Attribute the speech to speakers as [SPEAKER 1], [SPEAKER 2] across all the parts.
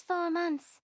[SPEAKER 1] last 4 months.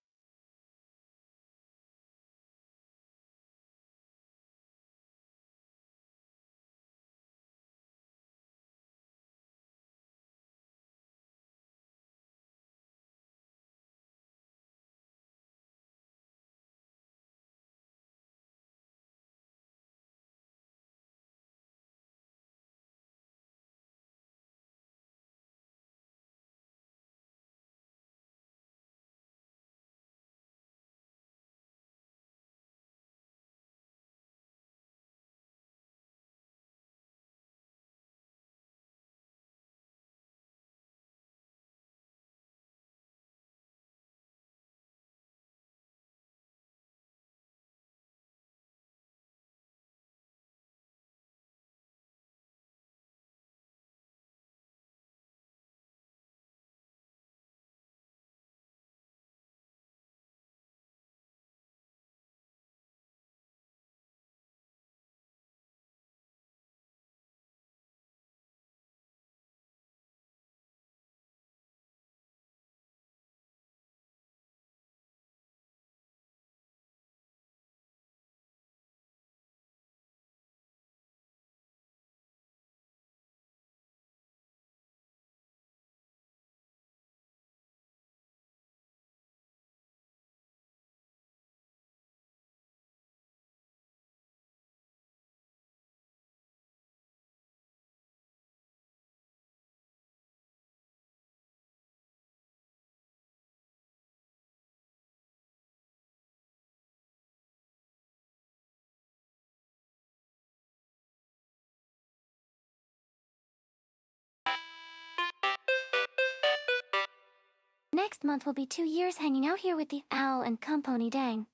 [SPEAKER 1] Next month will be 2 years hanging out here with the owl and company dang.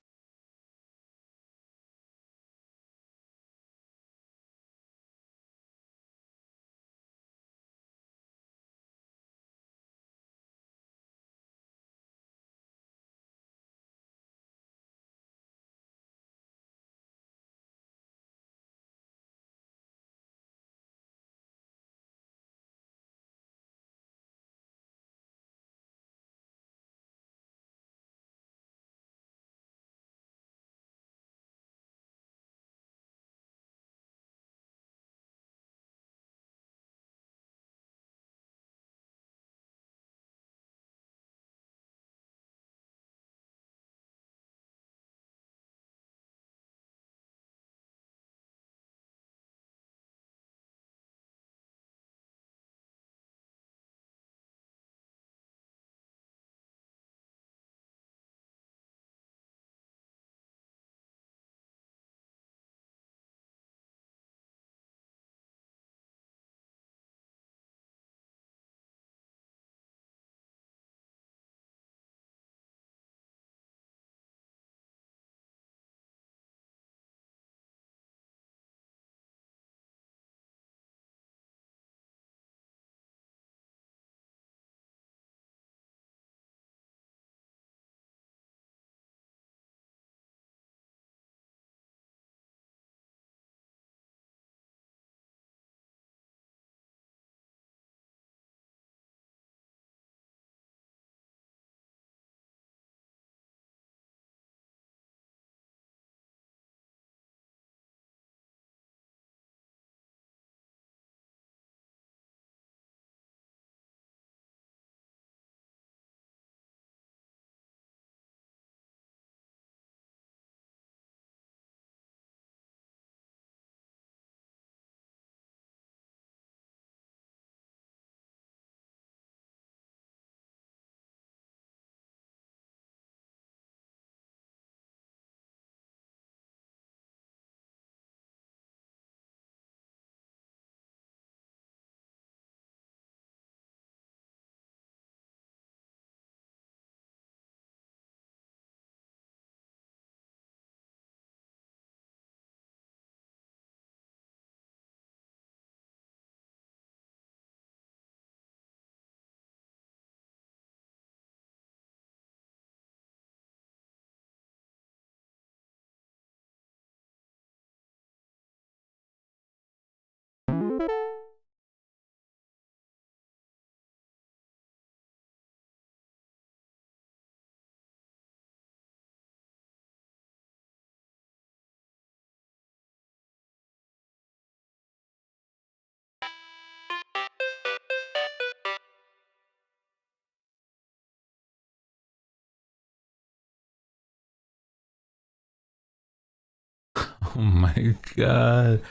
[SPEAKER 2] my god.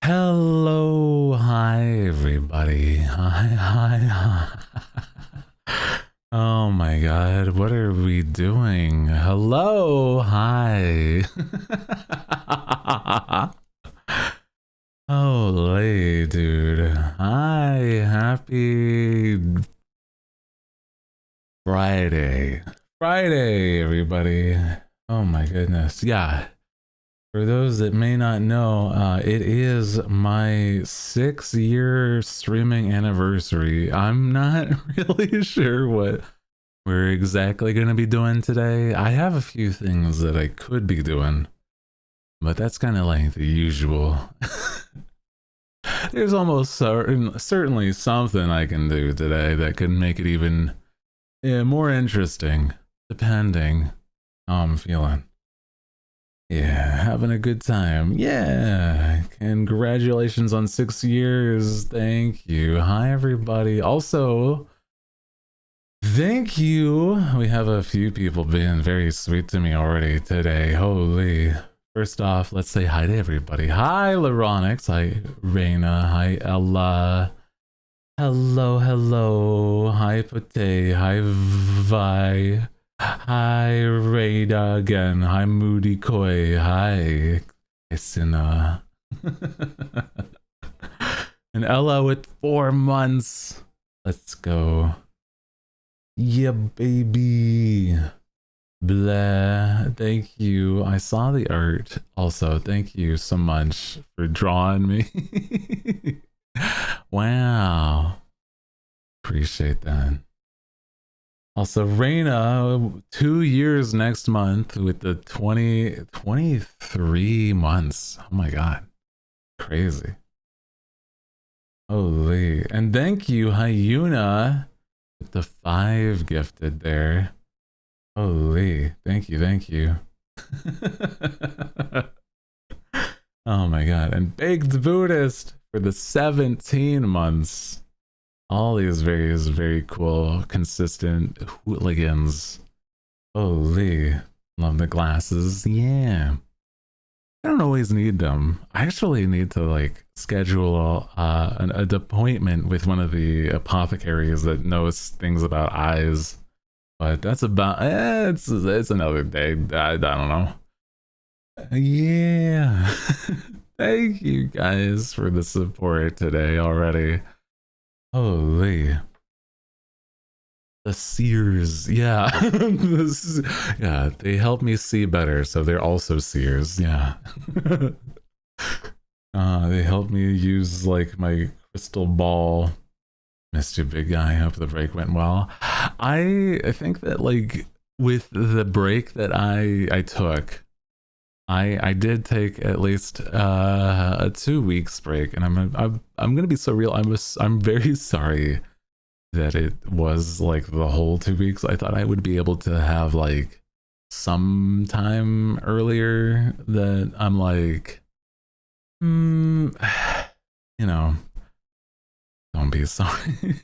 [SPEAKER 2] Hello, hi everybody. Hi. Oh my god, what are we doing? Hello, hi. Holy dude. Hi, happy Friday. Friday, everybody. Oh my goodness. Yeah. For those that may not know, it is my 6-year streaming anniversary. I'm not really sure what we're exactly going to be doing today. I have a few things that I could be doing, but that's kind of like the usual. There's almost certainly something I can do today that could make it even more interesting, depending how I'm feeling. Yeah, having a good time. Yeah, congratulations on 6 years. Thank you. Hi, everybody. Also, thank you. We have a few people being very sweet to me already today. Holy. First off, let's say hi to everybody. Hi, Laronix. Hi, Reina. Hi, Ella. Hello. Hi, Pote. Hi, Vi. Hi, Rada again. Hi, Moody Koi. Hi, Isina. And Ella with 4 months. Let's go. Yeah, baby. Blah. Thank you. I saw the art. Also, thank you so much for drawing me. Wow. Appreciate that. Also, Reina, 2 years next month with the 23 months. Oh my god. Crazy. Holy. And thank you, Hyuna, with the 5 gifted there. Holy. Thank you. Oh my god. And Baked Buddhist for the 17 months. All these very cool, consistent hooligans. Holy. Love the glasses. Yeah. I don't always need them. I actually need to like schedule an appointment with one of the apothecaries that knows things about eyes. But that's about it's another day. I don't know. Yeah. Thank you guys for the support today already. Holy. The seers, yeah. Yeah, they help me see better, so they're also seers, yeah. They help me use like my crystal ball. Missed you, big guy. Hope the break went well. I think that like with the break that I took, I did take at least a 2 weeks break, and I'm gonna be so real. I'm very sorry that it was like the whole 2 weeks. I thought I would be able to have like some time earlier that I'm like, you know, don't be sorry.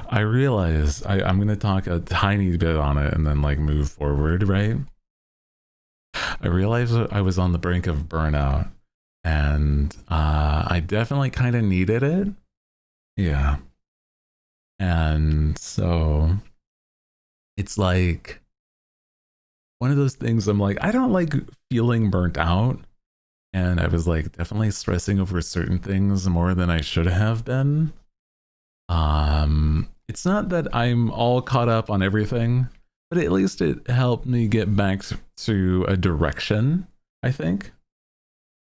[SPEAKER 2] I realize I'm gonna talk a tiny bit on it and then like move forward, right? I realized I was on the brink of burnout, and I definitely kind of needed it. Yeah. And so it's like one of those things I'm like, I don't like feeling burnt out. And I was like definitely stressing over certain things more than I should have been. It's not that I'm all caught up on everything, but at least it helped me get back to a direction, I think.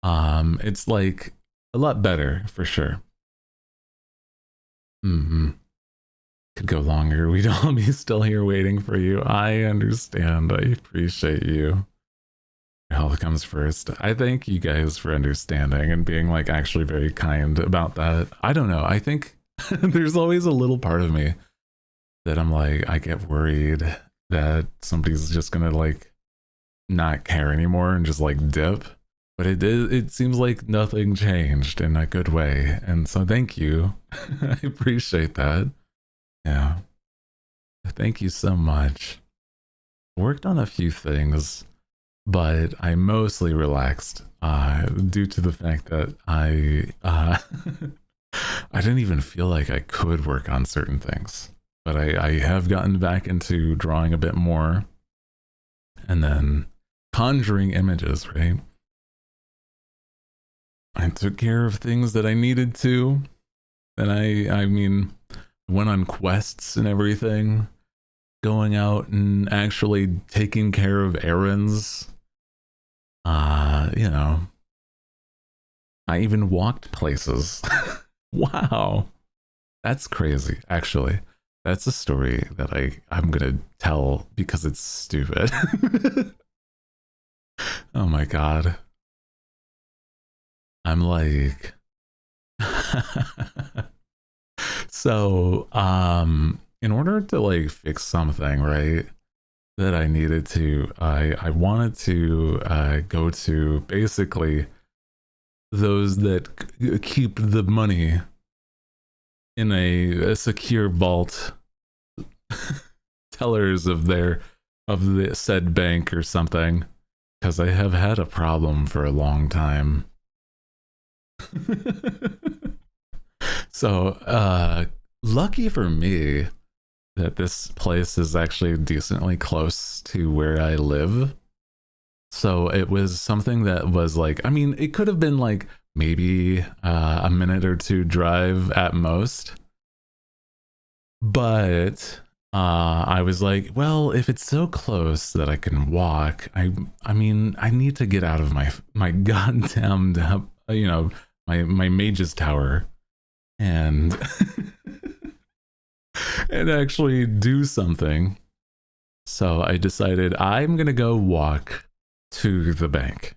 [SPEAKER 2] It's like a lot better for sure. Could go longer. We'd all be still here waiting for you. I understand. I appreciate you. Your health comes first. I thank you guys for understanding and being like actually very kind about that. I don't know. I think there's always a little part of me that I'm like, I get worried that somebody's just gonna like not care anymore and just like dip. But it seems like nothing changed in a good way. And so thank you. I appreciate that. Yeah. Thank you so much. Worked on a few things. but I mostly relaxed due to the fact that I didn't even feel like I could work on certain things. But I have gotten back into drawing a bit more and then conjuring images, right? I took care of things that I needed to. And I mean, went on quests and everything, going out and actually taking care of errands. You know, I even walked places. Wow. That's crazy, actually. That's a story that I'm gonna tell because it's stupid. Oh my god. I'm like so in order to like fix something, right? That I needed to I wanted to go to basically those that keep the money in a secure vault, tellers of the said bank or something, because I have had a problem for a long time. So lucky for me that this place is actually decently close to where I live. So it was something that was like, I mean, it could have been like maybe a minute or two drive at most. But I was like, well, if it's so close that I can walk, I mean, I need to get out of my goddamn, you know, my mage's tower and and actually do something. So I decided I'm gonna go walk to the bank.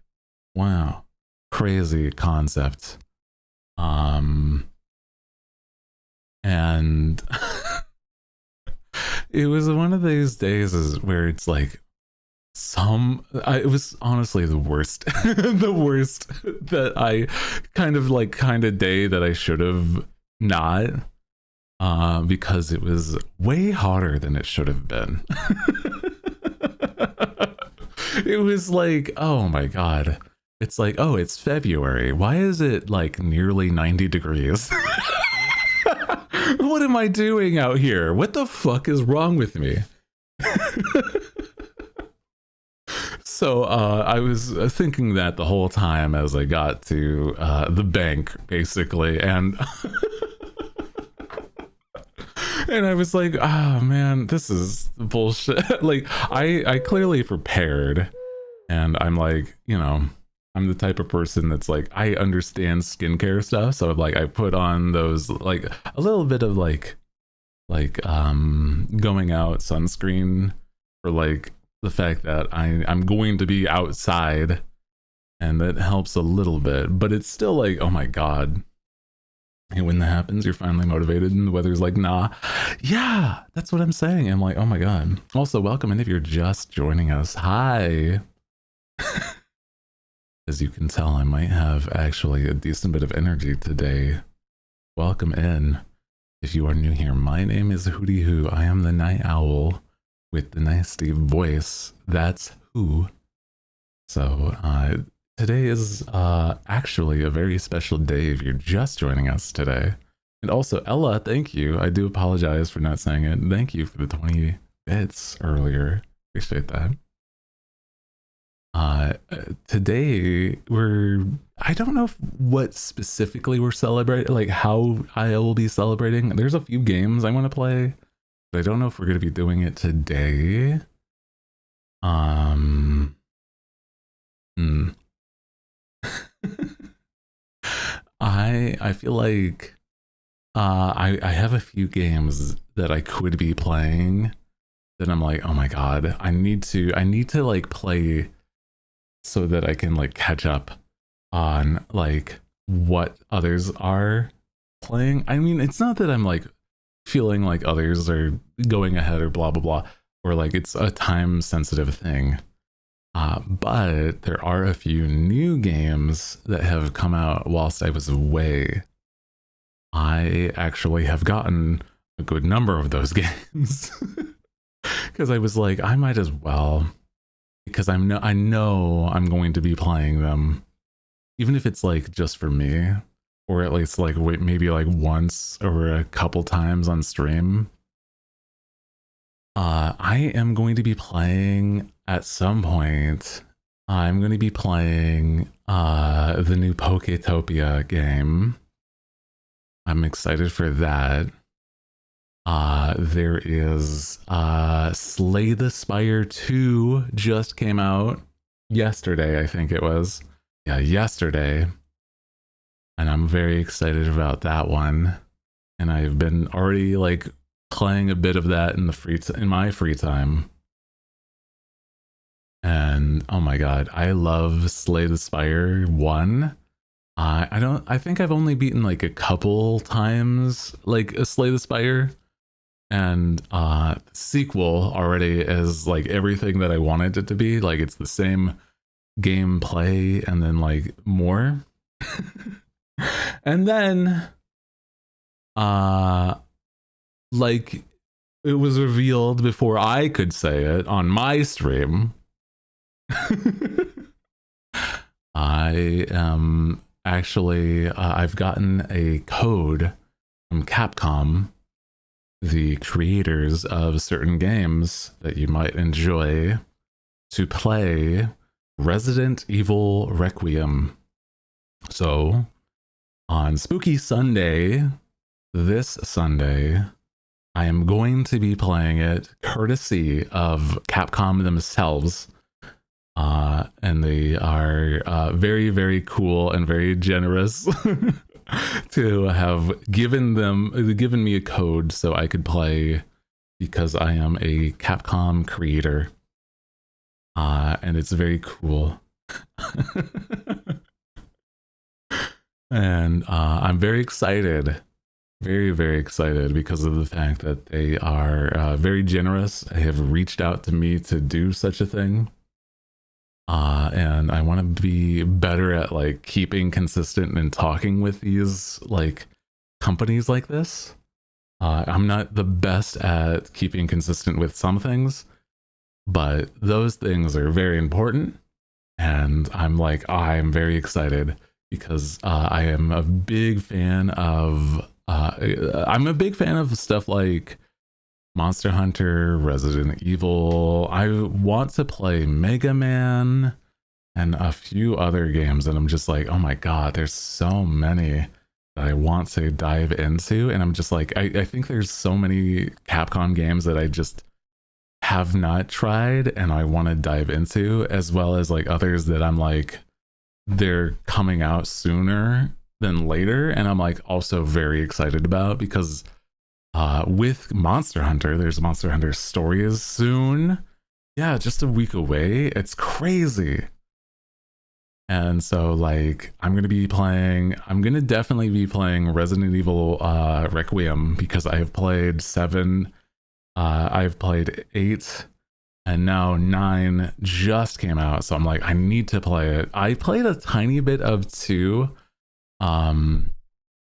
[SPEAKER 2] Wow, crazy concept. And it was one of these days where it's like it was honestly the worst the worst that I kind of day that I should have not, because it was way hotter than it should have been. It was like, oh my god, it's like, oh, it's February, why is it like nearly 90 degrees? What am I doing out here? What the fuck is wrong with me? So I was thinking that the whole time as I got to the bank, basically, and and I was like, oh man, this is bullshit. Like I clearly prepared, and I'm like, you know, I'm the type of person that's like, I understand skincare stuff, so like I put on those like a little bit of like going out sunscreen for like the fact that I'm going to be outside, and that helps a little bit, but it's still like, oh my god. And when that happens, you're finally motivated and the weather's like, nah. Yeah, that's what I'm saying. I'm like, oh my god. Also, welcome, and if you're just joining us, hi. As you can tell, I might have actually a decent bit of energy today. Welcome in. If you are new here, my name is Hooty Who. I am the night owl with the nasty voice. That's who. So today is actually a very special day if you're just joining us today. And also, Ella, thank you. I do apologize for not saying it. Thank you for the 20 bits earlier. Appreciate that. Today I don't know what specifically we're celebrating, like how I will be celebrating. There's a few games I want to play, but I don't know if we're going to be doing it today. I feel like I have a few games that I could be playing that I'm like, oh my god, I need to like play so that I can like catch up on like what others are playing. I mean, it's not that I'm like feeling like others are going ahead or blah blah blah, or like it's a time sensitive thing. But there are a few new games that have come out whilst I was away. I actually have gotten a good number of those games because I was like, I might as well because I know I'm going to be playing them, even if it's like just for me, or at least like maybe like once or a couple times on stream. I am going to be playing at some point. I'm going to be playing the new Pokopia game. I'm excited for that. There is Slay the Spire 2 just came out yesterday, I think it was. Yeah, yesterday. And I'm very excited about that one. And I've been already like playing a bit of that in my free time. And oh my god, I love Slay the Spire 1. I think I've only beaten like a couple times like a Slay the Spire. And the sequel already is like everything that I wanted it to be. Like it's the same gameplay and then like more. And then like it was revealed before I could say it on my stream. I am actually I've gotten a code from Capcom, the creators of certain games that you might enjoy, to play Resident Evil Requiem. So on Spooky Sunday, this Sunday, I am going to be playing it courtesy of Capcom themselves. And they are very, very cool and very generous to have given me a code so I could play, because I am a Capcom creator. And it's very cool. And I'm very excited. Very, very excited because of the fact that they are very generous. They have reached out to me to do such a thing. And I want to be better at like keeping consistent and talking with these like companies like this. I'm not the best at keeping consistent with some things, but those things are very important. And I'm very excited because I am a big fan of stuff like Monster Hunter, Resident Evil. I want to play Mega Man and a few other games, and I'm just like, oh my god, there's so many that I want to dive into. And I'm just like, I think there's so many Capcom games that I just have not tried and I want to dive into, as well as like others that I'm like, they're coming out sooner than later, and I'm like also very excited about, because with Monster Hunter, there's Monster Hunter Stories soon. Yeah, just a week away. It's crazy. And so like I'm gonna definitely be playing Resident Evil Requiem, because I have played 7, I've played 8, and now 9 just came out. So I'm like, I need to play it. I played a tiny bit of 2.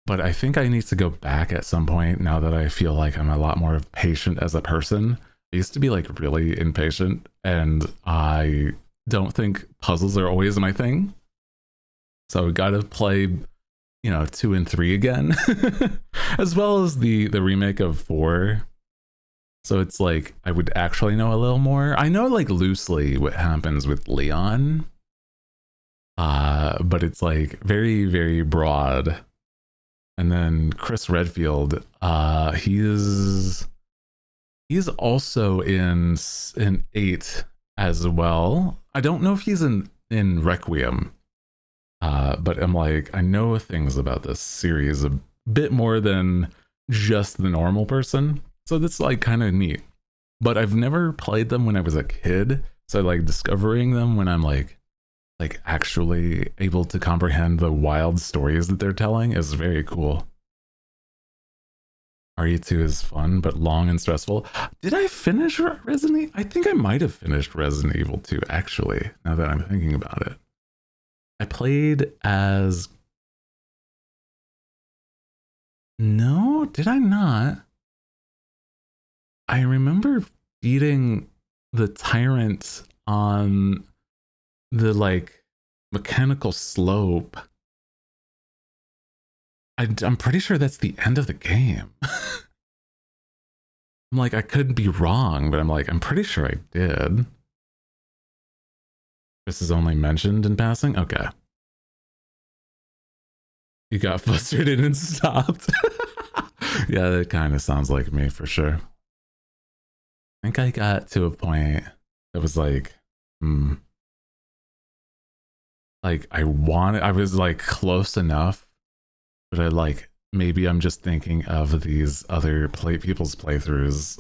[SPEAKER 2] But I think I need to go back at some point, now that I feel like I'm a lot more patient as a person. I used to be like really impatient, and I don't think puzzles are always my thing. So we gotta play, 2 and 3 again, as well as the remake of 4. So it's like I would actually know a little more. I know like loosely what happens with Leon, but it's like very, very broad. And then Chris Redfield, he's also in 8 as well. I don't know if he's in Requiem, but I'm like, I know things about this series a bit more than just the normal person, so that's like kind of neat. But I've never played them when I was a kid, so like discovering them when I'm like actually able to comprehend the wild stories that they're telling is very cool. RE2 is fun, but long and stressful. Did I finish Resident Evil? I think I might have finished Resident Evil 2, actually, now that I'm thinking about it. I played as... No, did I not? I remember beating the Tyrant on the like mechanical slope, I'm pretty sure that's the end of the game. I'm like, I could be wrong, but I'm like, I'm pretty sure I did. This is only mentioned in passing? Okay. You got frustrated and stopped. Yeah, that kind of sounds like me for sure. I think I got to a point that was like, like I was like close enough, but I like, maybe I'm just thinking of these other people's playthroughs.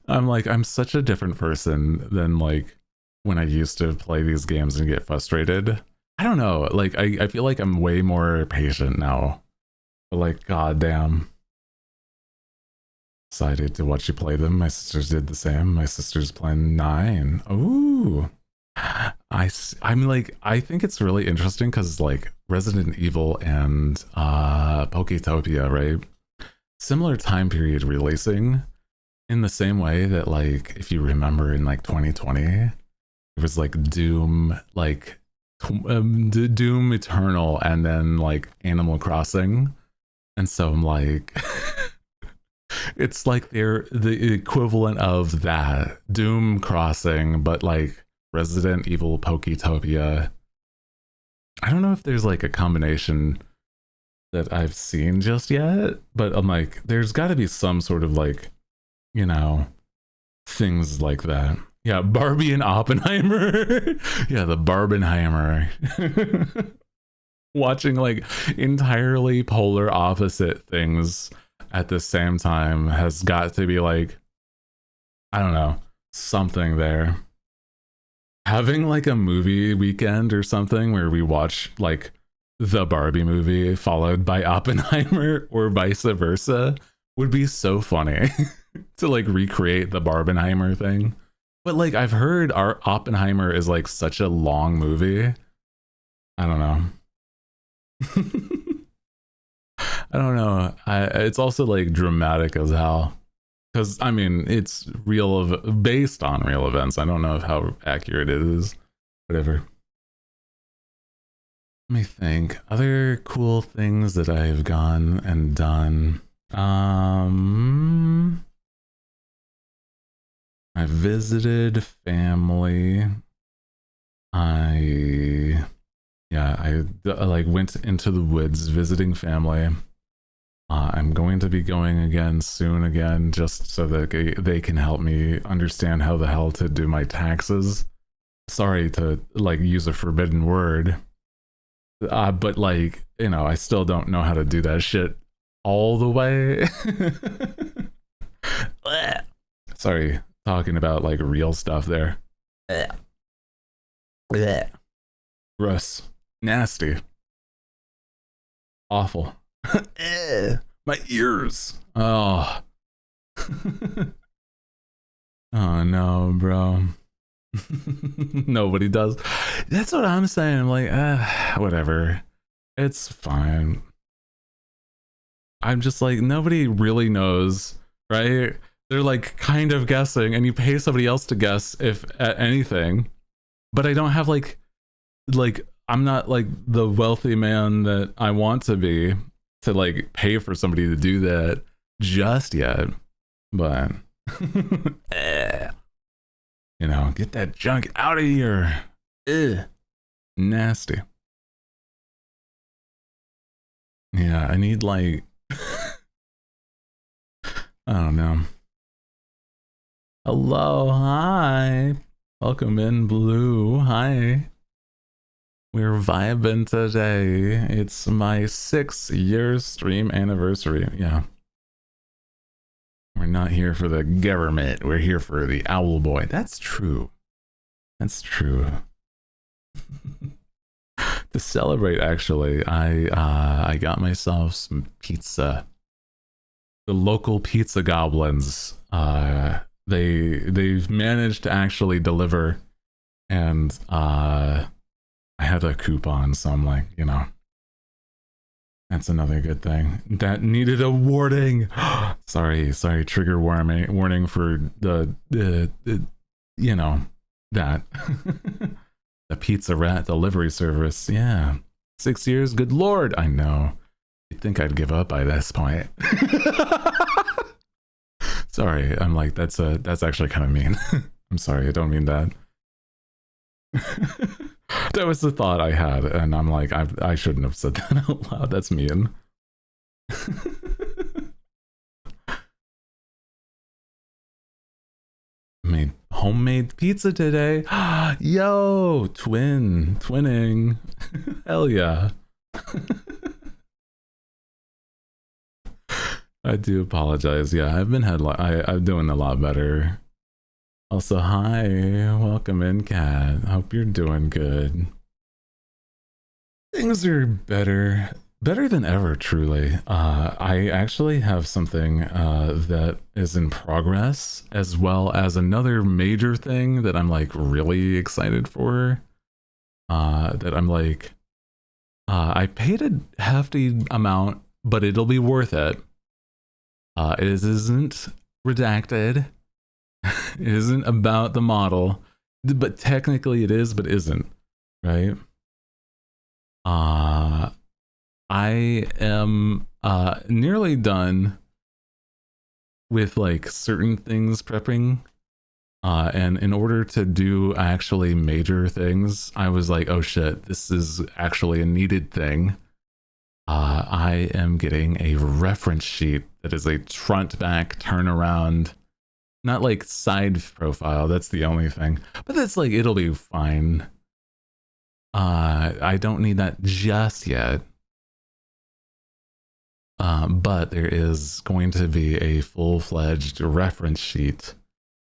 [SPEAKER 2] I'm like, I'm such a different person than like when I used to play these games and get frustrated. I don't know. Like, I feel like I'm way more patient now. But like, goddamn. Excited to watch you play them. My sisters did the same. My sister's playing 9. Ooh. I'm like, I think it's really interesting because like Resident Evil and Pokopia, right? Similar time period releasing, in the same way that like, if you remember in like 2020, it was like Doom, like Doom Eternal, and then like Animal Crossing. And so I'm like, it's like they're the equivalent of that Doom Crossing, but like Resident Evil Poketopia. I don't know if there's like a combination that I've seen just yet, but I'm like, there's got to be some sort of like, you know, things like that. Yeah, Barbie and Oppenheimer. Yeah, the Barbenheimer. Watching like entirely polar opposite things at the same time has got to be like, I don't know, something there. Having like a movie weekend or something where we watch like the Barbie movie followed by Oppenheimer or vice versa would be so funny. To like recreate the Barbenheimer thing. But like, I've heard our Oppenheimer is like such a long movie. I don't know. I don't know. It's also like dramatic as hell. Because I mean, it's based on real events. I don't know how accurate it is. Whatever. Let me think. Other cool things that I've gone and done. I visited family. I like went into the woods visiting family. I'm going to be going again soon again, just so that they can help me understand how the hell to do my taxes. Sorry to like use a forbidden word. But like, you know, I still don't know how to do that shit all the way. Sorry, talking about like real stuff there. Gross. Nasty. Awful. My ears. Oh. Oh no, bro. Nobody does. That's what I'm saying. I'm like, whatever. It's fine. I'm just like, nobody really knows, right? They're like kind of guessing, and you pay somebody else to guess if at anything. But I don't have like I'm not like the wealthy man that I want to be to like pay for somebody to do that just yet. But you know, get that junk out of here. Ugh. Nasty. Yeah, I need like I don't know. Hello, hi. Welcome in, Blue. Hi. We're vibing today. It's my 6-year stream anniversary. Yeah. We're not here for the government. We're here for the Owl Boy. That's true. That's true. To celebrate, actually, I got myself some pizza. The local pizza goblins. They've managed to actually deliver, and I had a coupon, so I'm like, you know, that's another good thing. That needed a warning. Sorry, trigger warning for the you know, that. The pizza rat delivery service. Yeah. 6 years, good lord. I know. You'd think I'd give up by this point. Sorry, I'm like, that's actually kind of mean. I'm sorry, I don't mean that. That was the thought I had, and I'm like, I shouldn't have said that out loud. That's mean. Made homemade pizza today. Yo, twinning. Hell yeah. I do apologize. Yeah, I'm doing a lot better. Also, hi, welcome in, Kat. Hope you're doing good. Things are better than ever, truly. I actually have something that is in progress, as well as another major thing that I'm like really excited for. That I'm like, I paid a hefty amount, but it'll be worth it. It isn't redacted. It isn't about the model, but technically it is, but isn't, right? I am nearly done with like certain things prepping. And in order to do actually major things, I was like, oh shit, this is actually a needed thing. I am getting a reference sheet that is a front back turnaround, not like side profile. That's the only thing, but that's like, it'll be fine. I don't need that just yet. But there is going to be a full-fledged reference sheet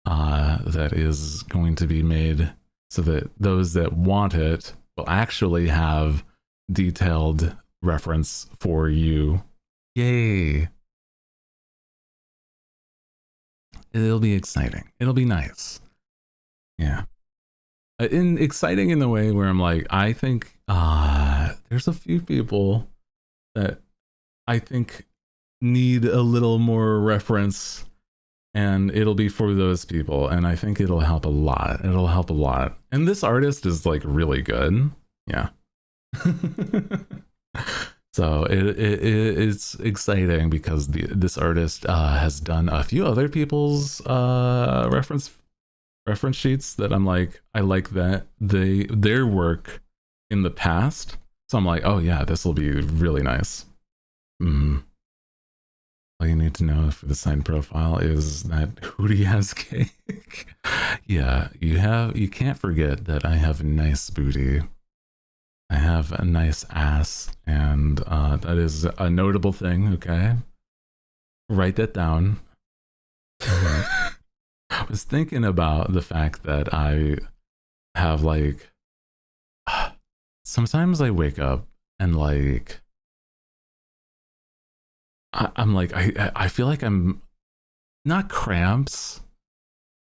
[SPEAKER 2] that is going to be made so that those that want it will actually have detailed reference for you. Yay. It'll be exciting. It'll be nice. Yeah. Exciting in the way where I'm like, I think there's a few people that I think need a little more reference, and it'll be for those people, and I think it'll help a lot. It'll help a lot. And this artist is like really good. Yeah. So it's exciting because this artist has done a few other people's reference sheets that I'm like, I like that their work in the past. So I'm like, oh yeah, this will be really nice. All you need to know for the side profile is that Hooty has cake. Yeah, you can't forget that I have a nice booty. I have a nice ass, and that is a notable thing, okay? Write that down. I was thinking about the fact that I have like, sometimes I wake up and like, I'm like, I feel like I'm not cramps,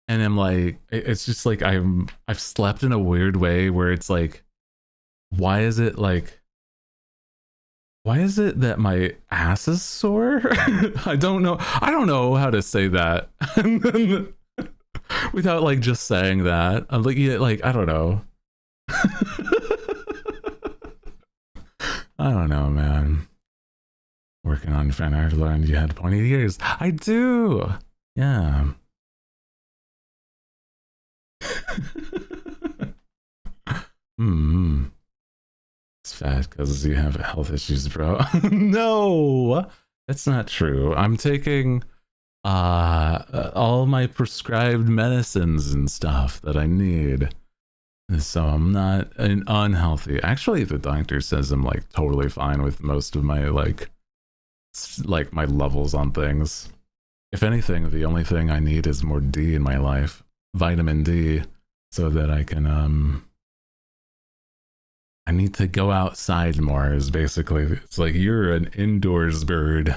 [SPEAKER 2] and I'm like, it's just like I've slept in a weird way where it's like, why is it that my ass is sore? I don't know how to say that without like just saying that. I'm like, yeah, like, I don't know. I don't know, man. Working on fan art, learned you had pointy ears. I do. Yeah. It's fat because you have health issues, bro. No, that's not true. I'm taking all my prescribed medicines and stuff that I need. So I'm not unhealthy. Actually, the doctor says I'm like totally fine with most of my like my levels on things. If anything, the only thing I need is more D in my life, vitamin D, so that I can I need to go outside more. Is basically, it's like, you're an indoors bird.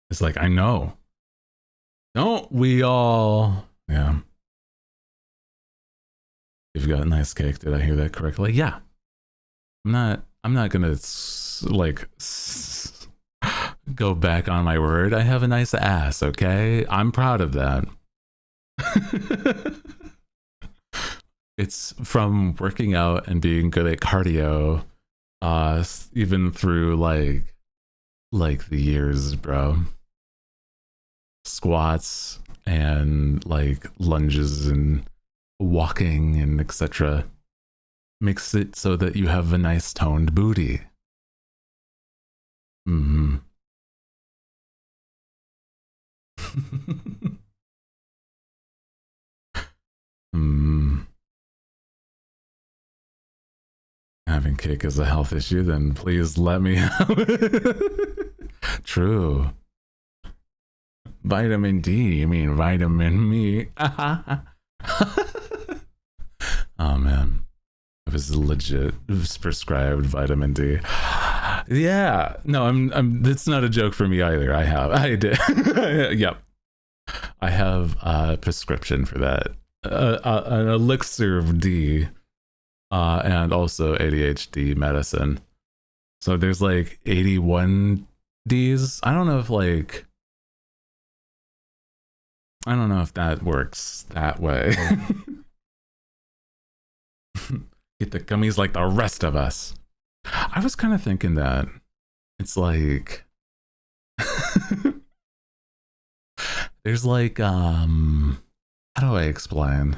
[SPEAKER 2] It's like, I know. Don't we all? Yeah. You've got a nice cake. Did I hear that correctly? Yeah. I'm not gonna like go back on my word. I have a nice ass, okay? I'm proud of that. It's from working out and being good at cardio, even through like the years, bro. Squats and like lunges and walking and etc. Makes it so that you have a nice toned booty. Mm-hmm. Having cake is a health issue, then please let me have. True. Vitamin D, you mean vitamin me? Oh man. It was legit. It was prescribed vitamin D. Yeah. No, I'm it's not a joke for me either. I did. Yep. I have a prescription for that. An elixir of D. And also ADHD medicine. So there's like 81 Ds. I don't know if that works that way. Get the gummies like the rest of us. I was kind of thinking that it's like there's like how do I explain?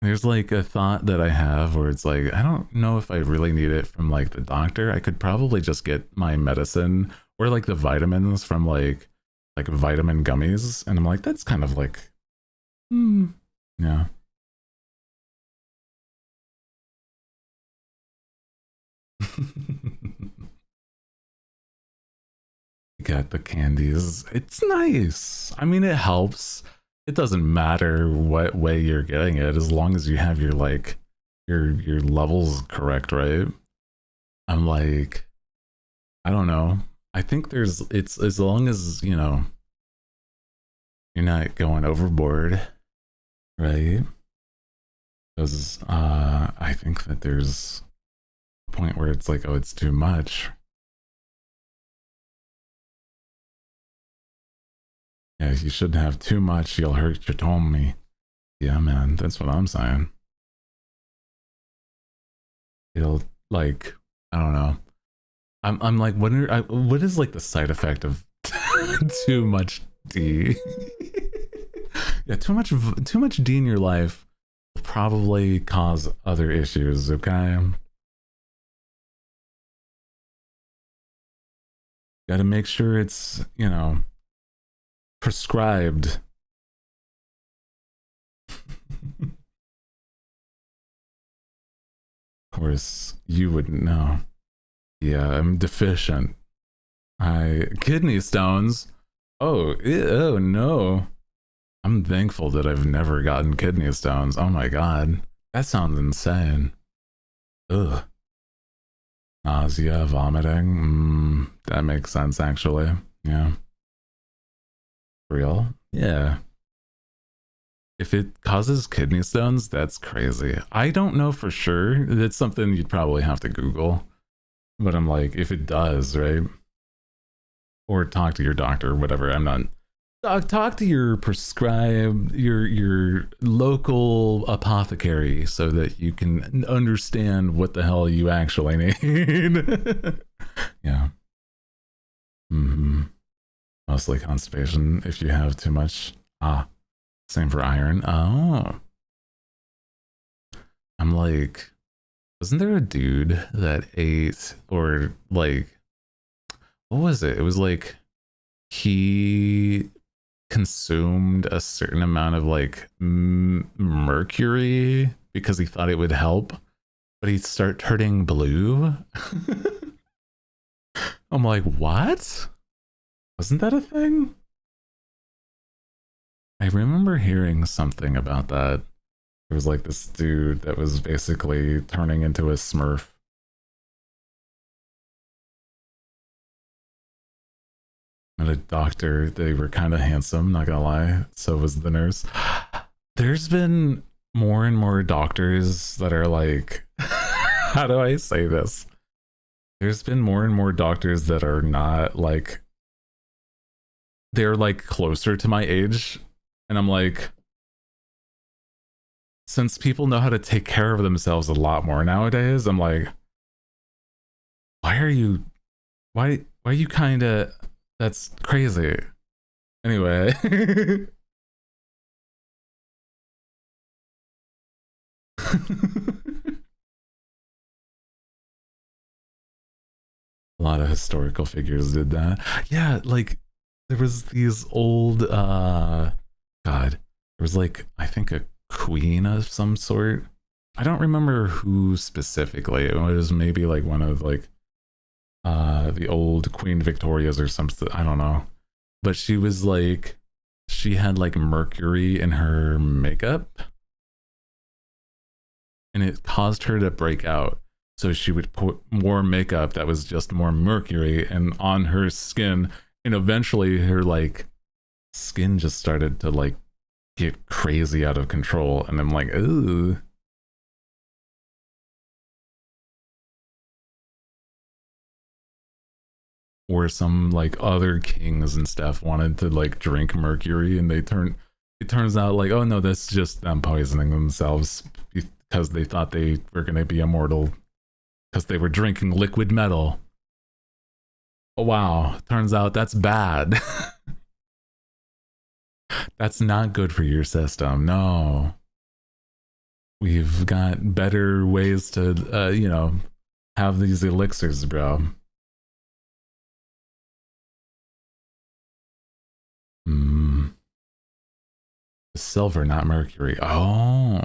[SPEAKER 2] There's like a thought that I have where it's like, I don't know if I really need it from like the doctor. I could probably just get my medicine or like the vitamins from like vitamin gummies. And I'm like, that's kind of like, yeah. Got the candies. It's nice. I mean, it helps. It doesn't matter what way you're getting it as long as you have your like your levels correct, right? I'm like, I don't know. I think it's as long as, you know, you're not going overboard, right? Because I think that there's a point where it's like, oh, it's too much. Yeah, you shouldn't have too much, you'll hurt your tummy. Yeah, man, that's what I'm saying. It'll like, I don't know. I'm like, what is like the side effect of too much D? Yeah, too much D in your life will probably cause other issues, okay? Gotta make sure it's, you know, prescribed. Of course, you wouldn't know. Yeah, I'm deficient. Kidney stones. Oh, oh no. I'm thankful that I've never gotten kidney stones. Oh my god. That sounds insane. Ugh. Nausea, vomiting. That makes sense actually. Yeah. Real? Yeah. If it causes kidney stones, that's crazy. I don't know for sure. That's something you'd probably have to Google. But I'm like, if it does, right? Or talk to your doctor, whatever. I'm not. Talk to your prescribed, your local apothecary so that you can understand what the hell you actually need. Yeah. Mostly constipation if you have too much. Same for iron. Oh. I'm like, wasn't there a dude that ate, or like, what was it? It was like he consumed a certain amount of like mercury because he thought it would help, but he'd start turning blue. I'm like, what? Wasn't that a thing? I remember hearing something about that. There was like this dude that was basically turning into a Smurf. And a doctor, they were kind of handsome, not gonna lie. So was the nurse. There's been more and more doctors that are like, how do I say this? there's been more and more doctors that are not like, they're like closer to my age, and I'm like, since people know how to take care of themselves a lot more nowadays, I'm like, why are you kind of, that's crazy. Anyway. A lot of historical figures did that. Yeah, like there was these old god, there was like, I think a queen of some sort. I don't remember who specifically. It was maybe like one of like the old Queen Victorias or something. I don't know. But she was like, she had like mercury in her makeup, and it caused her to break out. So she would put more makeup that was just more mercury and on her skin, and eventually her like skin just started to like get crazy out of control. And I'm like, ooh. Or some like other kings and stuff wanted to like drink mercury, and it turns out like, oh no, that's just them poisoning themselves because they thought they were going to be immortal because they were drinking liquid metal. Oh wow, turns out that's bad. That's not good for your system. No. We've got better ways to you know, have these elixirs, bro. Silver, not mercury. Oh.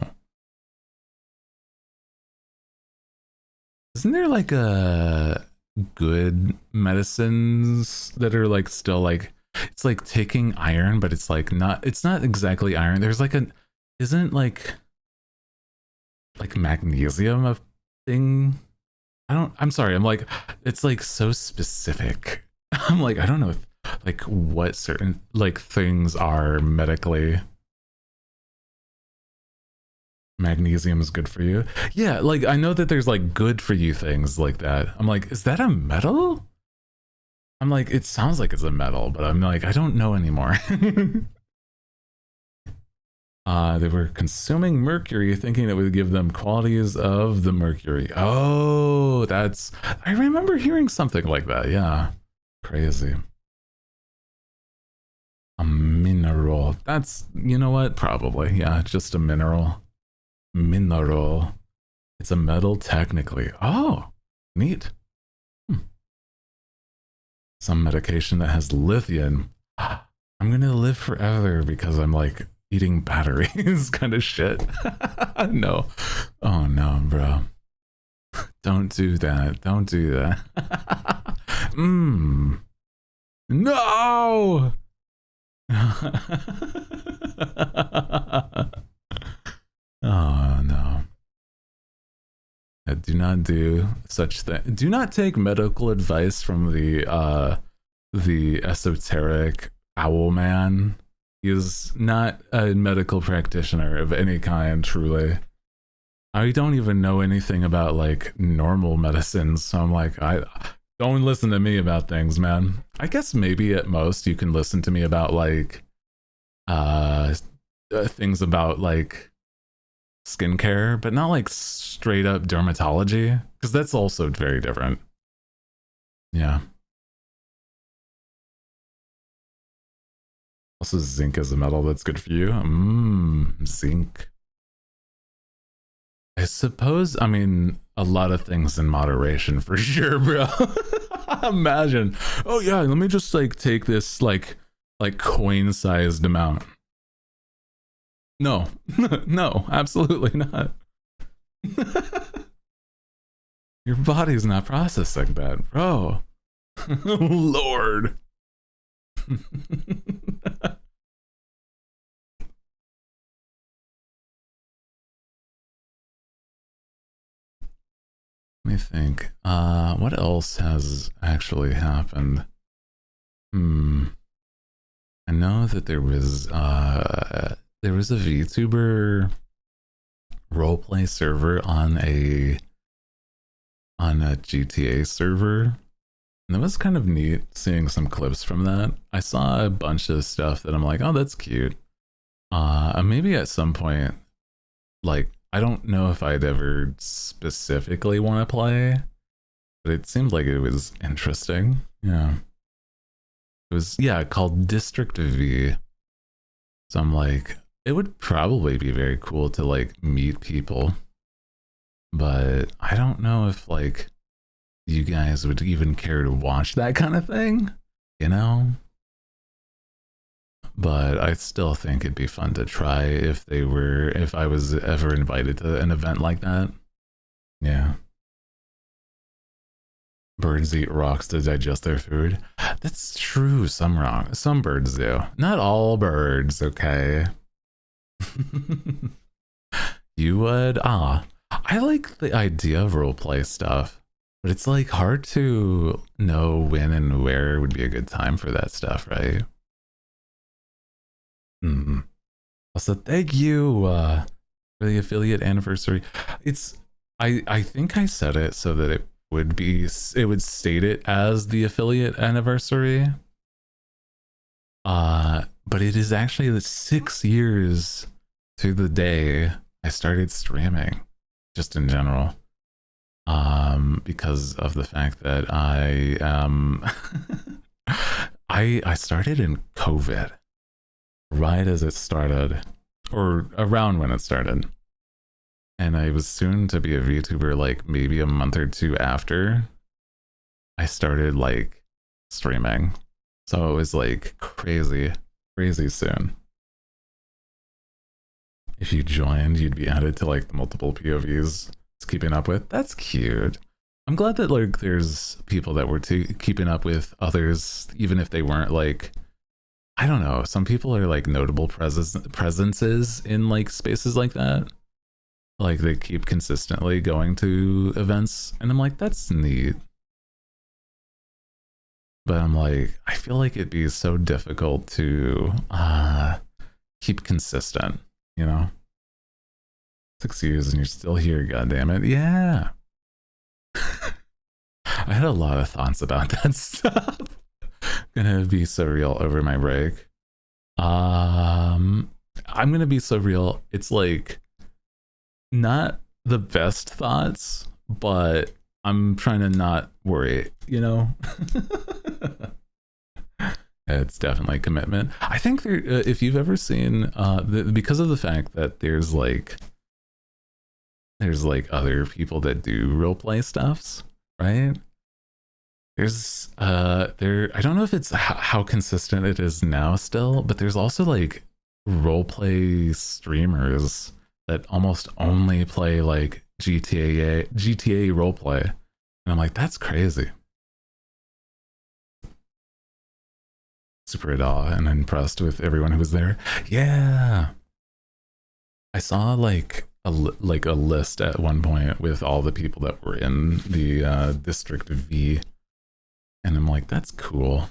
[SPEAKER 2] Isn't there like a good medicines that are like still like, it's like taking iron, but it's like not, it's not exactly iron. There's like an, isn't like magnesium a thing? I'm sorry. I'm like, it's like so specific. I'm like, I don't know if, like what certain like things are medically. Magnesium is good for you. Yeah, like I know that there's like good for you things like that. I'm like, is that a metal? I'm like, it sounds like it's a metal, but I'm like, I don't know anymore. They were consuming mercury thinking it would give them qualities of the mercury. Oh, that's, I remember hearing something like that. Yeah, crazy. A mineral. That's, you know what? Probably. Yeah, just a mineral. Mineral. It's a metal technically. Oh, neat. Some medication that has lithium. I'm gonna live forever because I'm like eating batteries kind of shit. No. Oh no, bro. Don't do that. Don't do that. No. Oh no. Do not do such thing. Do not take medical advice from the esoteric owl man. He is not a medical practitioner of any kind, truly. I don't even know anything about like normal medicines, so I'm like, I don't listen to me about things, man. I guess maybe at most you can listen to me about like things about like skincare, but not like straight up dermatology, because that's also very different. Yeah. Also, zinc is a metal that's good for you. Zinc. I suppose, I mean, a lot of things in moderation for sure, bro. Imagine, oh yeah, let me just like take this like coin-sized amount. No, no, absolutely not. Your body's not processing that, bro. Lord. Let me think. What else has actually happened? I know that there was a VTuber roleplay server on on a GTA server. And it was kind of neat seeing some clips from that. I saw a bunch of stuff that I'm like, oh, that's cute. Maybe at some point, like, I don't know if I'd ever specifically want to play, but it seemed like it was interesting. Yeah. It was, yeah, called District V. So I'm like, it would probably be very cool to like meet people. But I don't know if like you guys would even care to watch that kind of thing, you know? But I still think it'd be fun to try if I was ever invited to an event like that. Yeah. Birds eat rocks to digest their food. That's true. Some birds do. Not all birds, okay? You would? Ah. I like the idea of roleplay stuff, but it's like hard to know when and where would be a good time for that stuff, right? Mm. Also, thank you for the affiliate anniversary. I think I said it so that it would state it as the affiliate anniversary. But it is actually the 6 years to the day I started streaming, just in general. Because of the fact that I started in COVID. Right as it started, or around when it started. And I was soon to be a VTuber like maybe a month or two after I started like streaming. So it was like crazy soon. If you joined, you'd be added to like the multiple POVs it's keeping up with. That's cute. I'm glad that like there's people that were keeping up with others, even if they weren't like, I don't know. Some people are like notable presences in like spaces like that. Like they keep consistently going to events, and I'm like, that's neat. But I'm like, I feel like it'd be so difficult to keep consistent, you know? 6 years and you're still here, goddammit. Yeah. I had a lot of thoughts about that stuff. Gonna be so real over my break. I'm gonna be so real. It's like not the best thoughts, but I'm trying to not worry, you know? It's definitely commitment. I think there, if you've ever seen, because of the fact that there's like other people that do roleplay stuffs, right? There's I don't know if it's how consistent it is now still, but there's also like roleplay streamers that almost only play like GTA roleplay. And I'm like, that's crazy. Super at awe and impressed with everyone who was there. Yeah. I saw like a list at one point with all the people that were in the District V. And I'm like, that's cool.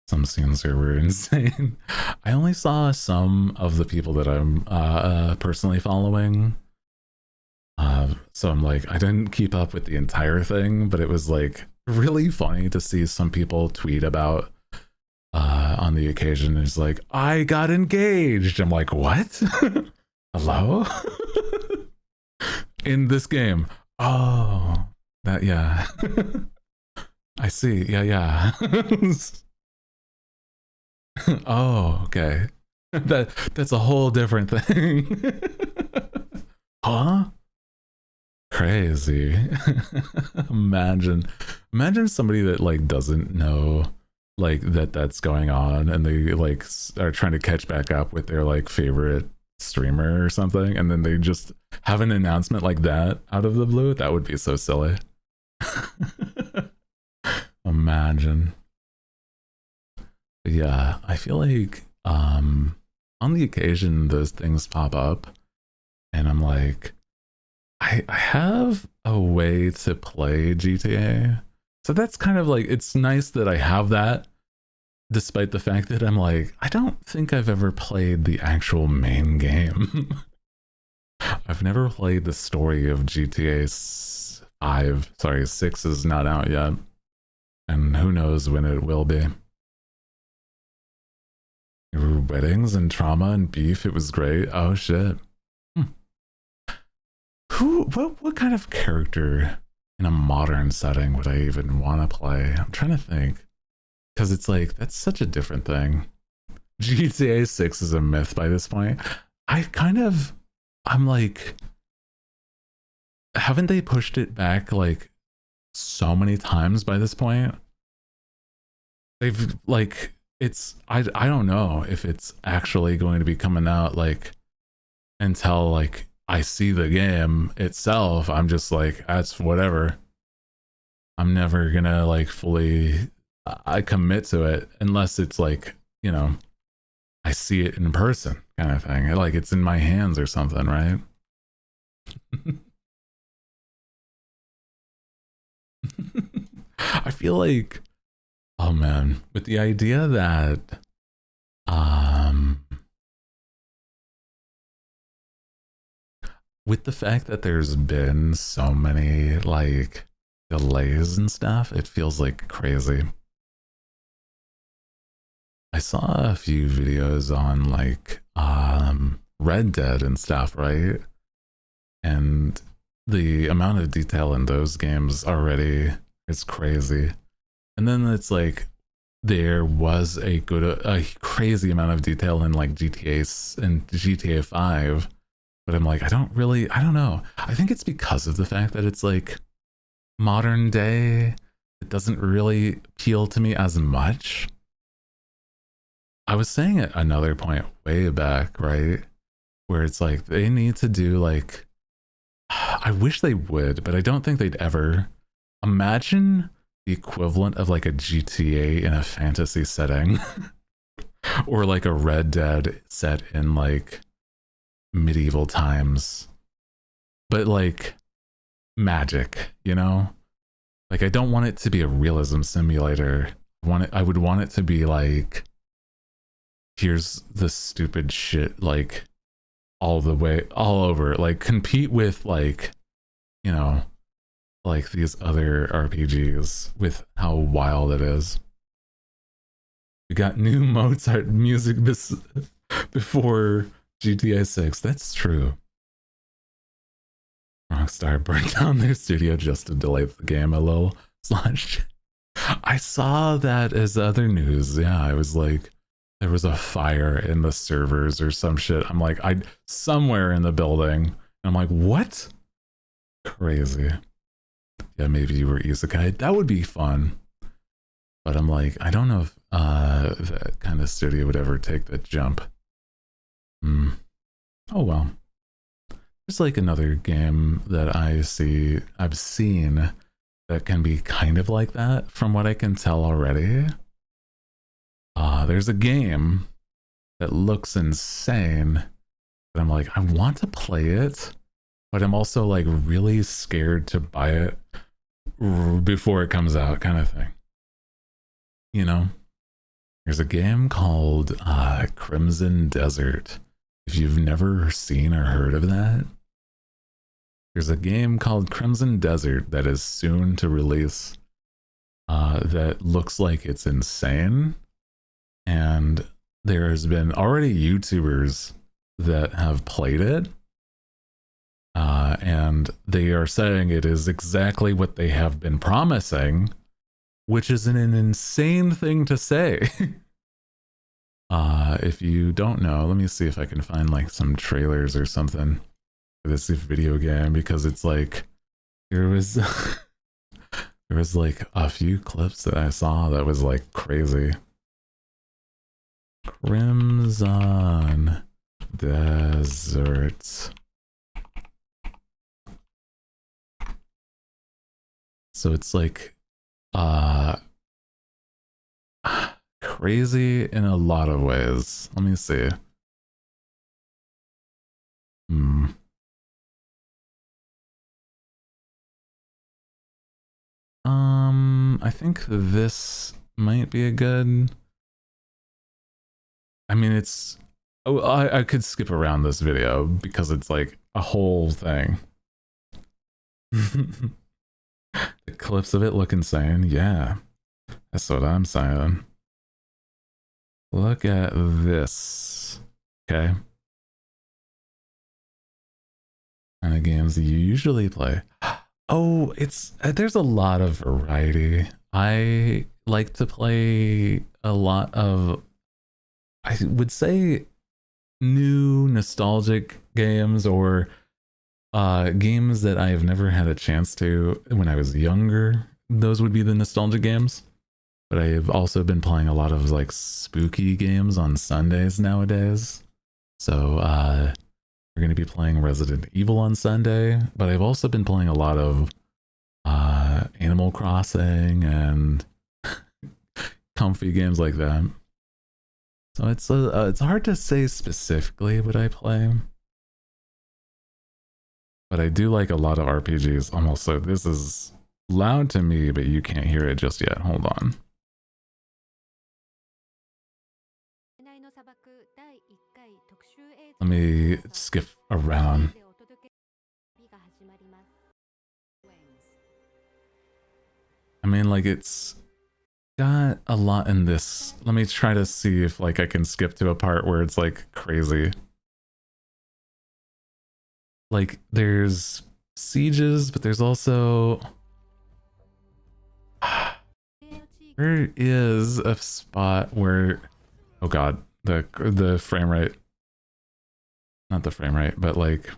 [SPEAKER 2] Some scenes here were insane. I only saw some of the people that I'm personally following. So I'm like, I didn't keep up with the entire thing, but it was like really funny to see some people tweet about on the occasion. It's like, I got engaged. I'm like, what? Hello? In this game. Oh, that, yeah. I see. Yeah. Oh, okay. That's a whole different thing. Huh? Crazy. Imagine somebody that like doesn't know like that's going on, and they like are trying to catch back up with their like favorite streamer or something, and then they just have an announcement like that out of the blue. That would be so silly. Imagine. Yeah, I feel like on the occasion those things pop up and I'm like, I have a way to play GTA. So that's kind of like, it's nice that I have that, despite the fact that I'm like, I don't think I've ever played the actual main game. I've never played the story of GTA 5. Sorry, 6 is not out yet. And who knows when it will be. Weddings and trauma and beef, it was great. Oh shit. What kind of character in a modern setting would I even want to play? I'm trying to think. Because it's like, that's such a different thing. GTA 6 is a myth by this point. I'm like, haven't they pushed it back like so many times by this point? They've like, I don't know if it's actually going to be coming out like until like I see the game itself. I'm just like, that's whatever. I'm never gonna like fully I commit to it unless it's like, you know, I see it in person kind of thing. Like it's in my hands or something, right? I feel like, oh man, with the idea that with the fact that there's been so many like delays and stuff, it feels like crazy. I saw a few videos on like Red Dead and stuff, right? And the amount of detail in those games already is crazy. And then it's like there was a crazy amount of detail in like GTA and GTA 5, but I'm like, I don't know. I think it's because of the fact that it's like modern day. It doesn't really appeal to me as much. I was saying at another point way back, right? Where it's like they need to do like, I wish they would, but I don't think they'd ever. Imagine the equivalent of like a GTA in a fantasy setting or like a Red Dead set in like medieval times, but like magic, you know? Like I don't want it to be a realism simulator. I would want it to be like, here's the stupid shit like all over, like compete with like, you know, like these other RPGs with how wild it is. We got new Mozart music before GTA 6. That's true. Rockstar burned down their studio just to delay the game a little. Slash. I saw that as other news. Yeah, I was like, there was a fire in the servers or some shit. I'm like, somewhere in the building. And I'm like, what? Crazy. Yeah, maybe you were isekai. That would be fun. But I'm like, I don't know if that kind of studio would ever take that jump. Oh well. There's like another game that I've seen that can be kind of like that from what I can tell already. There's a game that looks insane, but I'm like, I want to play it, but I'm also like really scared to buy it before it comes out, kind of thing. You know, there's a game called Crimson Desert. If you've never seen or heard of that, there's a game called Crimson Desert that is soon to release that looks like it's insane. And there's been already YouTubers that have played it. And they are saying it is exactly what they have been promising, which is an insane thing to say. If you don't know, let me see if I can find like some trailers or something for this video game, because it's like there was there was like a few clips that I saw that was like crazy. Crimson Desert. So it's like crazy in a lot of ways. Let me see. I think this might be a good. I mean, it's. Oh, I could skip around this video because it's like a whole thing. clips of it look insane. Yeah, that's what I'm saying. Look at this. Okay. Kind of games that you usually play. Oh, it's there's a lot of variety. I like to play a lot of, I would say, new nostalgic games, or games that I have never had a chance to when I was younger. Those would be the nostalgic games. But I have also been playing a lot of like spooky games on Sundays nowadays. So we're going to be playing Resident Evil on Sunday, but I've also been playing a lot of Animal Crossing and comfy games like that. So it's hard to say specifically what I play, but I do like a lot of RPGs. Almost, so this is loud to me, but you can't hear it just yet. Hold on. Let me skip around. I mean, like, it's got a lot in this. Let me try to see if like I can skip to a part where it's like crazy. Like, there's sieges, but there's also, there is a spot where, oh god, the frame rate, not the frame rate, but like,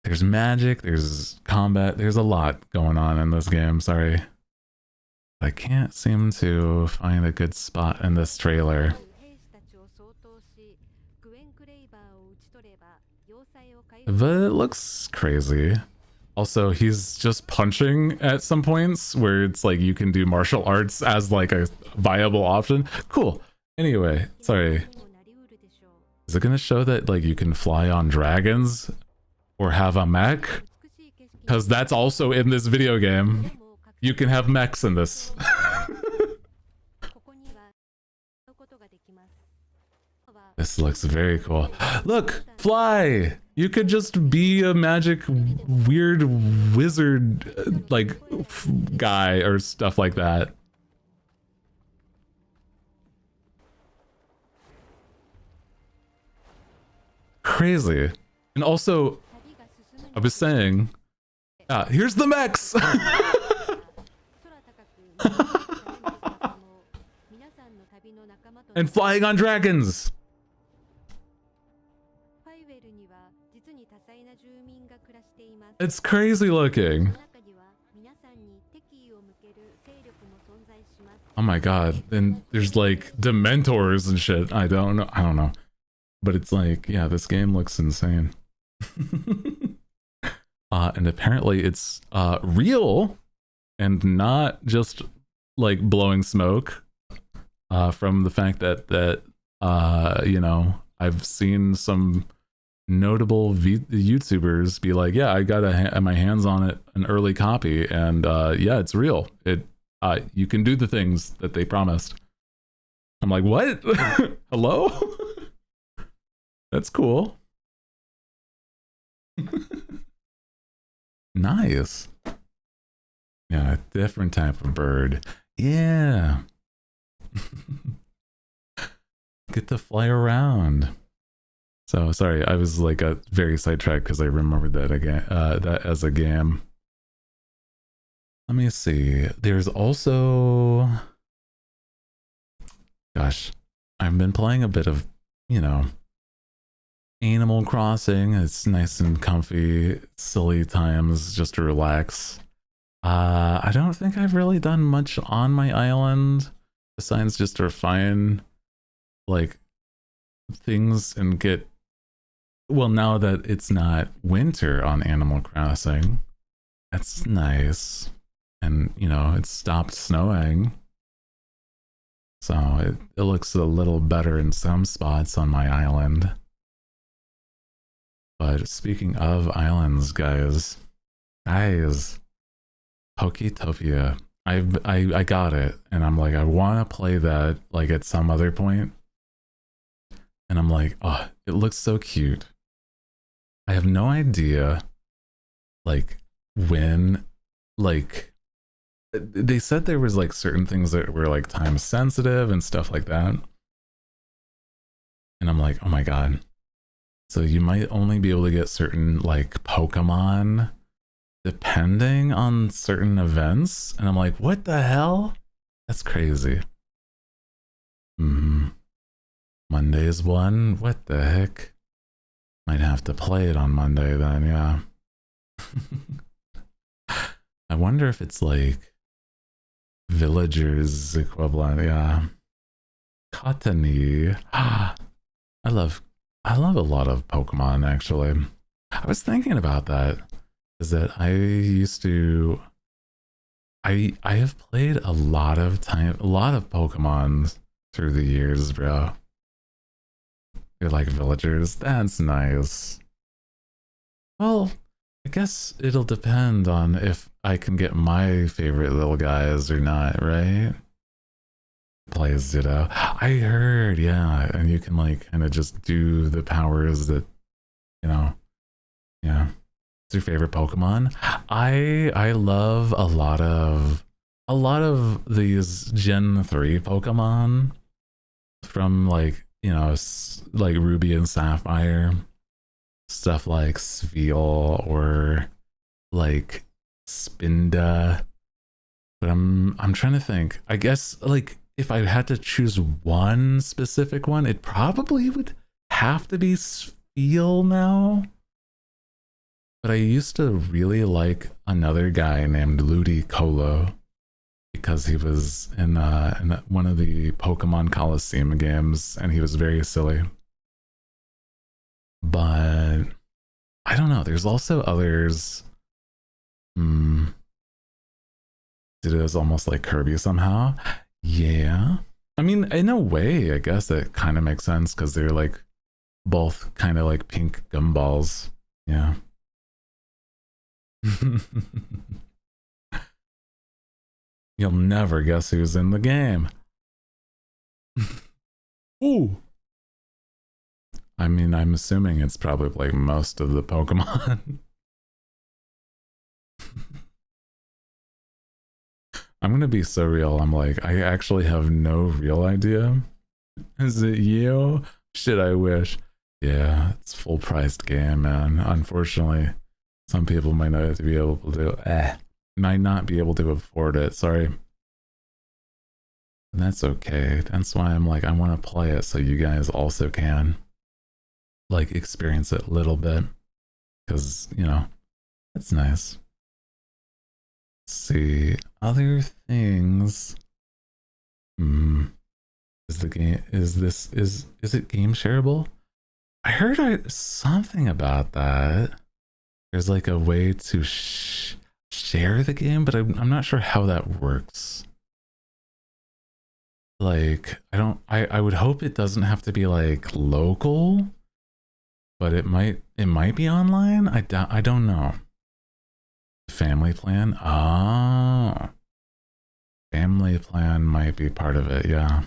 [SPEAKER 2] there's magic, there's combat, there's a lot going on in this game. Sorry, I can't seem to find a good spot in this trailer. But it looks crazy. Also, he's just punching at some points where it's like you can do martial arts as like a viable option. Cool. Anyway, sorry. Is it gonna show that like you can fly on dragons or have a mech? Because that's also in this video game. You can have mechs in this. This looks very cool. Look, fly! You could just be a magic weird wizard like guy or stuff like that. Crazy. And also, I was saying, here's the mechs! And flying on dragons! It's crazy looking. Oh my god. And there's like Dementors and shit. I don't know. But it's like, yeah, this game looks insane. And apparently it's real and not just like blowing smoke, from the fact that you know, I've seen some notable YouTubers be like, yeah, I got my hands on it, an early copy, and yeah, it's real. You can do the things that they promised. I'm like, what? Hello? That's cool. Nice. Yeah, a different type of bird. Yeah. Get to fly around. So sorry, I was like very sidetracked because I remembered that again, that as a game. Let me see. There's also, gosh, I've been playing a bit of, you know, Animal Crossing. It's nice and comfy, silly times just to relax. I don't think I've really done much on my island besides just refine like things and get, well, now that it's not winter on Animal Crossing, that's nice. And, you know, it stopped snowing. So it looks a little better in some spots on my island. But speaking of islands, guys, Pokopia. I got it, and I'm like, I want to play that like at some other point. And I'm like, oh, it looks so cute. I have no idea like when like they said there was like certain things that were like time sensitive and stuff like that. And I'm like, oh my god. So you might only be able to get certain like Pokemon depending on certain events. And I'm like, what the hell? That's crazy. Monday's one. What the heck? Might have to play it on Monday then, yeah. I wonder if it's like villagers equivalent, yeah. Cottony. I love a lot of Pokemon actually. I was thinking about that. Is that I used to I have played a lot of Pokemon through the years, bro. You're like villagers. That's nice. Well, I guess it'll depend on if I can get my favorite little guys or not, right? Plays Ditto. I heard, yeah, and you can like kind of just do the powers that, you know, yeah. What's your favorite Pokemon? I love a lot of these Gen 3 Pokemon from like, you know, like Ruby and Sapphire. Stuff like Sviol or like Spinda. But I'm trying to think. I guess like if I had to choose one specific one, it probably would have to be Sviol now. But I used to really like another guy named Ludicolo because he was in one of the Pokemon Coliseum games and he was very silly. But I don't know. There's also others. It is almost like Kirby somehow. Yeah. I mean, in a way, I guess that kind of makes sense because they're like both kind of like pink gumballs. Yeah. You'll never guess who's in the game. Ooh. I mean, I'm assuming it's probably like most of the Pokemon. I'm gonna be so real. I'm like, I actually have no real idea. Is it you? Shit, I wish. Yeah, it's full priced game, man. Unfortunately, some people might not be able to might not be able to afford it. Sorry. And that's okay. That's why I'm like, I want to play it so you guys also can like experience it a little bit. Because, you know, it's nice. Let's see. Other things. Is the game is it game shareable? I heard something about that. There's like a way to share the game, but I'm not sure how that works. Like, I would hope it doesn't have to be like local, but it might be online. I don't know. Family plan? Oh. Family plan might be part of it, yeah.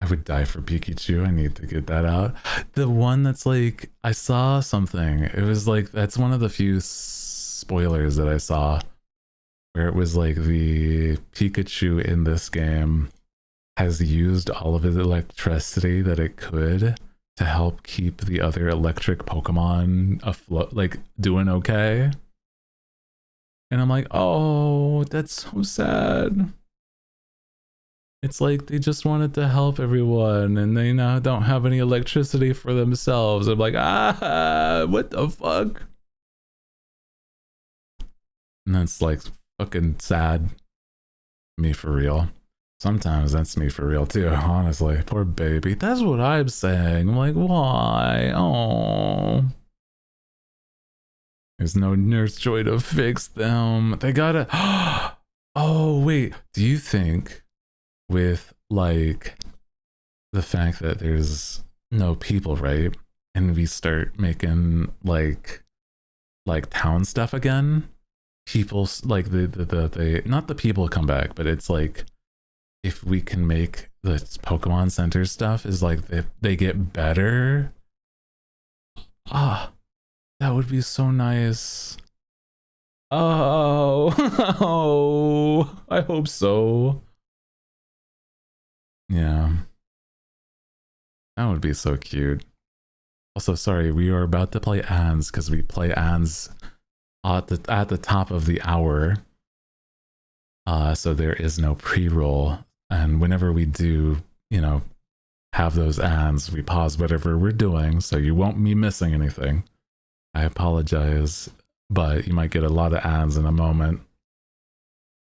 [SPEAKER 2] I would die for Pikachu. I need to get that out. The one that's like, I saw something. It was like, that's one of the few spoilers that I saw where it was like the Pikachu in this game has used all of his electricity that it could to help keep the other electric Pokemon afloat, like doing okay. And I'm like, oh, that's so sad. It's like they just wanted to help everyone and they now don't have any electricity for themselves. I'm like, what the fuck? And that's like fucking sad. Me for real. Sometimes that's me for real too, honestly. Poor baby. That's what I'm saying. I'm like, why? Oh. There's no Nurse Joy to fix them. They gotta. Oh, wait. Do you think with like the fact that there's no people, right? And we start making like town stuff again? People like the not the people come back, but it's like if we can make the Pokemon Center stuff is like they get better. That would be so nice. Oh, oh, I hope so. Yeah. That would be so cute. Also, sorry, we are about to play ads because we play ads at the top of the hour. So there is no pre-roll. And whenever we do, you know, have those ads, we pause whatever we're doing, so you won't be missing anything. I apologize, but you might get a lot of ads in a moment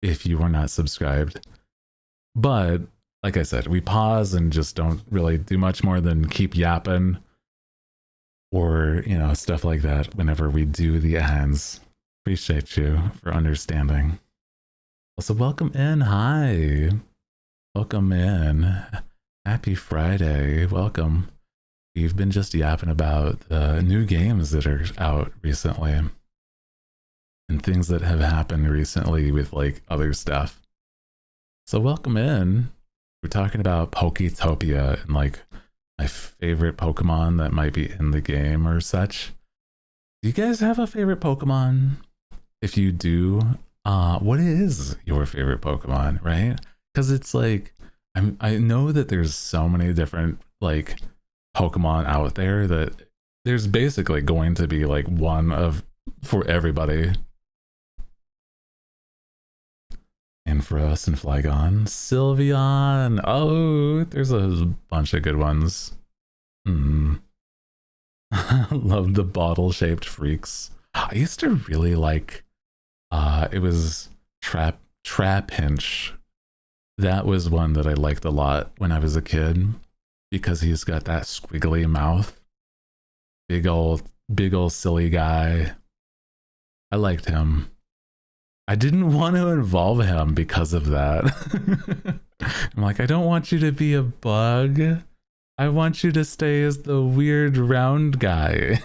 [SPEAKER 2] if you were not subscribed. But like I said, we pause and just don't really do much more than keep yapping or, you know, stuff like that whenever we do the ads. Appreciate you for understanding. Also, welcome in. Hi. Welcome in. Happy Friday. Welcome. We've been just yapping about the new games that are out recently and things that have happened recently with like other stuff. So welcome in. We're talking about Pokopia and like my favorite Pokemon that might be in the game or such. Do you guys have a favorite Pokemon? If you do, what is your favorite Pokemon, right? Because it's like, I know that there's so many different like Pokemon out there that there's basically going to be like one of for everybody. And for us and Flygon, Sylveon. Oh, there's a bunch of good ones. Love the bottle-shaped freaks. I used to really like. It was Trapinch. That was one that I liked a lot when I was a kid because he's got that squiggly mouth. Big old silly guy. I liked him. I didn't want to involve him because of that. I'm like, I don't want you to be a bug. I want you to stay as the weird round guy.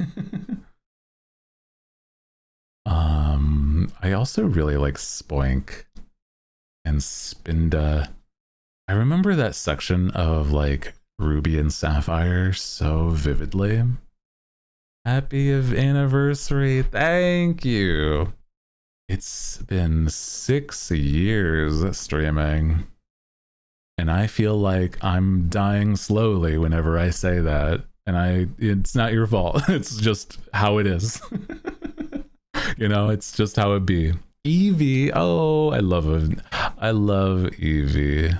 [SPEAKER 2] I also really like Spoink and Spinda. I remember that section of like Ruby and Sapphire so vividly. Happy anniversary. Thank you. It's been 6 years streaming. And I feel like I'm dying slowly whenever I say that. And it's not your fault. It's just how it is. You know, it's just how it be. Eevee. Oh, I love it. I love Eevee.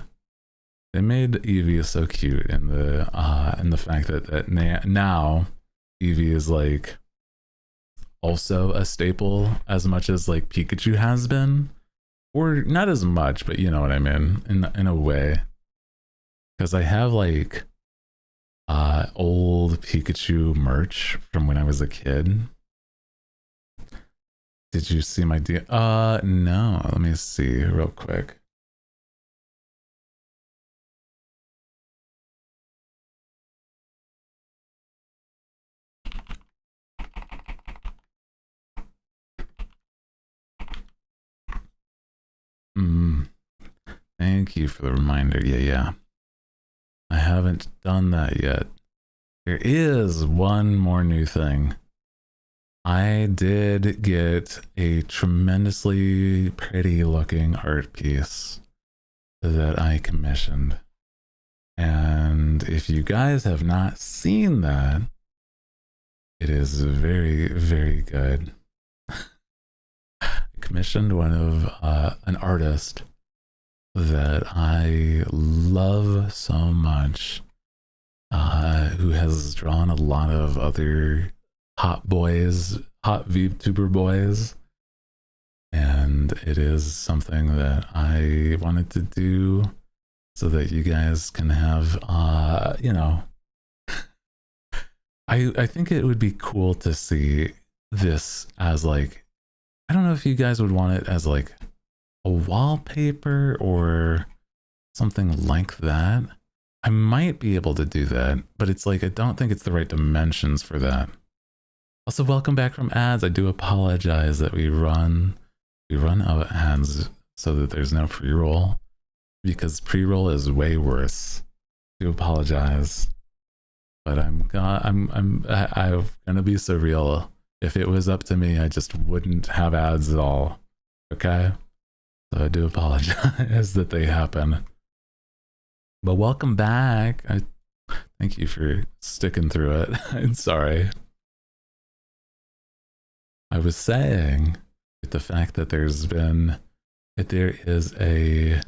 [SPEAKER 2] They made Eevee so cute in the fact that now Eevee is like also a staple as much as like Pikachu has been, or not as much, but you know what I mean in a way. Because I have like old Pikachu merch from when I was a kid. Did you see my no, let me see real quick. Thank you for the reminder. Yeah. I haven't done that yet. There is one more new thing. I did get a tremendously pretty looking art piece that I commissioned. And if you guys have not seen that, it is very, very good. I commissioned one of an artist that I love so much, who has drawn a lot of other hot vtuber boys, and it is something that I wanted to do so that you guys can have you know, I think it would be cool to see this as like, I don't know if you guys would want it as like a wallpaper or something like that. I might be able to do that, but it's like I don't think it's the right dimensions for that. Also, welcome back from ads. I do apologize that we run out ads so that there's no pre-roll, because pre-roll is way worse. I do apologize, but I'm gonna be surreal If it was up to me, I just wouldn't have ads at all. Okay? So I do apologize that they happen. But welcome back. I thank you for sticking through it. I'm sorry. I was saying with the fact that there is a,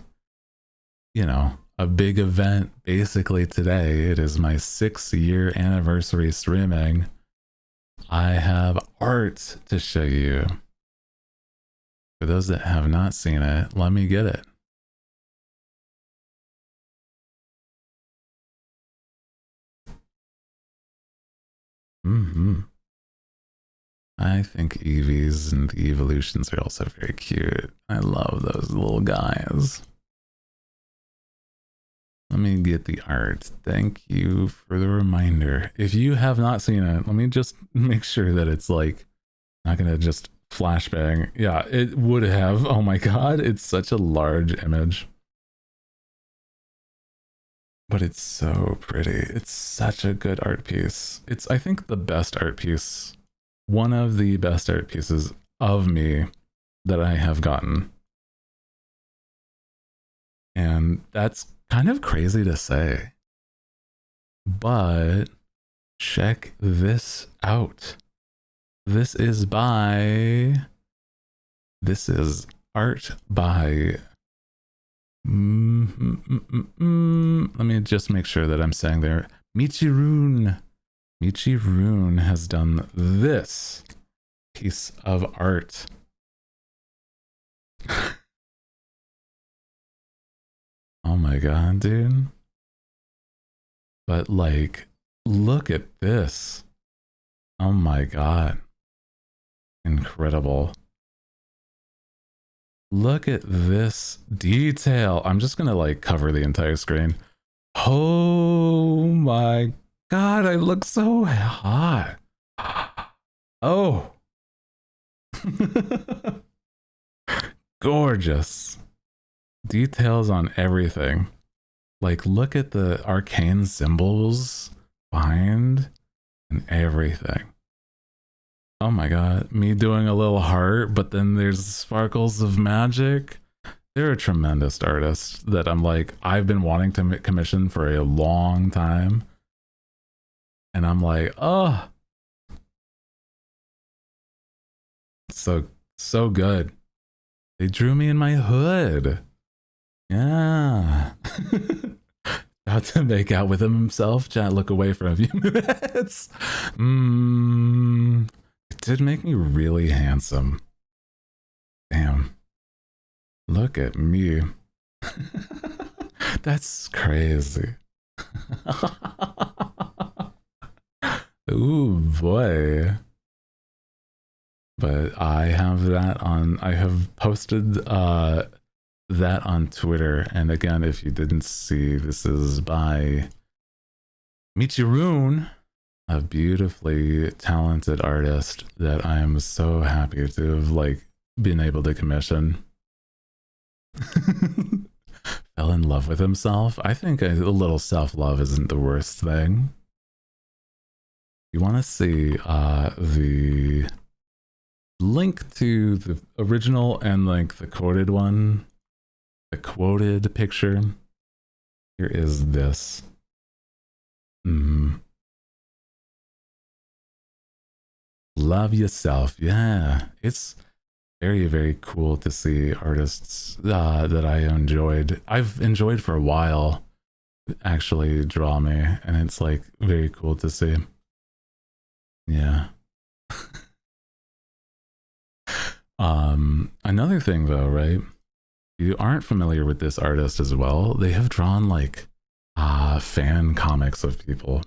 [SPEAKER 2] you know, a big event basically today. It is my 6-year anniversary streaming. I have art to show you. For those that have not seen it, let me get it. I think Eevees and the evolutions are also very cute. I love those little guys. Let me get the art. Thank you for the reminder. If you have not seen it, let me just make sure that it's like not gonna just flashbang. Yeah, it would have. Oh my god, it's such a large image. But it's so pretty. It's such a good art piece. It's, I think, the best art piece. One of the best art pieces of me that I have gotten. And that's kind of crazy to say. But check this out. This is art by let me just make sure that I'm saying there. Michiroon has done this piece of art. Oh my god, dude. But like, look at this. Oh my god. Incredible. Look at this detail. I'm just gonna like cover the entire screen. Oh my god, I look so hot. Oh. Gorgeous. Details on everything. Like, look at the arcane symbols behind and everything. Oh my god, me doing a little heart, but then there's sparkles of magic. They're a tremendous artist that I'm like, I've been wanting to commission for a long time. And I'm like, oh. So good. They drew me in my hood. Yeah. About to make out with himself. Chat, look away for a few minutes. It did make me really handsome. Damn. Look at me. That's crazy. Ooh, boy. But I have that on, I have posted that on Twitter. And again, if you didn't see, this is by Michiroon, a beautifully talented artist that I am so happy to have like been able to commission. Fell in love with himself. I think a little self-love isn't the worst thing. You want to see the link to the original and like the quoted one, the quoted picture. Here is this. Love yourself. Yeah, it's very, very cool to see artists that I've enjoyed for a while actually draw me, and it's like very cool to see. Yeah. Another thing though, right? You aren't familiar with this artist as well. They have drawn like fan comics of people.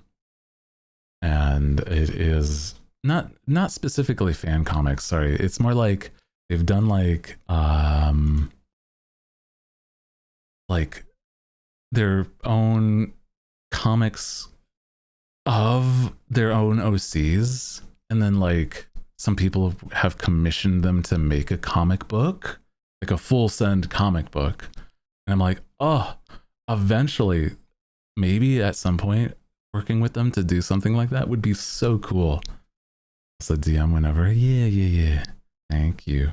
[SPEAKER 2] And it is not specifically fan comics, sorry. It's more like they've done like their own comics of their own OCs, and then like some people have commissioned them to make a comic book, like a full send comic book. And I'm like, oh, eventually, maybe at some point, working with them to do something like that would be so cool. So DM whenever. Yeah. Thank you.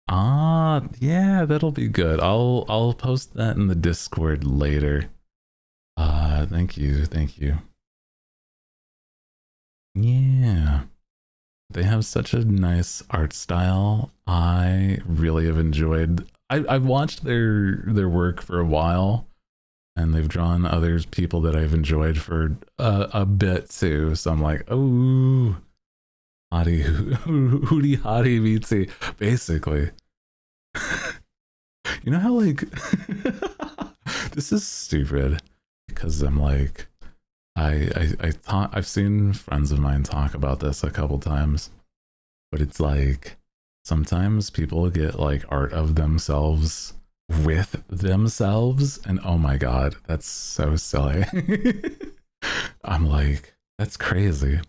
[SPEAKER 2] Ah, yeah, that'll be good. I'll post that in the Discord later. Thank you. Yeah. They have such a nice art style. I really have enjoyed. I've watched their work for a while, and they've drawn other people that I've enjoyed for a bit too. So I'm like, oh, hottie, hooty, hottie, VT, basically. You know how like this is stupid because I'm like I've seen friends of mine talk about this a couple times, but it's like sometimes people get like art of themselves with themselves, and oh my god, that's so silly. I'm like, that's crazy.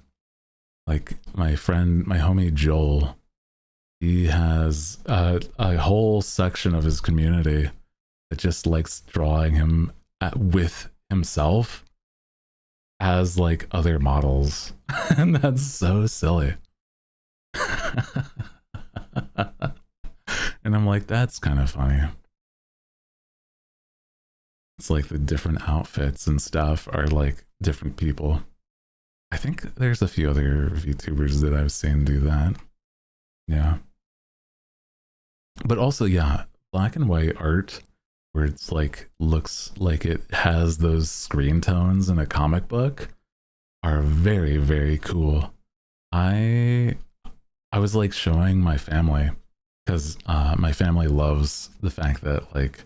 [SPEAKER 2] Like my homie Joel, he has a whole section of his community that just likes drawing him with himself as like other models. And that's so silly. And I'm like, that's kind of funny. It's like the different outfits and stuff are like different people. I think there's a few other VTubers that I've seen do that. Yeah. But also, yeah, black and white art where it's like looks like it has those screen tones in a comic book are very, very cool. I was like showing my family because my family loves the fact that like,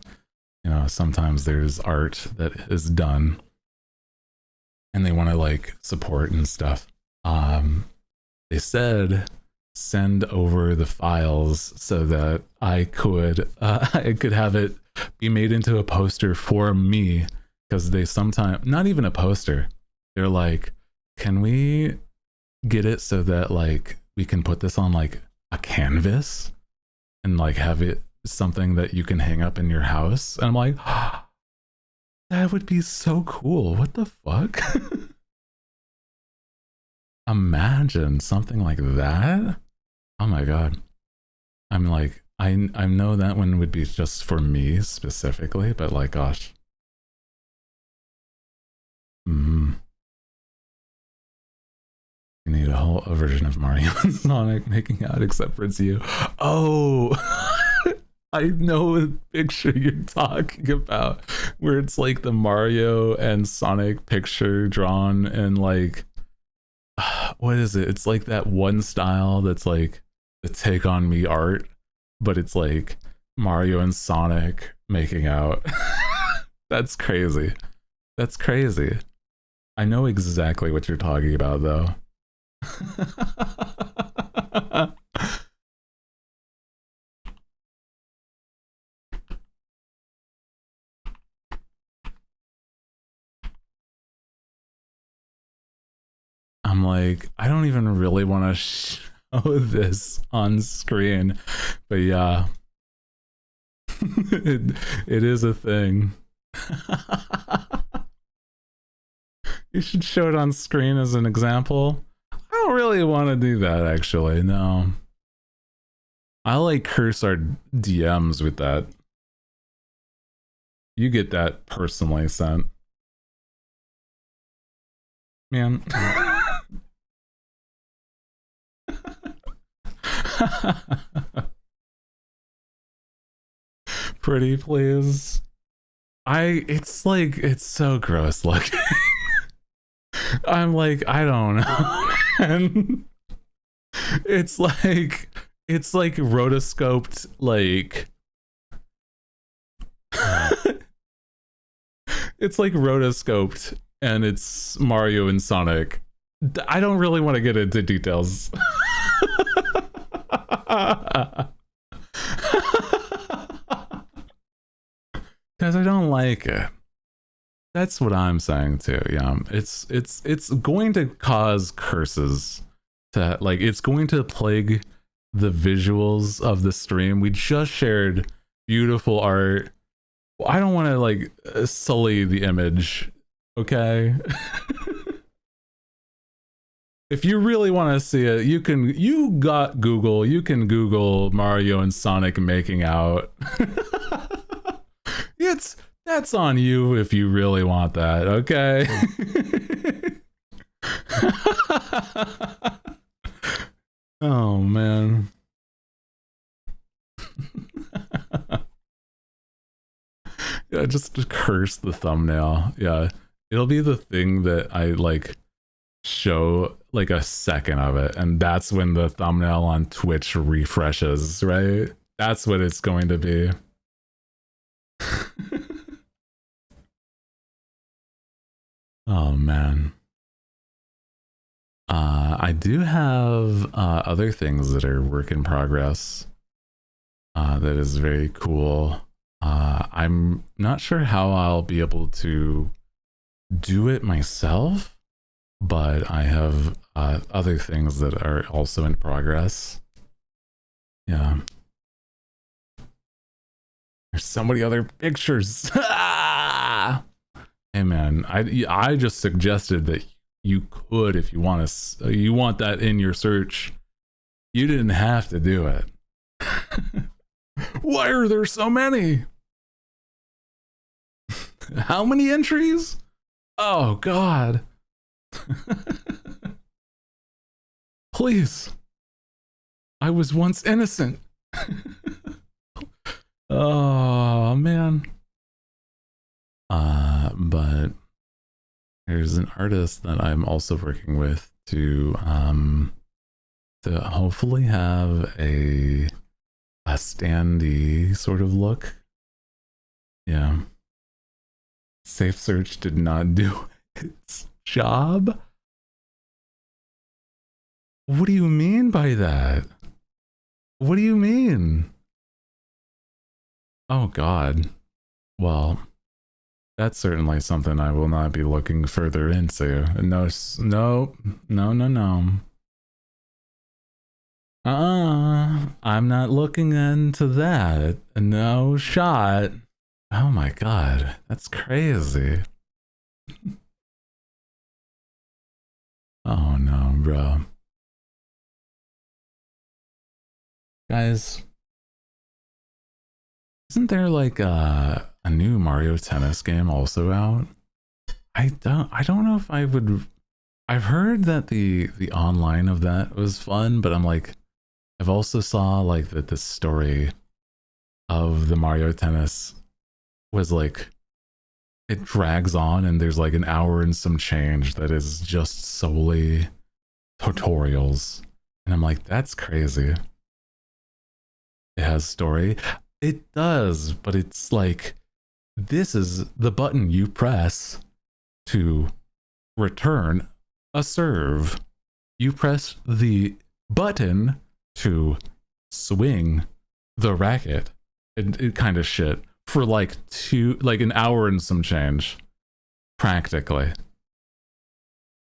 [SPEAKER 2] you know, sometimes there's art that is done and they want to like support and stuff. They said send over the files so that I could have it be made into a poster for me, because they sometimes, not even a poster, they're like, can we get it so that like we can put this on like a canvas and like have it something that you can hang up in your house? And I'm like, oh, that would be so cool. What the fuck? Imagine something like that. Oh my god. I'm like, I know that one would be just for me specifically, but like, gosh. You need a version of Mario and Sonic making out, except for it's you. Oh, I know the picture you're talking about, where it's like the Mario and Sonic picture drawn and like, what is it? It's like that one style that's like the Take On Me art, but it's like Mario and Sonic making out. That's crazy. That's crazy. I know exactly what you're talking about though. I'm like, I don't even really want to show this on screen, but yeah, it is a thing. You should show it on screen as an example. I don't really want to do that, actually. No, I like curse our DMs with that. You get that personally sent, man. Pretty please. It's like, it's so gross looking. I'm like, I don't know. And it's like rotoscoped, like it's like rotoscoped, and it's Mario and Sonic. I don't really want to get into details. Because I don't like it. That's what I'm saying too. Yeah, it's going to cause curses to, like, it's going to plague the visuals of the stream. We just shared beautiful art. I don't want to like sully the image, okay? If you really want to see it, you can Google Mario and Sonic making out. That's on you if you really want that, okay? Oh man. Yeah, just curse the thumbnail. Yeah. It'll be the thing that I like show like a second of it, and that's when the thumbnail on Twitch refreshes, right? That's what it's going to be. Oh man. I do have other things that are work in progress. That is very cool. I'm not sure how I'll be able to do it myself, but I have other things that are also in progress. Yeah. There's so many other pictures. Hey man, I just suggested that you could, if you want to, you want that in your search. You didn't have to do it. Why are there so many? How many entries? Oh God. Please. I was once innocent. Oh man. But there's an artist that I'm also working with to hopefully have a standee sort of look. Yeah. Safe search did not do its job. What do you mean by that? What do you mean? Oh God. Well, that's certainly something I will not be looking further into. No. I'm not looking into that. No shot. Oh my God, that's crazy. Oh no, bro. Guys, isn't there like a new Mario Tennis game also out? I don't know if I would. I've heard that the online of that was fun, but I'm like, I've also saw like that the story of the Mario Tennis was like, it drags on and there's like an hour and some change that is just solely tutorials. And I'm like, that's crazy. It has story. It does, but it's like, this is the button you press to return a serve. You press the button to swing the racket. It kind of shit for like an hour and some change, practically.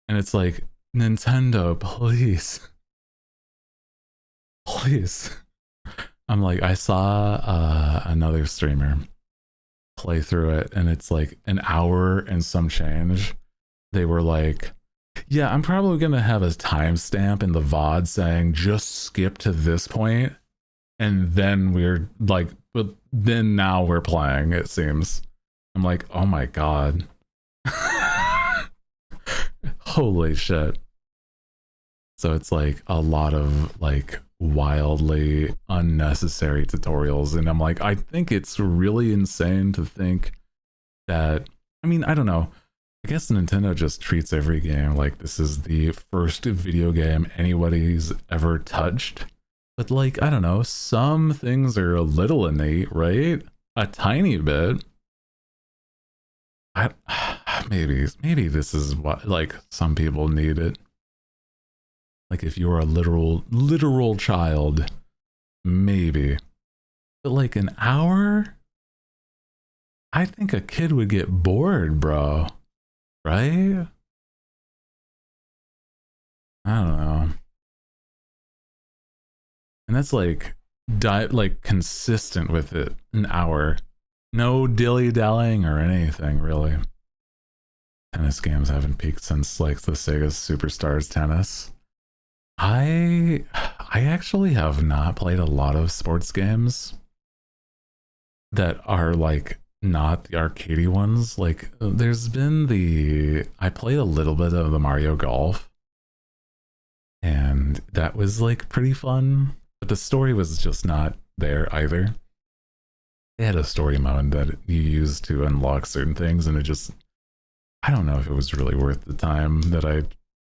[SPEAKER 2] And it's like, Nintendo, please. Please. I'm like, I saw another streamer play through it, and it's like an hour and some change. They were like, yeah, I'm probably gonna have a timestamp in the VOD saying just skip to this point, and then we're like, but then now we're playing, it seems. I'm like, oh my God. Holy shit. So it's like a lot of like wildly unnecessary tutorials, and I'm like, I think it's really insane to think that, I mean, I don't know, I guess Nintendo just treats every game like this is the first video game anybody's ever touched, but like, I don't know, some things are a little innate, right? A tiny bit. Maybe this is what like some people need it. Like if you're a literal child, maybe. But like an hour? I think a kid would get bored, bro. Right? I don't know. And that's like consistent with it, an hour. No dilly-dallying or anything, really. Tennis games haven't peaked since like the Sega Superstars Tennis. I actually have not played a lot of sports games that are like not the arcadey ones. Like there's been I played a little bit of the Mario Golf, and that was like pretty fun, but the story was just not there either. They had a story mode that you used to unlock certain things, and it just, I don't know if it was really worth the time that I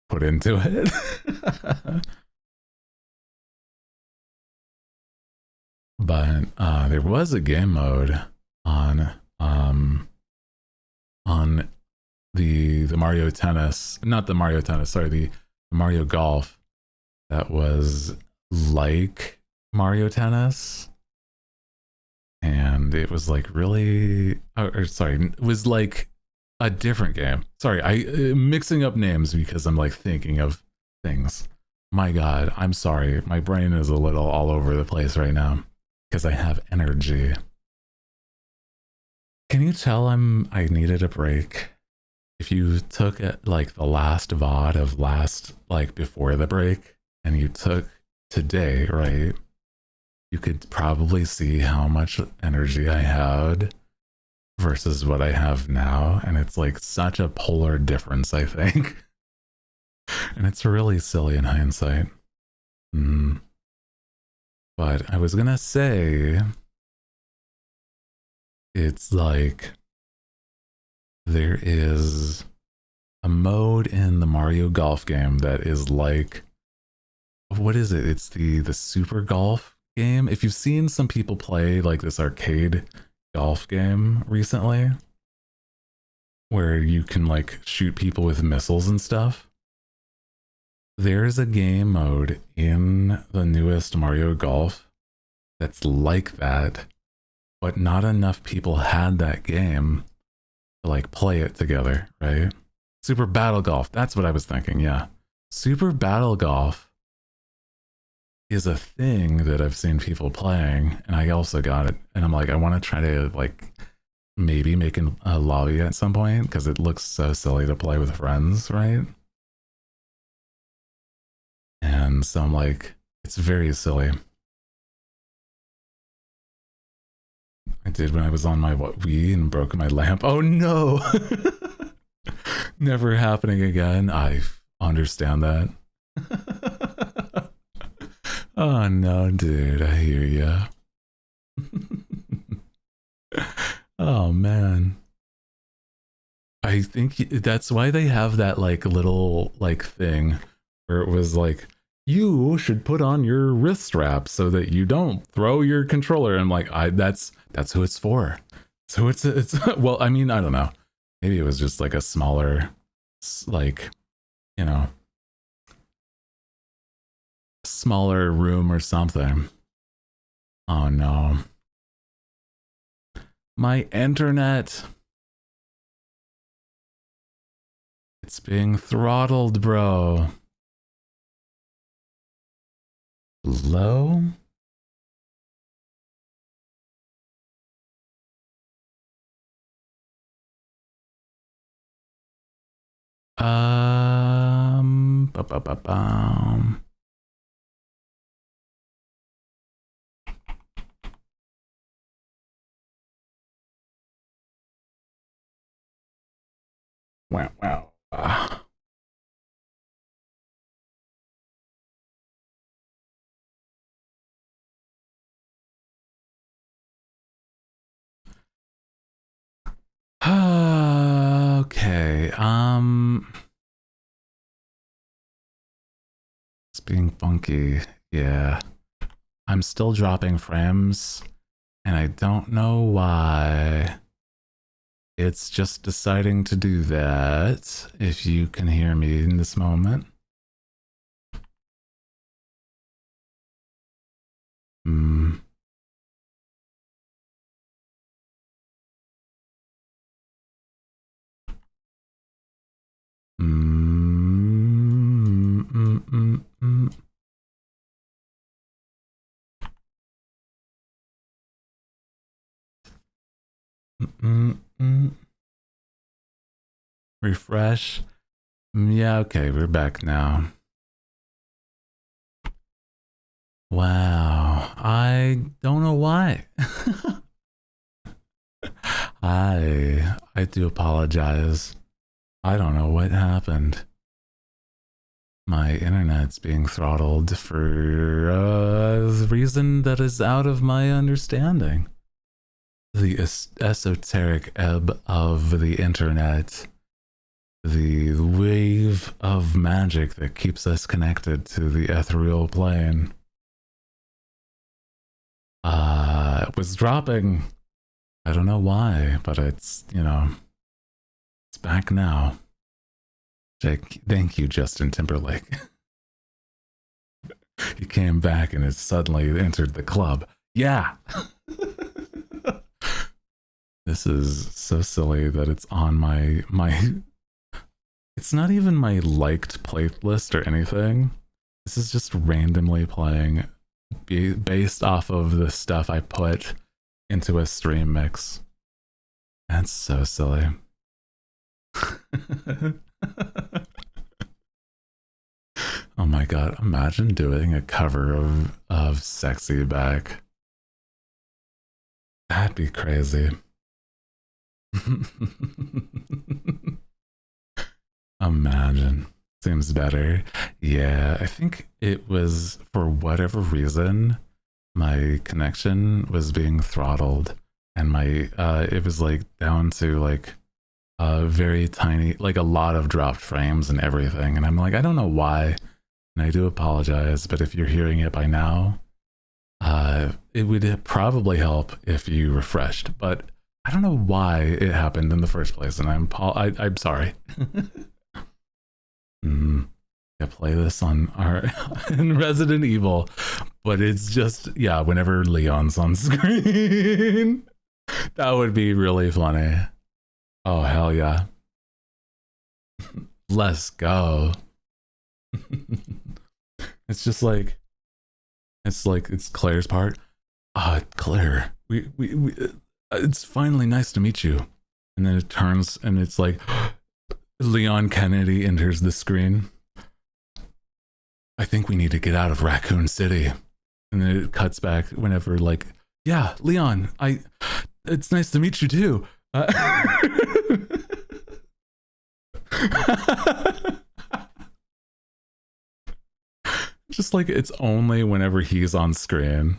[SPEAKER 2] put into it. But there was a game mode on on the Mario Tennis, not the Mario Tennis, sorry, the Mario Golf, that was like Mario Tennis, and it was like really, or sorry, it was like a different game. Sorry, I mixing up names because I'm like thinking of things. My God, I'm sorry. My brain is a little all over the place right now because I have energy. Can you tell I needed a break? If you took it like the last VOD of last, like before the break, and you took today, right? You could probably see how much energy I had versus what I have now. And it's like such a polar difference, I think. And it's really silly in hindsight. But I was gonna say, it's like there is a mode in the Mario Golf game that is like, what is it? It's the Super Golf game. If you've seen some people play like this arcade golf game recently, where you can like shoot people with missiles and stuff, there's a game mode in the newest Mario Golf that's like that, but not enough people had that game to like play it together, right? Super Battle Golf, that's what I was thinking, yeah. Super Battle Golf is a thing that I've seen people playing, and I also got it, and I'm like, I want to try to like maybe make a lobby at some point because it looks so silly to play with friends, right? And so I'm like, it's very silly. I did when I was on my Wii and broke my lamp. Oh no! Never happening again. I understand that. Oh no, dude, I hear ya. Oh man. I think that's why they have that like little like thing where it was like, you should put on your wrist strap so that you don't throw your controller. And I'm like, that's who it's for. So it's well, I mean, I don't know. Maybe it was just like a smaller, like, you know, smaller room or something. Oh no. My internet. It's being throttled, bro. Low? Ba, ba, ba, bum. Wow, wow. Okay. It's being funky. Yeah. I'm still dropping frames, and I don't know why. It's just deciding to do that, if you can hear me in this moment. Hmm. Mm, mm, mm, mm. Mm, mm. Refresh. Yeah, okay, we're back now. Wow. I don't know why. I do apologize. I don't know what happened. My internet's being throttled for a reason that is out of my understanding. The esoteric ebb of the internet, the wave of magic that keeps us connected to the ethereal plane, was dropping. I don't know why, but it's, it's back now. Thank you, Justin Timberlake. He came back and has suddenly entered the club. Yeah. This is so silly that it's on my it's not even my liked playlist or anything. This is just randomly playing based off of the stuff I put into a stream mix. That's so silly. Oh my god, imagine doing a cover of Sexy Back. That'd be crazy. Imagine. Seems better. Yeah, I think it was, for whatever reason, my connection was being throttled, and my it was like down to like very tiny, like a lot of dropped frames and everything, and I'm like, I don't know why, and I do apologize, but if you're hearing it by now, it would probably help if you refreshed, but I don't know why it happened in the first place, and I'm sorry. Yeah, play this on our in Resident Evil, but it's just, yeah, whenever Leon's on screen. That would be really funny. Oh hell yeah. Let's go. It's just like it's Claire's part. Claire, we it's finally nice to meet you. And then it turns and it's like Leon Kennedy enters the screen. I think we need to get out of Raccoon City. And then it cuts back whenever, like, yeah, Leon, it's nice to meet you too. Just like it's only whenever he's on screen.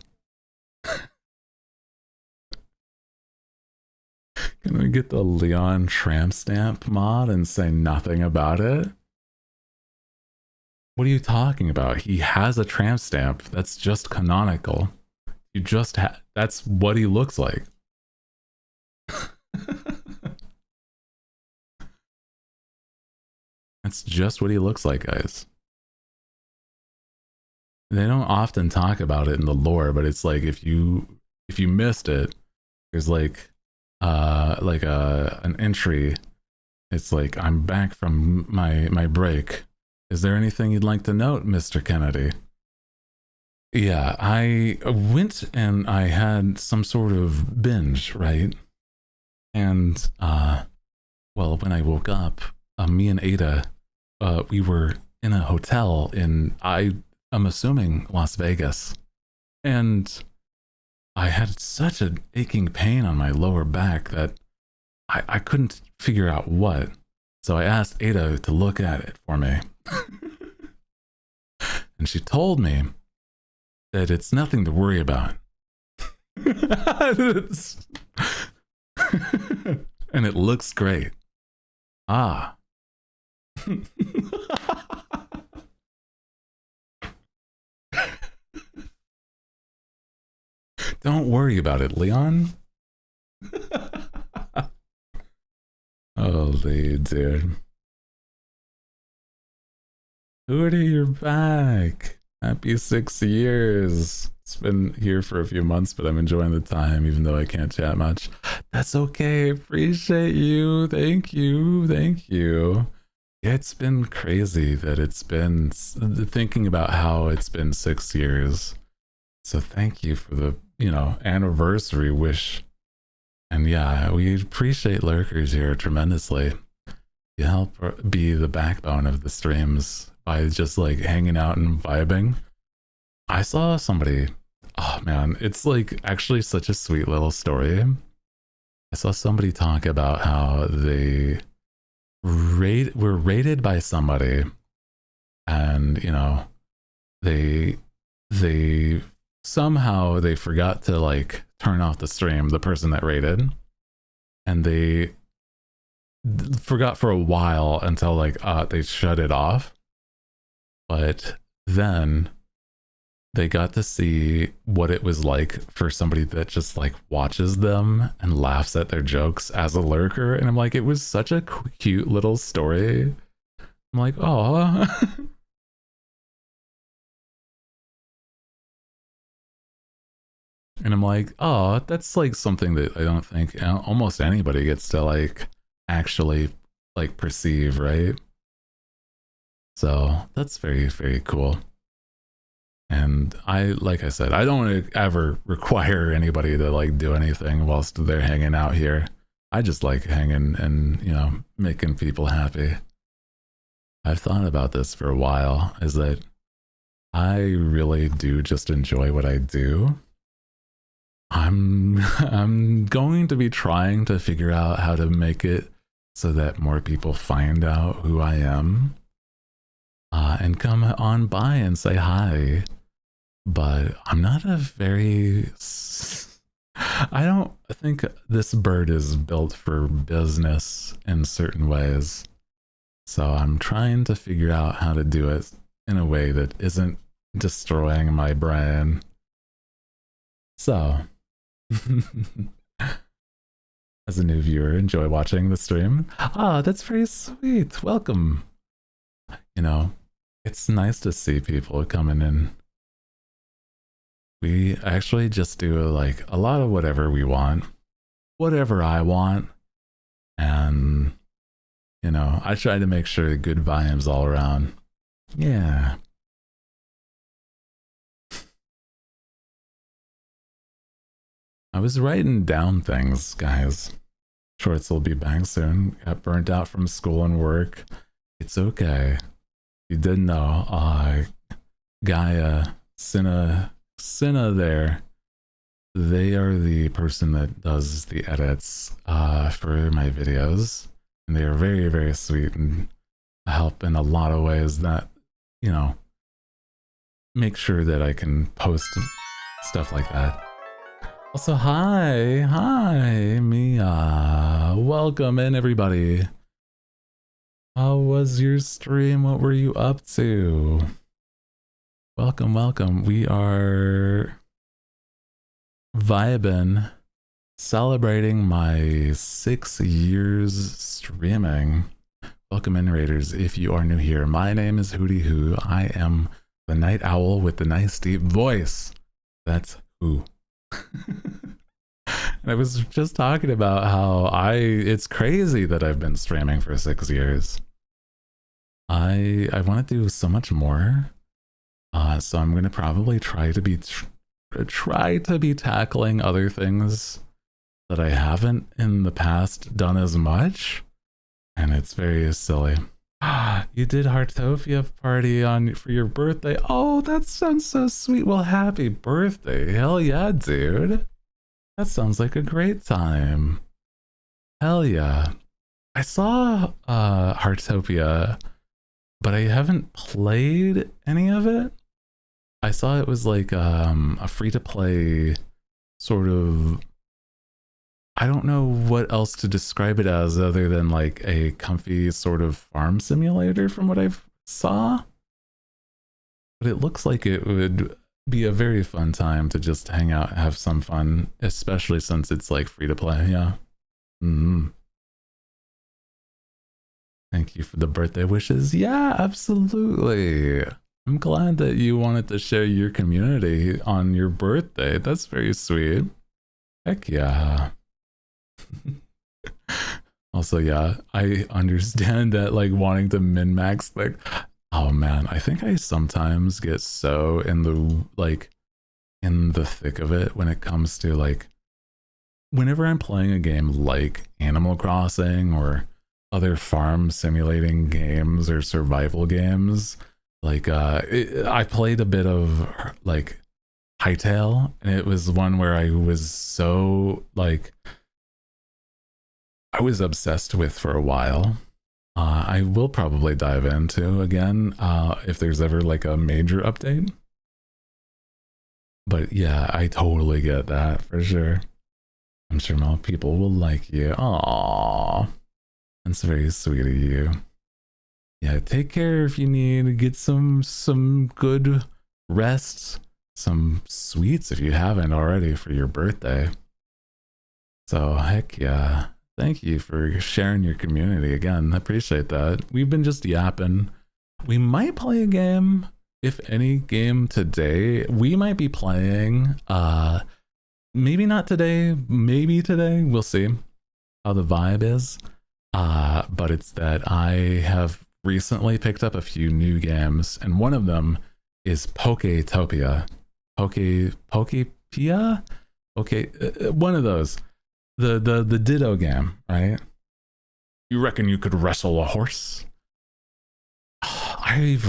[SPEAKER 2] Can we get the Leon tramp stamp mod and say nothing about it? What are you talking about? He has a tramp stamp. That's just canonical. You just that's what he looks like. That's just what he looks like, guys. They don't often talk about it in the lore, but it's like if you missed it, there's like an entry. It's like, I'm back from my break. Is there anything you'd like to note, Mr. Kennedy? Yeah, I went and I had some sort of binge, right? And well, when I woke up, me and Ada, we were in a hotel in, I'm assuming, Las Vegas, and I had such an aching pain on my lower back that I couldn't figure out what. So I asked Ada to look at it for me. And she told me that it's nothing to worry about. And it looks great. Ah. Don't worry about it, Leon. Holy dude. Hooty, you're back. Happy 6 years. It's been here for a few months, but I'm enjoying the time, even though I can't chat much. That's okay. Appreciate you. Thank you. Thank you. Yeah, it's been crazy that it's been, thinking about how it's been 6 years. So thank you for the, anniversary wish. And yeah, we appreciate lurkers here tremendously. You help be the backbone of the streams by just like hanging out and vibing. I saw somebody, oh man, it's like actually such a sweet little story. I saw somebody talk about how they were raided by somebody, and you know, they somehow they forgot to like turn off the stream, the person that raided, and they forgot for a while until like they shut it off. But then they got to see what it was like for somebody that just like watches them and laughs at their jokes as a lurker. And I'm like, it was such a cute little story. I'm like, oh. And I'm like, oh, that's like something that I don't think almost anybody gets to like actually like perceive, right? So that's very, very cool. And like I said, I don't want to ever require anybody to like do anything whilst they're hanging out here. I just like hanging and, you know, making people happy. I've thought about this for a while, is that I really do just enjoy what I do. I'm going to be trying to figure out how to make it so that more people find out who I am and come on by and say hi. But I'm not a very... I don't think this bird is built for business in certain ways. So I'm trying to figure out how to do it in a way that isn't destroying my brain. So, as a new viewer, enjoy watching the stream. Ah, that's very sweet. Welcome. You know, it's nice to see people coming in. We actually just do like a lot of whatever we want, whatever I want. And, you know, I try to make sure good vibes all around. Yeah. I was writing down things, guys. Shorts will be back soon. Got burnt out from school and work. It's okay. You didn't know, Gaia, Cinna there, they are the person that does the edits for my videos, and they are very, very sweet and help in a lot of ways that, you know, make sure that I can post stuff like that. Also, hi Mia, welcome in everybody. How was your stream? What were you up to? Welcome, welcome. We are vibing, celebrating my 6 years streaming. Welcome in, Raiders. If you are new here, my name is Hooty Who. I am the night owl with the nice deep voice. That's who. And I was just talking about how it's crazy that I've been streaming for 6 years. I want to do so much more. So I'm going to probably try to be tackling other things that I haven't in the past done as much, and it's very silly. You did Heartopia party for your birthday. Oh, that sounds so sweet. Well, happy birthday. Hell yeah, dude. That sounds like a great time. Hell yeah. I saw Heartopia, but I haven't played any of it. I saw it was like a free-to-play sort of... I don't know what else to describe it as other than like a comfy sort of farm simulator from what I've saw. But it looks like it would be a very fun time to just hang out and have some fun, especially since it's like free-to-play, yeah. Thank you for the birthday wishes. Yeah, absolutely. I'm glad that you wanted to share your community on your birthday. That's very sweet. Heck yeah. Also, yeah, I understand that like wanting to min-max, like, oh man, I think I sometimes get so in the thick of it when it comes to like, whenever I'm playing a game like Animal Crossing or other farm simulating games or survival games, Like I played a bit of like Hightail, and it was one where I was so like I was obsessed with for a while. I will probably dive into again if there's ever like a major update. But yeah, I totally get that for sure. I'm sure more people will like you. Aww, that's very sweet of you. Yeah, take care if you need. Get some good rest, some sweets if you haven't already for your birthday. So heck yeah. Thank you for sharing your community again. I appreciate that. We've been just yapping. We might play a game, if any game today. We might be playing maybe not today, maybe today. We'll see how the vibe is. But it's that I have recently picked up a few new games, and one of them is Pokopia. Pokopia? Okay, one of those. The Ditto game, right? You reckon you could wrestle a horse? I've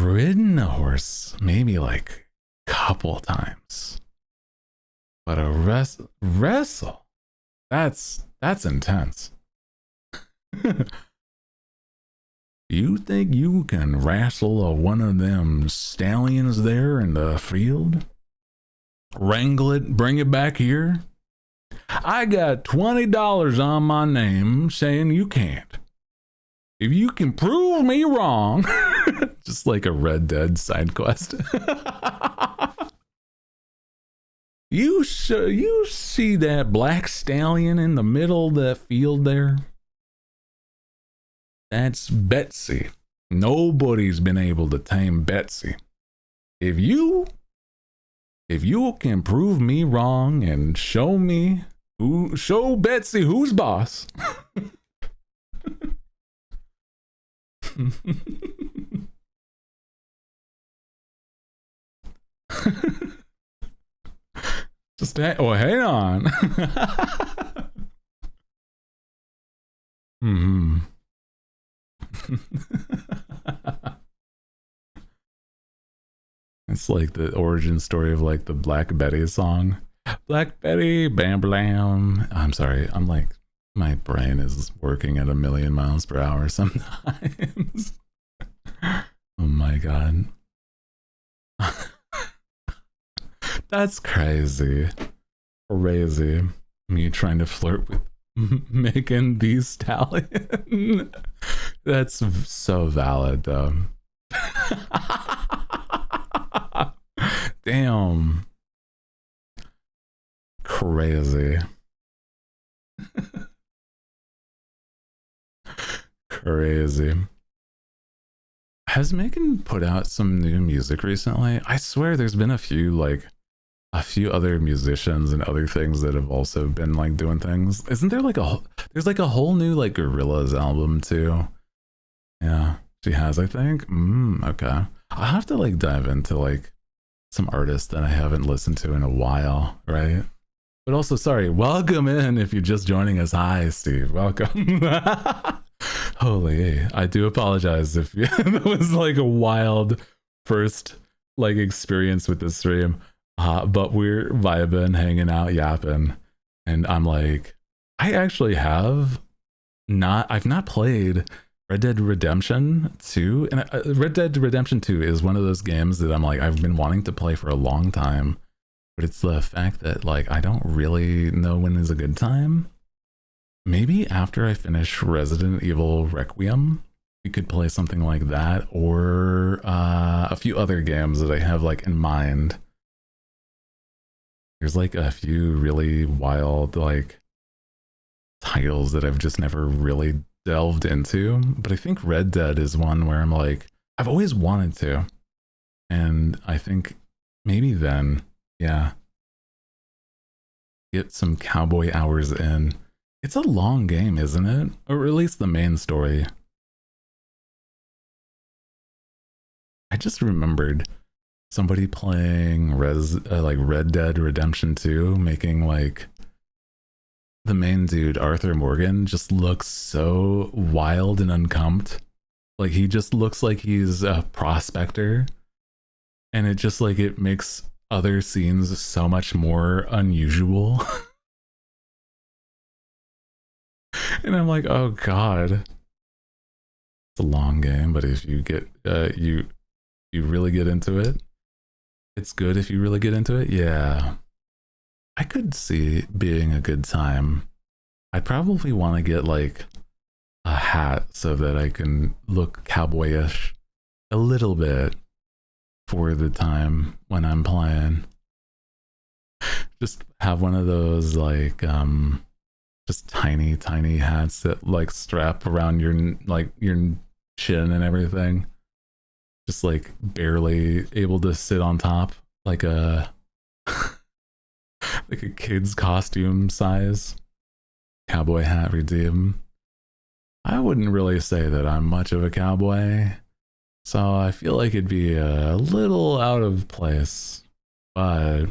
[SPEAKER 2] ridden a horse maybe like a couple times, but a wrestle, that's intense. You think you can wrestle one of them stallions there in the field? Wrangle it, bring it back here? I got $20 on my name saying you can't. If you can prove me wrong. Just like a Red Dead side quest. You see that black stallion in the middle of that field there? That's Betsy. Nobody's been able to tame Betsy. If you can prove me wrong and show Betsy who's boss. Just hang on. It's like the origin story of like the Black Betty song. Black Betty, bam blam. I'm sorry. I'm like, my brain is working at 1,000,000 miles per hour sometimes. Oh my god. That's crazy. Crazy. Me trying to flirt with Megan Thee Stallion. That's so valid though. Damn. Crazy. Crazy. Has Megan put out some new music recently? I swear there's been a few other musicians and other things that have also been like doing things. Isn't there like there's like a whole new like Gorillaz album too? Yeah, she has, I think. Okay. I'll have to like dive into like some artists that I haven't listened to in a while, right? But also, sorry, welcome in if you're just joining us. Hi, Steve. Welcome. Holy, I do apologize if that was like a wild first like experience with this stream. But we're vibing, hanging out, yapping. And I'm like, I've not played Red Dead Redemption 2. And Red Dead Redemption 2 is one of those games that I'm like, I've been wanting to play for a long time. But it's the fact that like, I don't really know when is a good time. Maybe after I finish Resident Evil Requiem, we could play something like that, or a few other games that I have like in mind. There's like a few really wild like titles that I've just never really delved into, but I think Red Dead is one where I'm like, I've always wanted to, and I think maybe then, yeah, get some cowboy hours in. It's a long game, isn't it? Or at least the main story. I just remembered somebody playing Red Dead Redemption 2, making like the main dude, Arthur Morgan, just looks so wild and unkempt. Like he just looks like he's a prospector, and it just like it makes other scenes so much more unusual. And I'm like, oh god, it's a long game, but if you get you really get into it, it's good. If you really get into it, yeah, I could see it being a good time. I'd probably want to get like a hat so that I can look cowboyish a little bit for the time when I'm playing. Just have one of those like just tiny hats that like strap around your like your chin and everything. Just like barely able to sit on top, like a like a kid's costume size cowboy hat redeem. I wouldn't really say that I'm much of a cowboy, so I feel like it'd be a little out of place. But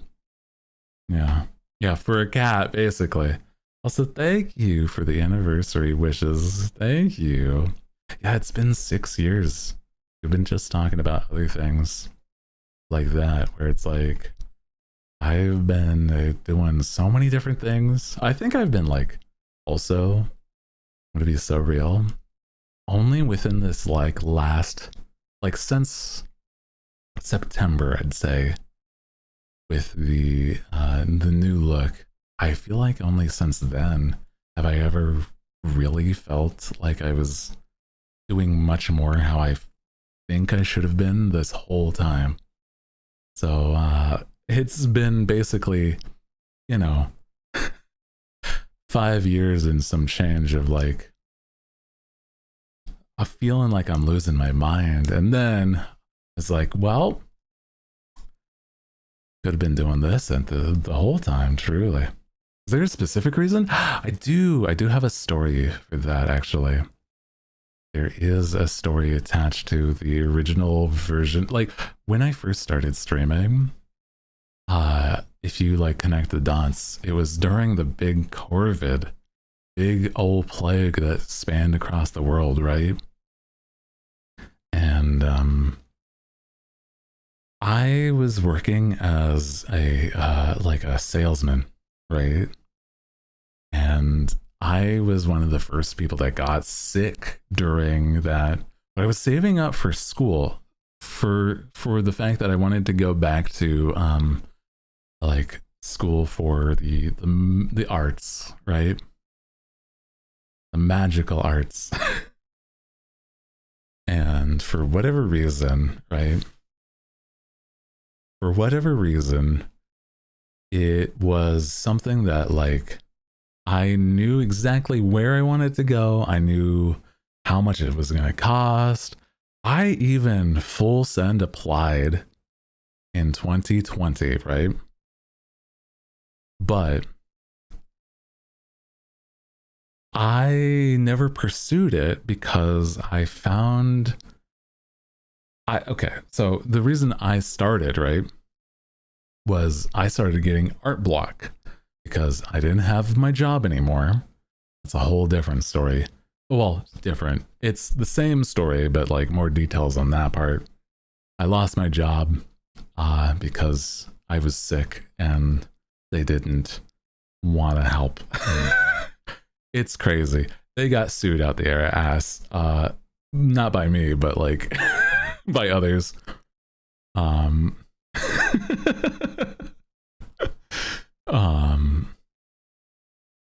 [SPEAKER 2] yeah, yeah, for a cat, basically. Also, thank you for the anniversary wishes. Thank you. Yeah, it's been 6 years. We've been just talking about other things like that, where it's like, I've been doing so many different things. I think I've been like, also, I'm gonna be so real, only within this like last, like since September, I'd say, with the new look, I feel like only since then have I ever really felt like I was doing much more how I think I should have been this whole time. So it's been basically, you know, 5 years and some change of like a feeling like I'm losing my mind. And then it's like, well, could have been doing this and the whole time, truly. Is there a specific reason? I do have a story for that, actually. There is a story attached to the original version. Like, when I first started streaming, if you like connect the dots, it was during the big Corvid, big old plague that spanned across the world, right? And I was working as a like a salesman, right? And I was one of the first people that got sick during that. But I was saving up for school for the fact that I wanted to go back to like school for the arts, right? The magical arts. And for whatever reason, right? For whatever reason, it was something that like I knew exactly where I wanted to go. I knew how much it was going to cost. I even full send applied in 2020, right? But I never pursued it because I found okay, so the reason I started, right, was I started getting art block because I didn't have my job anymore. It's a whole different story. Well, different. It's the same story, but like more details on that part. I lost my job because I was sick and they didn't want to help. It's crazy. They got sued out their ass. Not by me, but like by others.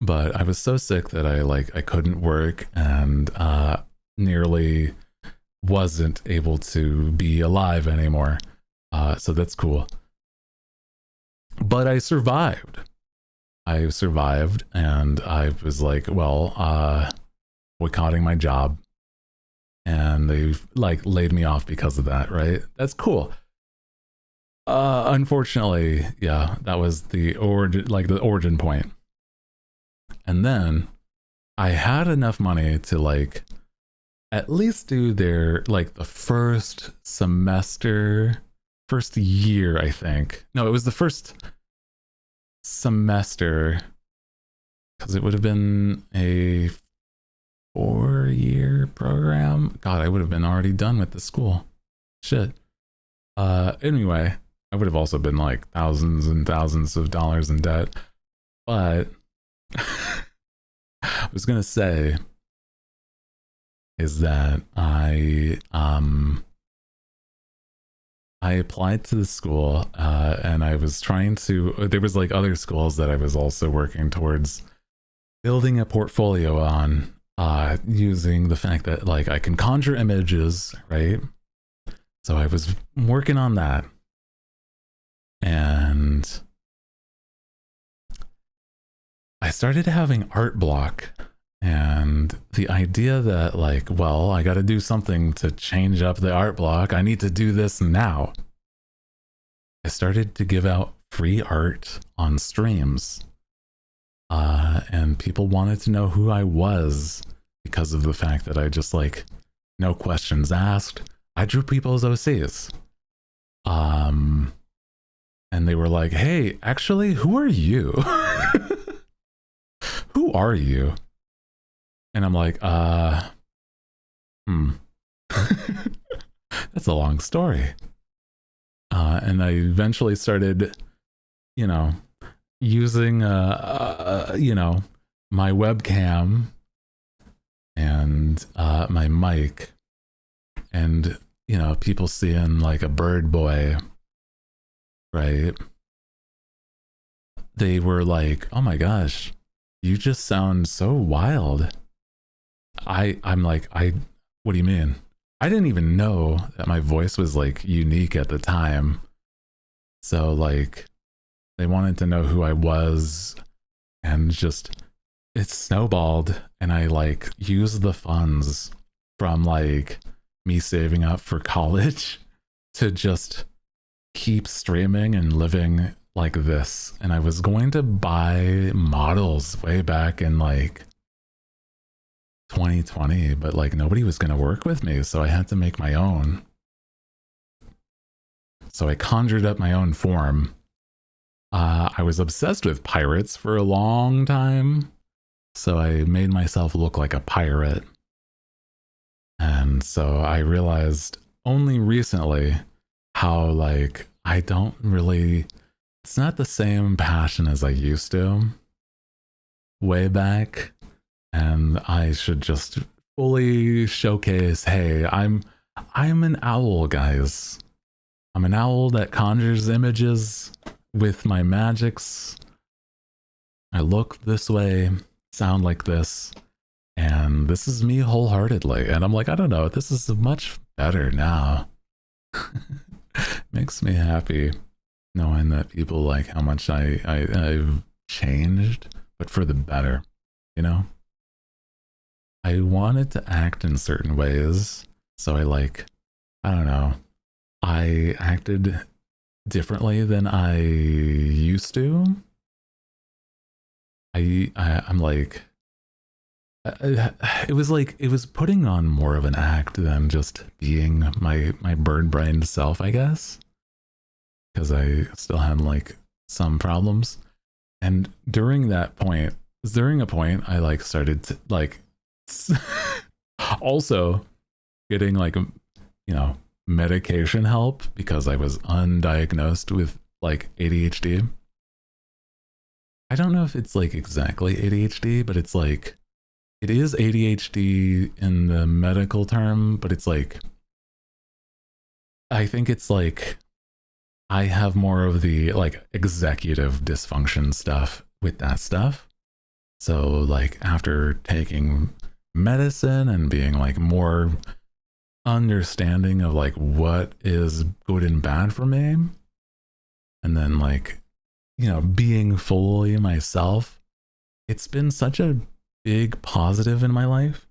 [SPEAKER 2] But I was so sick that I couldn't work and nearly wasn't able to be alive anymore. So that's cool. But I survived. And I was like, well, boycotting my job, and they like laid me off because of that, right? That's cool. Unfortunately, yeah, that was the origin point. And then I had enough money to like at least do their like the first year, I think. No, it was the first semester, because it would have been a 4-year program. God, I would have been already done with the school. Shit. Anyway, I would have also been like thousands and thousands of dollars in debt. But I was gonna say is that I applied to the school, and I was trying to. There was like other schools that I was also working towards building a portfolio on, using the fact that like I can conjure images, right? So I was working on that, and I started having art block. And the idea that like, well, I got to do something to change up the art block. I need to do this now. I started to give out free art on streams. And people wanted to know who I was because of the fact that I just like, no questions asked. I drew people's OCs. And they were like, hey, actually, who are you? Who are you? And I'm like, that's a long story. And I eventually started, you know, using, you know, my webcam and my mic, and, you know, people seeing like a bird boy, right? They were like, oh my gosh, you just sound so wild. I'm like, what do you mean? I didn't even know that my voice was like unique at the time. So like they wanted to know who I was, and just it snowballed, and I like used the funds from like me saving up for college to just keep streaming and living like this. And I was going to buy models way back in like 2020, but like nobody was going to work with me, so I had to make my own. So I conjured up my own form. I was obsessed with pirates for a long time, so I made myself look like a pirate. And so I realized only recently how like I don't really, it's not the same passion as I used to way back. And I should just fully showcase, hey, I'm an owl, guys. I'm an owl that conjures images with my magics. I look this way, sound like this, and this is me wholeheartedly. And I'm like, I don't know, this is much better now. Makes me happy knowing that people like how much I've changed, but for the better, you know? I wanted to act in certain ways, so I don't know, I acted differently than I used to. I'm like, it was putting on more of an act than just being my bird-brained self, I guess, because I still had like some problems. And during a point I like started to like also getting like, you know, medication help because I was undiagnosed with like ADHD. I don't know if it's like exactly ADHD, but it's like, it is ADHD in the medical term, but it's like, I think it's like, I have more of the like executive dysfunction stuff with that stuff. So like after taking medicine and being like more understanding of like what is good and bad for me, and then like, you know, being fully myself, it's been such a big positive in my life.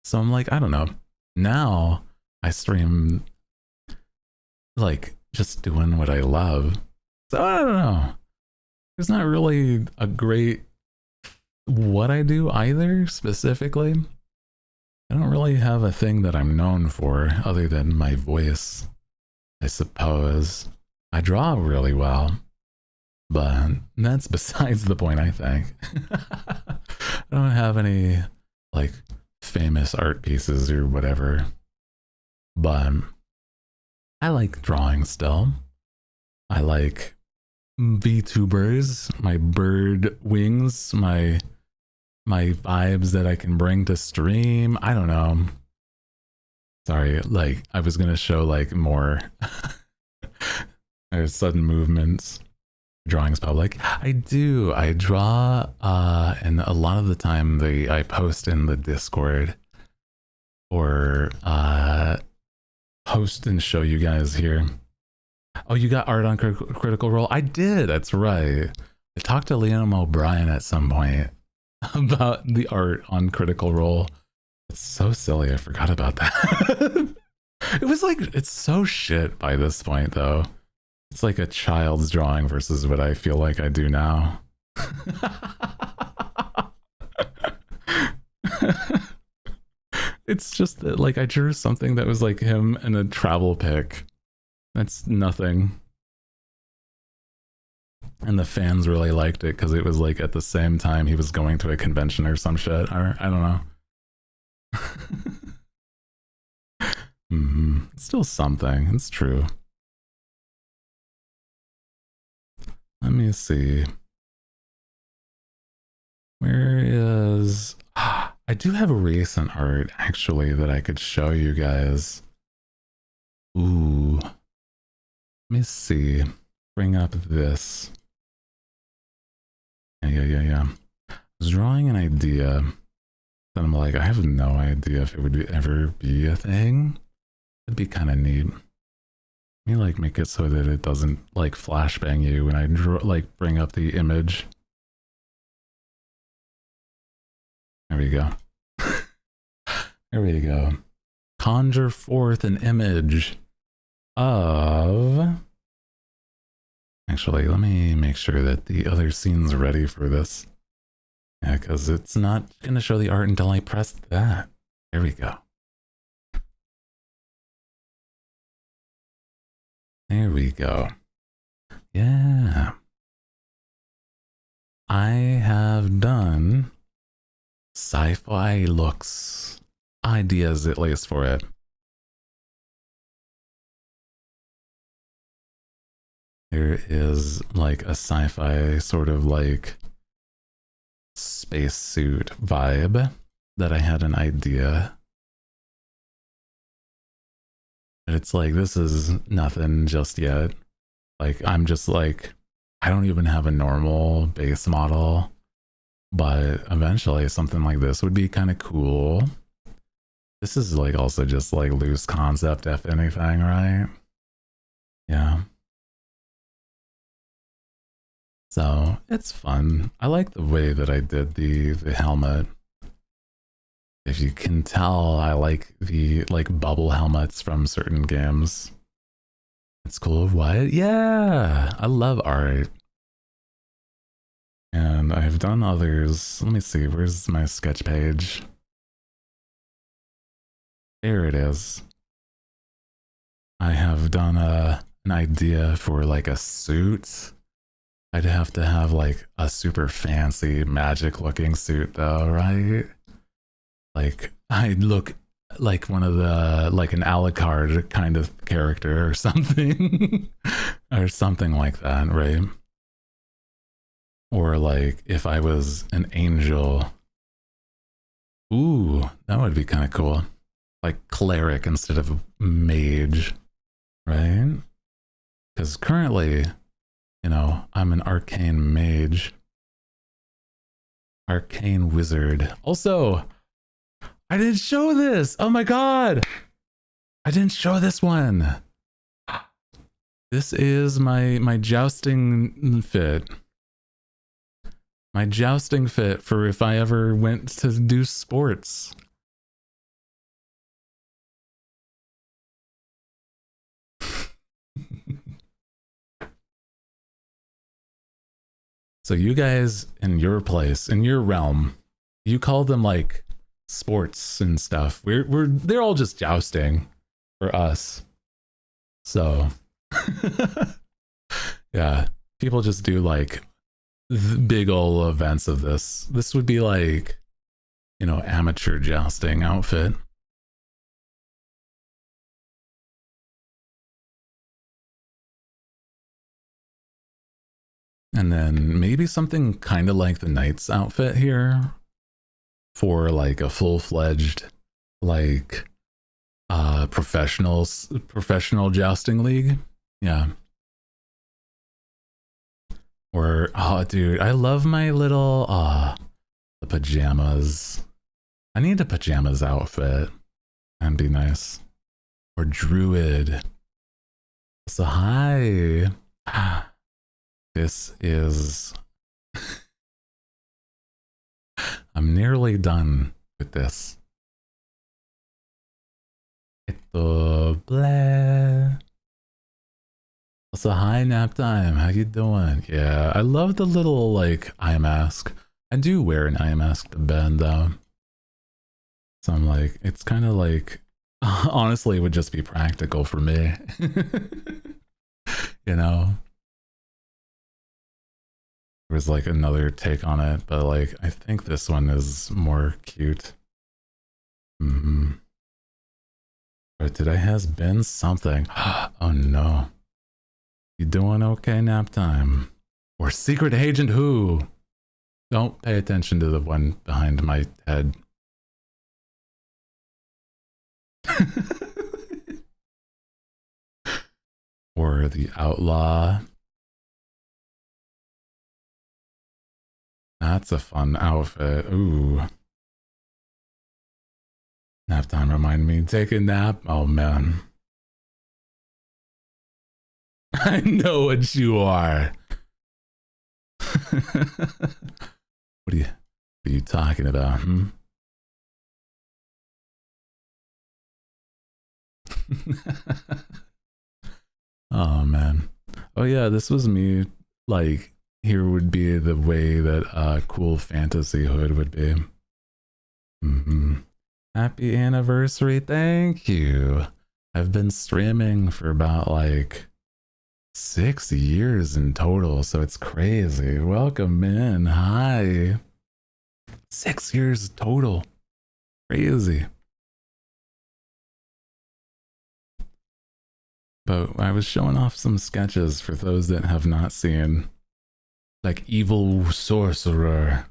[SPEAKER 2] So I'm like, I don't know, now I stream like just doing what I love. So I don't know, there's not really a great what I do either specifically. I don't really have a thing that I'm known for other than my voice, I suppose. I draw really well, but that's besides the point, I think. I don't have any like famous art pieces or whatever. But I like drawing still. I like VTubers, my bird wings, my vibes that I can bring to stream. I don't know. Sorry, like I was gonna show like more sudden movements. Drawing's public. I do. I draw, and a lot of the time I post in the Discord or post and show you guys here. Oh, you got art on Critical Role? I did. That's right. I talked to Liam O'Brien at some point about the art on Critical Role. It's so silly. I forgot about that. It was like, it's so shit by this point, though. It's like a child's drawing versus what I feel like I do now. It's just that, like, I drew something that was like him in a travel pic. That's nothing. And the fans really liked it because it was like at the same time he was going to a convention or some shit. Or I don't know. It's still something. It's true. Let me see. Where is... I do have recent art, actually, that I could show you guys. Ooh. Let me see. Bring up this. Yeah. I was drawing an idea. Then I'm like, I have no idea if it would ever be a thing. It'd be kind of neat. Let me like make it so that it doesn't like flashbang you when I draw, like bring up the image. There we go. There we go. Conjure forth an image of... Actually, let me make sure that the other scene's ready for this. Yeah, because it's not going to show the art until I press that. There we go. There we go. Yeah. I have done sci-fi looks ideas, at least for it. There is like a sci-fi sort of like spacesuit vibe that I had an idea. But it's like, this is nothing just yet. Like, I'm just like, I don't even have a normal base model, but eventually something like this would be kind of cool. This is like also just like loose concept, if anything, right? Yeah. So it's fun. I like the way that I did the helmet. If you can tell, I like the like bubble helmets from certain games. It's cool. What? Yeah, I love art. And I've done others. Let me see, where's my sketch page? There it is. I have done an idea for like a suit. I'd have to have like a super fancy magic looking suit though, right? Like I'd look like one of the, like an Alucard kind of character or something. Or something like that, right? Or like if I was an angel. Ooh, that would be kind of cool. Like cleric instead of mage, right? Because currently, you know, I'm an arcane mage. Arcane wizard. Also, I didn't show this. Oh my god. I didn't show this one. This is my jousting fit. My jousting fit for if I ever went to do sports. So you guys in your place, in your realm, you call them like sports and stuff. They're all just jousting for us. So yeah, people just do like big ol' events of this. This would be like you know, amateur jousting outfit. And then maybe something kind of like the knight's outfit here for like a full-fledged like professional jousting league. Yeah. Or oh dude, I love my little the pajamas. I need a pajamas outfit. That'd be nice. Or druid. So hi. This is I'm nearly done with this. Blah. So hi nap time. How you doing? Yeah, I love the little like eye mask. I do wear an eye mask to bed though. So I'm like, it's kind of like honestly it would just be practical for me. You know? There was like another take on it, but like I think this one is more cute. But today has been something. Oh no. You doing okay nap time? Or Secret Agent Who? Don't pay attention to the one behind my head. Or the outlaw. That's a fun outfit. Ooh. Nap time remind me. Take a nap. Oh man. I know what you are. What are you talking about? Oh man. Oh yeah, this was me. Like here would be the way that cool fantasy hood would be. Happy anniversary. Thank you. I've been streaming for about like 6 years in total, so it's crazy. Welcome in. Hi. 6 years total. Crazy. But I was showing off some sketches for those that have not seen. Like Evil Sorcerer.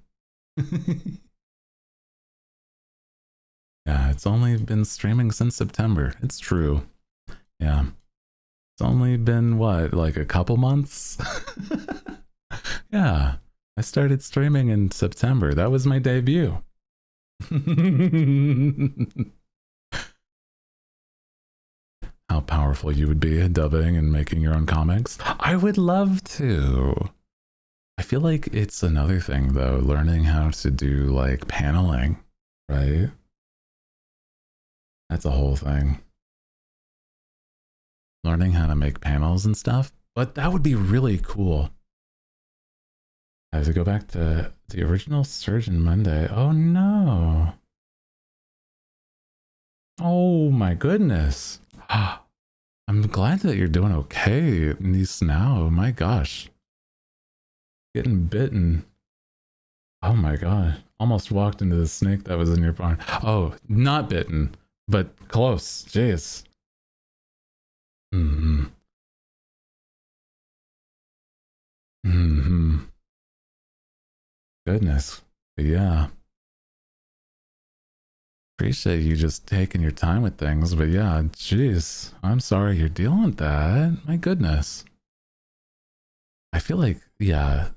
[SPEAKER 2] Yeah, it's only been streaming since September. It's true. Yeah. It's only been what, like a couple months? Yeah. I started streaming in September. That was my debut. How powerful you would be dubbing and making your own comics. I would love to. I feel like it's another thing though, learning how to do like paneling, right? That's a whole thing. Learning how to make panels and stuff, but that would be really cool. I have to go back to the original Surgeon Monday. Oh no. Oh my goodness. I'm glad that you're doing okay, niece now. My gosh. Getting bitten. Oh my god. Almost walked into the snake that was in your barn. Oh, not bitten, but close. Jeez. Goodness. Yeah. Appreciate you just taking your time with things, but yeah, jeez. I'm sorry you're dealing with that. My goodness. I feel like, yeah,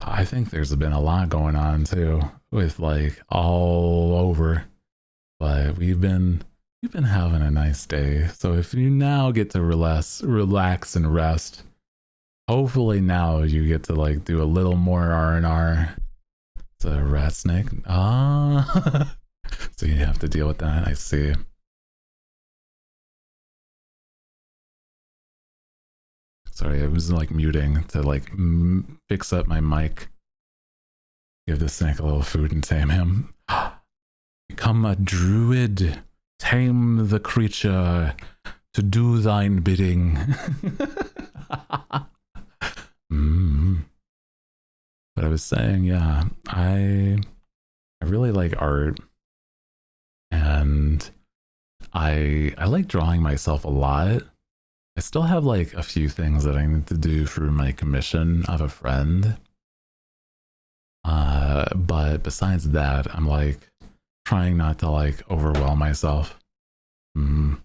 [SPEAKER 2] I think there's been a lot going on too with like all over, but we've been having a nice day. So if you now get to relax and rest, hopefully now you get to like do a little more R&R. It's a rat snake. Ah, so you have to deal with that. I see. Sorry, I was like muting to like fix up my mic. Give the snake a little food and tame him. Become a druid. Tame the creature to do thine bidding. But I was saying, yeah, I I really like art, and I like drawing myself a lot. I still have like a few things that I need to do for my commission of a friend. But besides that, I'm like trying not to like overwhelm myself. Mm,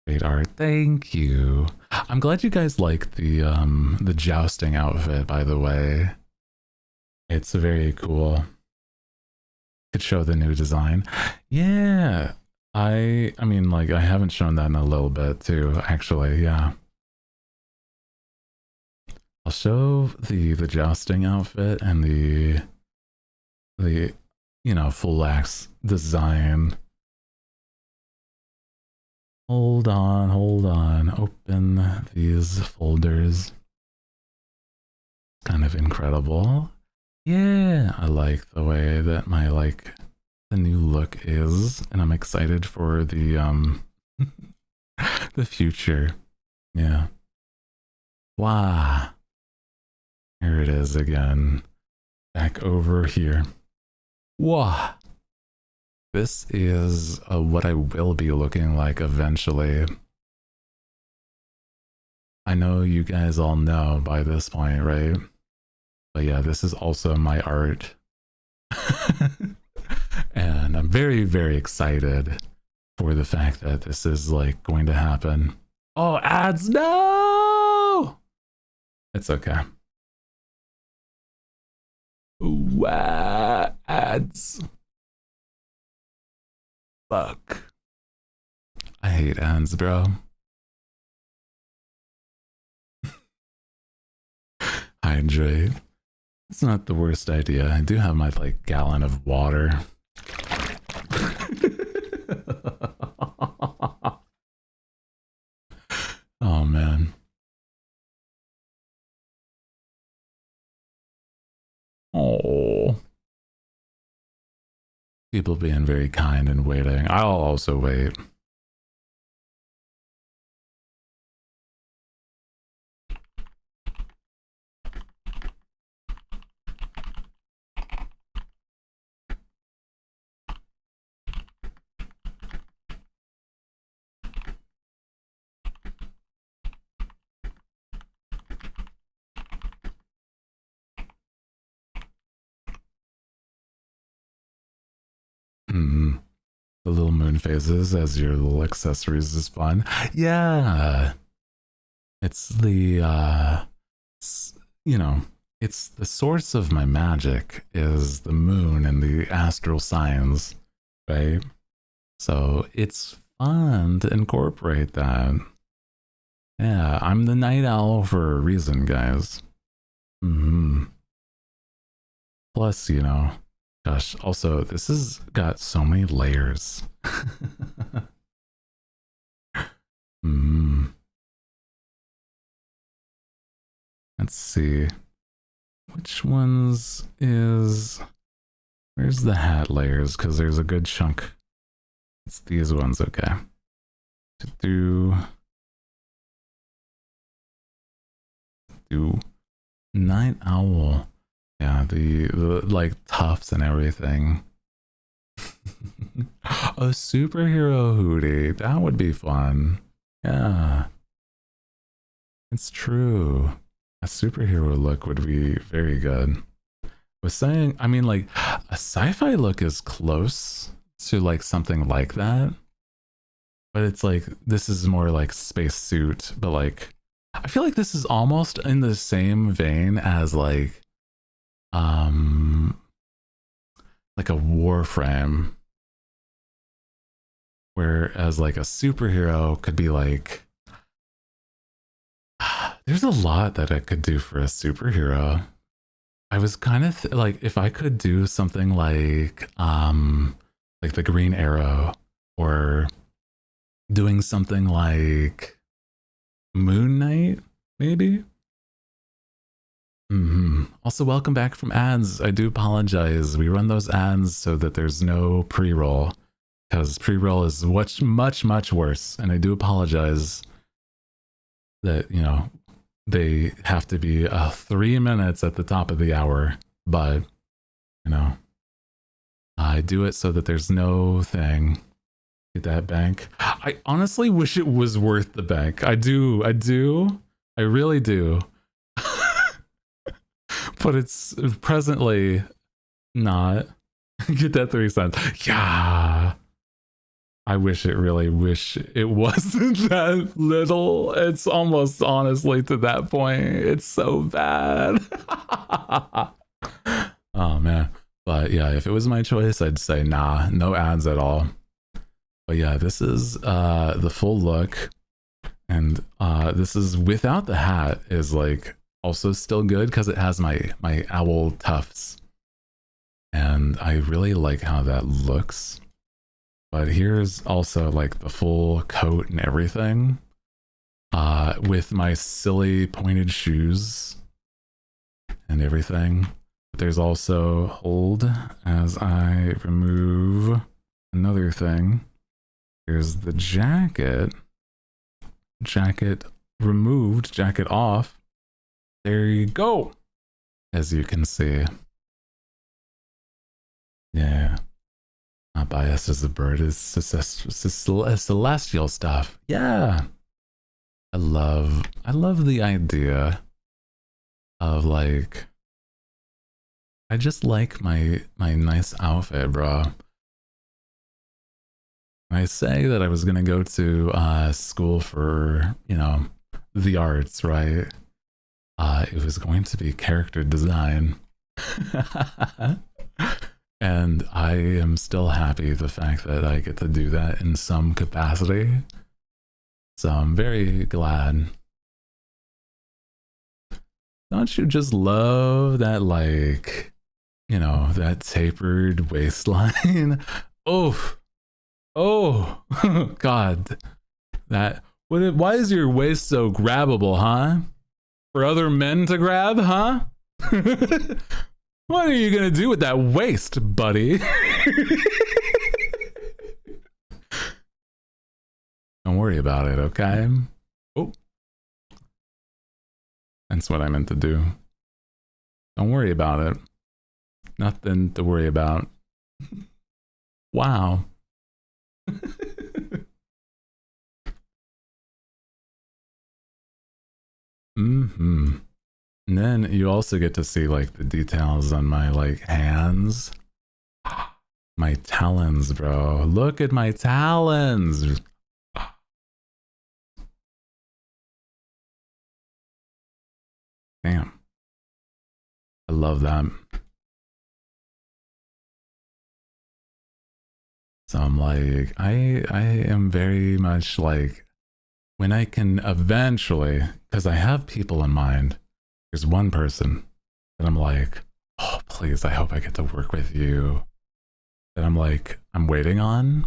[SPEAKER 2] great art, thank you. I'm glad you guys like the jousting outfit. By the way, it's very cool. Could show the new design. Yeah, I mean, like I haven't shown that in a little bit too. Actually, yeah. I'll show the jousting outfit and the full axe design. Hold on. Open these folders. Kind of incredible. Yeah, I like the way that my the new look is, and I'm excited for the the future. Yeah. Wow. Here it is again. Back over here. Wow. This is what I will be looking like eventually. I know you guys all know by this point, right? But yeah, this is also my art. And I'm very, very excited for the fact that this is like going to happen. Oh, ads, no! It's okay. Wow, ads. Fuck. I hate ads, bro. Hydrate. It's not the worst idea. I do have my like gallon of water. Oh man. Oh. People being very kind and waiting. I'll also wait. Mm, the little moon phases as your little accessories is fun. Yeah. It's the it's the source of my magic is the moon and the astral signs, right? So it's fun to incorporate that. Yeah, I'm the night owl for a reason, guys. Plus, gosh, also, this has got so many layers. Let's see. Which ones is... Where's the hat layers? Because there's a good chunk. It's these ones, okay. Do night owl. Yeah, the like tufts and everything. A superhero Hooty. That would be fun. Yeah. It's true. A superhero look would be very good. I was saying, I mean, like, a sci-fi look is close to like something like that. But it's like, this is more like spacesuit, but like, I feel like this is almost in the same vein as like a Warframe. Whereas like a superhero could be like, there's a lot that I could do for a superhero. I was kind of like, if I could do something like the Green Arrow, or doing something like Moon Knight, maybe. Also, welcome back from ads. I do apologize. We run those ads so that there's no pre-roll, because pre-roll is much worse. And I do apologize that, they have to be 3 minutes at the top of the hour, but I do it so that there's no thing. Get that bank. I honestly wish it was worth the bank. I do. I really do. But it's presently not. Get that 3 cents. Yeah. I wish it wasn't that little. It's almost honestly to that point. It's so bad. Oh man. But yeah, if it was my choice, I'd say nah, no ads at all. But yeah, this is the full look. And this is without the hat is like also still good because it has my owl tufts. And I really like how that looks. But here's also like the full coat and everything. With my silly pointed shoes and everything. There's also hold as I remove another thing. Here's the jacket. Jacket removed, jacket off. There you go. As you can see. Yeah. Not biased as a bird, is celestial stuff. Yeah. I love the idea of like, I just like my nice outfit, bro. I say that I was gonna go to school for, you know, the arts, right? It was going to be character design. And I am still happy the fact that I get to do that in some capacity. So I'm very glad. Don't you just love that, like, you know, that tapered waistline? Oh, God. Why is your waist so grabbable, huh? For other men to grab, huh? What are you gonna do with that waist, buddy? Don't worry about it, okay? Oh. That's what I meant to do. Don't worry about it. Nothing to worry about. Wow. Mm-hmm. And then you also get to see like the details on my like hands. My talons, bro. Look at my talons. Damn. I love that. So I'm like, I am very much like, when I can eventually, because I have people in mind. There's one person that I'm like, oh, please, I hope I get to work with you. That I'm like, I'm waiting on.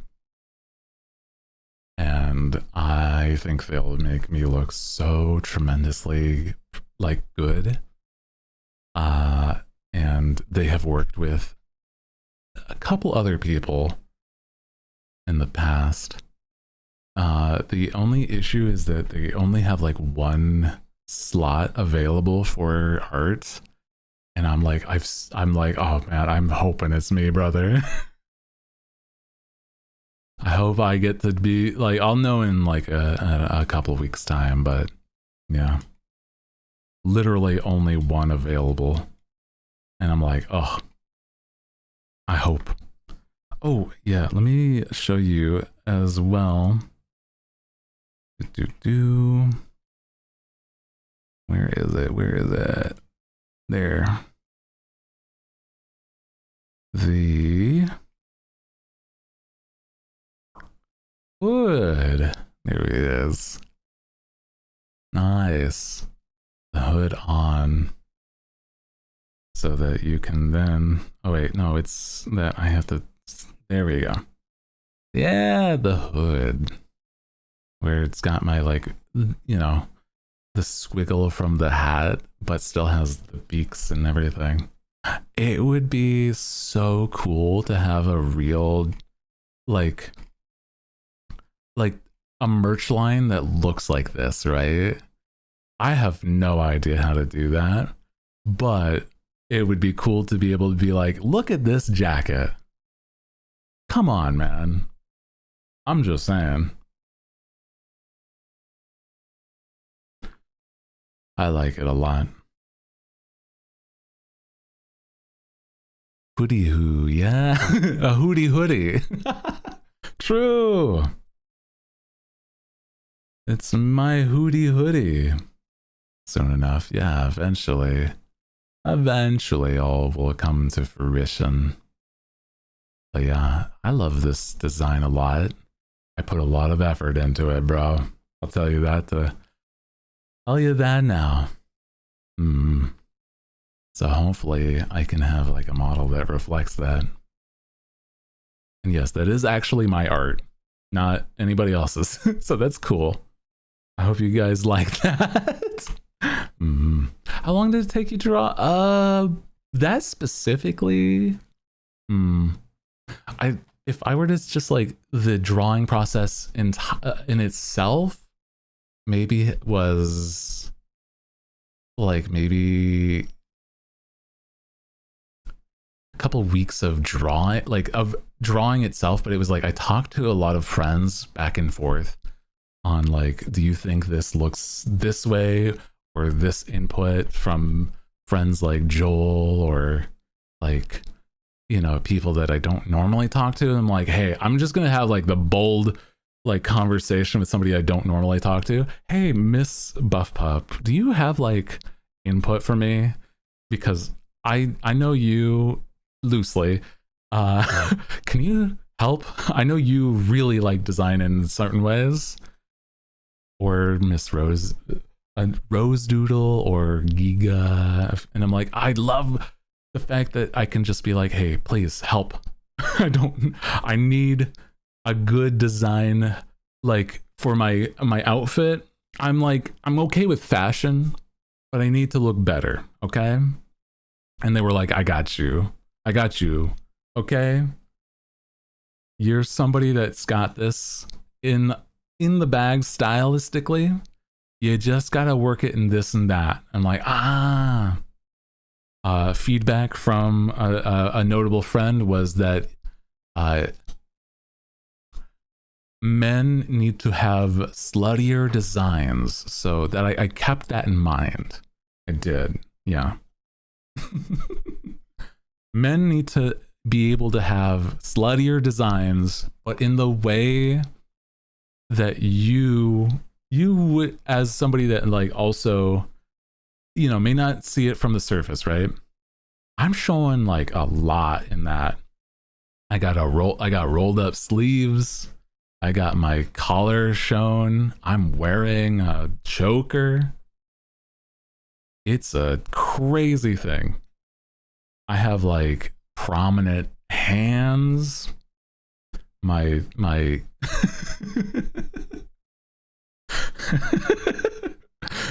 [SPEAKER 2] And I think they'll make me look so tremendously like good. And they have worked with a couple other people in the past. The only issue is that they only have like one slot available for art, and I'm like, I'm like, oh man, I'm hoping it's me, brother. I hope I get to be like, I'll know in like a couple of weeks time, but yeah, literally only one available, and I'm like, oh, I hope. Oh yeah, let me show you as well. Where is it? Where is it? There. The hood. There it is. Nice. The hood on. So that you can then... Oh wait, no, it's that I have to... There we go. Yeah, the hood. Where it's got my, like, you know, the squiggle from the hat, but still has the beaks and everything. It would be so cool to have a real, like a merch line that looks like this, right? I have no idea how to do that, but it would be cool to be able to be like, look at this jacket. Come on, man. I'm just saying. I like it a lot. Hooty hoo, yeah. A hooty hoodie. True. It's my hooty hoodie. Soon enough, yeah, eventually. Eventually all will come to fruition. But yeah, I love this design a lot. I put a lot of effort into it, bro. I'll tell you that now. So hopefully I can have like a model that reflects that. And yes, that is actually my art, not anybody else's. So that's cool. I hope you guys like that. How long did it take you to draw? That specifically, if I were to just like the drawing process in itself, maybe it was like maybe a couple weeks of drawing, like of drawing itself. But it was like I talked to a lot of friends back and forth on like, do you think this looks this way, or this input from friends like Joel, or like, you know, people that I don't normally talk to. I'm like, hey, I'm just gonna have like the bold like conversation with somebody I don't normally talk to. Hey, Miss Buff Pup, do you have like input for me? Because I know you loosely. Can you help? I know you really like design in certain ways. Or Miss Rose, Rose Doodle, or Giga. And I'm like, I love the fact that I can just be like, hey, please help. I need a good design, like for my outfit. I'm like, I'm okay with fashion, but I need to look better, okay? And they were like, I got you, okay? You're somebody that's got this in the bag stylistically. You just gotta work it in this and that. I'm like, feedback from a notable friend was that men need to have sluttier designs, so that I kept that in mind. I did, yeah. Men need to be able to have sluttier designs, but in the way that you would, as somebody that like also, you know, may not see it from the surface, right? I'm showing like a lot in that. I got rolled up sleeves. I got my collar shown. I'm wearing a choker. It's a crazy thing. I have like prominent hands. My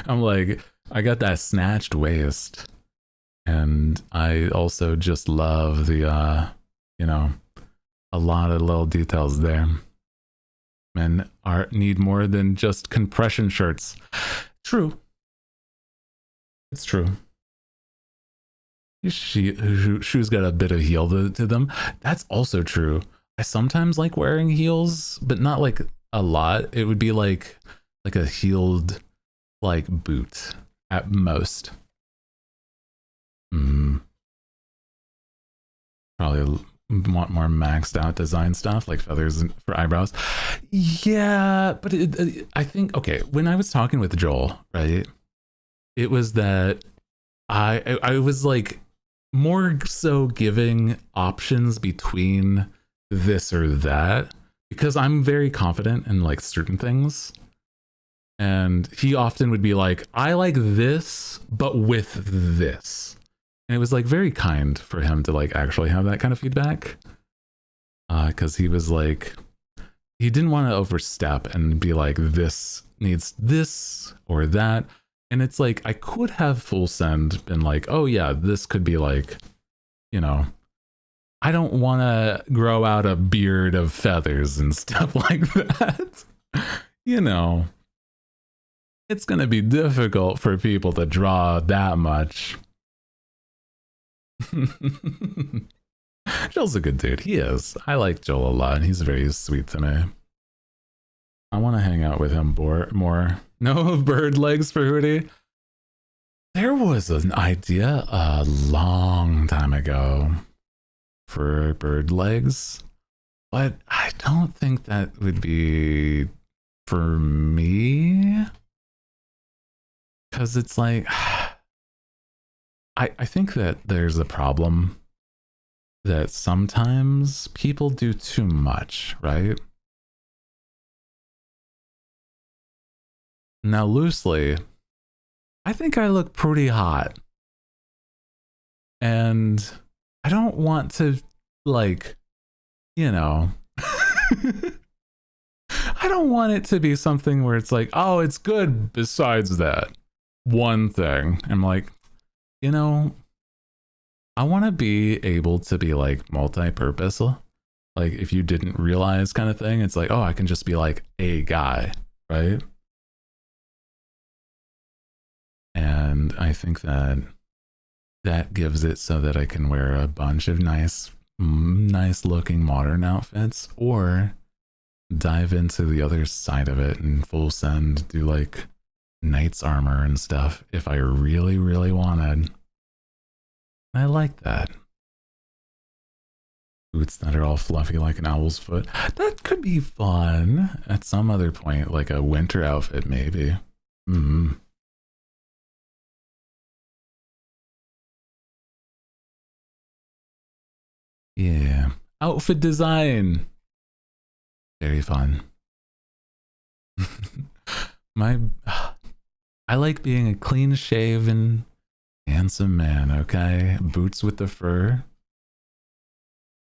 [SPEAKER 2] I'm like, I got that snatched waist, and I also just love the you know, a lot of little details there. Men need more than just compression shirts. True. It's true. Shoes got a bit of heel to them. That's also true. I sometimes like wearing heels, but not like a lot. It would be like a heeled like boot at most. Probably want more maxed out design stuff like feathers for eyebrows. Yeah, but I think, okay, when I was talking with Joel, right, it was that I was like more so giving options between this or that, because I'm very confident in like certain things. And he often would be like, I like this, but with this. And it was like very kind for him to like actually have that kind of feedback. Because he was like, he didn't want to overstep and be like, this needs this or that. And it's like, I could have full send been like, oh yeah, this could be like, you know, I don't want to grow out a beard of feathers and stuff like that. You know, it's going to be difficult for people to draw that much. Joel's a good dude. He is. I like Joel a lot, and he's very sweet to me. I want to hang out with him more. No bird legs for Hooty. There was an idea a long time ago for bird legs, but I don't think that would be for me. Because it's like, I think that there's a problem that sometimes people do too much, right? Now, loosely, I think I look pretty hot. And I don't want to, like, you know, I don't want it to be something where it's like, oh, it's good besides that one thing. I'm like, you know, I want to be able to be like multi-purpose. Like if you didn't realize kind of thing, it's like, oh, I can just be like a guy, right? And I think that that gives it so that I can wear a bunch of nice looking modern outfits, or dive into the other side of it and full send, do like knight's armor and stuff if I really, really wanted. I like that. Boots that are all fluffy like an owl's foot. That could be fun at some other point, like a winter outfit maybe. Yeah. Outfit design. Very fun. I like being a clean shaven, handsome man, okay? Boots with the fur.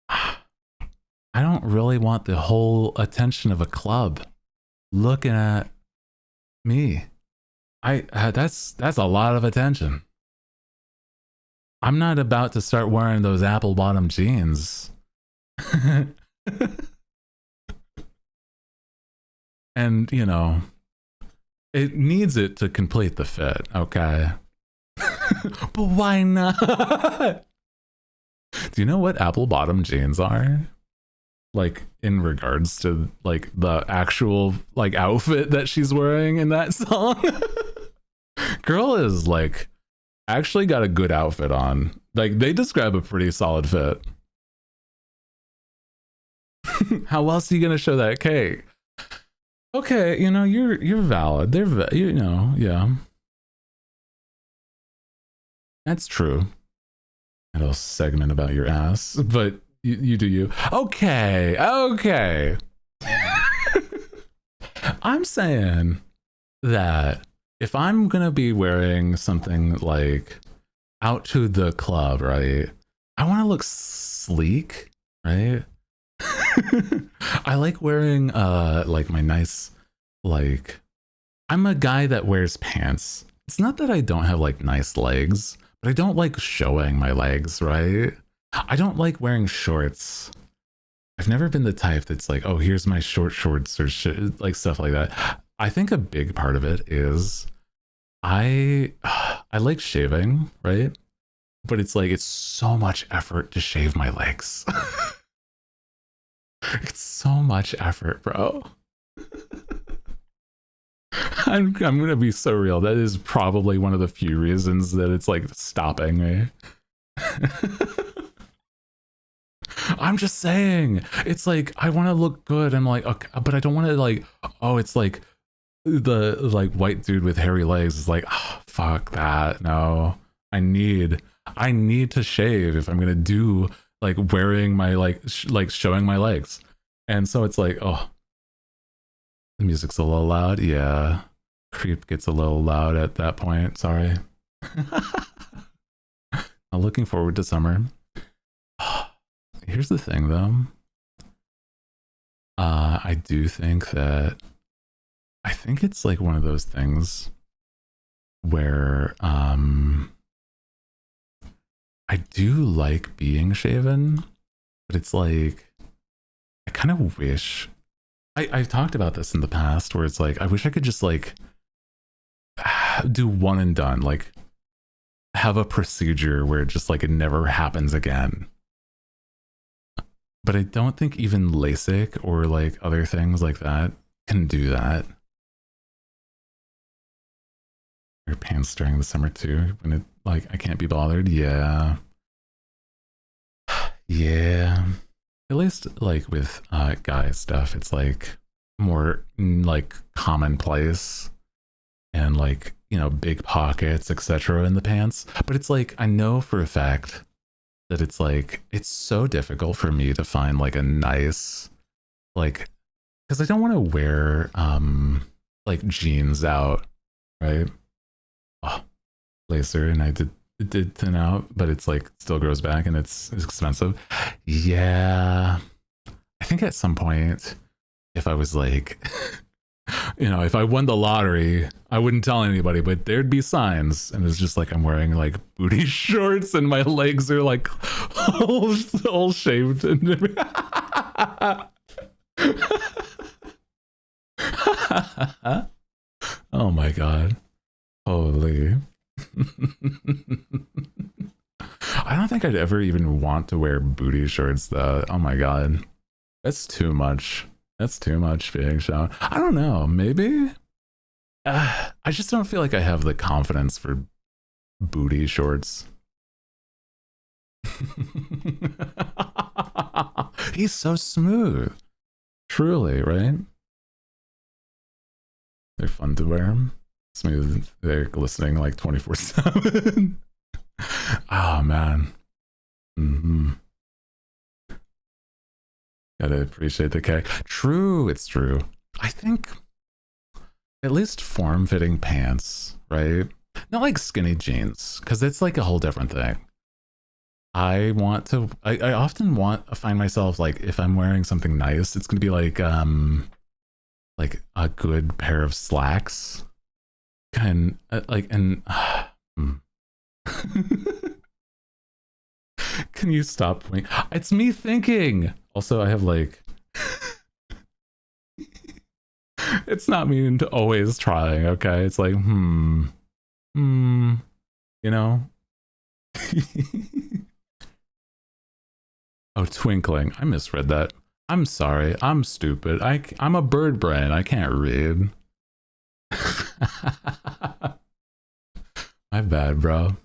[SPEAKER 2] I don't really want the whole attention of a club looking at me. That's a lot of attention. I'm not about to start wearing those apple bottom jeans. And, you know, it needs it to complete the fit, okay? But why not? Do you know what apple bottom jeans are? Like in regards to like the actual like outfit that she's wearing in that song. Girl is like actually got a good outfit on. Like they describe a pretty solid fit. How else are you gonna show that cake? Okay, you know, you're valid. You know, yeah. That's true. A little segment about your ass, but you do you. Okay. I'm saying that if I'm gonna be wearing something like out to the club, right? I want to look sleek, right? I like wearing like my nice, like, I'm a guy that wears pants. It's not that I don't have like nice legs, but I don't like showing my legs, right? I don't like wearing shorts. I've never been the type that's like, oh, here's my shorts or like stuff like that. I think a big part of it is I like shaving, right? But it's like it's so much effort to shave my legs. It's so much effort, bro. I'm gonna be so real. That is probably one of the few reasons that it's like stopping me. I'm just saying, it's like I want to look good. I'm like, okay, but I don't want to like, oh, it's like the like white dude with hairy legs is like, oh, fuck that. No, I need to shave if I'm gonna do like wearing my like showing my legs. And so it's like, oh, the music's a little loud. Yeah, creep gets a little loud at that point. Sorry. I'm looking forward to summer. Here's the thing though. I do think that I think it's like one of those things where I do like being shaven, but it's like I kind of wish I've talked about this in the past where it's like I wish I could just like do one and done, like have a procedure where it just like it never happens again. But I don't think even LASIK or like other things like that can do that. Your pants during the summer too, when it like I can't be bothered. Yeah. Yeah. At least like with guy stuff, it's like more like commonplace and like, you know, big pockets, etc. in the pants. But it's like I know for a fact that it's like it's so difficult for me to find like a nice like because I don't want to wear like jeans out, right? Oh, lacer, and it did thin out, but it's like still grows back and it's expensive. Yeah, I think at some point, if I was like, you know, if I won the lottery, I wouldn't tell anybody, but there'd be signs, and it's just like I'm wearing like booty shorts and my legs are like all shaved and. Oh my god. Holy. I don't think I'd ever even want to wear booty shorts though. Oh my god. That's too much. That's too much being shown. I don't know. Maybe? I just don't feel like I have the confidence for booty shorts. He's so smooth. Truly, right? They're fun to wear. Smooth. They're glistening like 24/7. Oh man. Mm-hmm. Gotta appreciate the K. True, it's true. I think at least form-fitting pants, right? Not like skinny jeans, because it's like a whole different thing. I often find myself like if I'm wearing something nice, it's gonna be like a good pair of slacks. Can can you stop pointing? It's me thinking. Also, I have like it's not me to always trying, okay? It's like, you know? Oh, twinkling. I misread that. I'm sorry. I'm stupid. I'm a bird brain. I can't read. My bad, bro.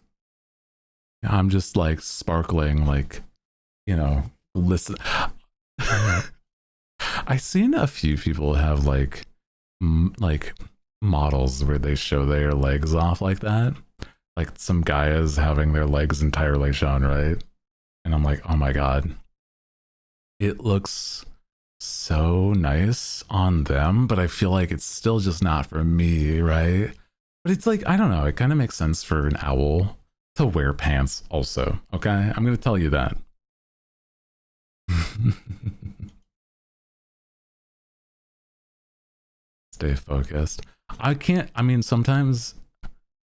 [SPEAKER 2] I'm just like sparkling, like, you know, listen. I've seen a few people have like models where they show their legs off like that. Like some guy is having their legs entirely shown, right? And I'm like, oh my god. It looks so nice on them, but I feel like it's still just not for me, right? But it's like, I don't know, it kind of makes sense for an owl to wear pants also, okay? I'm gonna tell you that. Stay focused. I mean, sometimes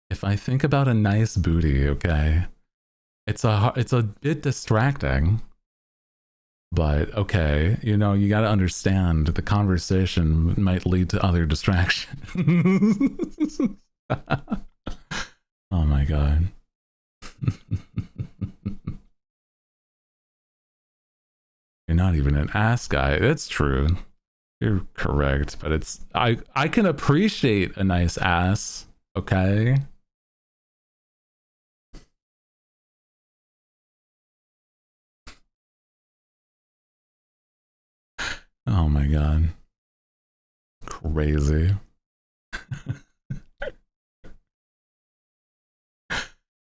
[SPEAKER 2] if I think about a nice booty, okay, it's a bit distracting. But okay, you know, you got to understand the conversation might lead to other distractions. Oh my god. You're not even an ass guy. That's true. You're correct, but it's I can appreciate a nice ass, okay? Oh my god. Crazy.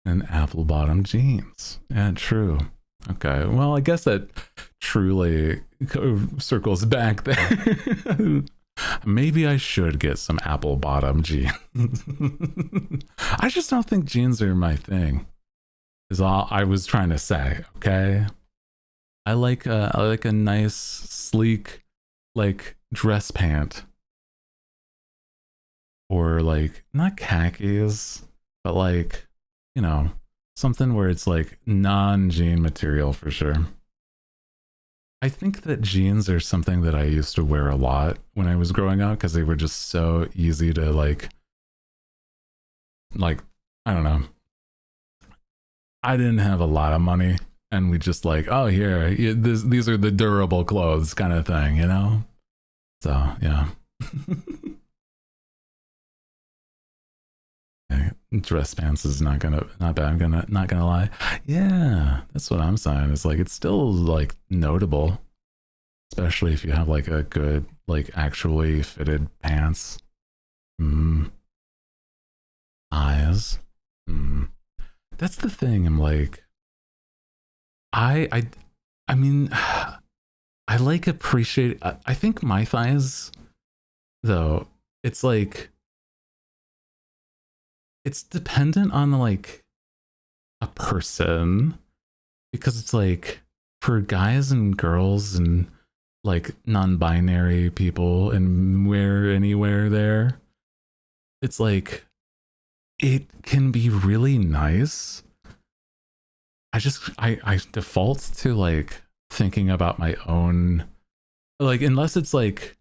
[SPEAKER 2] And apple bottom jeans. Yeah, true. Okay. Well, I guess that truly circles back there. Maybe I should get some apple bottom jeans. I just don't think jeans are my thing. Is all I was trying to say, okay? I like a nice sleek like dress pant, or like not khakis, but like, you know, something where it's like non-jean material for sure. I think that jeans are something that I used to wear a lot when I was growing up because they were just so easy to like I don't know. I didn't have a lot of money and we just like, oh, here, these are the durable clothes kind of thing, you know? So, yeah. Dress pants is not bad. I'm not gonna lie. Yeah, that's what I'm saying. It's like, it's still like notable, especially if you have like a good, like actually fitted pants. Eyes. That's the thing. I'm like, I mean, I like appreciate. I think my thighs, though, it's like, it's dependent on like a person, because it's like for guys and girls and like non-binary people and where anywhere there, it's like it can be really nice. I default to like thinking about my own, like, unless it's like,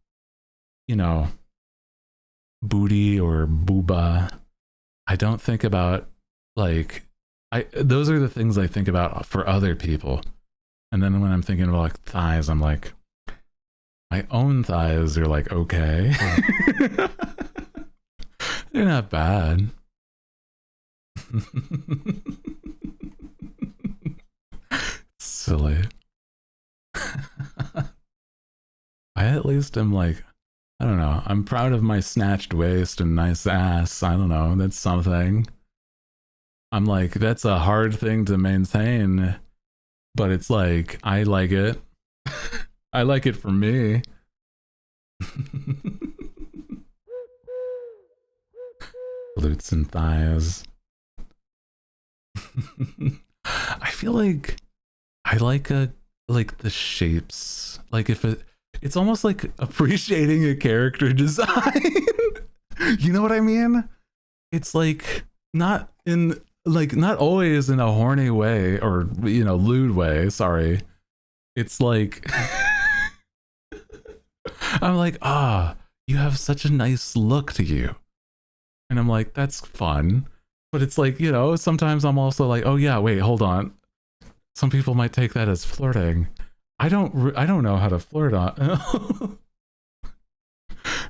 [SPEAKER 2] you know, booty or booba, I don't think about like, those are the things I think about for other people. And then when I'm thinking about like thighs, I'm like, my own thighs are like, okay. They're not bad. Silly. I at least am like, I don't know, I'm proud of my snatched waist and nice ass. I don't know, that's something. I'm like, that's a hard thing to maintain, but it's like, I like it. I like it for me. Glutes and thighs. I feel like I like the shapes. Like if it's almost like appreciating a character design. You know what I mean? It's like not always in a horny way or, you know, lewd way. Sorry. It's like I'm like, you have such a nice look to you. And I'm like, that's fun. But it's like, you know, sometimes I'm also like, oh yeah, wait, hold on. Some people might take that as flirting. I don't know how to flirt on.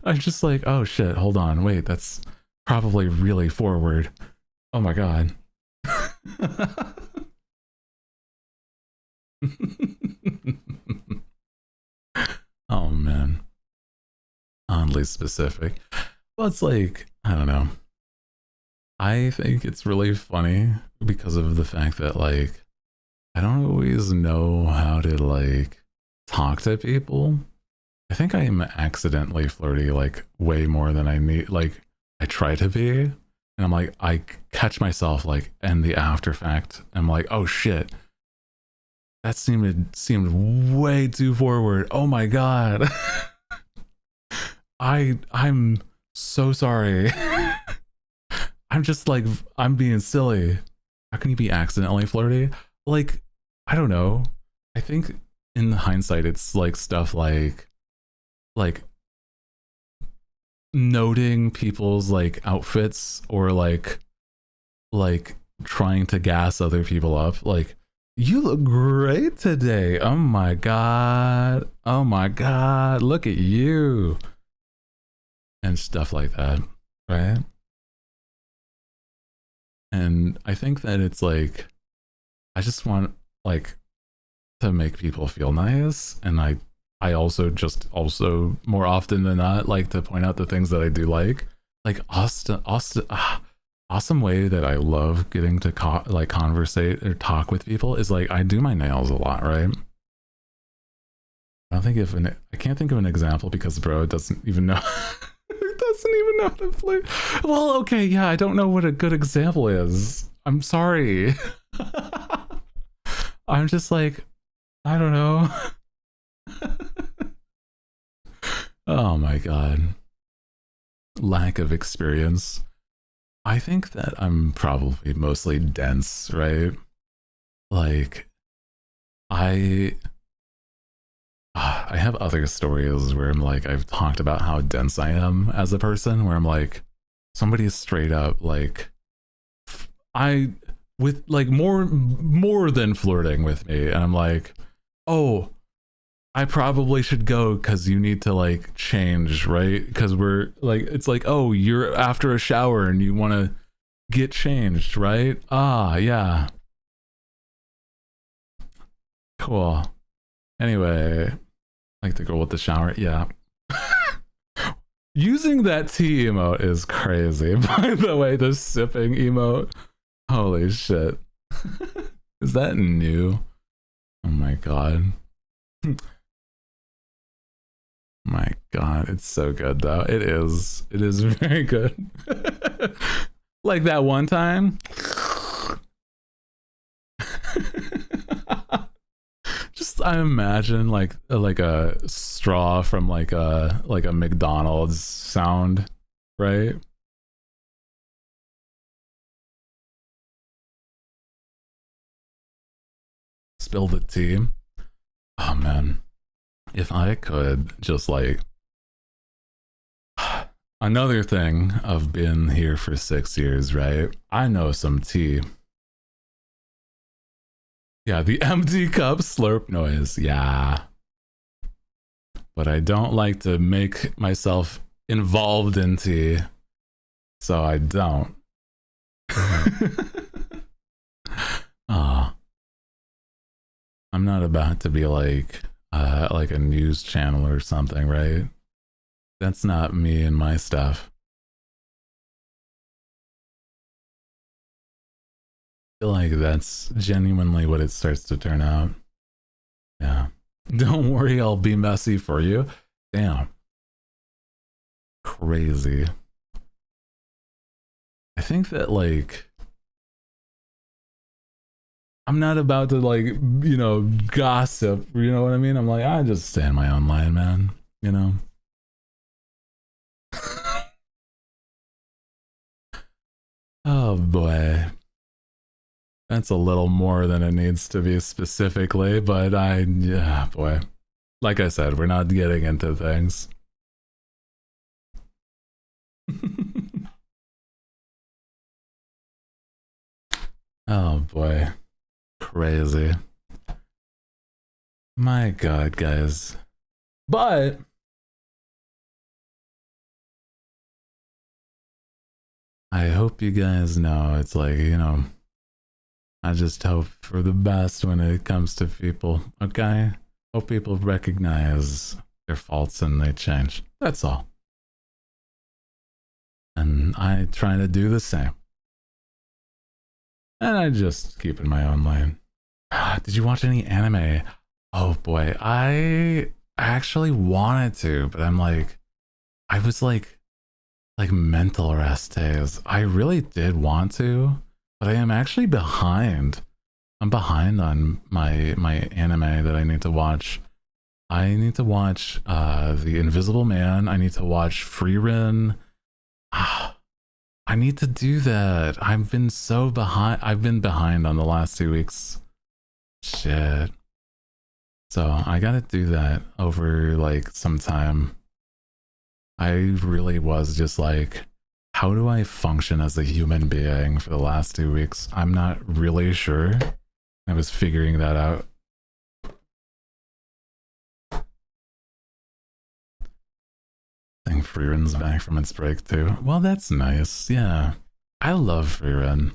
[SPEAKER 2] I'm just like, oh shit, hold on, wait, that's probably really forward. Oh my god. Oh man. Oddly specific. Well, it's like, I don't know. I think it's really funny because of the fact that like I don't always know how to like talk to people. I think I am accidentally flirty like way more than I need, like I try to be. And I'm like, I catch myself like in the after fact. I'm like, oh shit. That seemed way too forward. Oh my god. I'm so sorry. I'm just like, I'm being silly. How can you be accidentally flirty? Like, I don't know. I think in hindsight, it's like stuff like noting people's like outfits or like trying to gas other people up. Like, you look great today. Oh my god. Oh my god. Look at you. And stuff like that. Right? And I think that it's like, I just want like to make people feel nice. And I also more often than not like to point out the things that I do like awesome way that I love getting to conversate or talk with people is like I do my nails a lot, right? I can't think of an example because bro doesn't even know. Doesn't even know how to flirt. Well, okay, yeah, I don't know what a good example is. I'm sorry. I'm just like, I don't know. Oh my god. Lack of experience. I think that I'm probably mostly dense, right? Like, I have other stories where I'm like, I've talked about how dense I am as a person, where I'm like, somebody is straight up like, with like more than flirting with me, and I'm like, oh, I probably should go because you need to like change, right? Because we're like, it's like, oh, you're after a shower and you want to get changed, right? Ah, yeah. Cool. Anyway, like the girl with the shower, yeah. Using that tea emote is crazy. By the way, the sipping emote. Holy shit. Is that new? Oh my god. My god, it's so good though. It is. It is very good. Like that one time. Just I imagine like a straw from like a McDonald's sound, right? Spill the tea. Oh man, if I could just like another thing of being here for 6 years, right? I know some tea. Yeah, the empty cup slurp noise. Yeah. But I don't like to make myself involved in tea, so I don't. Ah, I'm not about to be like a news channel or something, right? That's not me and my stuff. I feel like that's genuinely what it starts to turn out. Yeah. Don't worry, I'll be messy for you. Damn. Crazy. I think that like I'm not about to like, you know, gossip, you know what I mean? I'm like, I just stay in my own lane, man, you know? Oh boy. That's a little more than it needs to be specifically, but yeah, boy. Like I said, we're not getting into things. Oh boy. Crazy. My god, guys. But I hope you guys know it's like, you know, I just hope for the best when it comes to people, okay? Hope people recognize their faults and they change. That's all. And I try to do the same. And I just keep in my own lane. Did you watch any anime? Oh boy, I actually wanted to, but I'm like, I was like mental rest days. I really did want to, but I am actually behind. I'm behind on my anime that I need to watch. I need to watch The Invisible Man. I need to watch Frieren. I need to do that. I've been so behind. I've been behind on the last 2 weeks. Shit. So I gotta do that over like some time. I really was just like, how do I function as a human being for the last 2 weeks? I'm not really sure. I was figuring that out. I think Freeren's back from its break too. Well, that's nice. Yeah. I love Freeren.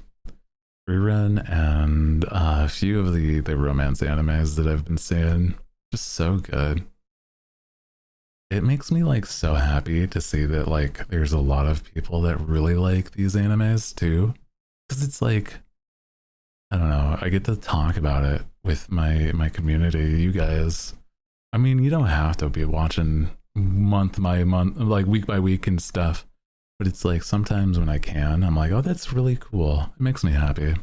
[SPEAKER 2] Freeren and a few of the romance animes that I've been seeing. Just so good. It makes me like so happy to see that like there's a lot of people that really like these animes too. Because it's like, I don't know, I get to talk about it with my community, you guys. I mean, you don't have to be watching month by month, like week by week and stuff. But it's like sometimes when I can, I'm like, oh, that's really cool. It makes me happy.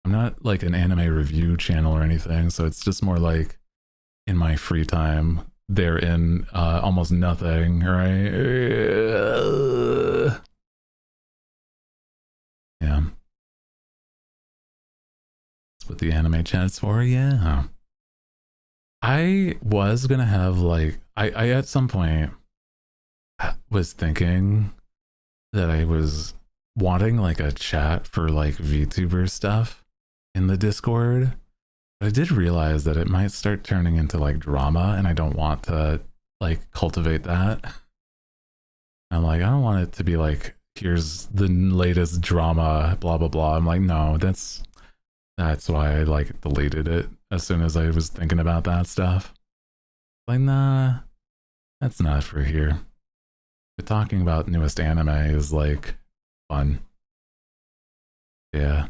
[SPEAKER 2] I'm not like an anime review channel or anything, so it's just more like in my free time, they're in almost nothing, right? Yeah. That's what the anime chat's for, yeah. I was gonna have like, I at some point was thinking that I was wanting like a chat for like VTuber stuff. in the Discord. But I did realize that it might start turning into like drama, and I don't want to like cultivate that. I'm like, I don't want it to be like, here's the latest drama, blah blah blah. I'm like, no, that's why I like deleted it as soon as I was thinking about that stuff. Like, nah, that's not for here. But talking about newest anime is like fun. Yeah.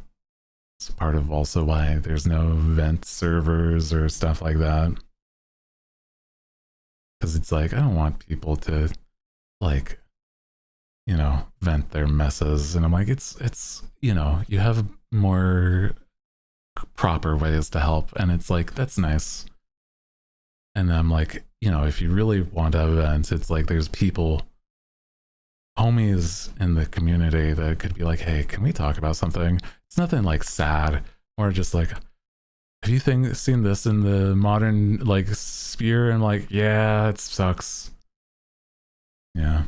[SPEAKER 2] It's part of also why there's no vent servers or stuff like that. Because it's like, I don't want people to like, you know, vent their messes. And I'm like, it's, you know, you have more proper ways to help. And it's like, that's nice. And I'm like, you know, if you really want to vent, it's like there's people, homies in the community that could be like, hey, can we talk about something? It's nothing like sad or just like, have you seen this in the modern like sphere? And like, yeah, it sucks. Yeah.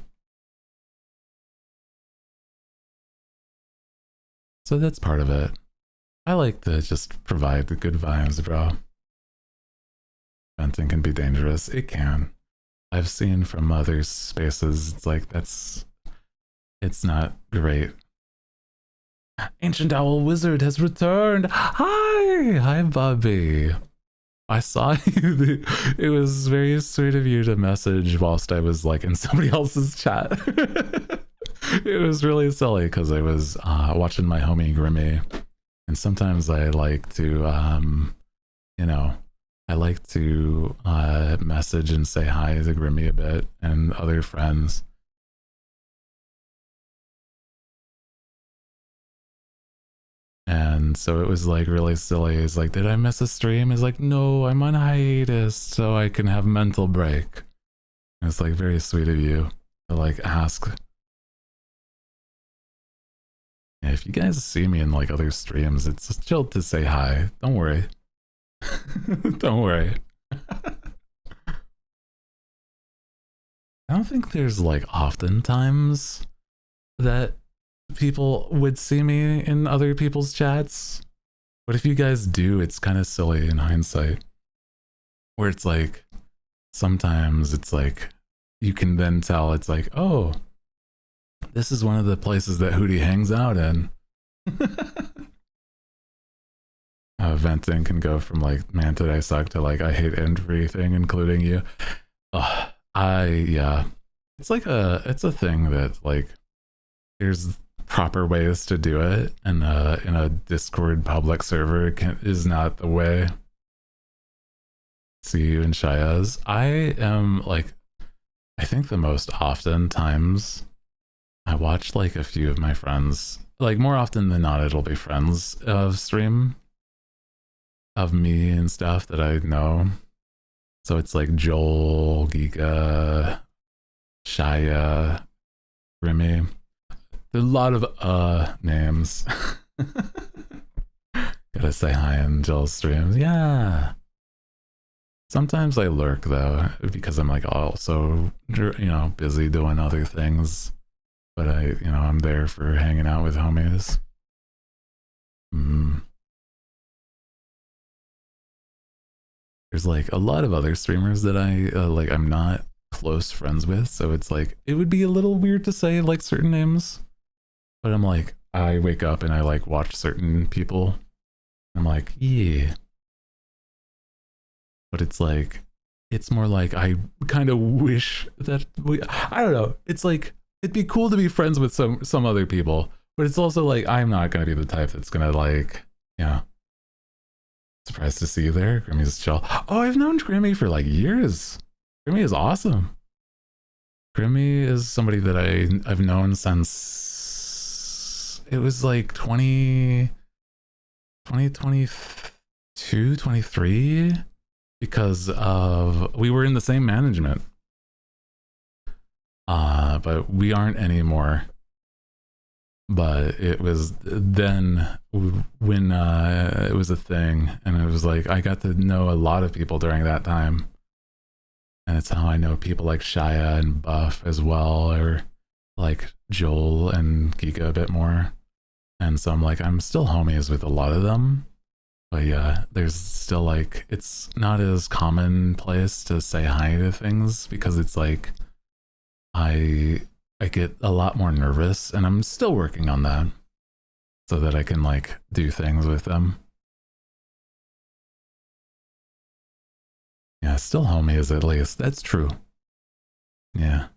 [SPEAKER 2] So that's part of it. I like to just provide the good vibes, bro. Venting can be dangerous. It can. I've seen from other spaces, it's like it's not great. Ancient Owl Wizard has returned. Hi, Bobby. I saw you. It was very sweet of you to message whilst I was like in somebody else's chat. It was really silly because I was watching my homie Grimmy, and sometimes I like to, you know, I like to message and say hi to Grimmy a bit and other friends. And so it was like really silly. It's like, did I miss a stream? It's like, no, I'm on hiatus so I can have mental break. And it's like very sweet of you to like ask. Yeah, if you guys see me in like other streams, it's chill to say hi. Don't worry. Don't worry. I don't think there's like oftentimes that people would see me in other people's chats. But if you guys do, it's kind of silly in hindsight. Where it's like, sometimes it's like, you can then tell it's like, oh, this is one of the places that Hooty hangs out in. Venting can go from like, man, did I suck to like, I hate everything, including you. Yeah. It's like it's a thing that like, there's proper ways to do it, and in a Discord public server is not the way. See you in Shayaz. I am like, I think the most often times I watch like a few of my friends, like more often than not, it'll be friends of stream of me and stuff that I know. So it's like Joel, Giga, Shaya, Remy. There's a lot of names. Gotta say hi in Joel's streams. Yeah. Sometimes I lurk though, because I'm like also, you know, busy doing other things. But I'm there for hanging out with homies. There's like a lot of other streamers that I'm not close friends with, so it's like it would be a little weird to say like certain names. But I'm like, I wake up and I like watch certain people. I'm like, yeah. But it's like, it's more like I kind of wish that I don't know. It's like, it'd be cool to be friends with some other people. But it's also like, I'm not going to be the type that's going to like, you know. Surprised to see you there. Grimmy's chill. Oh, I've known Grimmy for like years. Grimmy is awesome. Grimmy is somebody that I've known since it was like 2022, 23, because of we were in the same management. But we aren't anymore. But it was then when it was a thing, and it was like I got to know a lot of people during that time, and it's how I know people like Shaya and Buff as well, or like Joel and Giga a bit more. And so I'm like, I'm still homies with a lot of them, But yeah, there's still like, it's not as commonplace to say hi to things because it's like I I get a lot more nervous, and I'm still working on that so that I can like do things with them. Yeah, still homies at least. That's true. Yeah.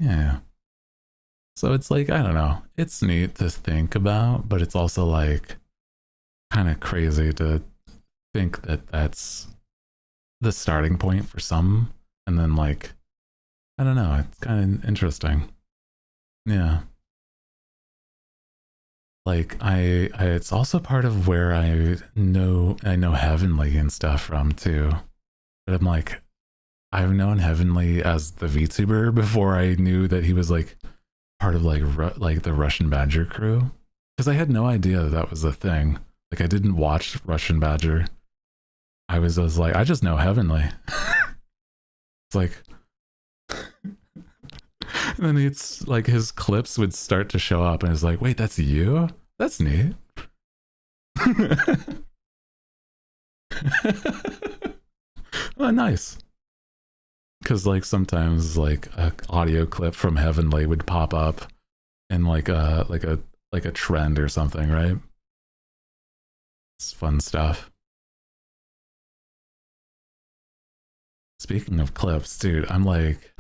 [SPEAKER 2] Yeah. So it's like, I don't know. It's neat to think about, but it's also like kind of crazy to think that that's the starting point for some. And then, like, I don't know. It's kind of interesting. Yeah. Like, it's also part of where I know Heavenly and stuff from too. But I'm like, I've known Heavenly as the VTuber before I knew that he was like part of like the Russian Badger crew, because I had no idea that was a thing. Like I didn't watch Russian Badger. I was like, I just know Heavenly. It's like, and then it's like his clips would start to show up, and it's like, wait, that's you? That's neat. Oh, nice. Because like sometimes like a audio clip from Heavenly would pop up in like a trend or something, right? It's fun stuff. Speaking of clips, dude, I'm like,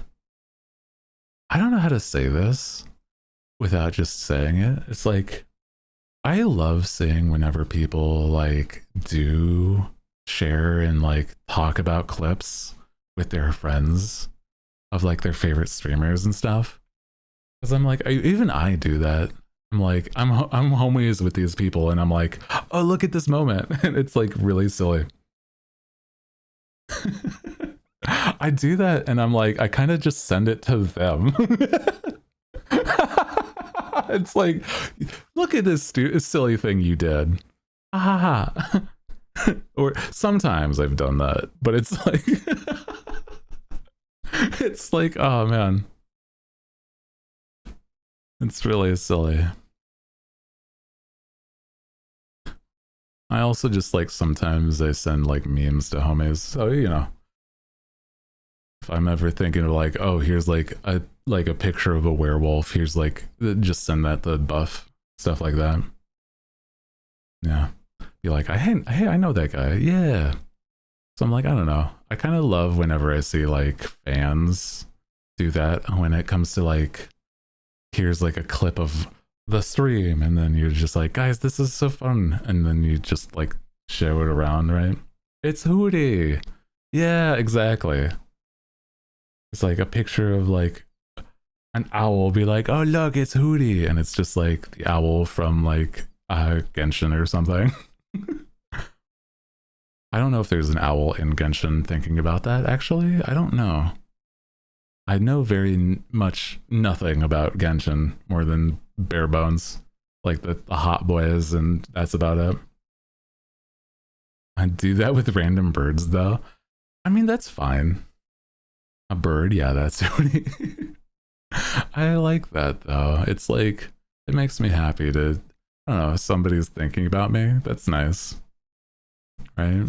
[SPEAKER 2] I don't know how to say this without just saying it. It's like, I love seeing whenever people like do share and like talk about clips with their friends of like their favorite streamers and stuff. Because I'm like, even I do that. I'm like, I'm homies with these people, and I'm like, oh, look at this moment, and it's like really silly. I do that, and I'm like, I kind of just send it to them. It's like, look at this silly thing you did. Ha ha ha. Or sometimes I've done that, but it's like, it's like, oh man, it's really silly. I also just like sometimes I send like memes to homies, so you know, if I'm ever thinking of like, oh, here's like a picture of a werewolf, here's like, just send that to Buff, stuff like that. Yeah, be like, hey, I know that guy. Yeah. So I'm like, I don't know. I kind of love whenever I see like fans do that when it comes to like, here's like a clip of the stream, and then you're just like, guys, this is so fun, and then you just like show it around, right? It's Hooty. Yeah, exactly. It's like a picture of like an owl, be like, oh look, it's Hooty, and it's just like the owl from like Genshin or something. I don't know if there's an owl in Genshin. Thinking about that, actually, I don't know. I know very much nothing about Genshin more than bare bones, like the hot boys, and that's about it. I do that with random birds, though. I mean, that's fine. A bird, yeah, that's Hooty. I like that though. It's like, it makes me happy to, I don't know, somebody's thinking about me. That's nice, right?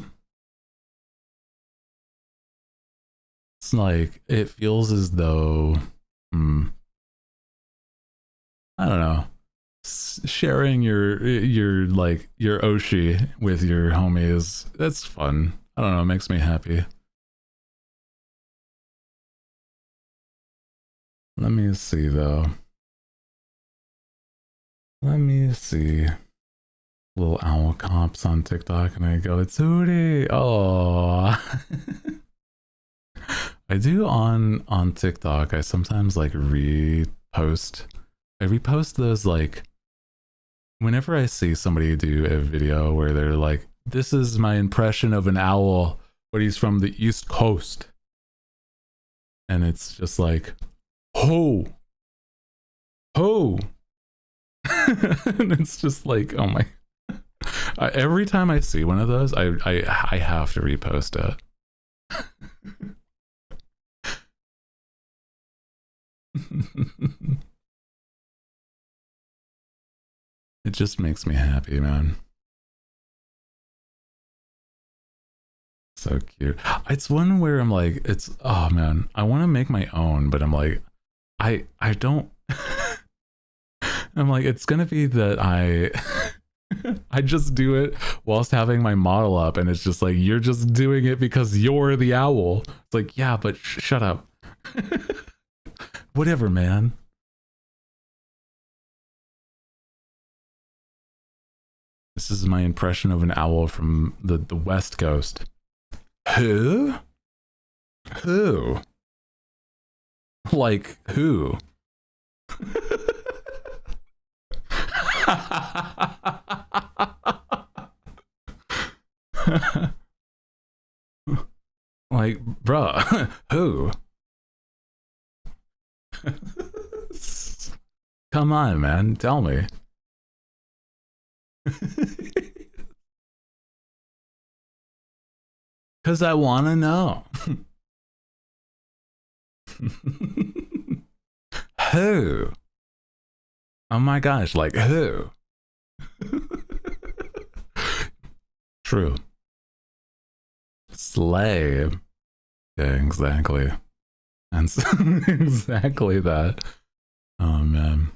[SPEAKER 2] It's like, it feels as though, I don't know, sharing your like your Oshi with your homies, that's fun. I don't know, it makes me happy. Let me see though. Let me see. Little owl cops on TikTok, and I go, it's Hooty. Oh. I do on TikTok. I sometimes like repost. I repost those like whenever I see somebody do a video where they're like, "This is my impression of an owl, but he's from the East Coast," and it's just like, "Ho, ho," and it's just like, oh my. Every time I see one of those, I have to repost it. just makes me happy, man. So cute. It's one where I'm like, it's, oh man, I want to make my own, but I'm like, I don't. I'm like, it's gonna be that I just do it whilst having my model up, and it's just like, you're just doing it because you're the owl. It's like, yeah, but shut up. Whatever, man. This is my impression of an owl from the West Coast. Who? Who? Like who? Like, bruh, who? Come on, man, tell me. Because I want to know. Who? Oh my gosh, like who? True. Slave. Yeah, exactly. And so, exactly that. Oh man.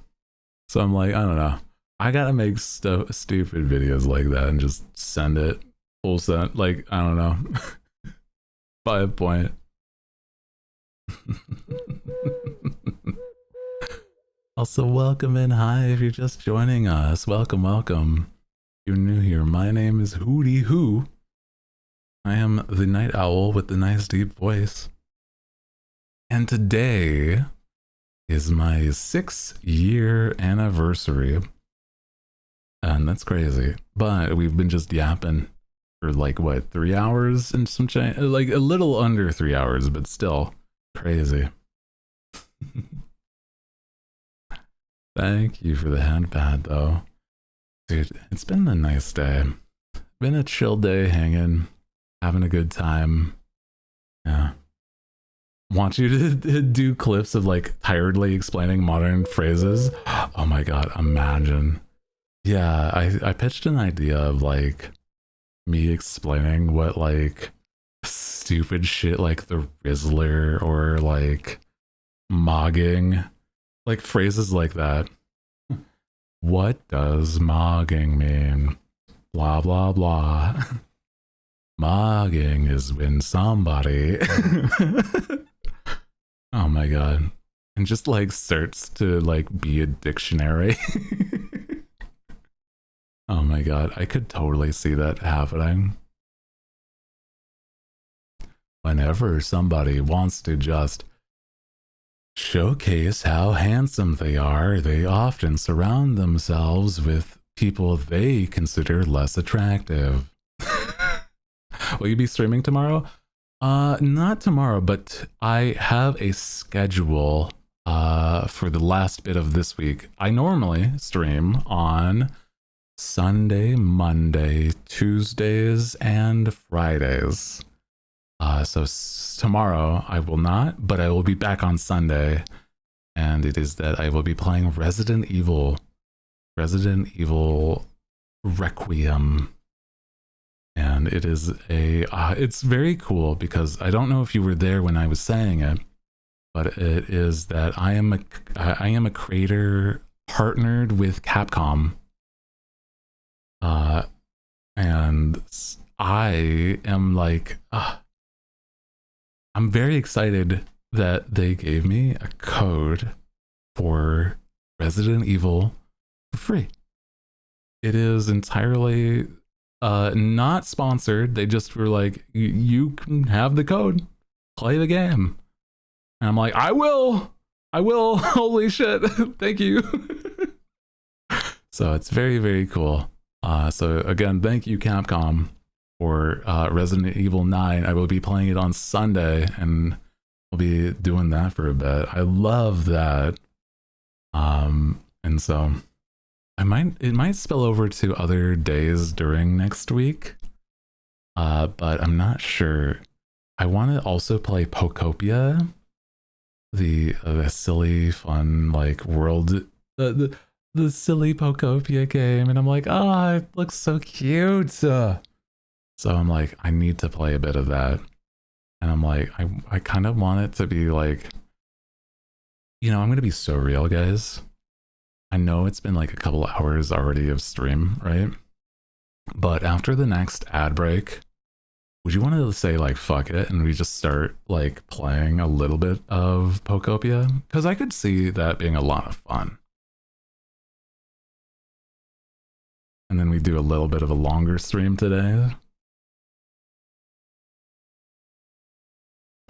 [SPEAKER 2] So I'm like, I don't know. I gotta make stupid videos like that and just send it full send. Like, I don't know. 5 point. Also, welcome in. Hi, if you're just joining us. Welcome, welcome. If you're new here, my name is Hooty Who. I am the night owl with the nice deep voice. And today is my 6-year anniversary. And that's crazy. But we've been just yapping for like, what, 3 hours and some change? Like a little under 3 hours, but still crazy. Thank you for the hand pad, though. Dude, it's been a nice day. Been a chill day hanging, having a good time. Yeah. Want you to do clips of like tiredly explaining modern phrases. Oh my god, imagine. Yeah, I pitched an idea of like me explaining what like stupid shit like the Rizzler or like mogging, like phrases like that. What does mogging mean? Blah blah blah. Mogging is when somebody oh my god. And just like starts to like be a dictionary. Oh my god, I could totally see that happening. Whenever somebody wants to just showcase how handsome they are, they often surround themselves with people they consider less attractive. Will you be streaming tomorrow? Not tomorrow, but I have a schedule for the last bit of this week. I normally stream on Sunday, Monday, Tuesdays, and Fridays. So tomorrow I will not, but I will be back on Sunday, and it is that I will be playing Resident Evil Requiem. And it is it's very cool because I don't know if you were there when I was saying it, but it is that I am a creator partnered with Capcom. And I am like, I'm very excited that they gave me a code for Resident Evil for free. It is entirely not sponsored. They just were like, you can have the code, play the game. And I'm like, I will. Holy shit. Thank you. So it's very, very cool. So again, thank you, Capcom, for Resident Evil 9. I will be playing it on Sunday, and I'll be doing that for a bit. I love that. And so it might spill over to other days during next week. But I'm not sure. I want to also play Pokopia, the silly, fun, like world, the the silly Pokopia game, and I'm like, oh, it looks so cute. So I'm like, I need to play a bit of that. And I'm like, I kind of want it to be like, you know, I'm gonna be so real, guys. I know it's been like a couple hours already of stream, right? But after the next ad break, would you want to say like fuck it and we just start like playing a little bit of Pokopia? Because I could see that being a lot of fun. And then we do a little bit of a longer stream today.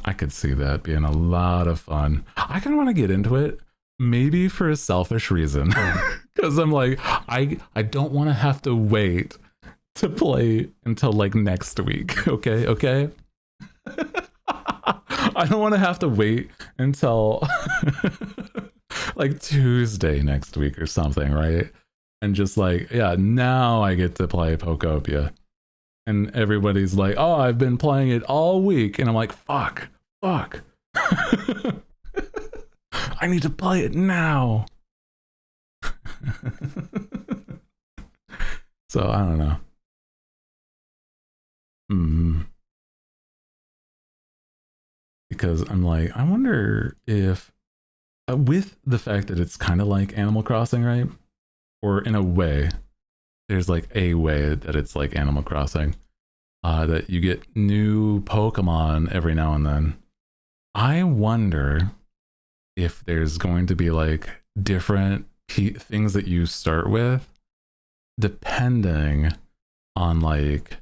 [SPEAKER 2] I could see that being a lot of fun. I kind of want to get into it, maybe for a selfish reason. Because I'm like, I don't want to have to wait to play until like next week. Okay. I don't want to have to wait until like Tuesday next week or something, right? And just like, yeah, now I get to play Pokopia. And everybody's like, oh, I've been playing it all week. And I'm like, fuck. I need to play it now. So I don't know. Because I'm like, I wonder if, with the fact that it's kind of like Animal Crossing, right? Or in a way, there's like a way that it's like Animal Crossing, that you get new Pokemon every now and then. I wonder if there's going to be like different things that you start with, depending on like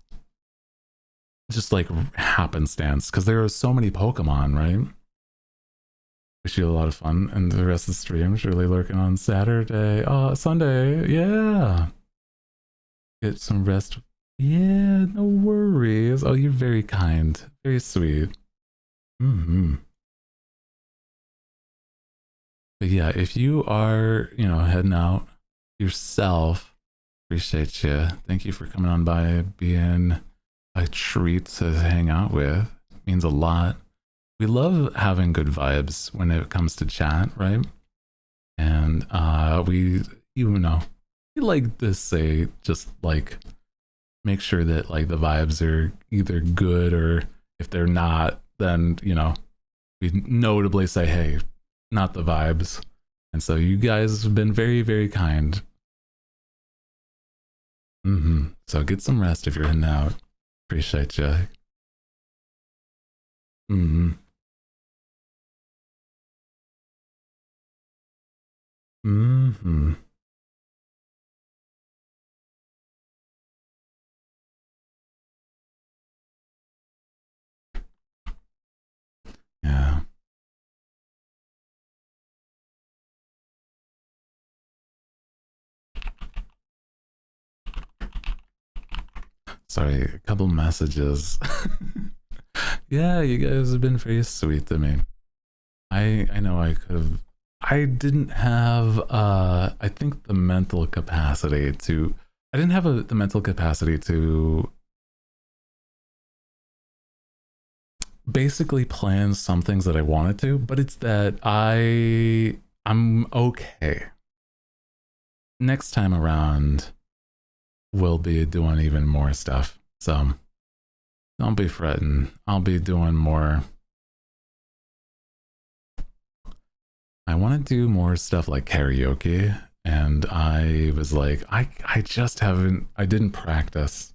[SPEAKER 2] just like happenstance, because there are so many Pokemon, right? Wish you a lot of fun, and the rest of the stream surely lurking on Saturday. Oh, Sunday, yeah. Get some rest. Yeah, no worries. Oh, you're very kind, very sweet. But yeah, if you are, you know, heading out yourself, appreciate you. Thank you for coming on by, being a treat to hang out with. It means a lot. We love having good vibes when it comes to chat, right? And we, you know, we like to say, just like, make sure that like the vibes are either good, or if they're not, then, you know, we notably say, hey, not the vibes. And so you guys have been very, very kind. So get some rest if you're heading out. Appreciate you. Yeah. Sorry, a couple messages. Yeah, you guys have been very sweet to me. I know I could have, I didn't have I think the mental capacity to, I didn't have the mental capacity to basically plan some things that I wanted to, but it's that I'm okay. Next time around, we'll be doing even more stuff. So don't be fretting. I'll be doing more. I want to do more stuff like karaoke. And I was like, I just haven't, I didn't practice.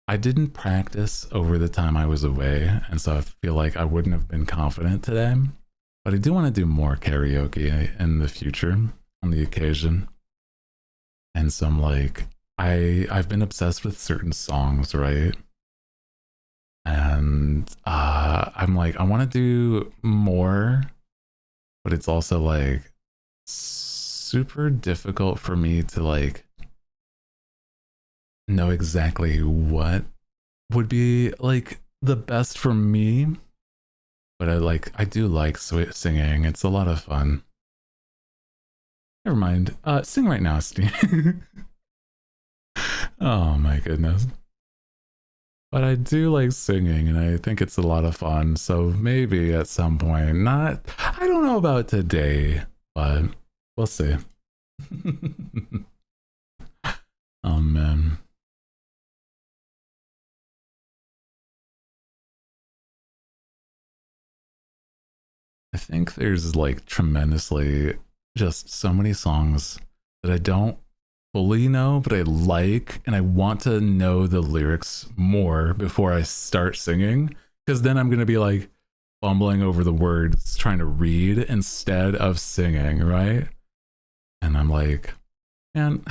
[SPEAKER 2] I didn't practice over the time I was away. And so I feel like I wouldn't have been confident today. But I do want to do more karaoke in the future on the occasion. And so I'm like, I've been obsessed with certain songs, right? And I'm like, I want to do more, but it's also like super difficult for me to like know exactly what would be like the best for me. But I do like singing. It's a lot of fun. Never mind. Sing right now, Steve. Oh my goodness. But I do like singing, and I think it's a lot of fun. So maybe at some point, not, I don't know about today, but We'll see. Oh man. I think there's like tremendously just so many songs that I don't fully know, but I like, and I want to know the lyrics more before I start singing, because then I'm going to be like fumbling over the words trying to read instead of singing, right? And I'm like, man,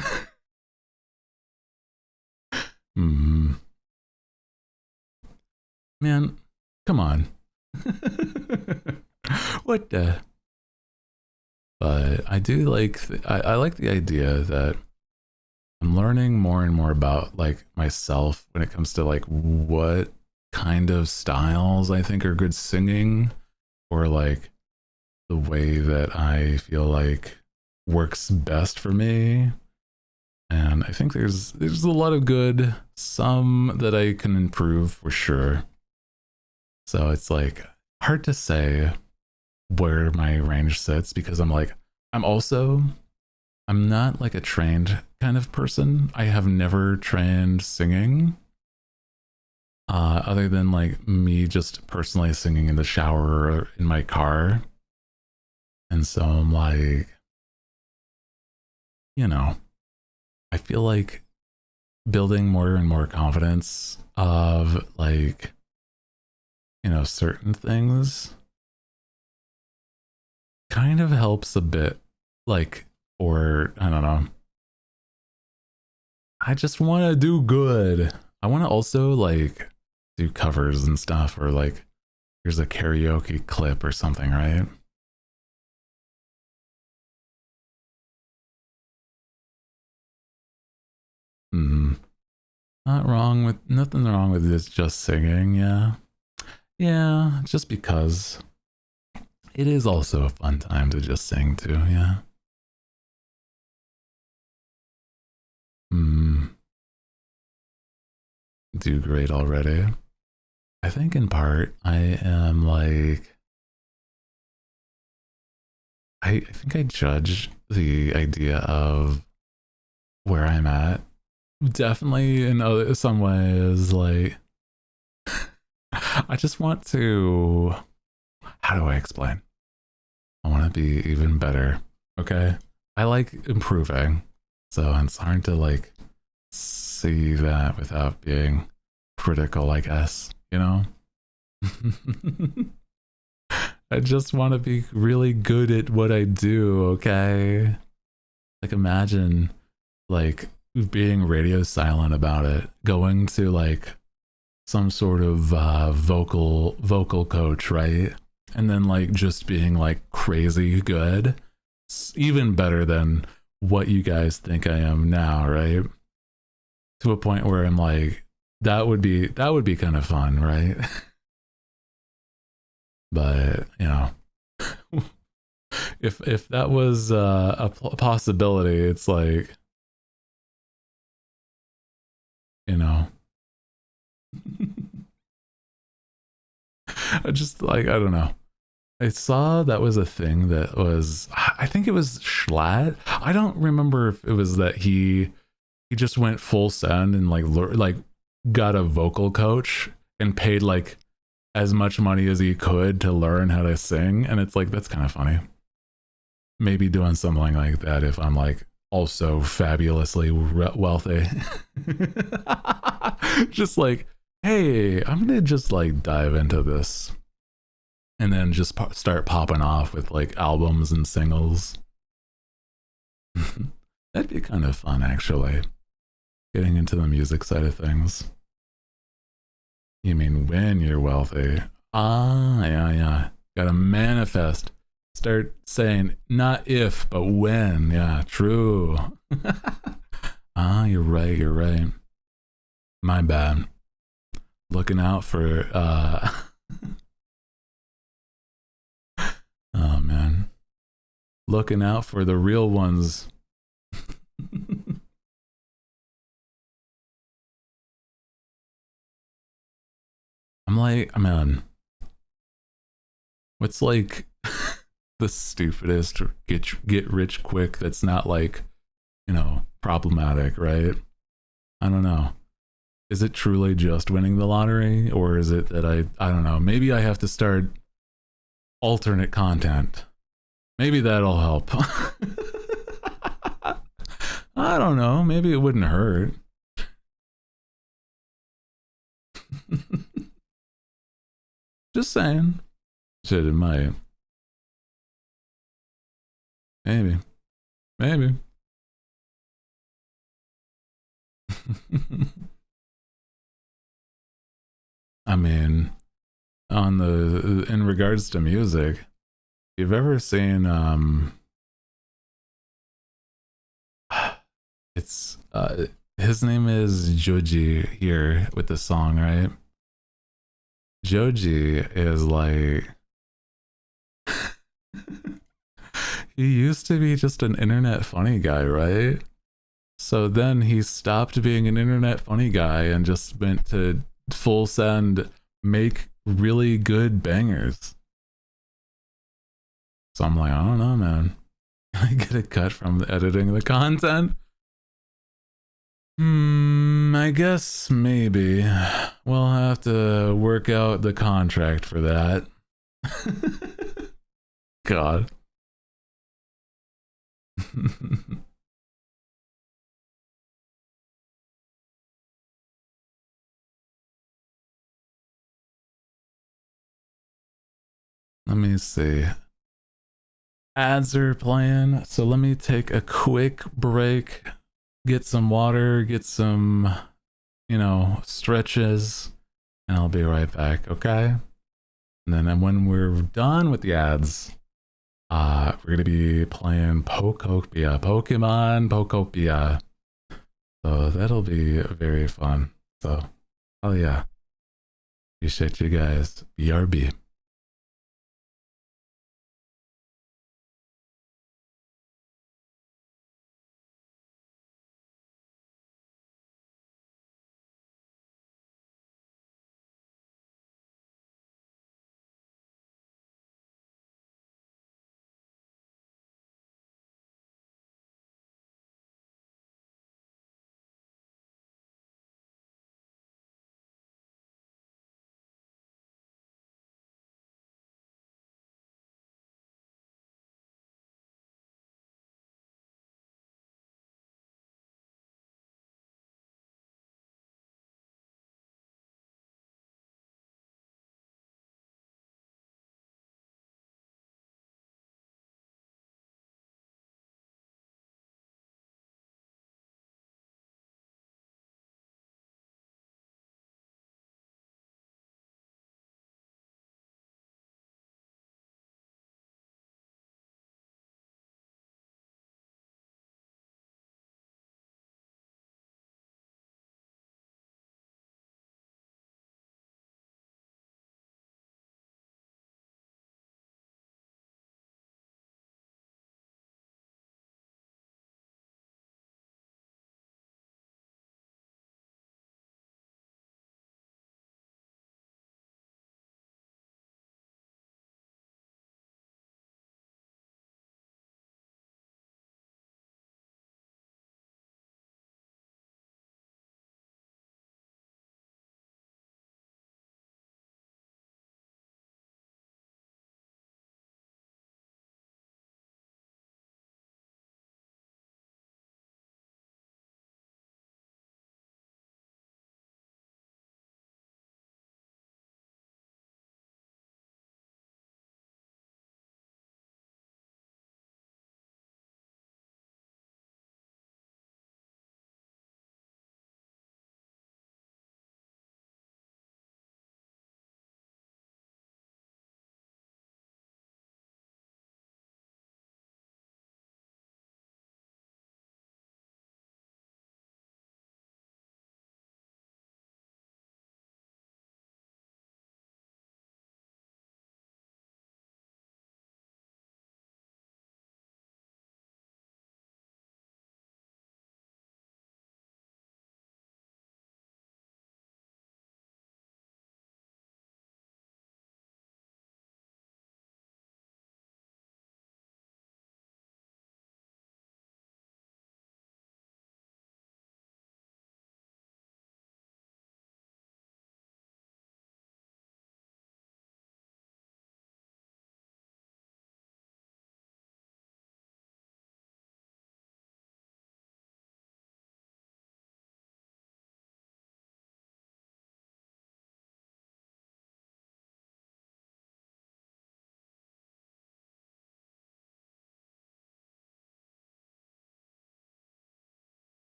[SPEAKER 2] man, come on. What the? But I do like, I like the idea that I'm learning more and more about like myself when it comes to like what kind of styles I think are good singing, or like the way that I feel like works best for me. And I think there's a lot of good, some that I can improve for sure. So it's like hard to say where my range sits, because I'm not like a trained kind of person. I have never trained singing, other than like me just personally singing in the shower or in my car. And so I'm like, you know, I feel like building more and more confidence of like, certain things kind of helps a bit. Like, or I don't know. I just want to do good. I want to also like do covers and stuff, or like here's a karaoke clip or something, right? Hmm. Nothing wrong with this just singing, yeah. Yeah, just because it is also a fun time to just sing too, yeah. Hmm. Do great already. I think in part I am like, I think I judge the idea of where I'm at. Definitely in some ways, like, I just want to, how do I explain? I want to be even better. Okay. I like improving. So it's hard to like see that without being critical, I guess, you know? I just want to be really good at what I do, okay? Like imagine like being radio silent about it, going to like some sort of vocal coach, right? And then like just being like crazy good. It's even better than what you guys think I am now, right? To a point where I'm like, that would be kind of fun, right? But if that was a possibility, it's like, you know, I just like, I don't know. I saw that was a thing that was, I think it was Schlatt. I don't remember if it was that he just went full send and like got a vocal coach and paid like as much money as he could to learn how to sing. And it's like, that's kind of funny. Maybe doing something like that if I'm like also fabulously wealthy. Just like, hey, I'm gonna just like dive into this, and then just start popping off with like albums and singles. That'd be kind of fun, actually. Getting into the music side of things. You mean when you're wealthy? Ah, yeah, yeah. Gotta manifest. Start saying not if, but when. Yeah, true. Ah, you're right. You're right. My bad. Looking out for. Oh man. Looking out for the real ones. I'm like, man, what's like the stupidest get rich quick that's not like, problematic, right? I don't know. Is it truly just winning the lottery, or is it that I don't know, maybe I have to start alternate content. Maybe that'll help. I don't know, maybe it wouldn't hurt. Just saying. Shit, it might. Maybe. Maybe. I mean, in regards to music, you've ever seen it's his name is Joji here with the song, right? Joji is like he used to be just an internet funny guy, right? So then he stopped being an internet funny guy and just went to full send make really good bangers. So I'm like, I don't know, man. I get a cut from editing the content. I guess maybe. We'll have to work out the contract for that. God. Let me see. Ads are playing, so let me take a quick break, get some water, get some, stretches, and I'll be right back, okay? And then when we're done with the ads, we're gonna be playing Pokopia, Pokemon Pokopia. So that'll be very fun. So, oh yeah. Appreciate you guys. BRB.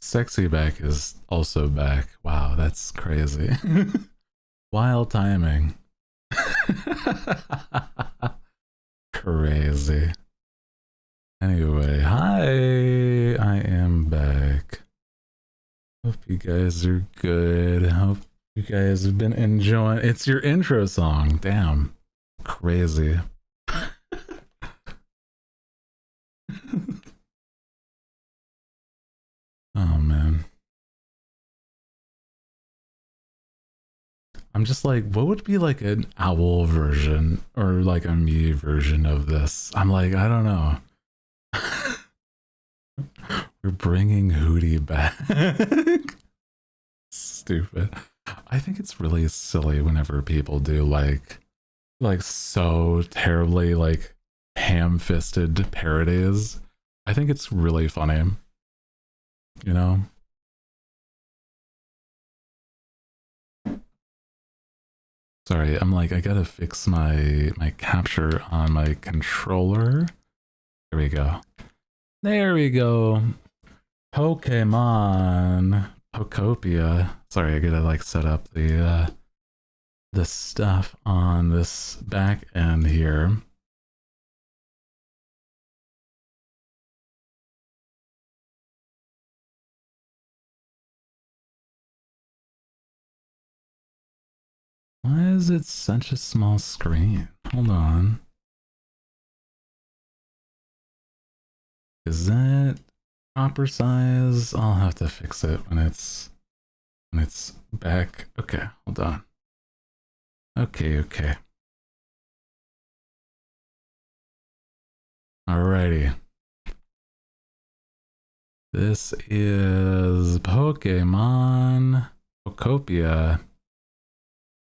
[SPEAKER 2] Sexy back is also back. Wow, that's crazy. Wild timing. Crazy. Anyway, hi, I am back. Hope you guys are good. Hope you guys have been enjoying. It's your intro song. Damn. Crazy. Oh man. I'm just like, what would be like an owl version or like a me version of this? I'm like, I don't know. We're bringing Hooty back. Stupid. I think it's really silly whenever people do like so terribly like ham-fisted parodies. I think it's really funny. You know? Sorry, I'm like, I gotta fix my capture on my controller. There we go. There we go. Pokemon. Pokopia. Sorry, I gotta like set up the stuff on this back end here. Why is it such a small screen? Hold on. Is that proper size? I'll have to fix it when it's back. Okay, hold on. Okay. Alrighty. This is Pokemon Pokopia.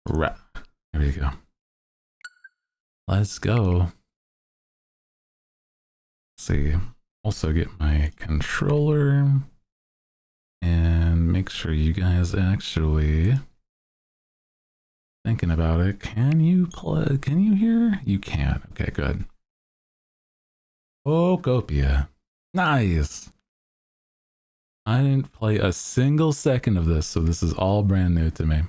[SPEAKER 2] Right. There we go. Let's go. Let's see. Also get my controller and make sure you guys actually thinking about it. Can you play? Can you hear? You can. Okay, good. Pokopia. Nice. I didn't play a single second of this, so this is all brand new to me.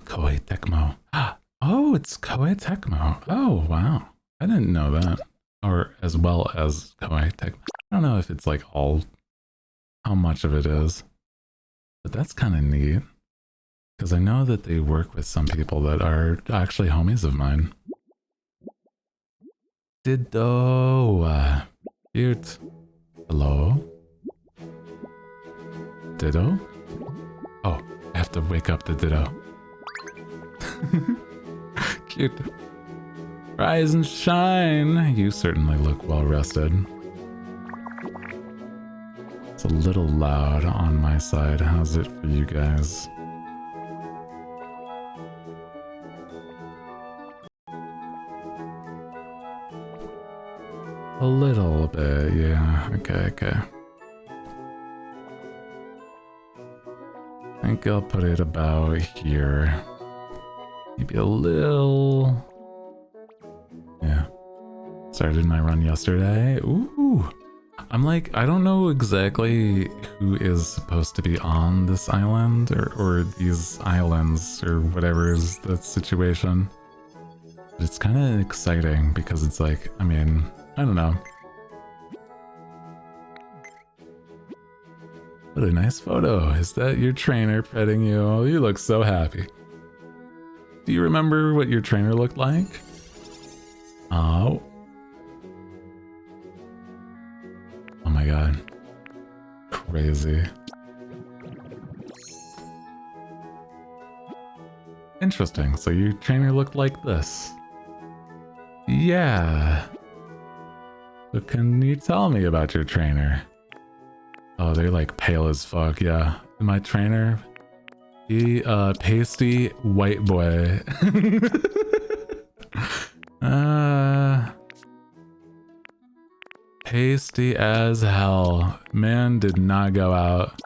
[SPEAKER 2] Koei Tecmo. Oh, it's Koei Tecmo. Oh, wow. I didn't know that. Or as well as Koei Tecmo. I don't know if it's like all, how much of it is. But that's kind of neat. Because I know that they work with some people that are actually homies of mine. Ditto. Cute. Hello? Ditto? Oh, I have to wake up the Ditto. Cute. Rise and shine. You certainly look well rested. It's a little loud on my side. How's it for you guys? A little bit, yeah. Okay. I think I'll put it about here. Maybe a little... Yeah. Started my run yesterday. Ooh! I'm like, I don't know exactly who is supposed to be on this island or these islands or whatever is the situation. But it's kind of exciting because it's like, I mean, I don't know. What a nice photo. Is that your trainer petting you? Oh, you look so happy. Do you remember what your trainer looked like? Oh. Oh my god. Crazy. Interesting. So your trainer looked like this. Yeah. What can you tell me about your trainer? Oh, they're like pale as fuck, yeah. My trainer, he pasty white boy. Pasty as hell. Man did not go out.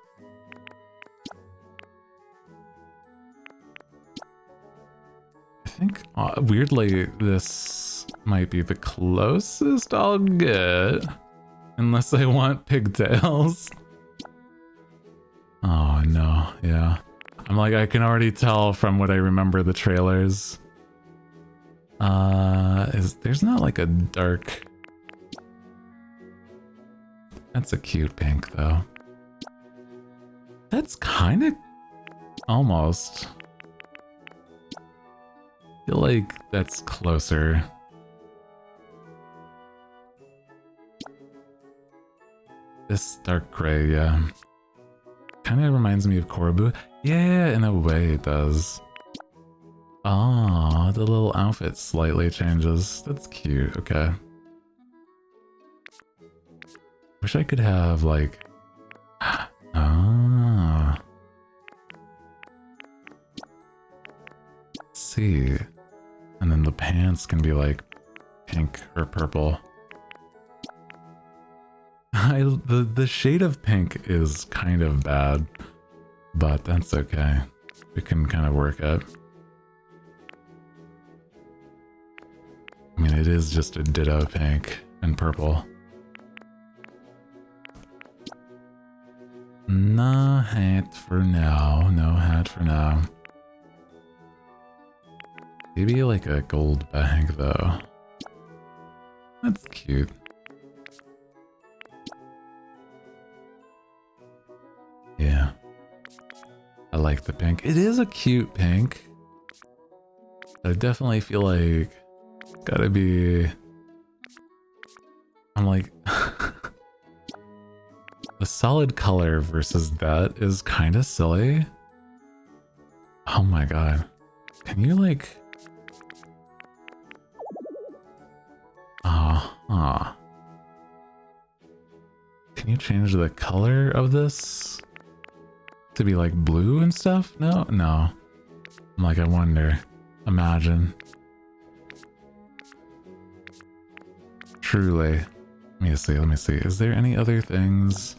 [SPEAKER 2] think, weirdly, this might be the closest I'll get. Unless I want pigtails. Oh, no. Yeah. I'm like, I can already tell from what I remember the trailers. There's not like a dark... That's a cute pink, though. That's kind of... Almost. I feel like that's closer. This dark gray, yeah. Kind of reminds me of Korobu. Yeah, in a way it does. Oh, the little outfit slightly changes. That's cute, okay. Wish I could have, like... Ah. Let's see. And then the pants can be, like, pink or purple. The shade of pink is kind of bad, but that's okay. We can kind of work it. I mean, it is just a ditto pink and purple. No hat for now. No hat for now. Maybe like a gold bag though. That's cute. Yeah. I like the pink. It is a cute pink. I definitely feel like it's gotta be... I'm like... The solid color versus that is kind of silly. Oh my god. Can you like... Can you change the color of this? To be like blue and stuff? No? No. I'm like, I wonder. Imagine. Truly. Let me see. Is there any other things?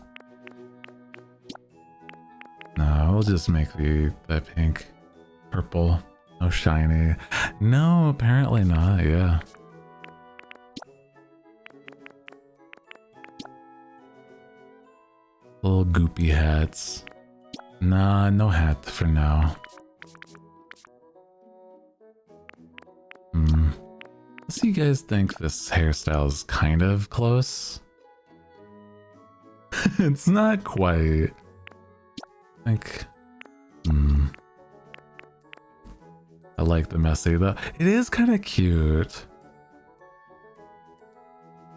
[SPEAKER 2] No, we'll just make that pink purple. No shiny. No, apparently not, yeah. Little goopy hats. Nah, no hat for now. So you guys think this hairstyle is kind of close? It's not quite. Like, I like the messy though. It is kind of cute.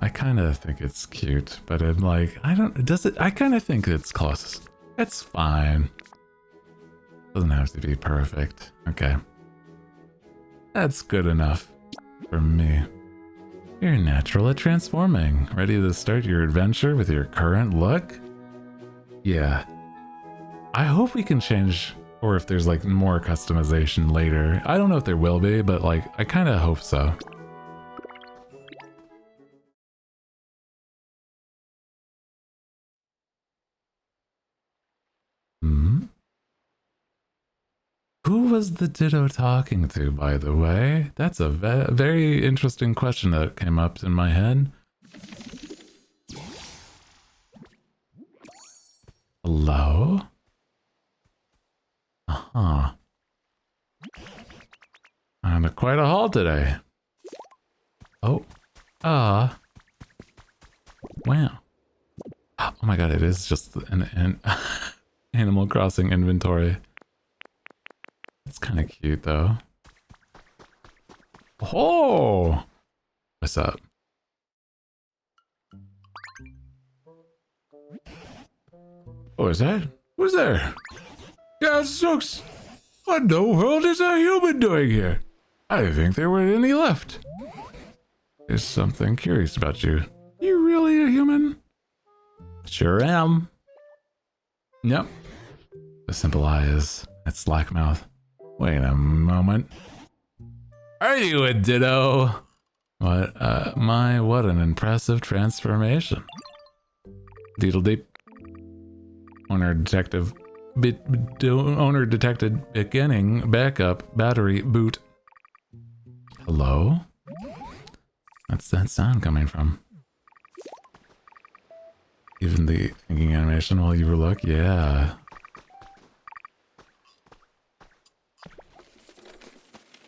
[SPEAKER 2] I kind of think it's cute, but I'm like, I kind of think it's close. It's fine. Doesn't have to be perfect. Okay. That's good enough for me. You're natural at transforming. Ready to start your adventure with your current look? Yeah. I hope we can change, or if there's like more customization later. I don't know if there will be, but like, I kind of hope so. Who was the Ditto talking to, by the way? That's a very interesting question that came up in my head. Hello? Uh-huh. I'm quite a haul today. Oh. Wow. Oh my god, it is just an Animal Crossing inventory. It's kind of cute, though. Oh! What's up? Oh, is that? Who's there? Yeah, Stokes! What in the world is a human doing here? I didn't think there were any left. There's something curious about you. You really a human? Sure am. Yep. The simple eyes. That slack mouth. Wait a moment. Are you a Ditto? What an impressive transformation. Deedle deep. Owner detected beginning backup battery boot. Hello? That's that sound coming from. Even the thinking animation while you were look, yeah.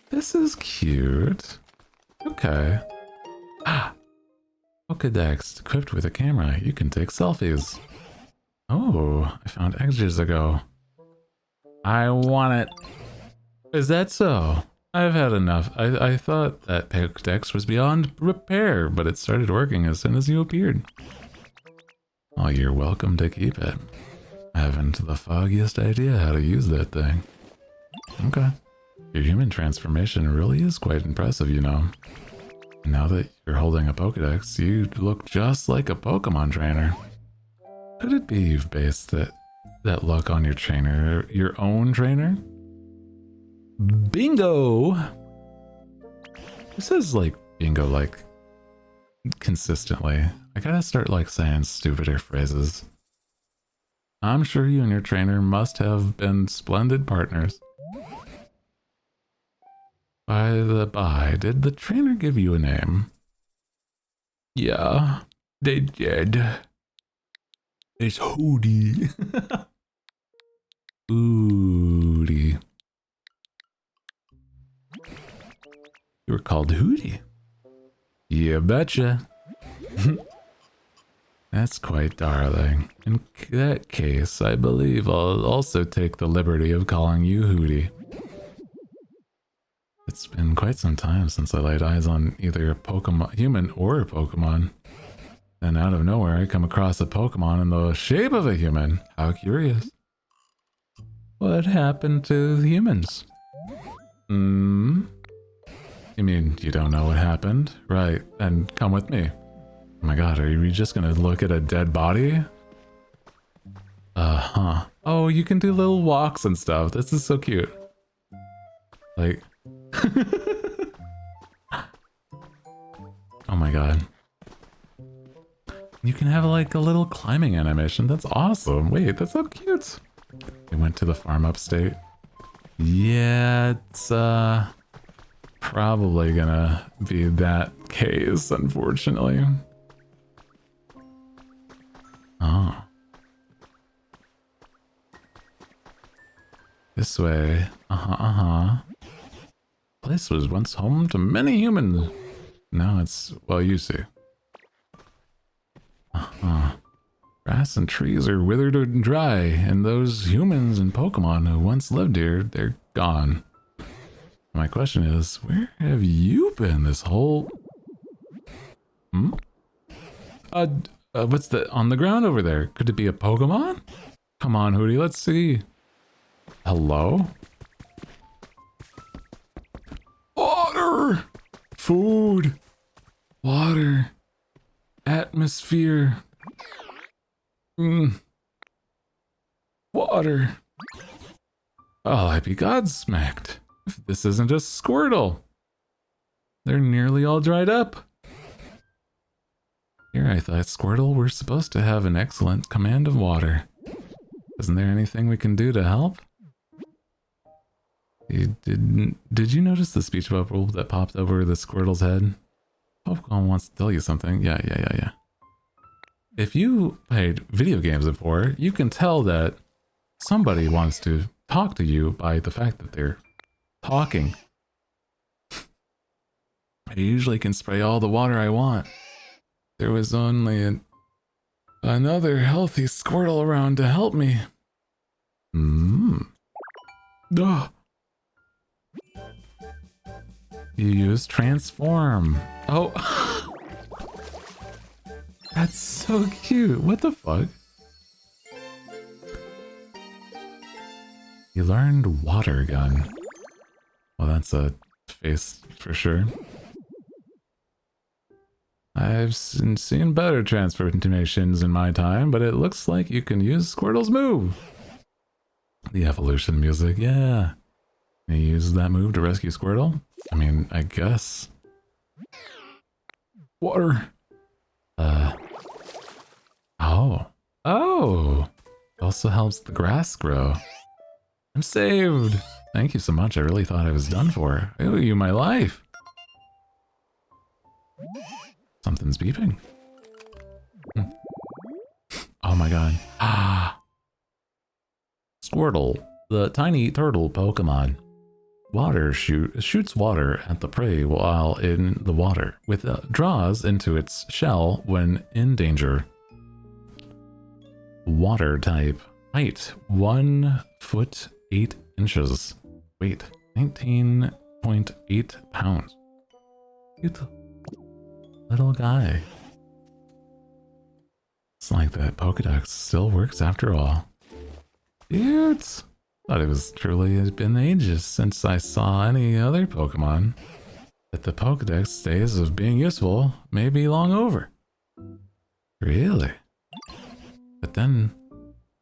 [SPEAKER 2] This is cute. Okay. Ah! Pokedex equipped with a camera. You can take selfies. Oh, I found ages ago. I want it. Is that so? I've had enough. I thought that Pokedex was beyond repair, but it started working as soon as you appeared. Oh, you're welcome to keep it. I haven't the foggiest idea how to use that thing. Okay. Your human transformation really is quite impressive, you know. Now that you're holding a Pokedex, you look just like a Pokemon trainer. Could it be you've based that look on your trainer, your own trainer? Bingo! Who says like bingo like consistently? I gotta start like saying stupider phrases. I'm sure you and your trainer must have been splendid partners. By the by, did the trainer give you a name? Yeah, they did. It's Hooty. Hooty. You were called Hooty? Yeah, betcha. That's quite darling. In that case, I believe I'll also take the liberty of calling you Hooty. It's been quite some time since I laid eyes on either a Pokemon, human or a Pokemon. Then out of nowhere, I come across a Pokemon in the shape of a human. How curious. What happened to the humans? You mean you don't know what happened? Right, then come with me. Oh my god, are you just gonna look at a dead body? Uh-huh. Oh, you can do little walks and stuff. This is so cute. Like... oh my god. You can have like a little climbing animation. That's awesome. Wait, that's so cute. They went to the farm upstate. Yeah, it's probably gonna be that case, unfortunately. Oh. This way. Place was once home to many humans. Now it's, well, you see. Grass and trees are withered and dry, and those humans and Pokemon who once lived here, they're gone. My question is, where have you been this whole... what's that on the ground over there? Could it be a Pokemon? Come on, Hooty, let's see. Hello? Water! Food! Water! Atmosphere! Water! Oh, I'd be godsmacked if this isn't a Squirtle. They're nearly all dried up. Here I thought Squirtle were supposed to have an excellent command of water. Isn't there anything we can do to help? Did you notice the speech bubble that popped over the Squirtle's head? Pokemon wants to tell you something. Yeah. If you played video games before, you can tell that somebody wants to talk to you by the fact that they're talking. I usually can spray all the water I want. There was only another healthy Squirtle around to help me. Ugh. You use transform. Oh. That's so cute. What the fuck? You learned water gun. Well, that's a face for sure. I've seen better transformations in my time, but it looks like you can use Squirtle's move. The evolution music, yeah. Can you use that move to rescue Squirtle? I mean, I guess. Water. Oh. Also helps the grass grow. I'm saved. Thank you so much. I really thought I was done for. I owe you my life. Something's beeping. Oh my god. Ah. Squirtle, the tiny turtle Pokemon. Water shoots water at the prey while in the water, draws into its shell when in danger. Water type. Height 1 foot 8 inches. Weight 19.8 pounds. Cute little guy. It's like that Pokedex still works after all. Cute. Thought it was truly been ages since I saw any other Pokemon. But the Pokedex days of being useful may be long over. Really? But then,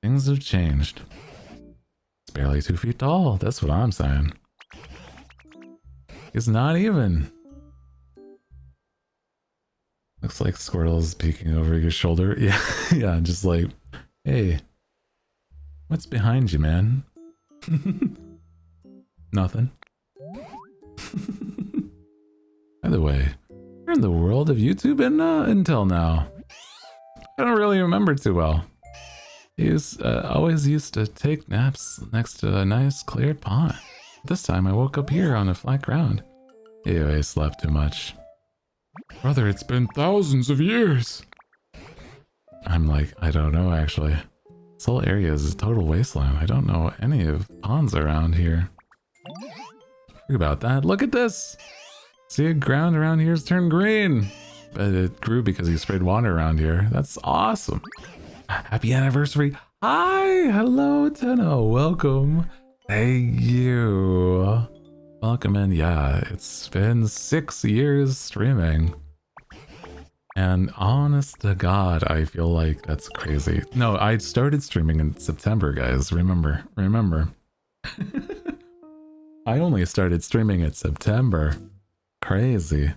[SPEAKER 2] things have changed. It's barely 2 feet tall, that's what I'm saying. It's not even. Looks like Squirtle's peeking over your shoulder. Yeah, yeah, just like, hey, what's behind you, man? Nothing. By the way, you're in the world of YouTube until now. I don't really remember too well. He always used to take naps next to a nice cleared pond. This time I woke up here on a flat ground. Ew, I slept too much. Brother, it's been thousands of years. I'm like, I don't know actually. This whole area is a total wasteland. I don't know any of ponds around here. Think about that. Look at this. See, the ground around here's turned green. But it grew because he sprayed water around here. That's awesome. Happy anniversary. Hi. Hello, Tenno. Welcome. Thank you. Welcome in. Yeah, it's been 6 years streaming. And honest to God, I feel like that's crazy. No, I started streaming in September, guys. Remember. I only started streaming in September. Crazy.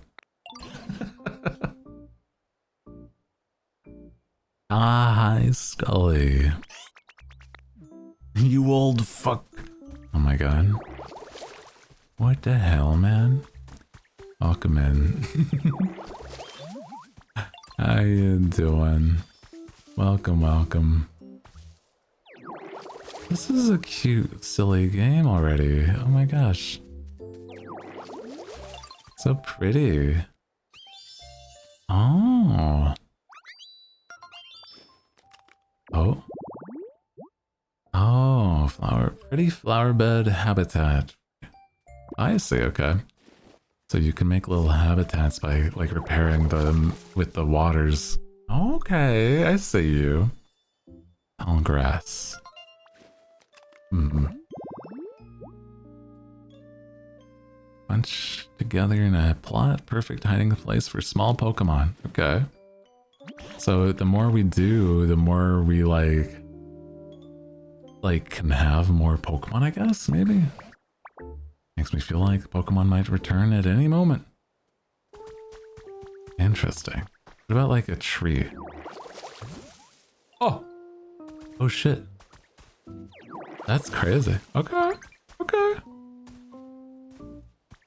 [SPEAKER 2] Hi, Scully. You old fuck. Oh my god. What the hell, man? Welcome in. How you doing? Welcome. This is a cute, silly game already. Oh my gosh. So pretty. Oh. Oh, pretty flower bed habitat. I see, okay. So you can make little habitats by like repairing them with the waters. Okay, I see you. Tall grass. Bunch together in a plot, perfect hiding place for small Pokemon. Okay. So the more we do, the more we like can have more Pokemon, I guess, maybe? Makes me feel like Pokemon might return at any moment. Interesting. What about like a tree? Oh! Oh shit. That's crazy. Okay.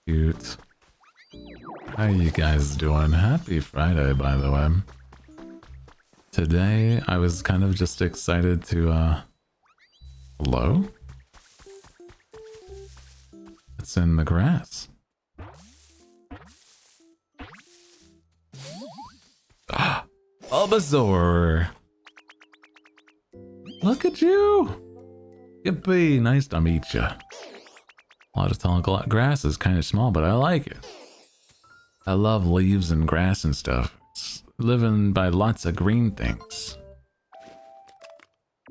[SPEAKER 2] Cute. How you guys doing? Happy Friday, by the way. Today, I was kind of just excited to, hello? It's in the grass. Bulbasaur! Look at you! Yippee, nice to meet you. A lot of tall grass is kind of small, but I like it. I love leaves and grass and stuff. It's living by lots of green things.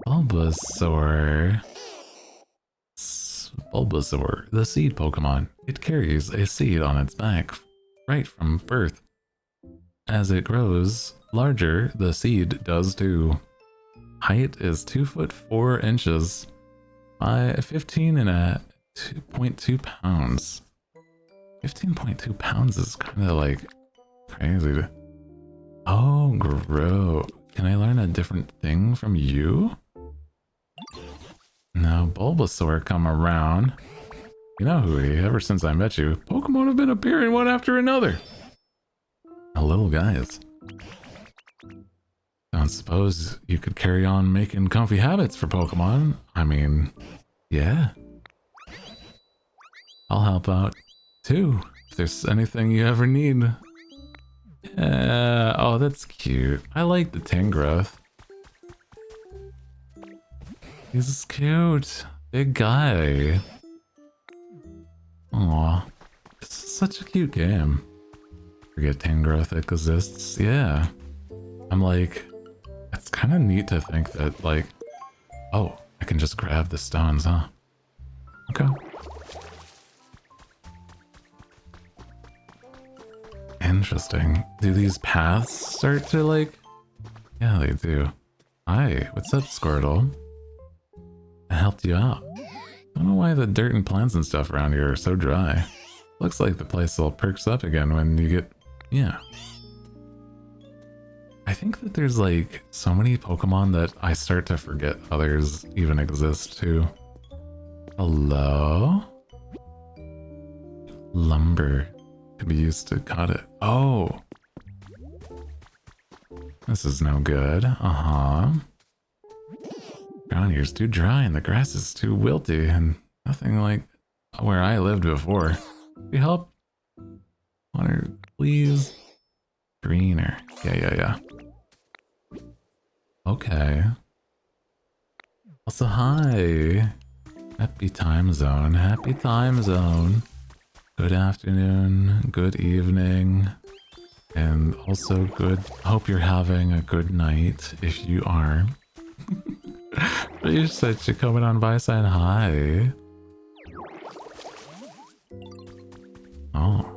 [SPEAKER 2] Bulbasaur, the seed Pokemon. It carries a seed on its back right from birth. As it grows larger, the seed does too. Height is 2 foot 4 inches by 15.2 pounds. 15.2 pounds is kind of like crazy. Oh, gross. Can I learn a different thing from you? Now Bulbasaur come around. You know, Hooty, ever since I met you, Pokemon have been appearing one after another. little guys. Don't suppose you could carry on making comfy habits for Pokemon? I mean, yeah. I'll help out, too, if there's anything you ever need. Yeah, oh, that's cute. I like the Tangrowth. He's cute. Big guy. Aw. This is such a cute game. Forget Tangrowth exists. Yeah. I'm like, it's kind of neat to think that, like, oh, I can just grab the stones, huh? Okay. Interesting. Do these paths start to, like... Yeah, they do. Hi, what's up, Squirtle? I helped you out. I don't know why the dirt and plants and stuff around here are so dry. Looks like the place all perks up again when you get... Yeah. I think that there's like so many Pokemon that I start to forget others even exist too. Hello? Lumber can be used to cut it. Oh! This is no good. Uh-huh. Ground here's too dry and the grass is too wilty and nothing like where I lived before. Can you help? Water, please? Greener. Yeah. Okay. Also, hi. Happy time zone. Happy time zone. Good afternoon. Good evening. And also good. Hope you're having a good night if you are. You said you're coming on by saying hi. Oh.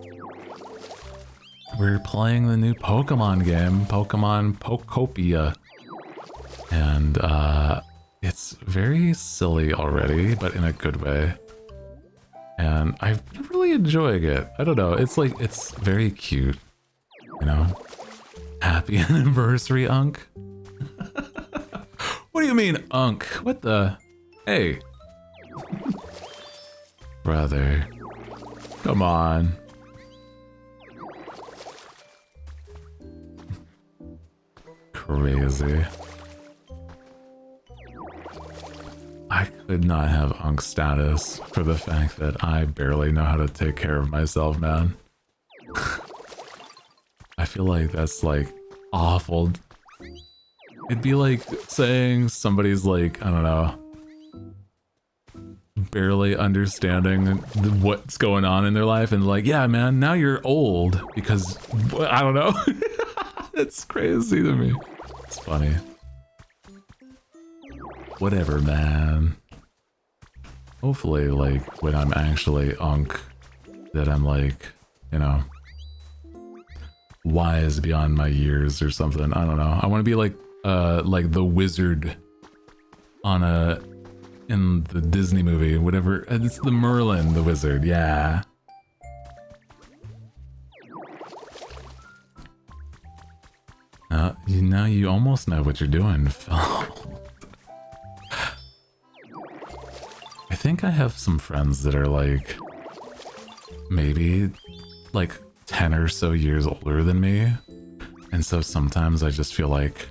[SPEAKER 2] We're playing the new Pokemon game, Pokemon Pokopia. And it's very silly already, but in a good way. And I'm really enjoying it. I don't know, it's like, it's very cute, you know? Happy anniversary, Unk. What do you mean, Unk? What the? Hey. Brother. Come on. Crazy. I could not have Unk status for the fact that I barely know how to take care of myself, man. I feel like that's like awful. It'd be like saying somebody's like, I don't know, barely understanding what's going on in their life and like, yeah, man, now you're old because, I don't know. It's crazy to me. It's funny. Whatever, man. Hopefully, like, when I'm actually Unk, that I'm like, you know, wise beyond my years or something. I don't know. I want to be like the wizard in the Disney movie, whatever. It's the Merlin, the wizard. Yeah. Now you almost know what you're doing, Phil. I think I have some friends that are like, maybe like 10 or so years older than me. And so sometimes I just feel like,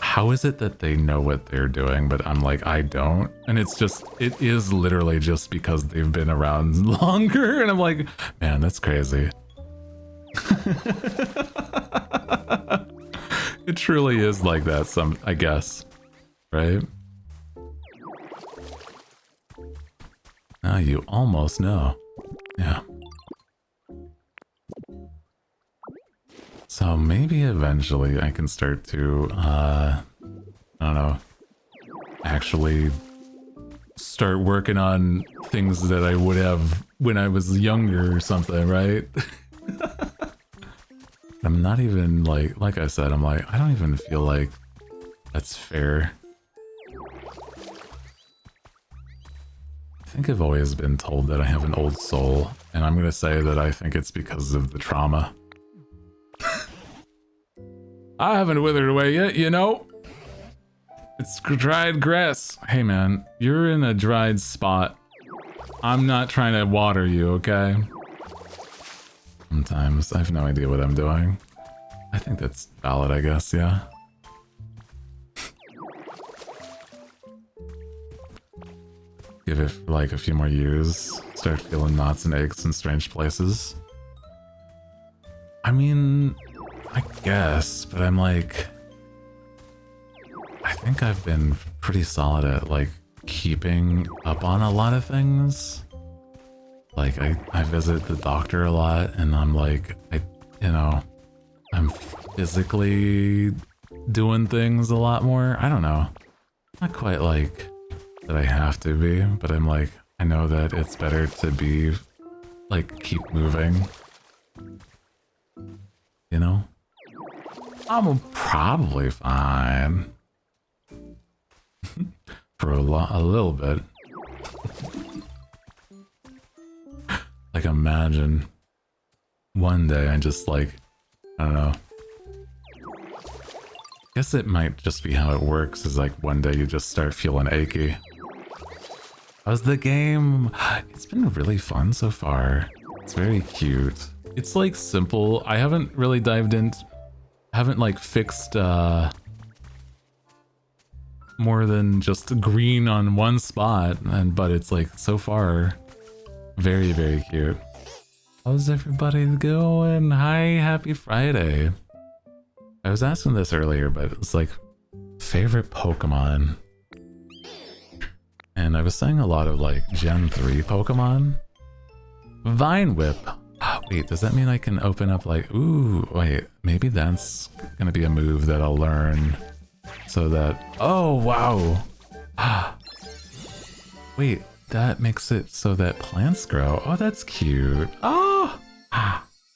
[SPEAKER 2] how is it that they know what they're doing, but I'm like, I don't? And it's just, it is literally just because they've been around longer. And I'm like, man, that's crazy. It truly is like that, I guess, right? Now you almost know. Yeah. So maybe eventually I can start to, I don't know, actually start working on things that I would have when I was younger or something, right? I'm not even like I said, I'm like, I don't even feel like that's fair. I think I've always been told that I have an old soul, and I'm gonna say that I think it's because of the trauma. I haven't withered away yet, you know? It's dried grass. Hey man, you're in a dried spot. I'm not trying to water you, okay? sometimes. I have no idea what I'm doing. I think that's valid, I guess, yeah. Give it like a few more years. Start feeling knots and aches in strange places. I mean, I guess, but I'm like... I think I've been pretty solid at like keeping up on a lot of things. Like I visit the doctor a lot and I'm like, I'm physically doing things a lot more. I don't know. Not quite like that I have to be, but I'm like, I know that it's better to be like keep moving. You know? I'm probably fine. For a little bit. Like imagine one day I just like, I don't know. Guess it might just be how it works is like one day you just start feeling achy. How's the game? It's been really fun so far. It's very cute. It's like simple. I haven't really dived in, haven't like fixed more than just green on one spot, but it's like so far very, very cute. How's everybody going? Hi, happy Friday. I was asking this earlier, but it's like favorite Pokemon. And I was saying a lot of like Gen 3 Pokemon. Vine Whip. Wait, does that mean I can open up like, ooh, wait, maybe that's gonna be a move that I'll learn so that, oh, wow. Wait, that makes it so that plants grow. Oh, that's cute. Oh,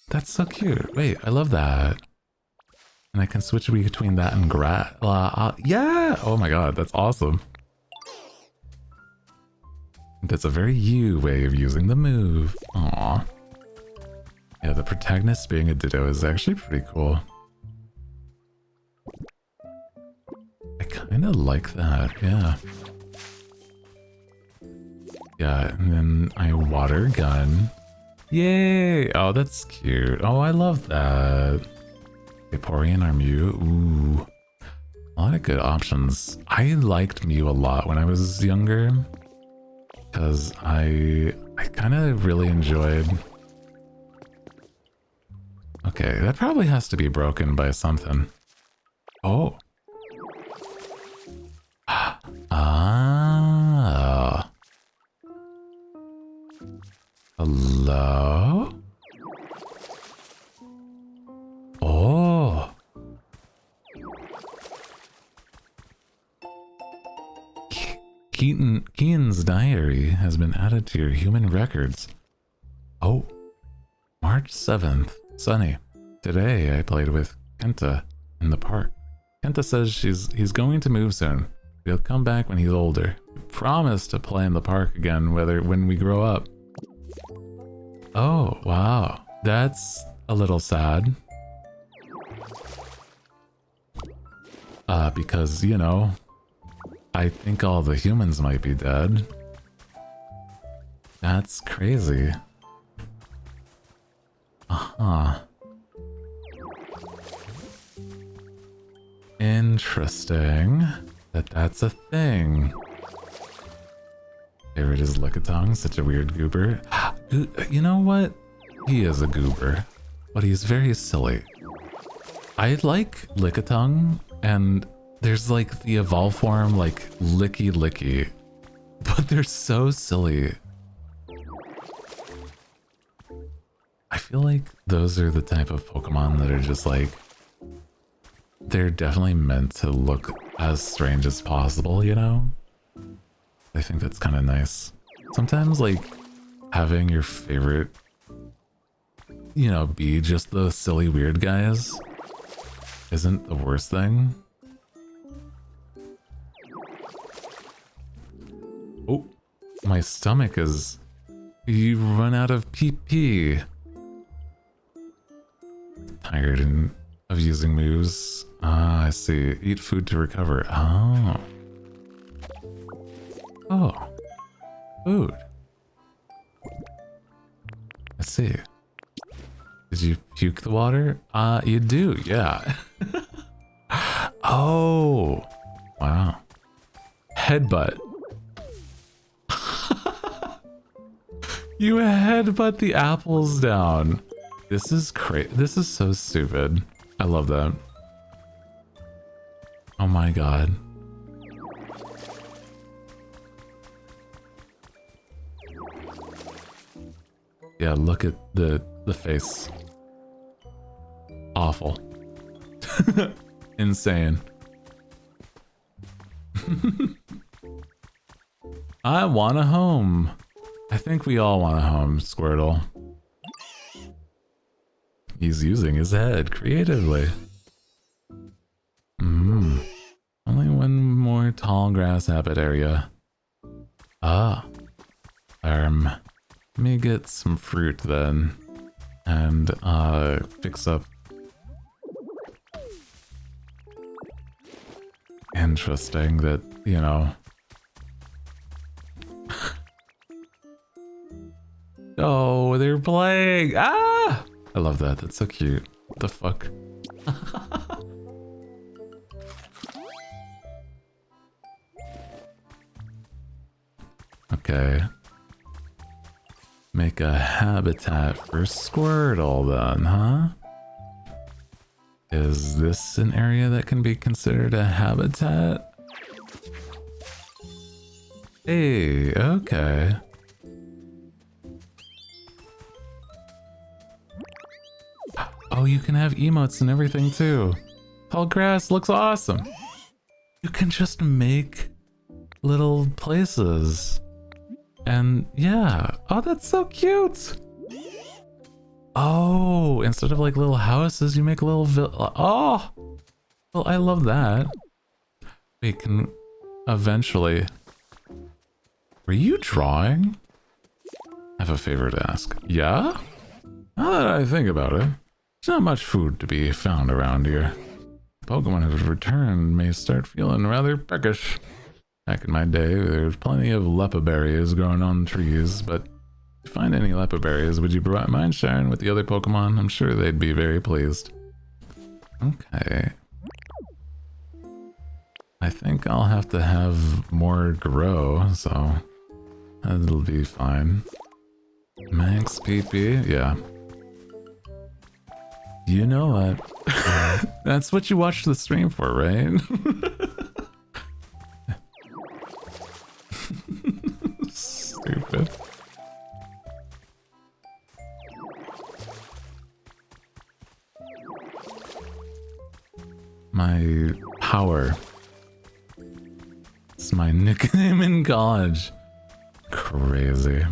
[SPEAKER 2] that's so cute. Wait, I love that. And I can switch between that and yeah. Oh my god, that's awesome. That's a very you way of using the move. Aw. Yeah, the protagonist being a Ditto is actually pretty cool. I kind of like that, yeah. Yeah, and then I water gun. Yay! Oh, that's cute. Oh, I love that. Vaporeon or Mew. Ooh. A lot of good options. I liked Mew a lot when I was younger. Because I kind of really enjoyed... Okay, that probably has to be broken by something. Oh. Ah. Hello? Oh. Keaton's diary has been added to your human records. Oh. March 7th. Sunny. Today I played with Kenta in the park. Kenta says he's going to move soon. He'll come back when he's older. He promised to play in the park again when we grow up. Oh, wow. That's a little sad. Because, you know, I think all the humans might be dead. That's crazy. Uh-huh. Interesting that's a thing. Favorite is Lickitung, such a weird goober. You know what? He is a goober, but he's very silly. I like Lickitung, and there's like the evolve form like Licky Licky, but they're so silly. I feel like those are the type of Pokemon that are just like, they're definitely meant to look as strange as possible, you know? I think that's kind of nice. Sometimes like having your favorite, you know, be just the silly weird guys isn't the worst thing. Oh, my stomach is... You run out of PP. Tired of using moves. Ah, I see. Eat food to recover. Oh. Oh. Food. I see. Did you puke the water? You do, yeah. Oh, wow. Headbutt. You headbutt the apples down. This is crazy. This is so stupid. I love that. Oh my god. Yeah, look at the face. Awful. Insane. I want a home. I think we all want a home, Squirtle. He's using his head creatively. Only one more tall grass habit area. Let me get some fruit then. And, fix up. Interesting that, you know. Oh, they're playing! Ah! I love that. That's so cute. What the fuck? Okay. Make a habitat for Squirtle then, huh? Is this an area that can be considered a habitat? Hey, okay. Oh, you can have emotes and everything too. Tall grass looks awesome. You can just make little places. And yeah, oh, that's so cute. Oh, instead of like little houses, you make little oh, well, I love that. We can eventually. Were you drawing? I have a favor to ask. Yeah? Now that I think about it, there's not much food to be found around here. Pokemon who have returned may start feeling rather peckish. Back in my day, there's plenty of lepa berries growing on trees, but if you find any lepa berries, would you mind sharing with the other Pokemon? I'm sure they'd be very pleased. Okay. I think I'll have to have more grow, so that'll be fine. Max PP, yeah. You know what? That's what you watched the stream for, right? Stupid. My power. It's my nickname in college. Crazy.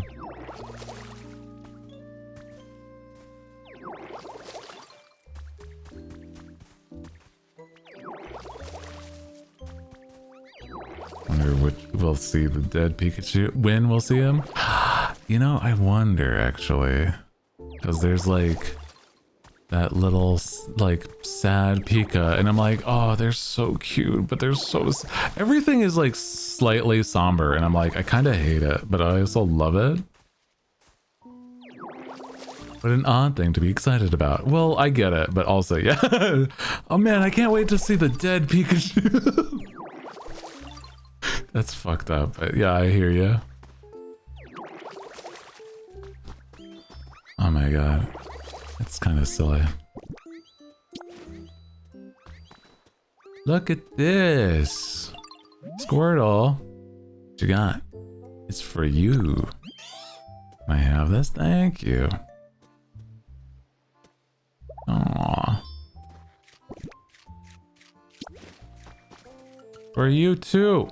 [SPEAKER 2] Wonder which we'll see the dead Pikachu. When we'll see him? You know, I wonder actually. Because there's like that little like sad Pika, and I'm like, oh, they're so cute, but they're so everything is like slightly somber, and I'm like, I kind of hate it, but I also love it. What an odd thing to be excited about. Well, I get it, but also, yeah. Oh man, I can't wait to see the dead Pikachu. That's fucked up, but yeah, I hear you. Oh my god. That's kind of silly. Look at this! Squirtle! What you got? It's for you. Can I have this? Thank you. Aww. For you too!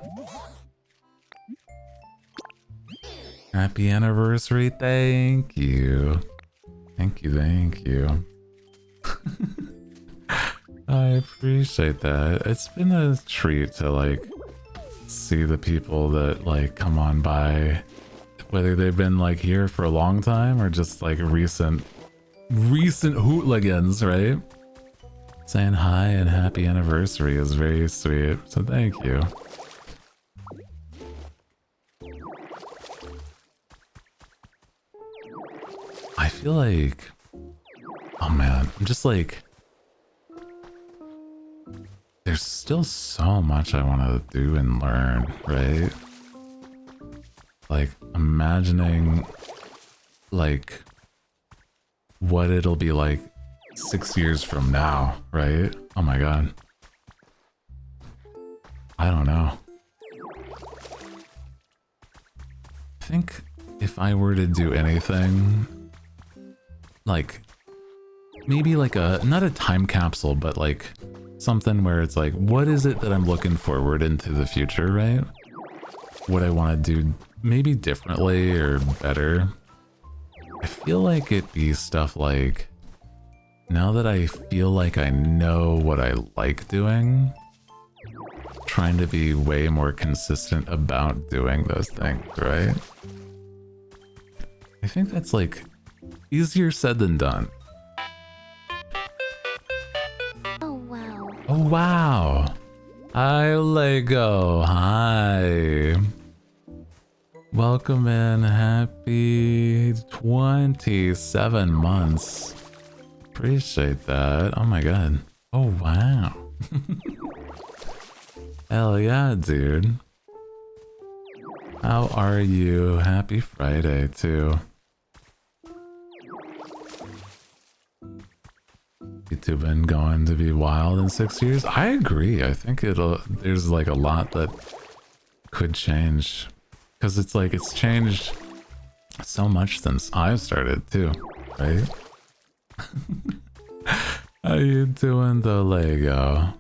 [SPEAKER 2] Happy anniversary, thank you. Thank you, thank you. I appreciate that. It's been a treat to like see the people that like come on by, whether they've been like here for a long time or just like recent hooligans, right? Saying hi and happy anniversary is very sweet, so thank you. I feel like Oh man, I'm just like, there's still so much I want to do and learn, right? Like, imagining, like, what it'll be like 6 years from now, right? Oh my god. I don't know. I think if I were to do anything, like, maybe like not a time capsule, but like something where it's like, what is it that I'm looking forward into the future, right? What I want to do maybe differently or better. I feel like it'd be stuff like, now that I feel like I know what I like doing, trying to be way more consistent about doing those things, right? I think that's like easier said than done.
[SPEAKER 1] Oh, wow.
[SPEAKER 2] Oh, wow. Hi, Lego. Hi. Welcome in. Happy 27 months. Appreciate that. Oh my god. Oh, wow. Hell yeah, dude. How are you? Happy Friday, too. YouTube been going to be wild in 6 years? I agree. I think there's like a lot that could change. Because it's like, it's changed so much since I've started too, right? How you doing though, Lego?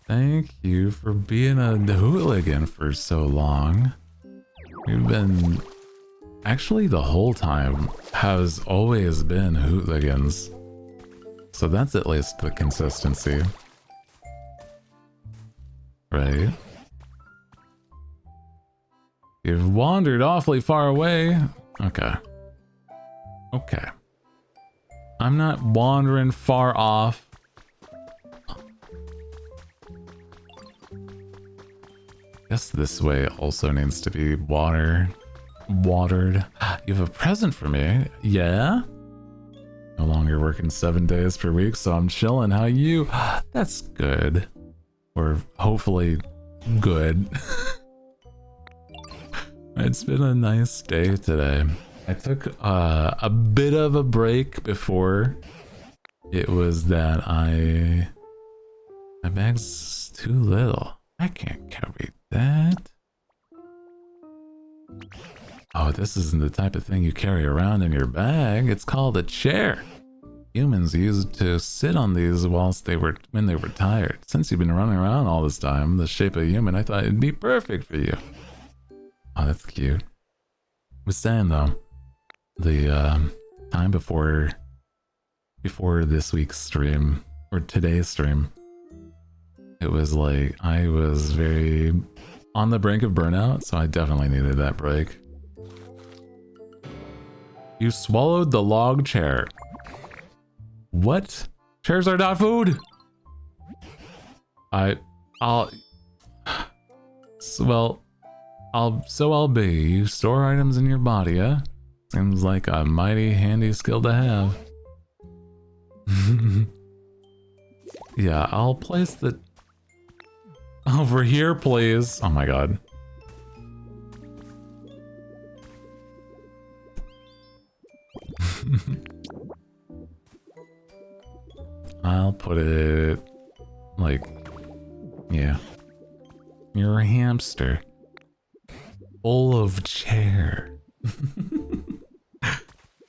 [SPEAKER 2] Thank you for being a hooligan for so long. You've been... Actually, the whole time has always been hooligans. So that's at least the consistency. Right? You've wandered awfully far away. Okay. Okay. I'm not wandering far off. Guess this way also needs to be watered. You have a present for me? Yeah? No longer working 7 days per week, so I'm chilling. How you? That's good. Or hopefully good. It's been a nice day today. I took a bit of a break before. It was that my bag's too little. I can't carry that. Oh, this isn't the type of thing you carry around in your bag. It's called a chair. Humans used to sit on these when they were tired. Since you've been running around all this time, the shape of a human, I thought it'd be perfect for you. Oh, that's cute. I was saying though, the time before this week's stream, or today's stream, it was like I was very on the brink of burnout, so I definitely needed that break. You swallowed the log chair. What? Chairs are not food? I'll be. You store items in your body, yeah? Seems like a mighty handy skill to have. Yeah, I'll place the... Over here, please. Oh my god. I'll put it... like... yeah. You're a hamster. Full of chair.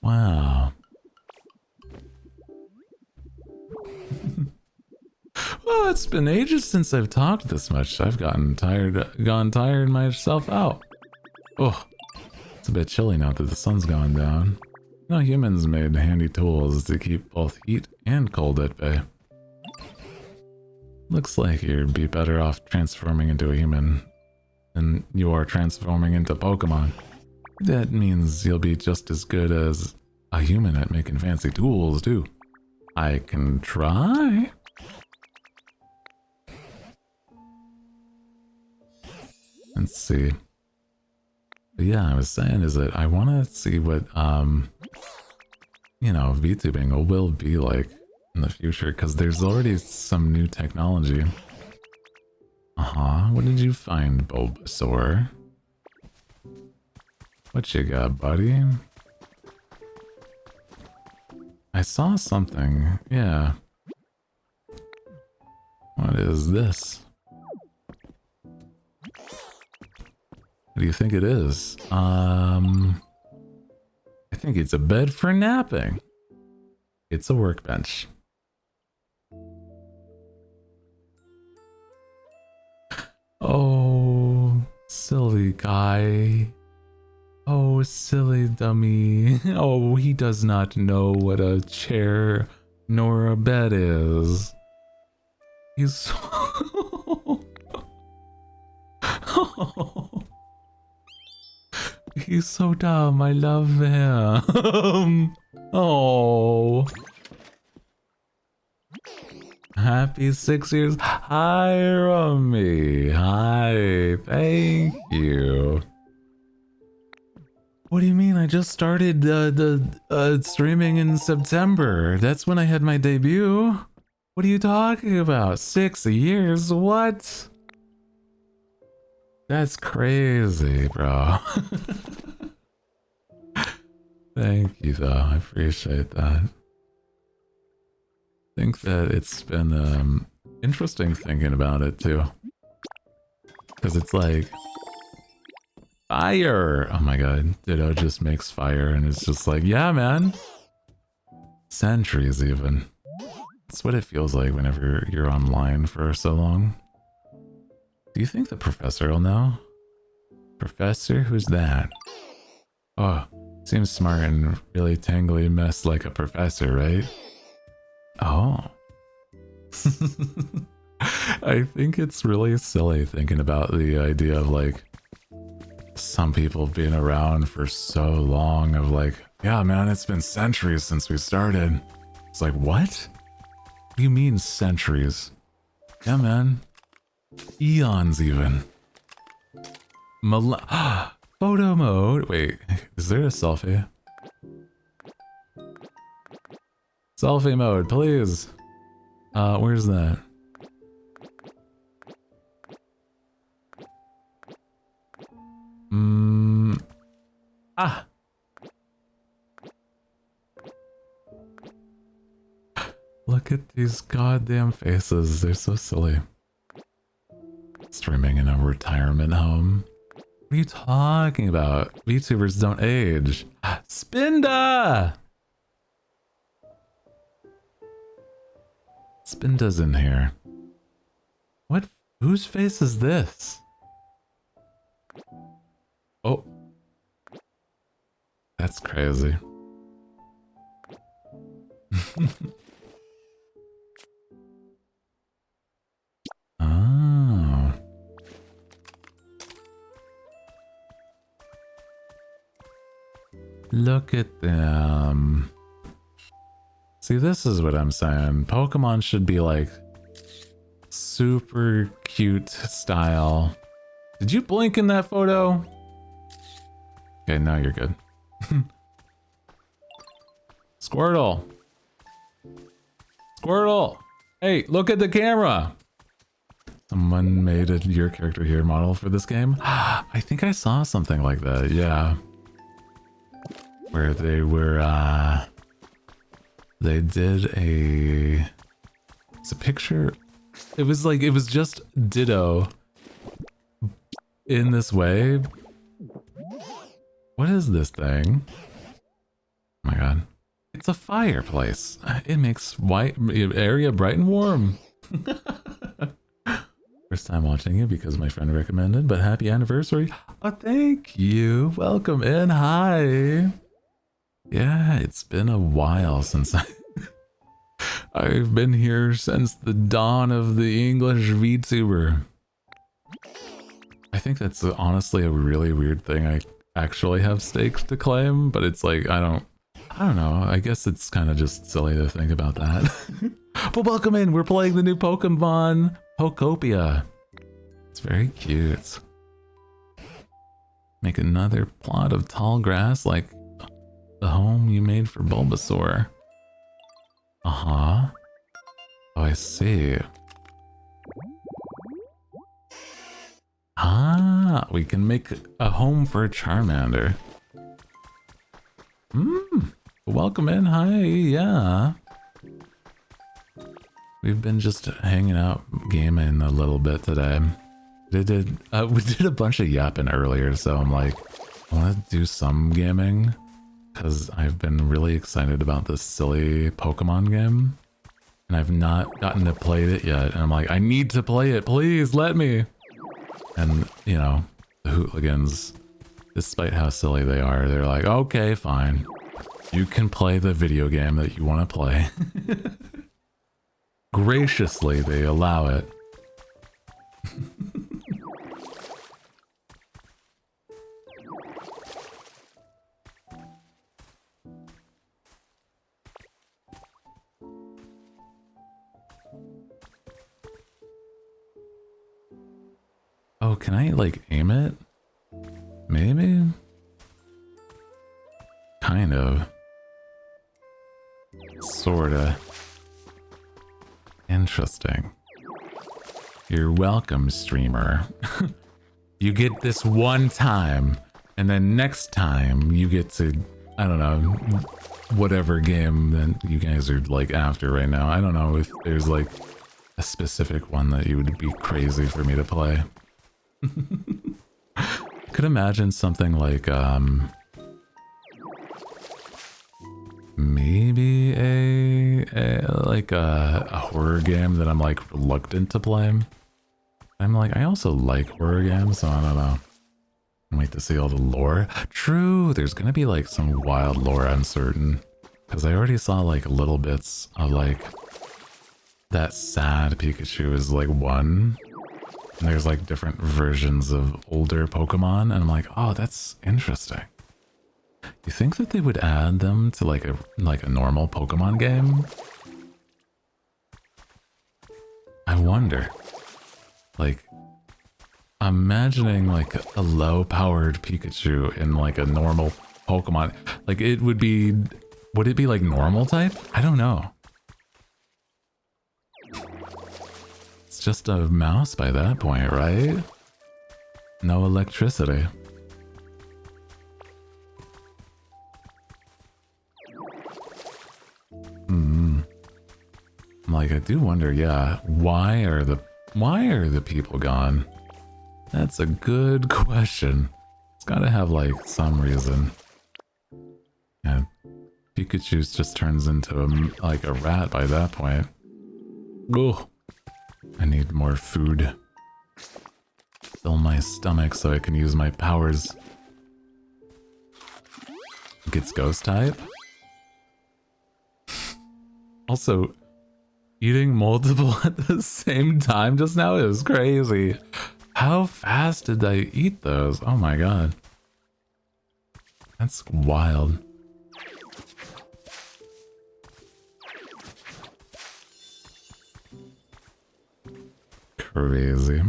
[SPEAKER 2] Wow. Well, it's been ages since I've talked this much. I've gone tired myself out. Oh, it's a bit chilly now that the sun's gone down. No, humans made handy tools to keep both heat and cold at bay. Looks like you'd be better off transforming into a human than you are transforming into Pokemon. That means you'll be just as good as a human at making fancy tools, too. I can try. Let's see. But yeah, I was saying is that I want to see what, you know, VTubing will be like in the future, because there's already some new technology. What did you find, Bulbasaur? What you got, buddy? I saw something, yeah. What is this? What do you think it is? I think it's a bed for napping. It's a workbench. Oh, silly guy. Oh, silly dummy. Oh, he does not know what a chair nor a bed is. He's so... He's so dumb. I love him. Oh. Happy 6 years. Hi, Rummy. Hi. Thank you. What do you mean? I just started streaming in September. That's when I had my debut. What are you talking about? 6 years? What? That's crazy, bro. Thank you, though. I appreciate that. I think that it's been interesting thinking about it, too. Because it's like... Fire! Oh my god, Ditto just makes fire and it's just like, yeah, man. Centuries, even. That's what it feels like whenever you're online for so long. Do you think the professor will know? Professor? Who's that? Oh, seems smart and really tangly mess like a professor, right? Oh. I think it's really silly thinking about the idea of like some people being around for so long of like, yeah, man, it's been centuries since we started. It's like, what? What do you mean centuries? Yeah, man. Eons even. Photo mode. Wait, is there a selfie? Selfie mode, please. Where's that? Ah. Look at these goddamn faces. They're so silly. Streaming in a retirement home. What are you talking about? VTubers don't age. Spinda! Spinda's in here. What? Whose face is this? Oh. That's crazy. Oh. Look at them. See, this is what I'm saying. Pokemon should be like super cute style. Did you blink in that photo? Okay, now you're good. Squirtle. Squirtle. Hey, look at the camera. Someone made a your character here model for this game. I think I saw something like that. Yeah. Where they were, they did it's a picture. It was like, it was just Ditto in this way. What is this thing? Oh my god. It's a fireplace. It makes area bright and warm. First time watching it because my friend recommended, but happy anniversary. Oh, thank you. Welcome in. Hi. Yeah, it's been a while since I've been here since the dawn of the English VTuber. I think that's honestly a really weird thing. I actually have stakes to claim, but it's like, I don't know. I guess it's kind of just silly to think about that. But welcome in. We're playing the new Pokemon Pokopia. It's very cute. Make another plot of tall grass like the home you made for Bulbasaur. Uh-huh. Oh, I see. Ah, we can make a home for a Charmander. Welcome in. Hi, yeah. We've been just hanging out, gaming a little bit today. We did a bunch of yapping earlier, so I'm like, I want to do some gaming because I've been really excited about this silly Pokemon game, and I've not gotten to play it yet. And I'm like, I need to play it, please let me. And you know, the hooligans, despite how silly they are, they're like, okay, fine, you can play the video game that you want to play. Graciously, they allow it. Oh, can I like aim it? Maybe? Kind of. Sorta. Interesting. You're welcome, streamer. You get this one time, and then next time you get to, I don't know, whatever game that you guys are like after right now. I don't know if there's like a specific one that you would be crazy for me to play. Could imagine something like maybe a horror game that I'm like reluctant to play. I'm like, I also like horror games, so I don't know. Wait to see all the lore. True, there's gonna be like some wild lore, I'm certain, because I already saw like little bits of like that sad Pikachu is like one. And there's like different versions of older Pokemon, and I'm like, oh, that's interesting. You think that they would add them to like a normal Pokemon game? I wonder. Like, imagining like a low-powered Pikachu in like a normal Pokemon. Like it would it be like normal type? I don't know. It's just a mouse by that point, right? No electricity. Like, I do wonder, yeah, why are the people gone? That's a good question. It's gotta have like some reason. Yeah, Pikachu just turns into like a rat by that point. Ugh. I need more food. Fill my stomach so I can use my powers. Gets ghost type. Also, eating multiple at the same time just now is crazy. How fast did I eat those? Oh my god. That's wild. Crazy.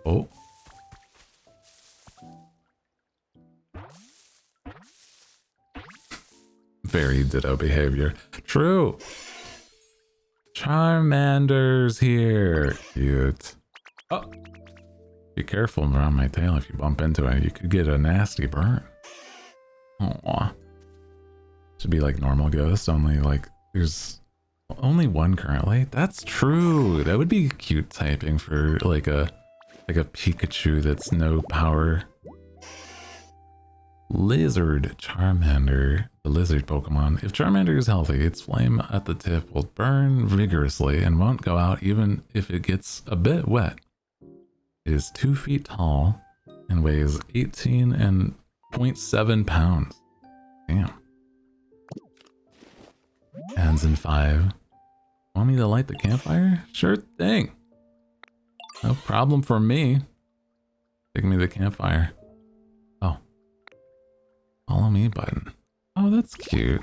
[SPEAKER 2] Oh. Very ditto behavior. True. Charmander's here. Cute. Oh. Be careful around my tail if you bump into it. You could get a nasty burn. Aww. Should be like normal ghost, only like there's only one currently. That's true. That would be cute typing for like a Pikachu that's no power. Lizard Charmander, the lizard Pokemon. If Charmander is healthy, its flame at the tip will burn vigorously and won't go out even if it gets a bit wet. It is 2 feet tall and weighs 18.7 pounds. Damn. Adds in 5. Want me to light the campfire? Sure thing. No problem for me. Take me to the campfire. Oh. Follow me button. Oh, that's cute.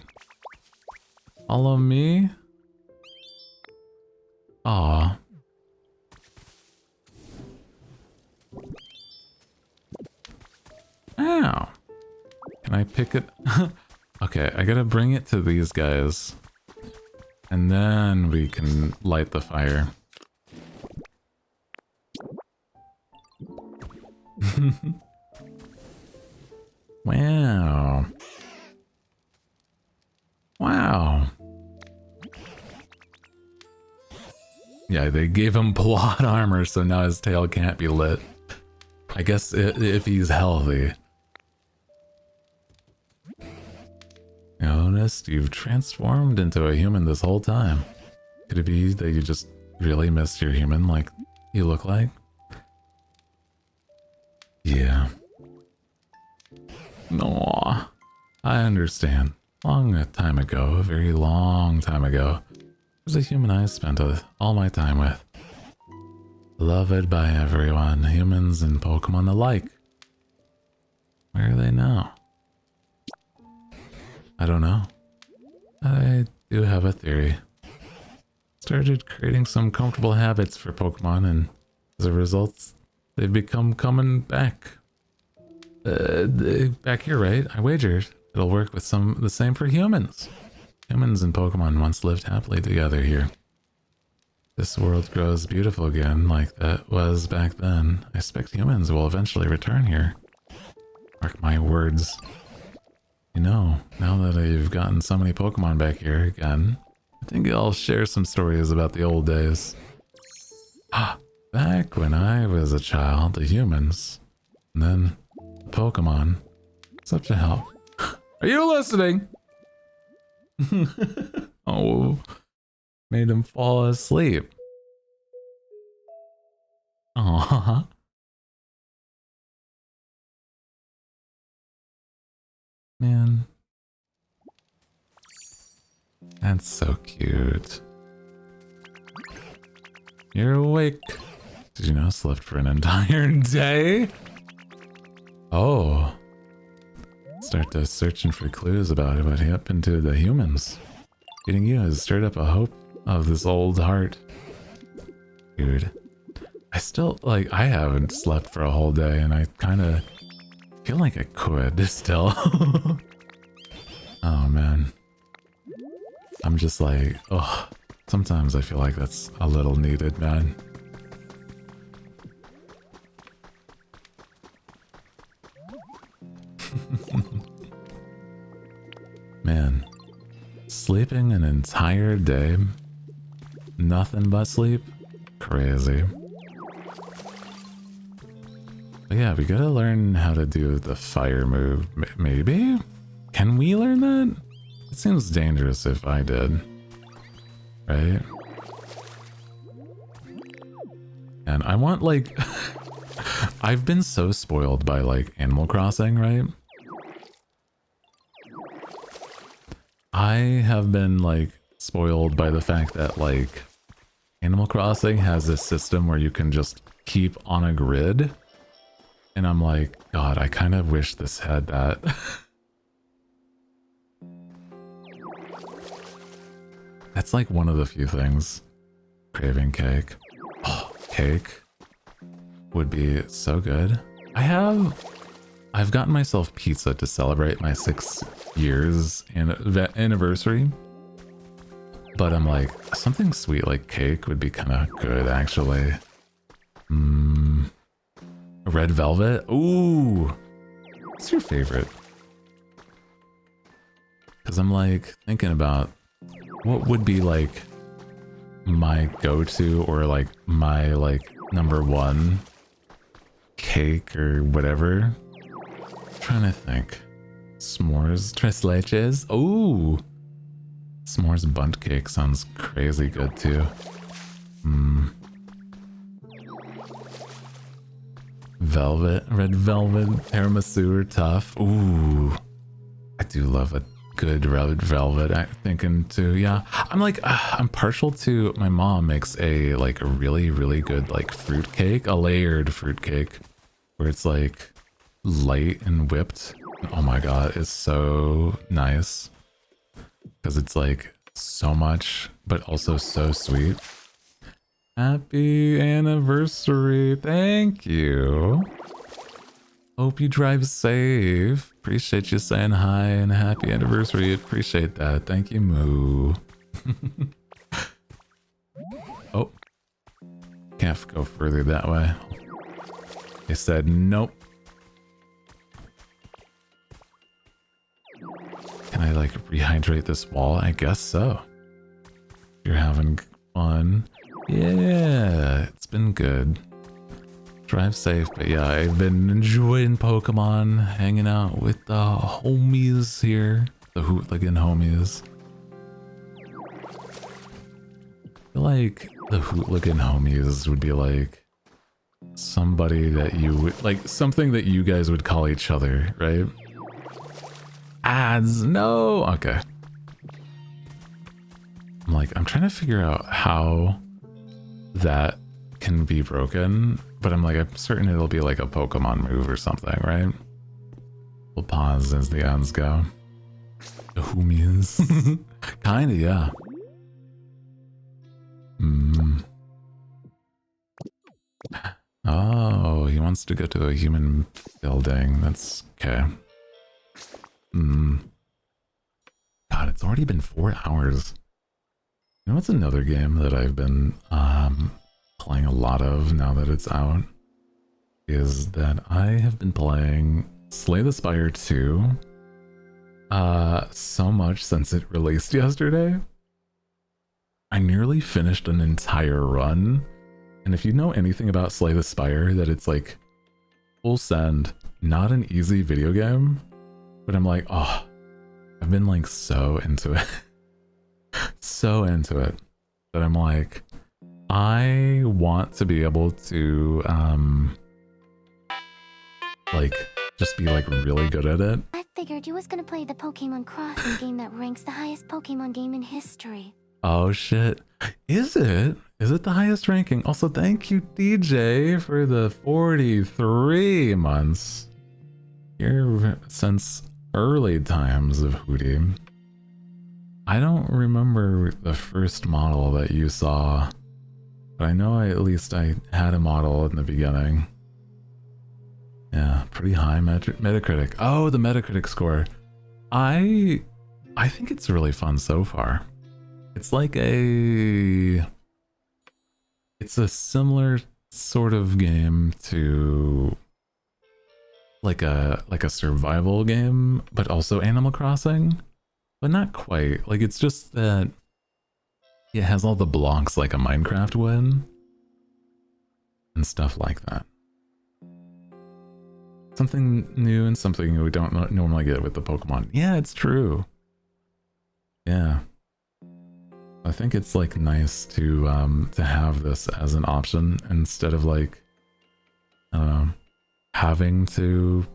[SPEAKER 2] Follow me? Aw. Ow. Can I pick it? Okay, I gotta bring it to these guys. And then we can light the fire. Wow. Wow. Yeah, they gave him plot armor, so now his tail can't be lit. I guess if he's healthy. Noticed you've transformed into a human this whole time. Could it be that you just really missed your human like you look like? Yeah. No, I understand. Long time ago, a very long time ago, there's a human I spent all my time with. Beloved by everyone, humans and Pokemon alike. Where are they now? I don't know. I do have a theory. Started creating some comfortable habits for Pokemon, and as a result, they've become coming back. Back here, right? I wagered it'll work with the same for humans. Humans and Pokemon once lived happily together here. This world grows beautiful again like that was back then. I expect humans will eventually return here. Mark my words. You know, now that I've gotten so many Pokemon back here again, I think I'll share some stories about the old days. Back when I was a child, the humans, and then the Pokemon. Such a help. Are you listening? Oh, made him fall asleep. Aww. Man. That's so cute. You're awake. Did you know slept for an entire day? Oh. Start to searching for clues about what happened to the humans. Getting you has stirred up a hope of this old heart. Dude. I still, I haven't slept for a whole day and I kind of feel like I could still. Oh man. I'm just like, oh, sometimes I feel like that's a little needed, man. Man, sleeping an entire day, nothing but sleep, crazy. But yeah, we gotta learn how to do the fire move, maybe? Can we learn that? It seems dangerous if I did, right? And I want I've been so spoiled by Animal Crossing, right? I have been spoiled by the fact that Animal Crossing has this system where you can just keep on a grid. And I'm like, God, I kind of wish this had that. That's one of the few things. Craving cake. Oh, cake would be so good. I've gotten myself pizza to celebrate my 6 years anniversary. But I'm like, something sweet like cake would be kind of good, actually. Red velvet? Ooh! What's your favorite? Because I'm thinking about what would be my go-to or my number one cake or whatever. I'm trying to think. S'mores tres leches. Ooh! S'mores bundt cake sounds crazy good too. Velvet, red velvet, tiramisu or tough. Ooh, I do love a good red velvet. I'm thinking too, yeah. I'm partial to, my mom makes a really, really good fruit cake, a layered fruit cake, where it's light and whipped. Oh my god, it's so nice. Because it's so much, but also so sweet. Happy anniversary. Thank you. Hope you drive safe. Appreciate you saying hi and happy anniversary. Appreciate that. Thank you, Moo. Oh, can't go further that way. They said nope. Can I like rehydrate this wall? I guess so. You're having fun. Yeah, it's been good. Drive safe, but yeah, I've been enjoying Pokemon, hanging out with the homies here, the Hootligan homies. I feel like the Hootligan homies would be like somebody that you would, like something that you guys would call each other, right? Ads, no! Okay. I'm trying to figure out how that can be broken, but I'm certain it'll be like a Pokemon move or something, right? We'll pause as the ads go. The homies. Kinda, yeah. Oh, he wants to go to a human building. That's okay. God, it's already been 4 hours. You know what's another game that I've been playing a lot of now that it's out? Is that I have been playing Slay the Spire 2 so much since it released yesterday. I nearly finished an entire run. And if you know anything about Slay the Spire, that it's like full send, not an easy video game. But I'm like, oh, I've been like so into it. So into it that I'm like, I want to be able to like just be like really good at it.
[SPEAKER 1] I figured you was gonna play the Pokemon Crossing game that ranks the highest Pokemon game in history.
[SPEAKER 2] Oh shit. Is it? Is it the highest ranking? Also, thank you, DJ, for the 43 months. Here since early times of Hooty. I don't remember the first model that you saw, but I know at least I had a model in the beginning. Yeah, pretty high Metacritic. Oh, the Metacritic score. I think it's really fun so far. It's like it's a similar sort of game to like a survival game, but also Animal Crossing. But not quite. Like, it's just that it has all the blocks like a Minecraft would. And stuff like that. Something new and something we don't normally get with the Pokemon. Yeah, it's true. Yeah. I think it's like nice to have this as an option instead of like, I don't know, having to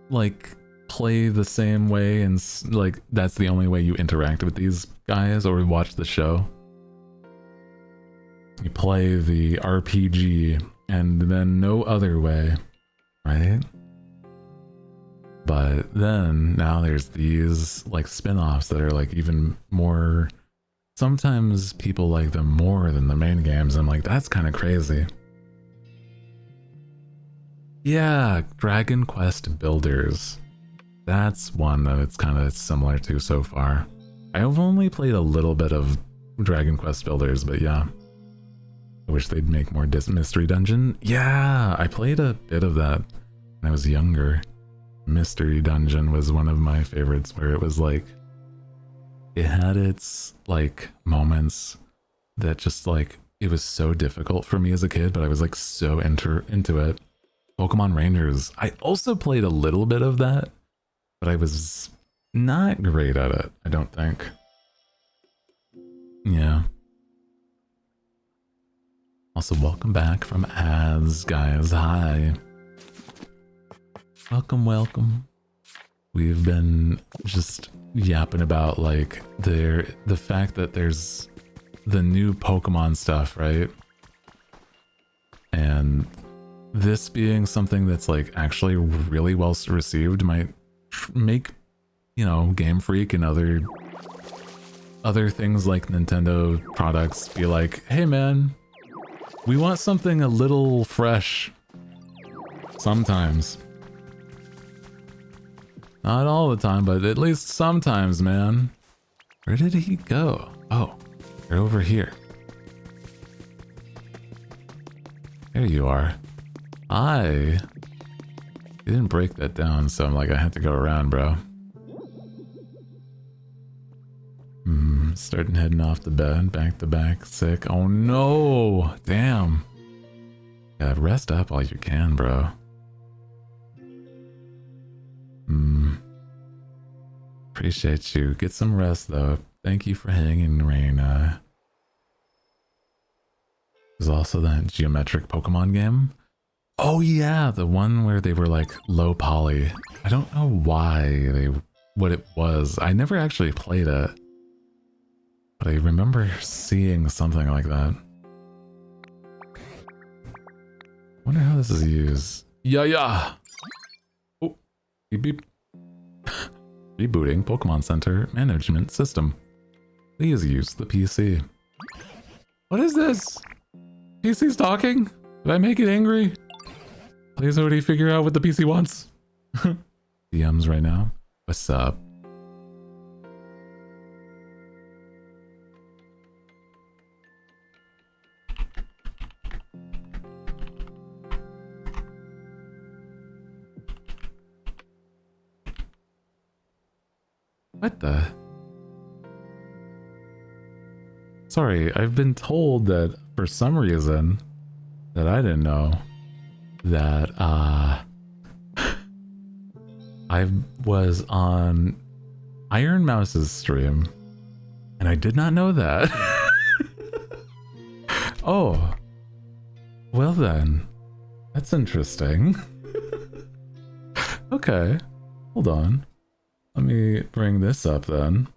[SPEAKER 2] like play the same way and like that's the only way you interact with these guys or watch the show. You play the RPG and then no other way, right? But then now there's these like spin-offs that are like even more, sometimes people like them more than the main games. I'm like, that's kind of crazy. Yeah, Dragon Quest Builders. That's one that it's kind of similar to so far. I've only played a little bit of Dragon Quest Builders, but yeah. I wish they'd make more Mystery Dungeon. Yeah, I played a bit of that when I was younger. Mystery Dungeon was one of my favorites, where it was like, it had its like moments that just like, it was so difficult for me as a kid, but I was like so into it. Pokemon Rangers. I also played a little bit of that, but I was not great at it, I don't think. Yeah. Also, welcome back from ads, guys. Hi. Welcome, welcome. We've been just yapping about like the fact that there's the new Pokemon stuff, right? And this being something that's like actually really well received might make, you know, Game Freak and other things like Nintendo products be like, hey man, we want something a little fresh. Sometimes. Not all the time, but at least sometimes, man. Where did he go? Oh, right over here. There you are. You didn't break that down, so I'm like, I had to go around, bro. Starting heading off to bed, back to back, sick. Oh no! Damn. Yeah, rest up while you can, bro. Appreciate you. Get some rest, though. Thank you for hanging, Reina. There's also that geometric Pokemon game. Oh yeah, the one where they were like low poly. I don't know what it was. I never actually played it. But I remember seeing something like that. Wonder how this is used. Yeah. Oh, beep beep. Rebooting Pokemon Center Management System. Please use the PC. What is this? PC's talking? Did I make it angry? Please, Hooty, figure out what the PC wants. DMs right now. What's up? What the? Sorry, I've been told that for some reason that I didn't know that I was on Iron Mouse's stream and I did not know that. Oh, well then, that's interesting. Okay, hold on. Let me bring this up then.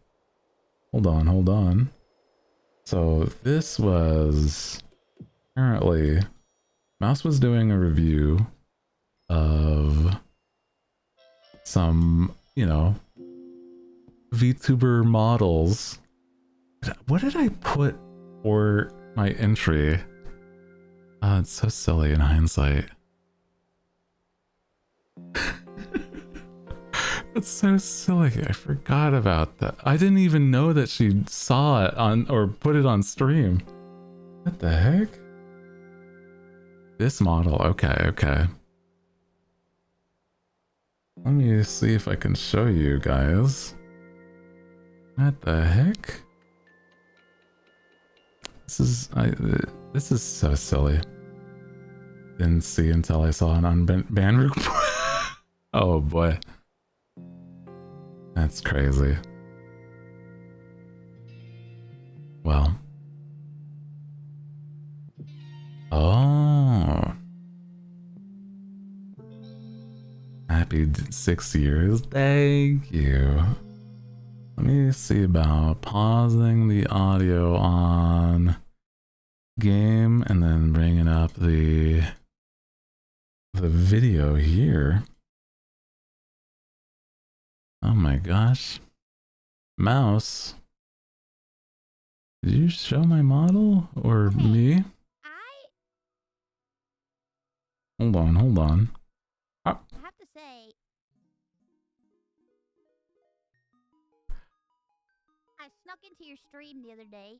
[SPEAKER 2] Hold on. So this was apparently Mouse was doing a review of some, you know, VTuber models. What did I put for my entry? It's so silly in hindsight. That's so silly. I forgot about that. I didn't even know that she saw it on or put it on stream. What the heck? This model. Okay. Let me see if I can show you guys. What the heck? This is so silly. Didn't see until I saw an unbanned report. Oh boy. That's crazy. Well. Oh. Happy 6 years. Thank you. Let me see about pausing the audio on game and then bringing up the video here. Oh my gosh. Mouse. Did you show my model or me? Hold on.
[SPEAKER 3] I have to say, I snuck into your stream the other day.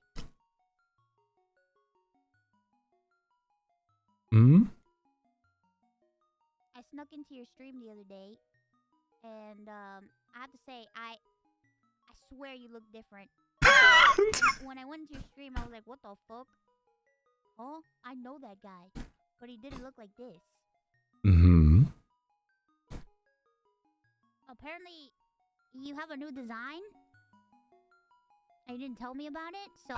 [SPEAKER 3] I snuck into your stream the other day, and I have to say, I swear you look different. When I went into your stream, I was like, what the fuck? Oh, I know that guy, but he didn't look like this. Apparently, you have a new design. And you didn't tell me about it, so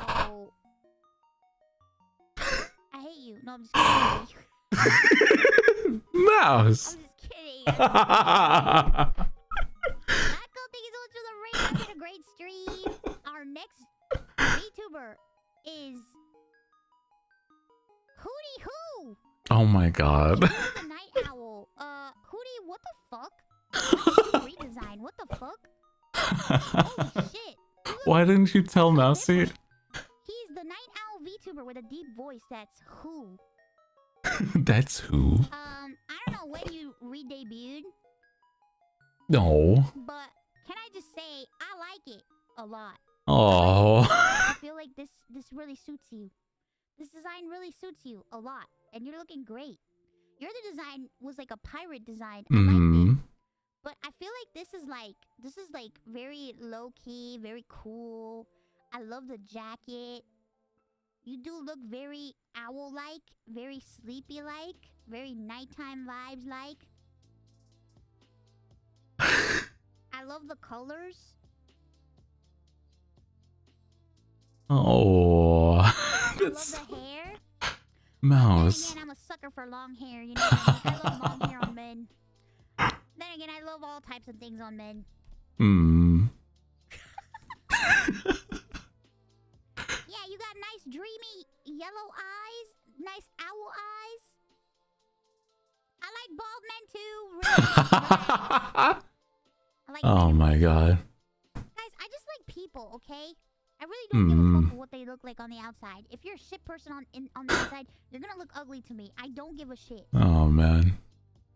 [SPEAKER 3] I hate you. No, I'm just kidding.
[SPEAKER 2] Mouse.
[SPEAKER 3] I'm just kidding. I don't think he's going to the ring. I did a great stream. Our next VTuber is Hooty Who.
[SPEAKER 2] Oh my god.
[SPEAKER 3] The Night Owl. Hooty, what the fuck? Redesign. What the fuck? Holy shit.
[SPEAKER 2] Why didn't you tell Mousy?
[SPEAKER 3] He's the Night Owl VTuber with a deep voice. That's who.
[SPEAKER 2] That's who.
[SPEAKER 3] I don't know when you
[SPEAKER 2] No.
[SPEAKER 3] But can I just say I like it a lot.
[SPEAKER 2] Oh.
[SPEAKER 3] I feel like this really suits you. This design really suits you a lot, and you're looking great. Your other design was like a pirate design. I liked it, but I feel like this is like very low key, very cool. I love the jacket. You do look very owl-like, very sleepy-like, very nighttime vibes-like. I love the colors.
[SPEAKER 2] Oh.
[SPEAKER 3] I love the hair.
[SPEAKER 2] Mouse.
[SPEAKER 3] Then again, I'm a sucker for long hair. You know what I mean? I love long hair on men. Then again, I love all types of things on men. Yeah, you got nice dreamy yellow eyes, nice owl eyes. I like bald men too. Really. I like
[SPEAKER 2] Oh
[SPEAKER 3] men.
[SPEAKER 2] my god.
[SPEAKER 3] Guys, I just like people, okay? I really don't give a fuck what they look like on the outside. If you're a shit person on the inside, you're gonna look ugly to me. I don't give a shit.
[SPEAKER 2] Oh man.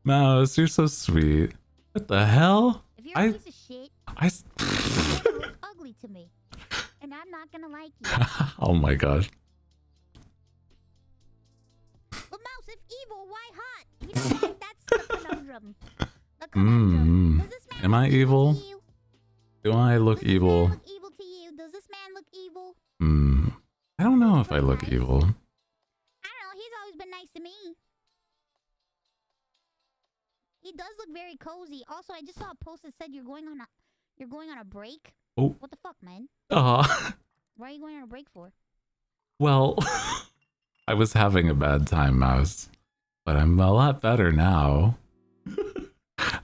[SPEAKER 2] Mouse, you're so sweet. What the hell?
[SPEAKER 3] If you're a piece of shit, you're gonna look ugly to me. And I'm not gonna like you.
[SPEAKER 2] Oh my gosh.
[SPEAKER 3] But Mouse, if evil, why hot? You know, that's the conundrum. The conundrum. Does this man
[SPEAKER 2] Am I
[SPEAKER 3] look
[SPEAKER 2] evil?
[SPEAKER 3] to you?
[SPEAKER 2] Do I look
[SPEAKER 3] Does
[SPEAKER 2] evil?
[SPEAKER 3] This man look evil to you? Does this man look evil?
[SPEAKER 2] I don't know if I look evil.
[SPEAKER 3] I don't know. He's always been nice to me. He does look very cozy. Also, I just saw a post that said you're going on a break.
[SPEAKER 2] Oh.
[SPEAKER 3] What the fuck, man? Why are you going on a break for?
[SPEAKER 2] Well, I was having a bad time, Mouse. But I'm a lot better now.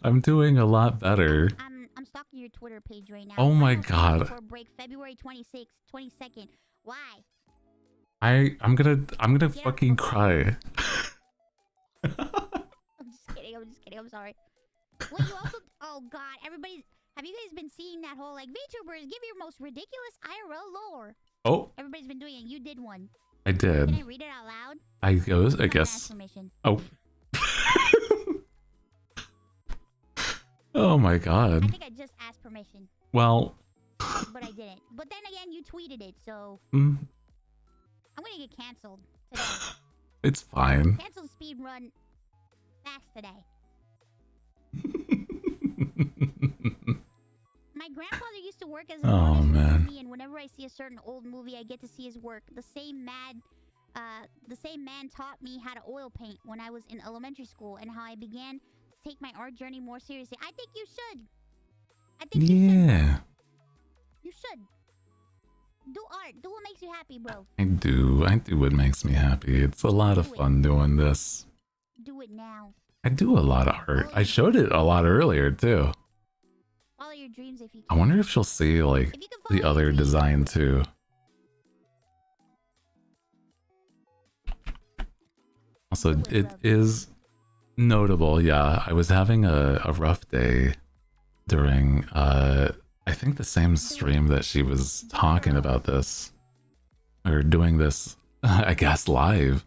[SPEAKER 2] I'm doing a lot better.
[SPEAKER 3] I'm stalking your Twitter page right now.
[SPEAKER 2] Oh my
[SPEAKER 3] Final
[SPEAKER 2] god.
[SPEAKER 3] For a break, February 26th, 22nd. Why?
[SPEAKER 2] I'm gonna fucking cry.
[SPEAKER 3] I'm just kidding. I'm sorry. Wait, you also... Oh, God. Everybody's... Have you guys been seeing that whole, like, VTubers, give your most ridiculous IRL lore?
[SPEAKER 2] Oh.
[SPEAKER 3] Everybody's been doing it. You did one.
[SPEAKER 2] I did.
[SPEAKER 3] Can I read it out loud?
[SPEAKER 2] I guess.
[SPEAKER 3] Ask permission.
[SPEAKER 2] Oh. Oh my
[SPEAKER 3] I
[SPEAKER 2] god.
[SPEAKER 3] think I just asked permission.
[SPEAKER 2] Well.
[SPEAKER 3] But I didn't. But then again, you tweeted it, so...
[SPEAKER 2] I'm
[SPEAKER 3] gonna get canceled today.
[SPEAKER 2] It's fine.
[SPEAKER 3] Cancel speed run fast today. My grandfather used to work as an artist for movie, and whenever I see a certain old movie, I get to see his work. The same man taught me how to oil paint when I was in elementary school, and how I began to take my art journey more seriously. I think you should. I think you should. You should. Do art. Do what makes you happy, bro.
[SPEAKER 2] I do what makes me happy. It's a lot of fun doing this.
[SPEAKER 3] Do it now.
[SPEAKER 2] I do a lot of art. I showed it a lot earlier too.
[SPEAKER 3] Follow your dreams if you can.
[SPEAKER 2] I wonder if she'll see like the other design too. Also, it is notable. Yeah, I was having a rough day during I think the same stream that she was talking about this, or doing this, I guess, live.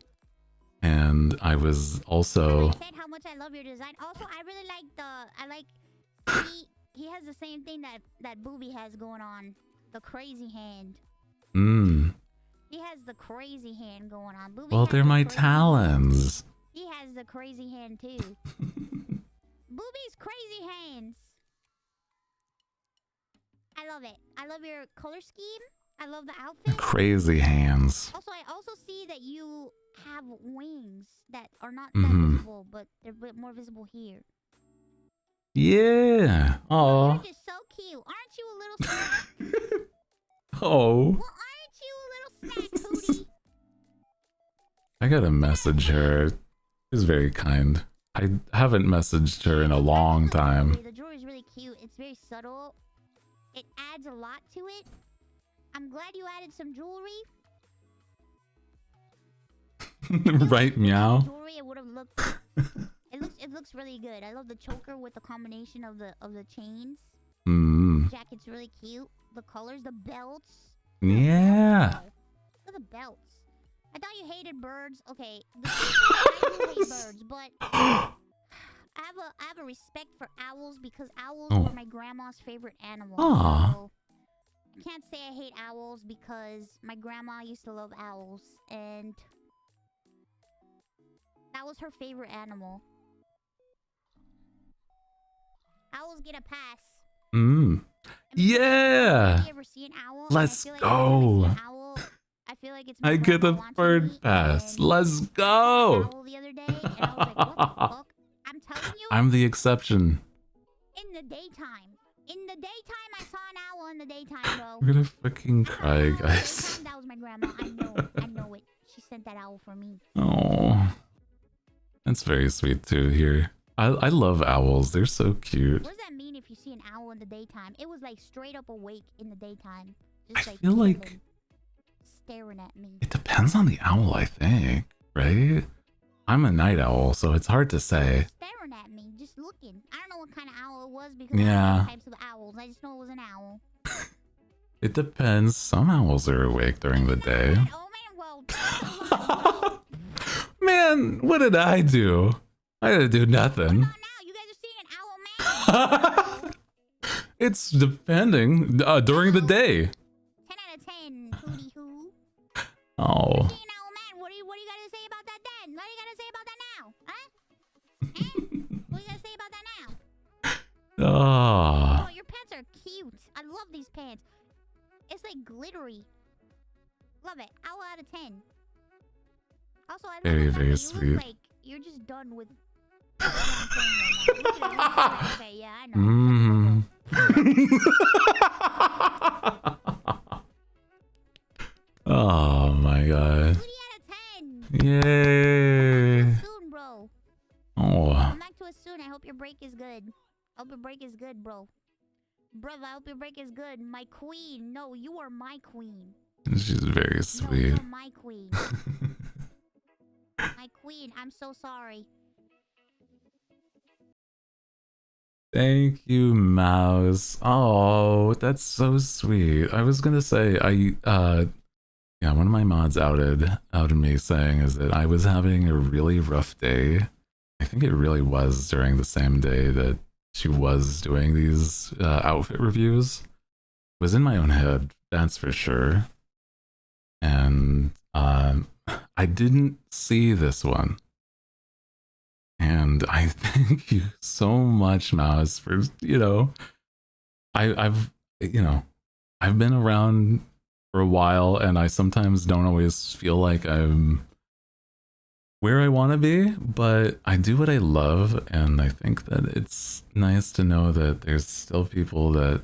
[SPEAKER 2] And I was also...
[SPEAKER 3] I said how much I love your design. Also, I really like he has the same thing that Booby has going on. The crazy hand. He has the crazy hand going on. Booby
[SPEAKER 2] well, they're my talons.
[SPEAKER 3] Hand. He has the crazy hand, too. Booby's crazy hands. I love it. I love your color scheme. I love the outfit.
[SPEAKER 2] Crazy hands.
[SPEAKER 3] Also, I also see that you have wings that are not that visible, but they're a bit more visible here.
[SPEAKER 2] Yeah. Oh.
[SPEAKER 3] You're just so cute. Aren't you a little snack?
[SPEAKER 2] Oh.
[SPEAKER 3] Well, aren't you a little snack, Hooty?
[SPEAKER 2] I gotta message her. She's very kind. I haven't messaged her in a long time.
[SPEAKER 3] The jewelry is really cute. It's very subtle. It adds a lot to it. I'm glad you added some jewelry.
[SPEAKER 2] Right, meow.
[SPEAKER 3] Jewelry, it would have looked. It looks really good. I love the choker with the combination of the chains. The jacket's really cute. The colors, the belts.
[SPEAKER 2] Yeah.
[SPEAKER 3] Look at the belts. I thought you hated birds. Okay, I do hate birds, but I have a respect for owls because owls
[SPEAKER 2] Oh.
[SPEAKER 3] were my grandma's favorite animal.
[SPEAKER 2] Aw.
[SPEAKER 3] So I can't say I hate owls because my grandma used to love owls and that was her favorite animal. Owls get a pass.
[SPEAKER 2] Mm. Yeah.
[SPEAKER 3] You ever see an owl?
[SPEAKER 2] Let's
[SPEAKER 3] I feel like
[SPEAKER 2] go.
[SPEAKER 3] every time I see an owl, I feel like it's my
[SPEAKER 2] I get the
[SPEAKER 3] grandma watching
[SPEAKER 2] bird
[SPEAKER 3] me,
[SPEAKER 2] pass.
[SPEAKER 3] and
[SPEAKER 2] Let's
[SPEAKER 3] I saw an
[SPEAKER 2] go.
[SPEAKER 3] owl the other day, and I was like, what the fuck? I'm telling you,
[SPEAKER 2] I'm the exception.
[SPEAKER 3] in the daytime. In the daytime, I saw an owl in the daytime, bro.
[SPEAKER 2] I'm gonna fucking
[SPEAKER 3] I saw an
[SPEAKER 2] cry,
[SPEAKER 3] owl in the
[SPEAKER 2] guys.
[SPEAKER 3] daytime. That was my grandma. I know it. She sent that owl for me.
[SPEAKER 2] Oh, that's very sweet to hear. I love owls. They're so cute.
[SPEAKER 3] What does that mean if you see an owl in the daytime? It was like straight up awake in the daytime.
[SPEAKER 2] I
[SPEAKER 3] Just like
[SPEAKER 2] feel like
[SPEAKER 3] chilling, staring at me.
[SPEAKER 2] it depends on the owl, I think, right? I'm a night owl, so it's hard to say.
[SPEAKER 3] Staring at me, just looking. I don't know what kind of owl it was because I
[SPEAKER 2] Yeah.
[SPEAKER 3] don't know types of owls. I just know it was an owl.
[SPEAKER 2] It depends. Some owls are awake during the day.
[SPEAKER 3] Oh man, well, that's a lot, bro.
[SPEAKER 2] Man, what did I do? I didn't do
[SPEAKER 3] What
[SPEAKER 2] nothing.
[SPEAKER 3] about now? You guys are seeing an owl man?
[SPEAKER 2] It's depending during the day.
[SPEAKER 3] 10 out of 10, Hooty hoo.
[SPEAKER 2] Oh,
[SPEAKER 3] Seeing an owl man, what do you gotta say about that then? What do you gotta say about that now? Huh? What do you gotta say about that now?
[SPEAKER 2] ah,
[SPEAKER 3] Oh, your pants are cute. I love these pants. It's like glittery. Love it. Owl out of 10. Also, I love
[SPEAKER 2] Very,
[SPEAKER 3] the fact
[SPEAKER 2] very
[SPEAKER 3] that you
[SPEAKER 2] sweet.
[SPEAKER 3] look like you're just done with what I'm saying right now. Look at it. Okay, yeah, I know.
[SPEAKER 2] mm. Oh my god!
[SPEAKER 3] 2 out of 10.
[SPEAKER 2] Yay!
[SPEAKER 3] Soon, bro.
[SPEAKER 2] Oh,
[SPEAKER 3] Come back to us soon. I hope your break is good. I hope your break is good, bro. Brother, I hope your break is good. My queen. No, you are my queen.
[SPEAKER 2] she's very
[SPEAKER 3] No,
[SPEAKER 2] sweet.
[SPEAKER 3] you're my queen. My queen. I'm so sorry.
[SPEAKER 2] Thank you, Mouse. Oh, that's so sweet. I was gonna say yeah, one of my mods outed me saying is that I was having a really rough day. I think it really was during the same day that she was doing these outfit reviews. It was in my own head, that's for sure. And I didn't see this one. And I thank you so much, Mouse, for, you know, I've been around for a while and I sometimes don't always feel like I'm where I want to be, but I do what I love. And I think that it's nice to know that there's still people that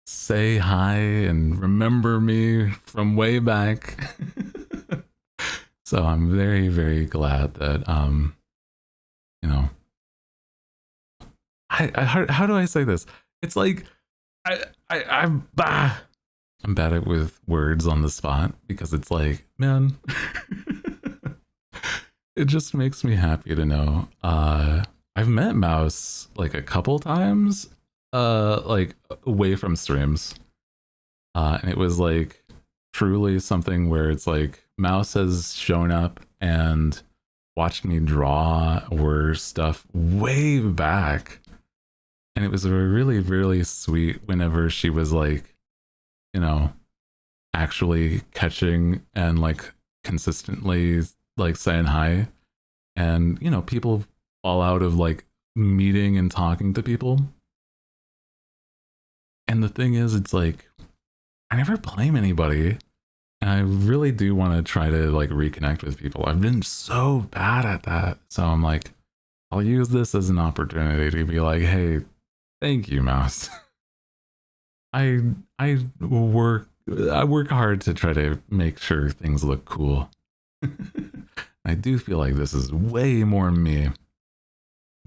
[SPEAKER 2] say hi and remember me from way back. So I'm very, very glad that, you know, how do I say this? It's like I'm bad at with words on the spot because it's like, man, it just makes me happy to know. I've met Mouse like a couple times, like away from streams, and it was like truly something where it's like Mouse has shown up and watched me draw or stuff way back. And it was really, really sweet whenever she was like, you know, actually catching and like consistently like saying hi. And, you know, people fall out of like meeting and talking to people. And the thing is, it's like, I never blame anybody. And I really do want to try to like reconnect with people. I've been so bad at that. So I'm like, I'll use this as an opportunity to be like, hey, thank you, Mouse. I work hard to try to make sure things look cool. I do feel like this is way more me.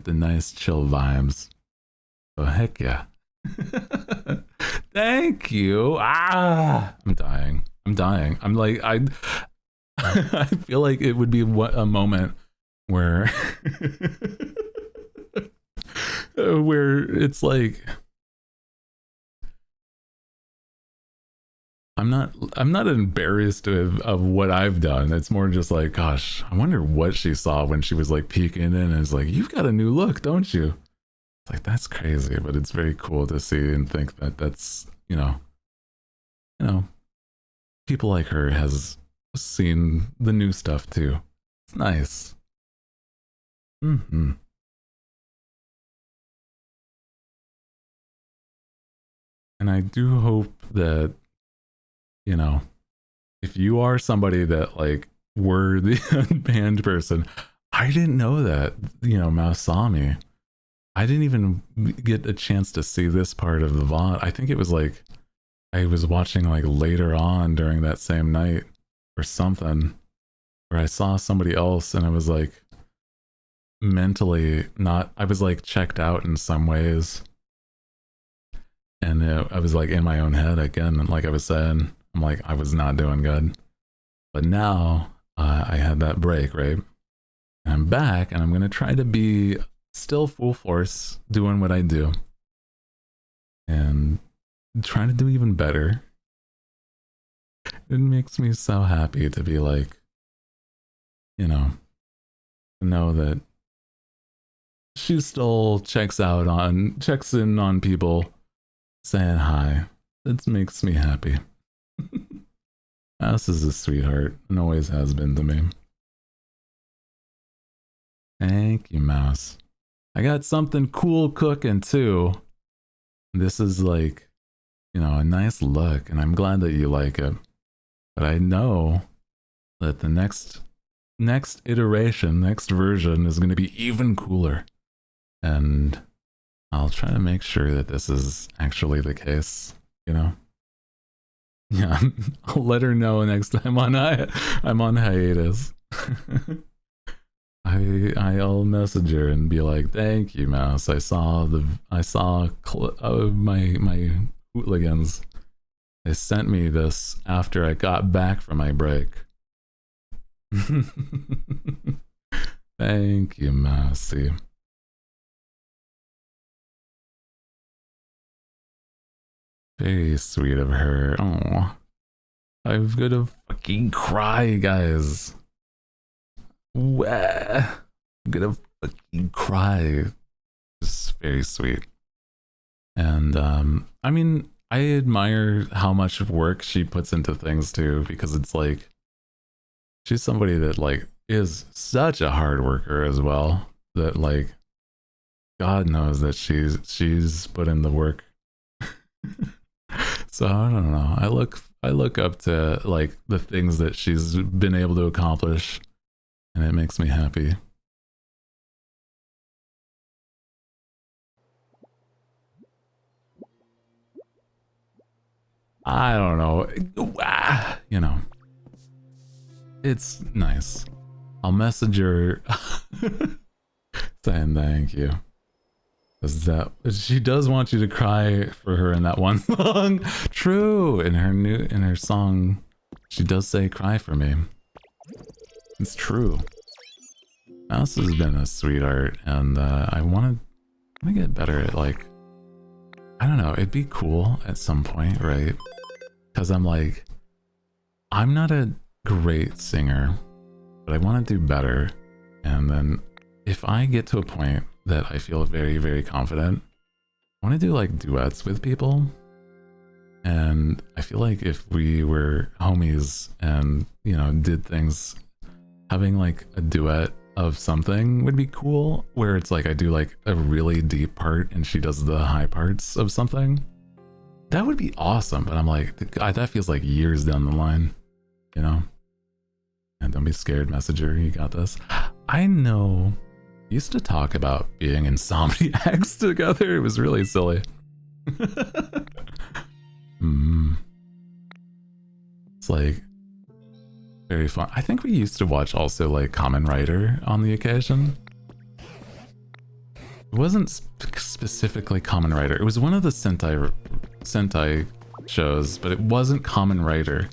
[SPEAKER 2] The nice chill vibes. So heck yeah. Thank you. I'm dying. I'm like, I feel like it would be a moment where where it's like, I'm not embarrassed of what I've done. It's more just like, gosh, I wonder what she saw when she was like peeking in and it's like, you've got a new look, don't you? It's like, that's crazy, but it's very cool to see and think that that's, you know, people like her has seen the new stuff too. It's nice. Mm-hmm. And I do hope that, if you are somebody that like were the unbanned person, I didn't know that, Mouse saw me. I didn't even get a chance to see this part of the VOD. I think it was like, I was watching like later on during that same night or something where I saw somebody else and I was like mentally not, I was like checked out in some ways. And I was like in my own head again, and like I was saying, I'm like, I was not doing good. But now I had that break, right? And I'm back and I'm going to try to be still full force doing what I do. And trying to do even better. It makes me so happy to be like, to know that she still checks in on people saying hi. That makes me happy. Mouse is a sweetheart and always has been to me. Thank you, Mouse. I got something cool cooking too. This is like, a nice look, and I'm glad that you like it. But I know that the next iteration, next version is going to be even cooler. And I'll try to make sure that this is actually the case, Yeah, I'll let her know next time I'm on hiatus. I'll message her and be like, "Thank you, Mouse. I saw my hooligans. They sent me this after I got back from my break." Thank you, Mousy. Very sweet of her. Oh, I'm gonna fucking cry, guys. I'm gonna fucking cry. It's very sweet. And I mean, I admire how much work she puts into things too, because it's like she's somebody that like is such a hard worker as well, that like God knows that she's put in the work. So I don't know. I look up to like the things that she's been able to accomplish, and it makes me happy. I don't know. It's nice. I'll message her saying thank you. She does want you to cry for her in that one song. True. In her song, she does say cry for me. It's true. Mouse has been a sweetheart, and I want to get better at like, I don't know, it'd be cool at some point, right? Because I'm like, I'm not a great singer, but I want to do better. And then if I get to a point that I feel very, very confident, I want to do like duets with people. And I feel like if we were homies and, did things, having like a duet of something would be cool, where it's like I do like a really deep part and she does the high parts of something. That would be awesome. But I'm like, God, that feels like years down the line, And don't be scared, messenger, you got this. I know. We used to talk about being insomniacs together. It was really silly. It's like very fun. I think we used to watch also like Kamen Rider on the occasion. It wasn't specifically Kamen Rider. It was one of the Sentai shows, but it wasn't Kamen Rider.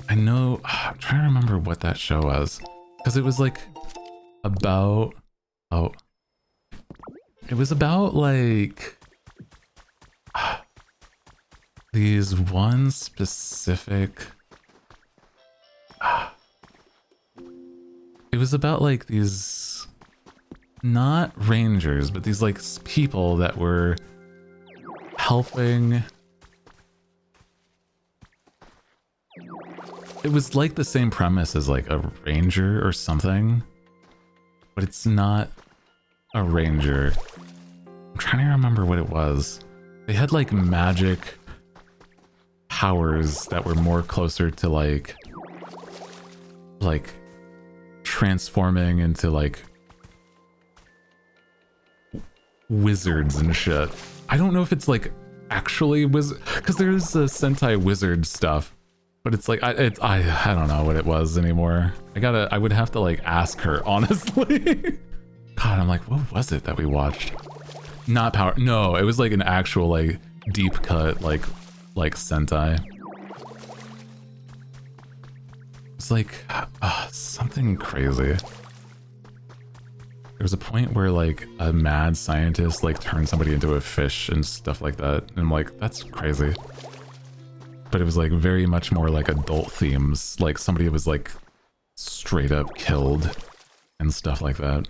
[SPEAKER 2] I know. I'm trying to remember what that show was, because it was like about. Oh, it was about like these one specific... It was about like these, not rangers, but these like people that were helping. It was like the same premise as like a ranger or something, but it's not a ranger. I'm trying to remember what it was. They had like magic powers that were more closer to like transforming into like wizards and shit. I don't know if it's like actually wizard, because there's a Sentai wizard stuff, but it's like I don't know what it was anymore. I would have to like ask her honestly. God, I'm like, what was it that we watched? Not power. No, it was like an actual like deep cut like Sentai. It's like something crazy. There was a point where like a mad scientist like turned somebody into a fish and stuff like that, and I'm like, that's crazy. But it was like very much more like adult themes, like somebody was like straight up killed and stuff like that.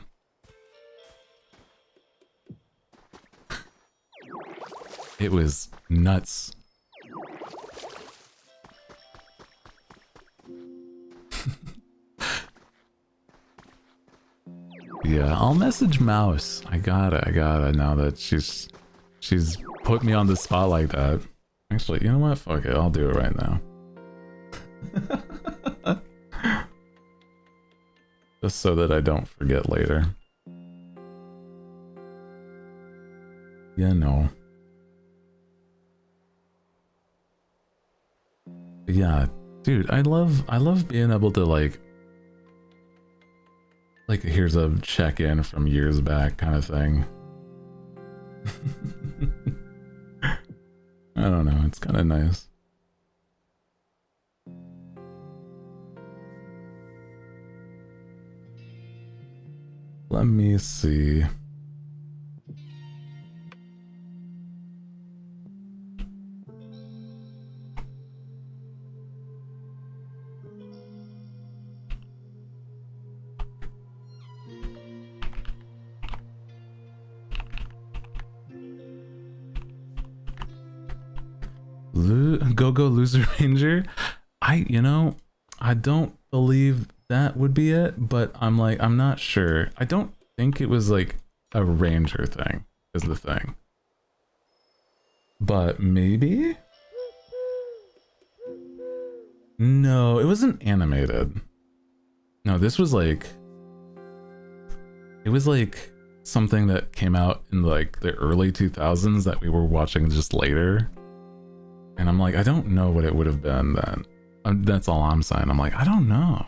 [SPEAKER 2] It was nuts. Yeah, I'll message Mouse. I gotta now that she's put me on the spot like that. Actually, you know what? Fuck it, I'll do it right now. Just so that I don't forget later. Yeah, no. Yeah, dude, I love being able to like here's a check-in from years back kind of thing. I don't know, it's kind of nice. Let me see. Go Loser Ranger. I don't believe that would be it, but I'm like, I'm not sure. I don't think it was like a ranger thing is the thing. But maybe? No, it wasn't animated. No, this was like, it was like something that came out in like the early 2000s that we were watching just later. And I'm like, I don't know what it would have been then. That's all I'm saying. I'm like, I don't know.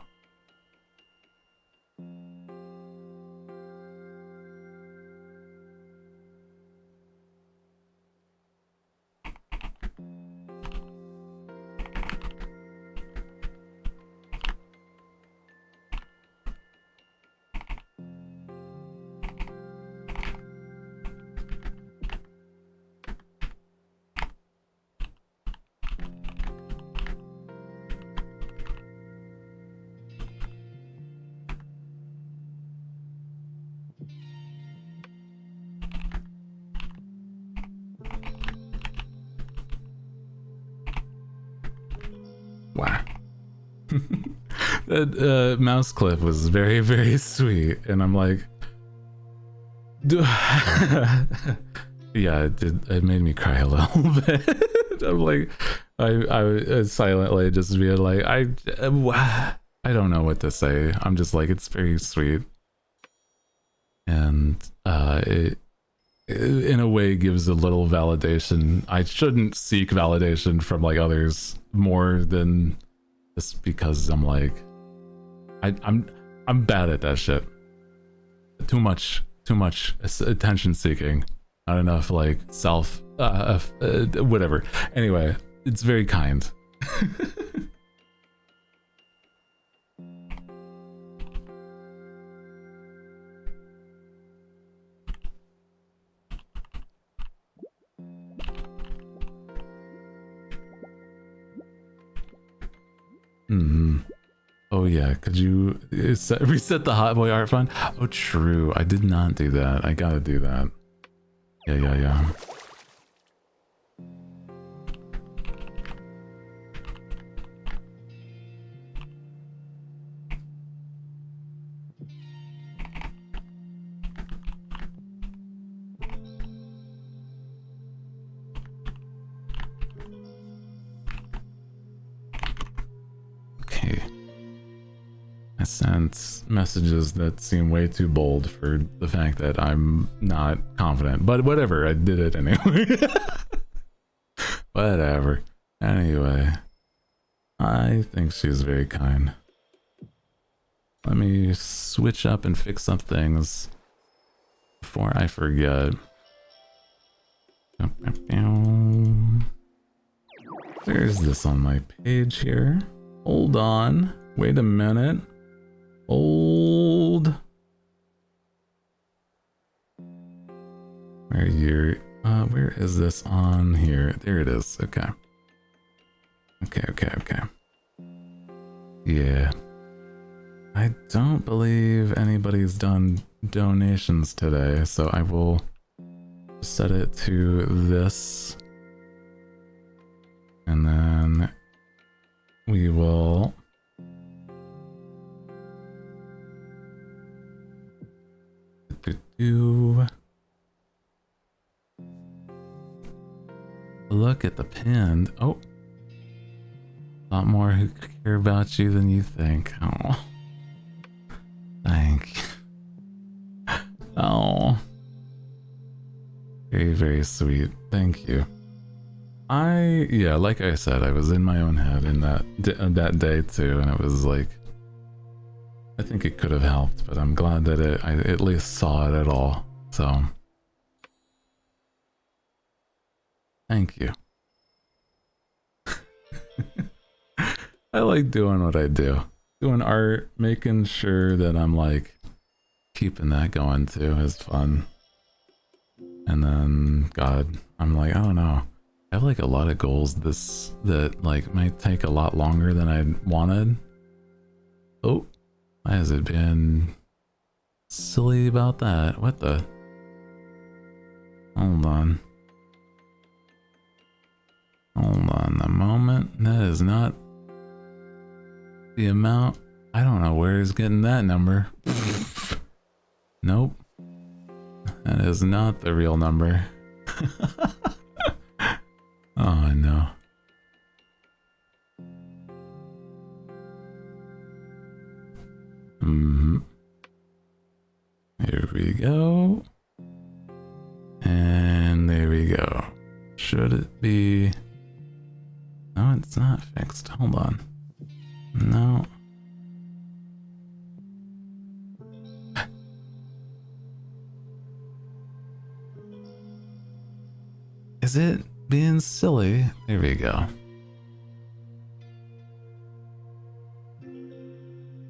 [SPEAKER 2] Wow. That mouse clip was very, very sweet. And I'm like, yeah, it made me cry a little bit. I'm like, I silently just being like, I don't know what to say. I'm just like, it's very sweet. And it in a way gives a little validation. I shouldn't seek validation from like others more than just because I'm like, I'm bad at that shit. Too much attention seeking, not enough like self whatever. Anyway, it's very kind. Oh yeah, could you reset the Hot Boy art fund? Oh true, I did not do that. I gotta do that. Yeah. Okay. I sent messages that seem way too bold for the fact that I'm not confident, but whatever, I did it anyway. Whatever. Anyway, I think she's very kind. Let me switch up and fix some things before I forget. There's this on my page here. Hold on. Wait a minute. Hold. Where is this on here? There it is. Okay. Okay. Yeah. I don't believe anybody's done donations today, so I will set it to this. And then we will look at the pinned. Oh, a lot more who care about you than you think. Oh, thank you. Oh, very sweet. Thank you. Yeah, like I said, I was in my own head in that day too, and it was like, I think it could have helped, but I'm glad that I at least saw it at all. So, thank you. I like doing what I do. Doing art, making sure that I'm like keeping that going too is fun. And then, God, I'm like, I don't know. I have like a lot of goals that like might take a lot longer than I wanted. Oh, why has it been silly about that? What the? Hold on. The moment. That is not the amount. I don't know where he's getting that number. Nope. That is not the real number. Oh no. Here we go. And there we go. Should it be? No, it's not fixed. Hold on. No. Is it being silly? There we go.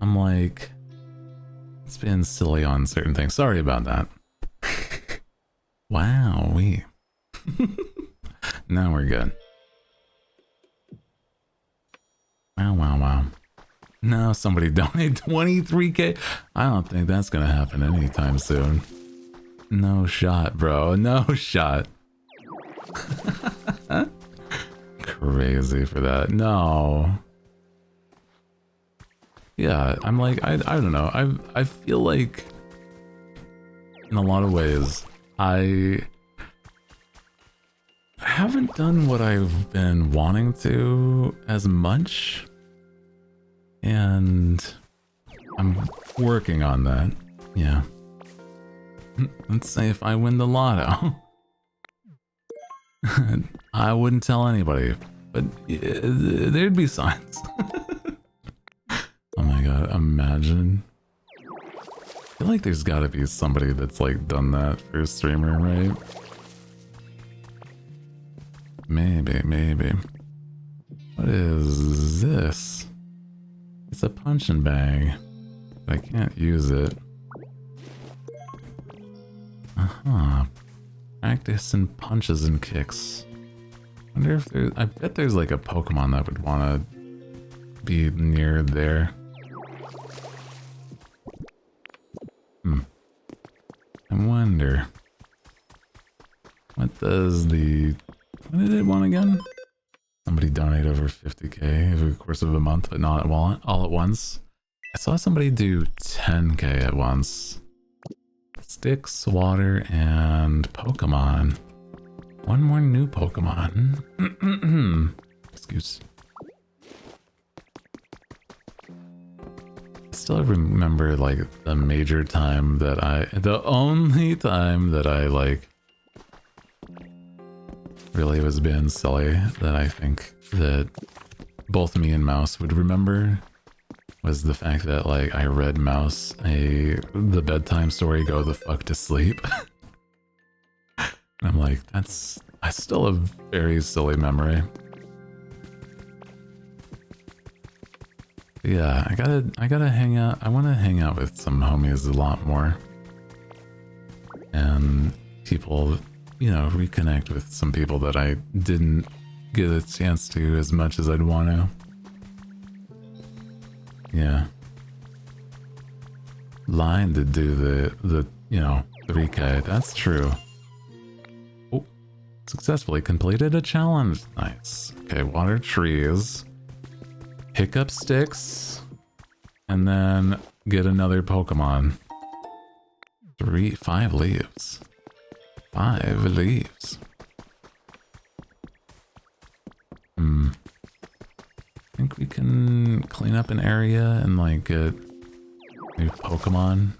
[SPEAKER 2] I'm like, it's being silly on certain things. Sorry about that. Wow, now we're good. Wow. Now somebody donate 23K. I don't think that's gonna happen anytime soon. No shot, bro. No shot. Crazy for that. No. Yeah, I'm like, I don't know. I feel like in a lot of ways I haven't done what I've been wanting to as much, and I'm working on that. Yeah. Let's say if I win the lotto. I wouldn't tell anybody, but there'd be signs. Oh my god, imagine. I feel like there's gotta be somebody that's like done that for a streamer, right? Maybe. What is this? It's a punching bag. But I can't use it. Practicing punches and kicks. Wonder if there's, I bet there's like a Pokemon that would want to be near there. I wonder. What does the... What did it want again? Somebody donate over 50k over the course of a month, but not all at once. I saw somebody do 10k at once. Sticks, water, and Pokemon. One more new Pokemon. Excuse. I still remember like the major time that the only time that I like really was being silly that I think that both me and Mouse would remember was the fact that like I read Mouse the bedtime story Go the Fuck to Sleep. And I'm like, that's still a very silly memory. Yeah, I gotta hang out. I want to hang out with some homies a lot more. And people, you know, reconnect with some people that I didn't get a chance to as much as I'd want to. Yeah. Line to do the you know, 3K. That's true. Oh, successfully completed a challenge. Nice. Okay, water trees. Pick up sticks. And then get another Pokemon. 5 leaves. 5 leaves. I think we can clean up an area and like get new Pokemon.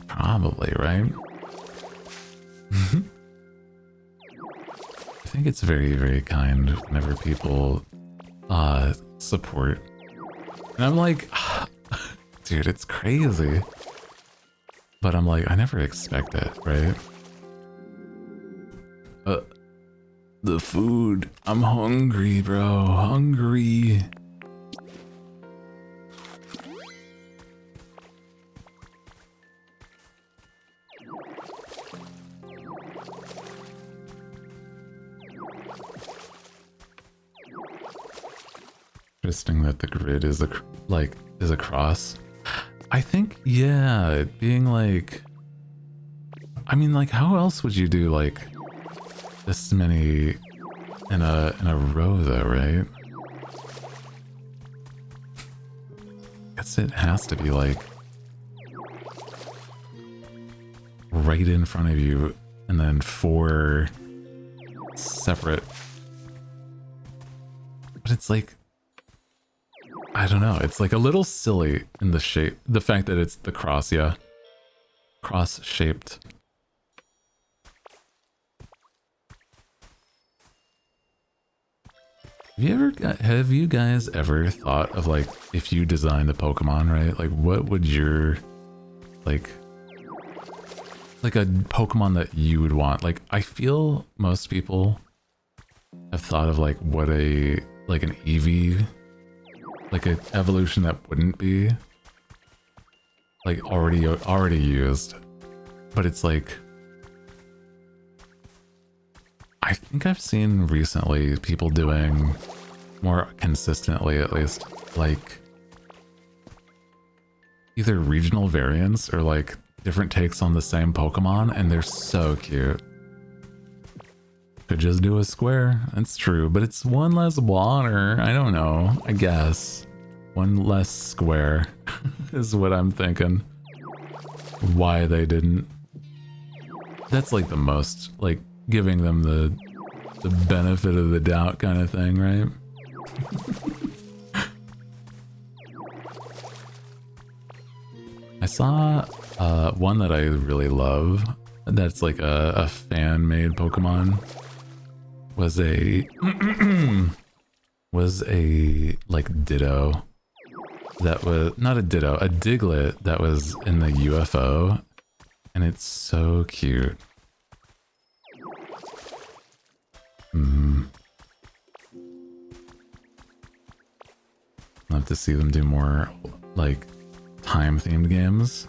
[SPEAKER 2] Probably, right? I think it's very, very kind whenever people support. And I'm like, dude, it's crazy. But I'm like, I never expect it, right? The food. I'm hungry, bro. Hungry. Interesting that the grid is across. I think, yeah, it being like, I mean, like, how else would you do like this many in a row though, right? Guess it has to be like right in front of you and then 4 separate. But it's like, I don't know, it's like a little silly in the shape, the fact that it's the cross, yeah. Cross shaped. Have you guys ever thought of like, if you designed a Pokemon, right? Like what would your, like a Pokemon that you would want? Like I feel most people have thought of like what an Eevee, like an evolution that wouldn't be like already used. But it's like, I think I've seen recently people doing more consistently, at least, like either regional variants or like different takes on the same Pokemon, and they're so cute. Could just do a square, that's true, but it's one less water. I don't know, I guess. One less square is what I'm thinking. Why they didn't. That's like the most, like, giving them the benefit of the doubt kind of thing, right? I saw one that I really love that's like a fan-made Pokemon was a like Ditto that was not a Ditto, a Diglett that was in the UFO, and it's so cute. Love to see them do more like time-themed games.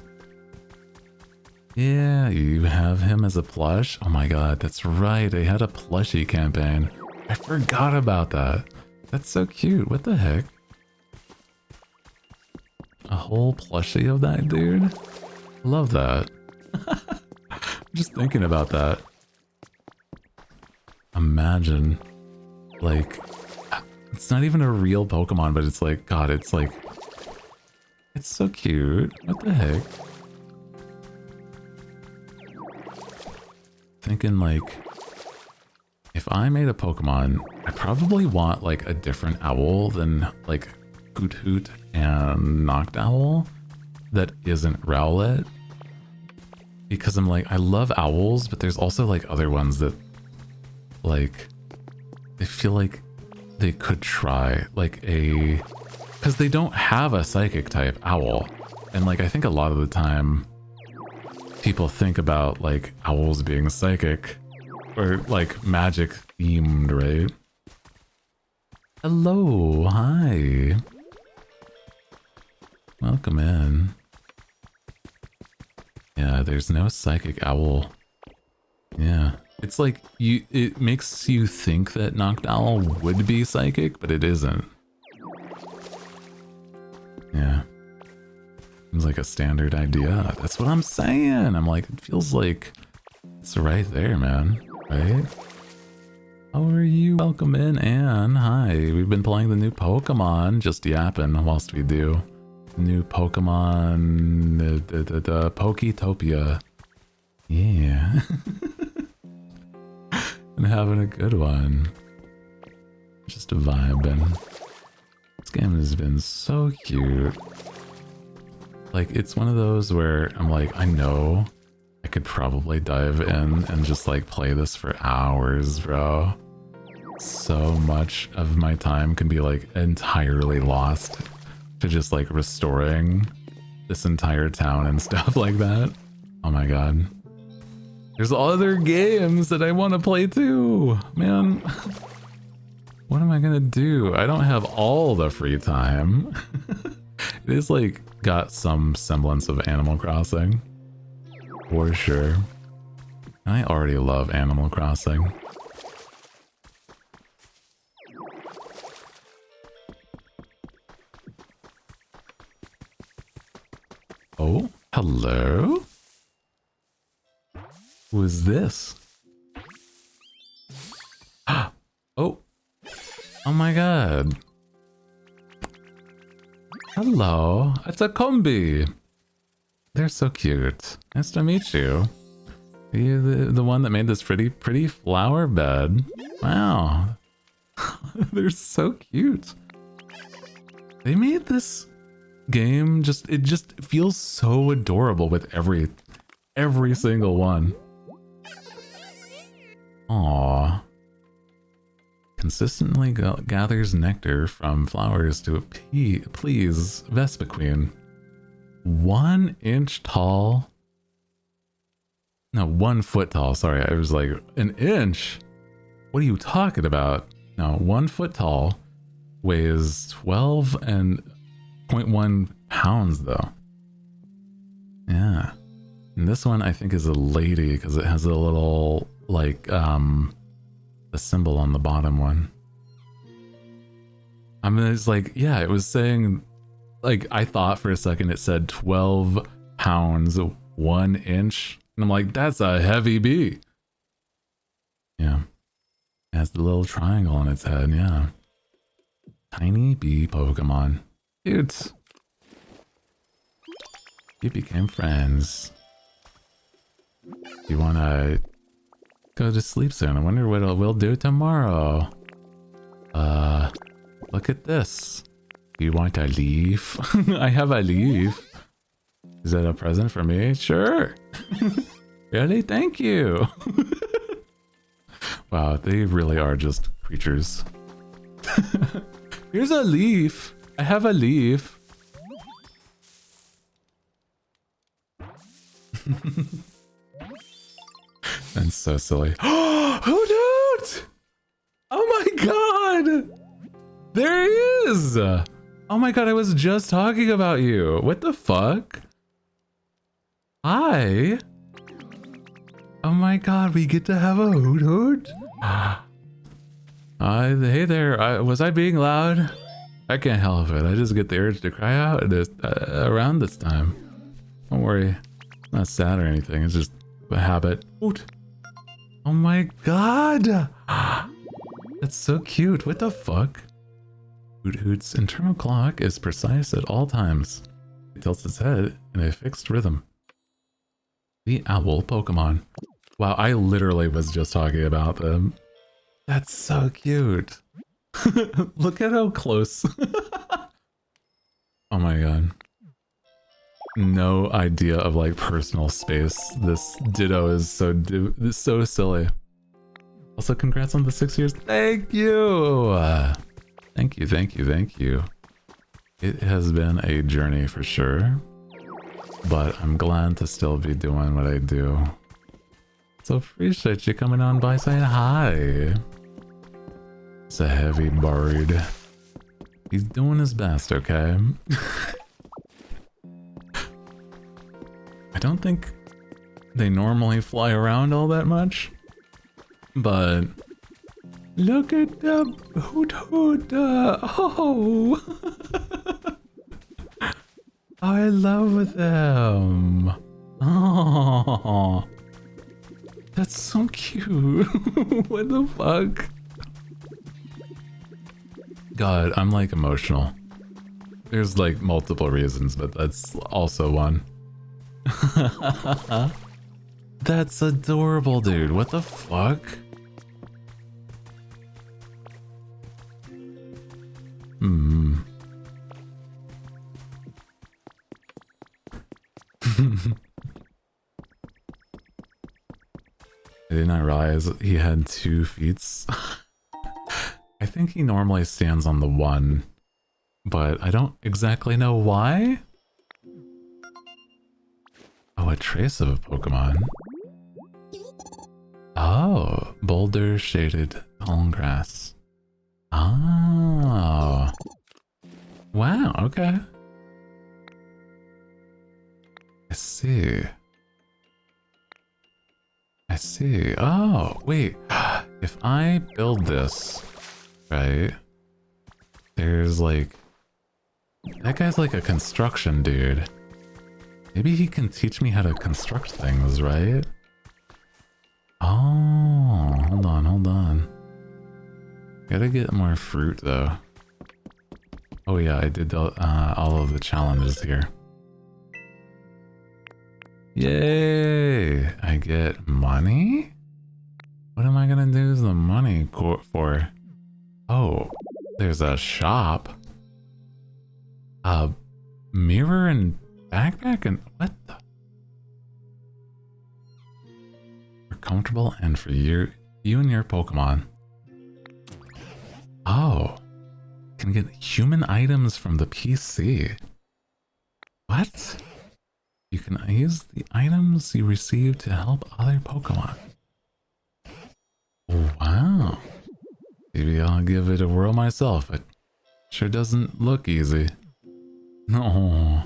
[SPEAKER 2] Yeah, you have him as a plush. Oh my god, that's right. They had a plushie campaign. I forgot about that. That's so cute. What the heck? A whole plushie of that dude? Love that. Just thinking about that. Imagine, like, it's not even a real Pokemon, but it's like, God, it's like, it's so cute. What the heck? Thinking like, if I made a Pokemon, I probably want like a different owl than like Hoot and Noctowl that isn't Rowlet. Because I'm like, I love owls, but there's also like other ones that like, I feel like they could try like a, because they don't have a psychic type owl. And like, I think a lot of the time people think about like owls being psychic or like magic themed, right? Hello, hi. Welcome in. Yeah, there's no psychic owl. Yeah. It's like it makes you think that Noctowl would be psychic, but it isn't. Yeah. Seems like a standard idea. That's what I'm saying. I'm like, it feels like it's right there, man. Right? How are you? Welcome in, Anne. Hi. We've been playing the new Pokemon, just yapping whilst we do. New Pokemon, the Poketopia. Yeah. And having a good one. Just a vibing. This game has been so cute. Like, it's one of those where I'm like, I know I could probably dive in and just like play this for hours, bro. So much of my time can be like entirely lost to just like restoring this entire town and stuff like that. Oh my god. There's other games that I want to play too, man. What am I gonna do? I don't have all the free time. It is like got some semblance of Animal Crossing, for sure. I already love Animal Crossing. Oh, hello? Who is this? Oh. Oh my god. Hello. It's a combi. They're so cute. Nice to meet you. Are you the one that made this pretty flower bed? Wow. They're so cute. They made this game it just feels so adorable with every single one. Aww. Consistently gathers nectar from flowers to please Vespiquen. 1 inch tall. No, 1 foot tall. Sorry, I was like, an inch? What are you talking about? No, 1 foot tall. Weighs 12.1 pounds though. Yeah. And this one I think is a lady because it has a little like the symbol on the bottom one. I mean, it's like, yeah, it was saying, like, I thought for a second it said 12 pounds, 1 inch. And I'm like, that's a heavy bee. Yeah. It has the little triangle on its head, yeah. Tiny bee Pokemon. Cute. You became friends. You wanna go to sleep soon? I wonder what we'll do tomorrow. Look at this. You want a leaf? I have a leaf. Is that a present for me? Sure. Really? Thank you. Wow, they really are just creatures. Here's a leaf. I have a leaf. That's so silly. Hooty! Oh my god! There he is! Oh my god, I was just talking about you. What the fuck? Hi. Oh my god, we get to have a Hoot. Hey there, was I being loud? I can't help it. I just get the urge to cry out around this time. Don't worry. It's not sad or anything. It's just a habit. Hoot. Oh my god! That's so cute. What the fuck? Hoot Hoot's internal clock is precise at all times. It tilts its head in a fixed rhythm. The owl Pokemon. Wow, I literally was just talking about them. That's so cute. Look at how close. Oh my god. No idea of like personal space. This Ditto is so silly. Also, congrats on the 6 years. Thank you. Thank you, thank you, thank you. It has been a journey for sure, but I'm glad to still be doing what I do. So appreciate you coming on by saying hi. It's a heavy bird. He's doing his best, okay? I don't think they normally fly around all that much, but look at the Hoot Hoot. Oh, I love them. Oh, that's so cute. What the fuck? God, I'm like emotional. There's like multiple reasons, but that's also one. That's adorable, dude. What the fuck? Hmm. I did not realize he had 2 feet. I think he normally stands on the 1, but I don't exactly know why. Oh, a trace of a Pokemon. Oh, boulder shaded tall grass. Oh. Wow, okay. I see. I see. Oh, wait. If I build this, right? There's like... That guy's like a construction dude. Maybe he can teach me how to construct things, right? Oh, hold on, hold on. Gotta get more fruit though. Oh yeah, I did all of the challenges here. Yay! I get money? What am I gonna use the money for? Oh, there's a shop. A mirror and backpack and what the? For comfortable and for you and your Pokemon. Oh, can get human items from the PC. What? You can use the items you receive to help other Pokemon. Wow. Maybe I'll give it a whirl myself. It sure doesn't look easy. No.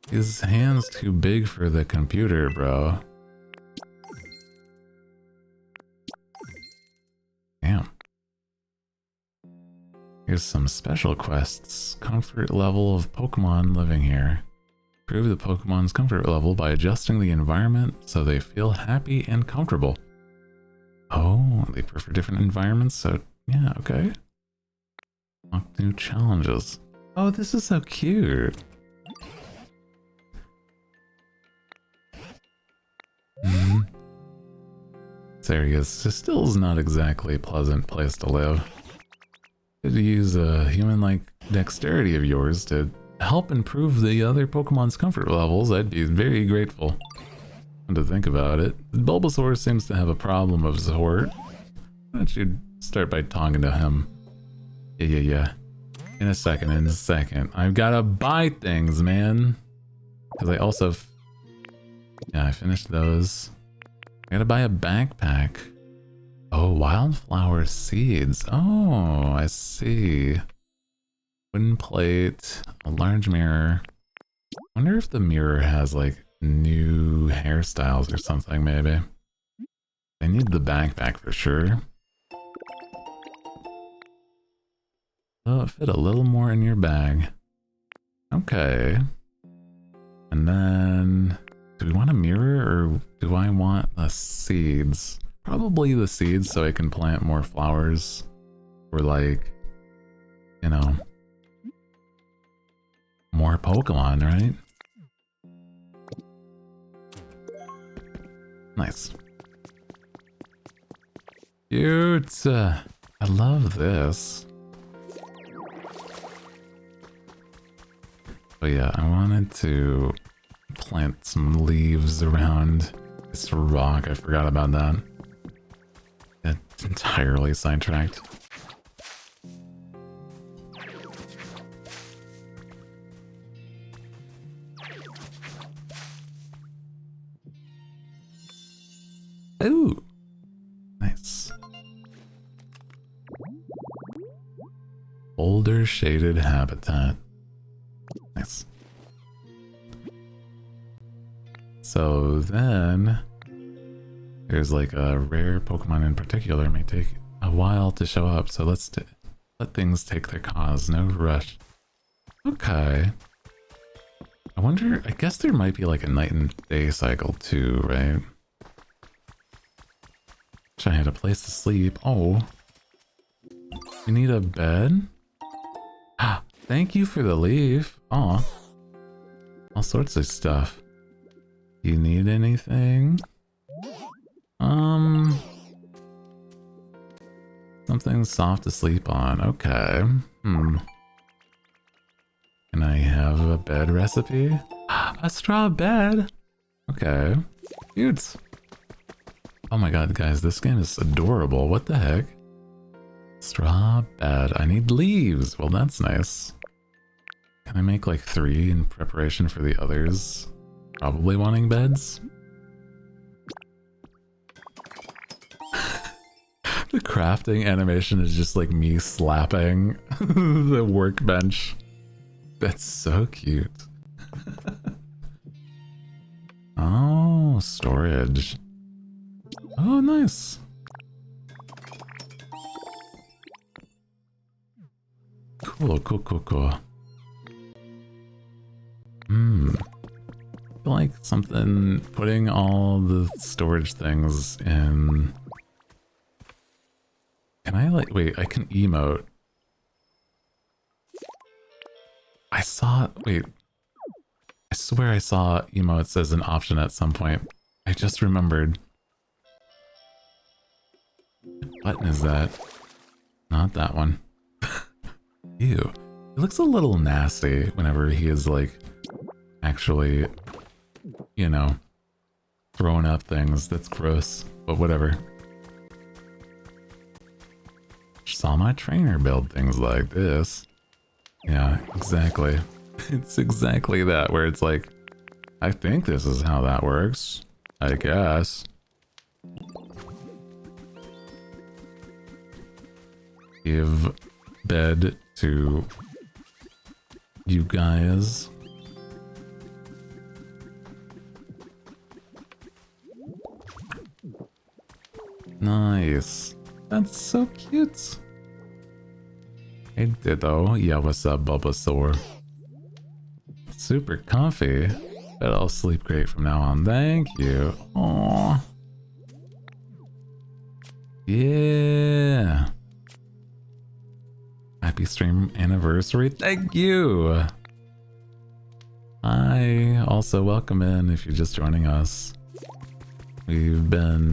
[SPEAKER 2] His hand's too big for the computer, bro. Damn. Here's some special quests. Comfort level of Pokemon living here. Improve the Pokemon's comfort level by adjusting the environment so they feel happy and comfortable. Oh, they prefer different environments, so yeah, okay. Unlock new challenges. Oh, this is so cute. This area still is not exactly a pleasant place to live. Could use a human-like dexterity of yours to help improve the other Pokemon's comfort levels. I'd be very grateful. Come to think about it, Bulbasaur seems to have a problem of sort. Why don't you start by talking to him? Yeah. In a second. I've gotta buy things, man. Because I also... Yeah, I finished those. I gotta buy a backpack. Oh, wildflower seeds. Oh, I see. Wooden plate, a large mirror. Wonder if the mirror has like new hairstyles or something, maybe. I need the backpack for sure. Fit a little more in your bag. Okay. And then, do we want a mirror or do I want the seeds? Probably the seeds so I can plant more flowers. Or like, you know, more Pokemon, right? Nice. Cute. I love this. But yeah, I wanted to plant some leaves around this rock. I forgot about that. It's entirely sidetracked. Ooh, nice. Boulder shaded habitat. Nice. So then, there's like a rare Pokemon in particular. It may take a while to show up, so let's let things take their cause. No rush. Okay. I wonder, I guess there might be like a night and day cycle too, right? Wish I had a place to sleep. Oh. You need a bed? Ah, thank you for the leaf. Aw. All sorts of stuff. You need anything? Something soft to sleep on. Okay. Can I have a bed recipe? A straw bed? Okay. Cute. Oh my god, guys, this game is adorable. What the heck? Straw bed. I need leaves. Well, that's nice. Can I make like 3 in preparation for the others? Probably wanting beds? The crafting animation is just like me slapping the workbench. That's so cute. Oh, storage. Oh, nice. Cool, cool, cool, cool. I feel like something, putting all the storage things in. Can I like, wait, I can emote. I saw, wait. I swear I saw emotes as an option at some point. I just remembered. What button is that? Not that one. Ew. He looks a little nasty whenever he is like actually, you know, throwing up things. That's gross, but whatever. Saw my trainer build things like this. Yeah, exactly. It's exactly that, where it's like, I think this is how that works, I guess. Give bed to you guys. Nice. That's so cute. Hey Ditto. Yeah, what's up, Bulbasaur? Super comfy. Bet I'll sleep great from now on. Thank you. Aww. Yeah. Happy stream anniversary. Thank you. Hi. Also, welcome in if you're just joining us. We've been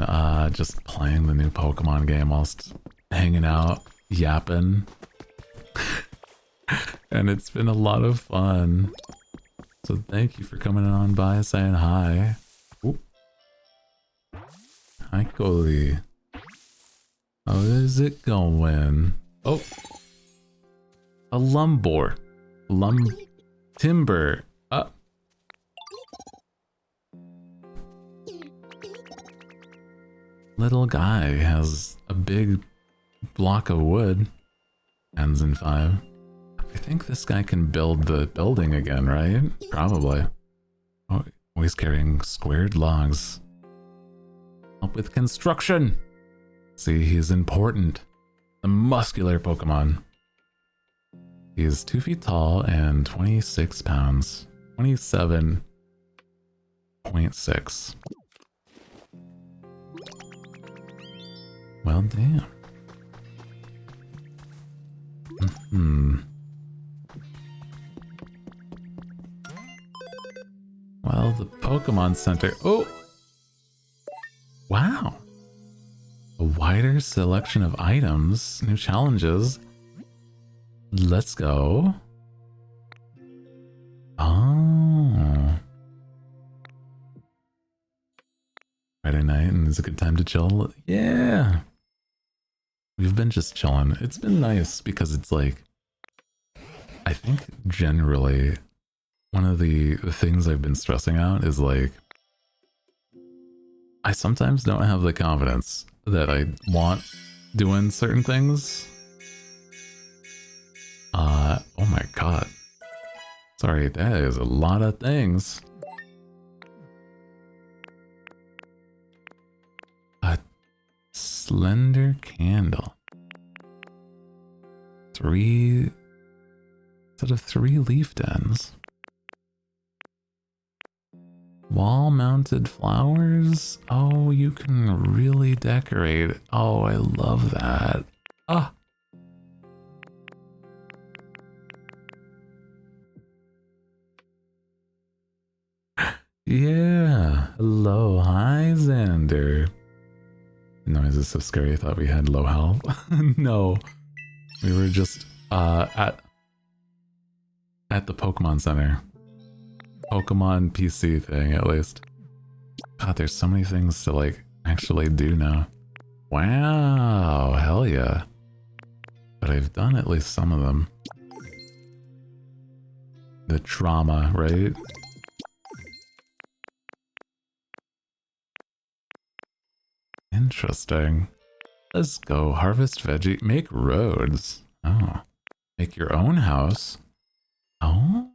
[SPEAKER 2] just playing the new Pokemon game whilst hanging out, yapping. And it's been a lot of fun. So thank you for coming on by, saying hi. Oop. Hi, Coley. How is it going? Oh. A Lumbor. Timber. Little guy has a big block of wood. Ends in 5. I think this guy can build the building again, right? Probably. Oh, he's carrying squared logs. Help with construction! See, he's important. The muscular Pokemon. He's 2 feet tall and 26 pounds. 27.6. Well, damn. Well, the Pokemon Center. Oh! Wow. A wider selection of items, new challenges. Let's go. Oh. Friday night, and it's a good time to chill. Yeah. We've been just chilling. It's been nice because it's like, I think generally one of the things I've been stressing out is like, I sometimes don't have the confidence that I want doing certain things. Oh my god. Sorry, that is a lot of things. A slender candle. 3 instead of 3 leaf ends. Wall-mounted flowers? Oh, you can really decorate. Oh, I love that. Ah. Yeah. Hello. Hi, Xander. The noise is so scary. I thought we had low health. No. We were just at the Pokemon Center. Pokemon PC thing, at least. God, there's so many things to, like, actually do now. Wow, hell yeah. But I've done at least some of them. The trauma, right? Interesting. Let's go. Harvest veggie. Make roads. Oh. Make your own house. Oh.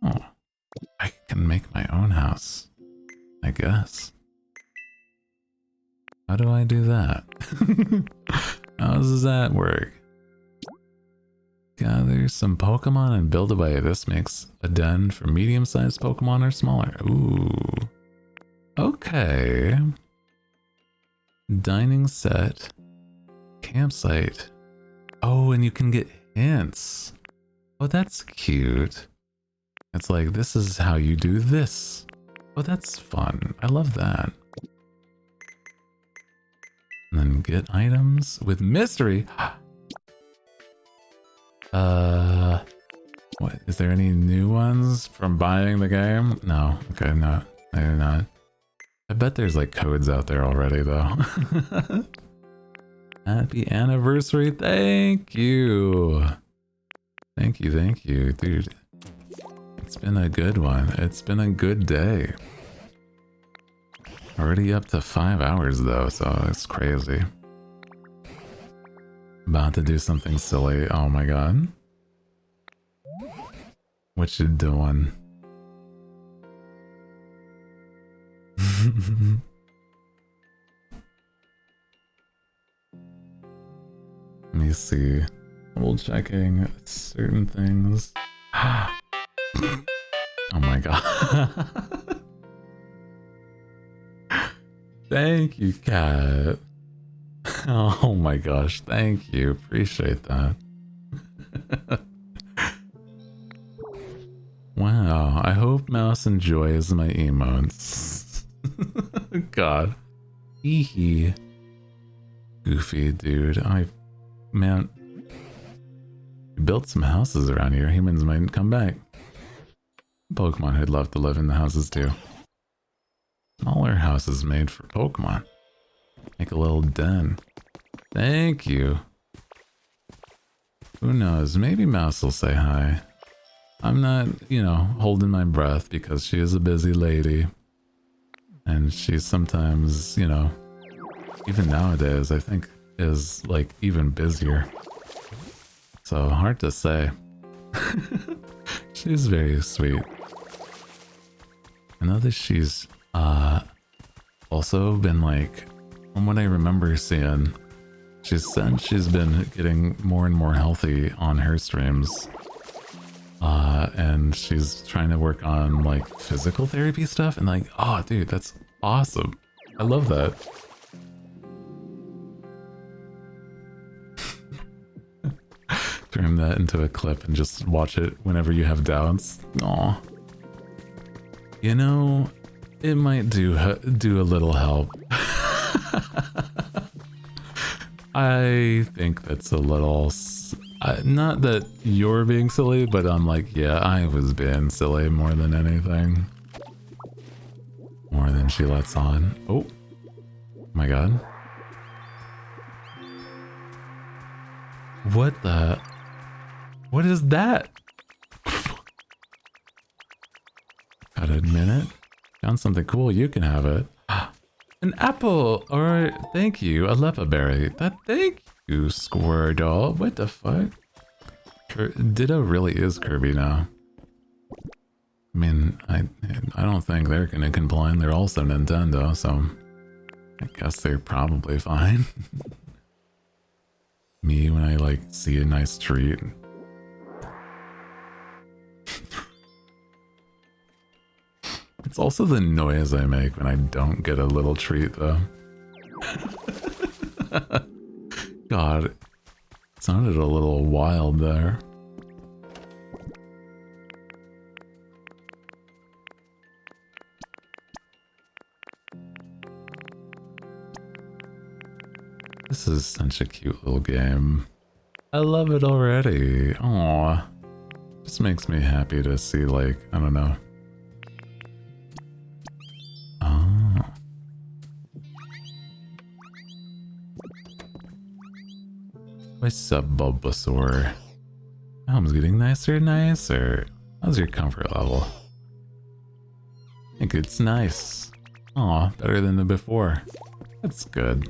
[SPEAKER 2] I can make my own house, I guess. How do I do that? How does that work? Gather some Pokemon and build away. This makes a den for medium-sized Pokemon or smaller. Ooh. Okay. Dining set. Campsite. Oh, and you can get hints. Oh, that's cute. It's like, this is how you do this. Oh, that's fun. I love that. And then get items with mystery. What? Is there any new ones from buying the game? No. Okay, no. Maybe not. I bet there's like codes out there already though. Happy anniversary. Thank you. Thank you, dude. It's been a good one. It's been a good day. Already up to 5 hours though, so it's crazy. About to do something silly. Oh my god. What you doing? Let me see. Double checking certain things. Oh my god. Thank you, cat. Oh my gosh, thank you. Appreciate that. Wow, I hope Mouse enjoys my emotes. God. Hee hee. Goofy, dude. Man. We built some houses around here. Humans might come back. Pokemon would love to live in the houses too. Smaller houses made for Pokemon. Make a little den. Thank you. Who knows? Maybe Mouse will say hi. I'm not, you know, holding my breath because she is a busy lady. And she's sometimes, you know, even nowadays, I think is like even busier. So hard to say. She's very sweet. I know that she's also been like, from what I remember seeing, she said she's been getting more and more healthy on her streams. And she's trying to work on like physical therapy stuff, and like, oh dude, that's awesome. I love that. Turn that into a clip and just watch it whenever you have doubts. Aw. You know, it might do a little help. I think that's a little... not that you're being silly, but I'm like, yeah, I was being silly more than anything. More than she lets on. Oh my god. What the... What is that? Gotta admit it. Found something cool, you can have it. An apple! Alright, thank you. A lepa berry. Thank you, Squirtle. What the fuck? Ditto really is Kirby now. I mean, I don't think they're gonna complain. They're also Nintendo, so I guess they're probably fine. Me, when I like see a nice treat. It's also the noise I make when I don't get a little treat, though. God, it sounded a little wild there. This is such a cute little game. I love it already. Aww. Just makes me happy to see, like, I don't know. Oh. What's up, Bulbasaur? Home's getting nicer and nicer. How's your comfort level? I think it's nice. Aw, better than the before. That's good.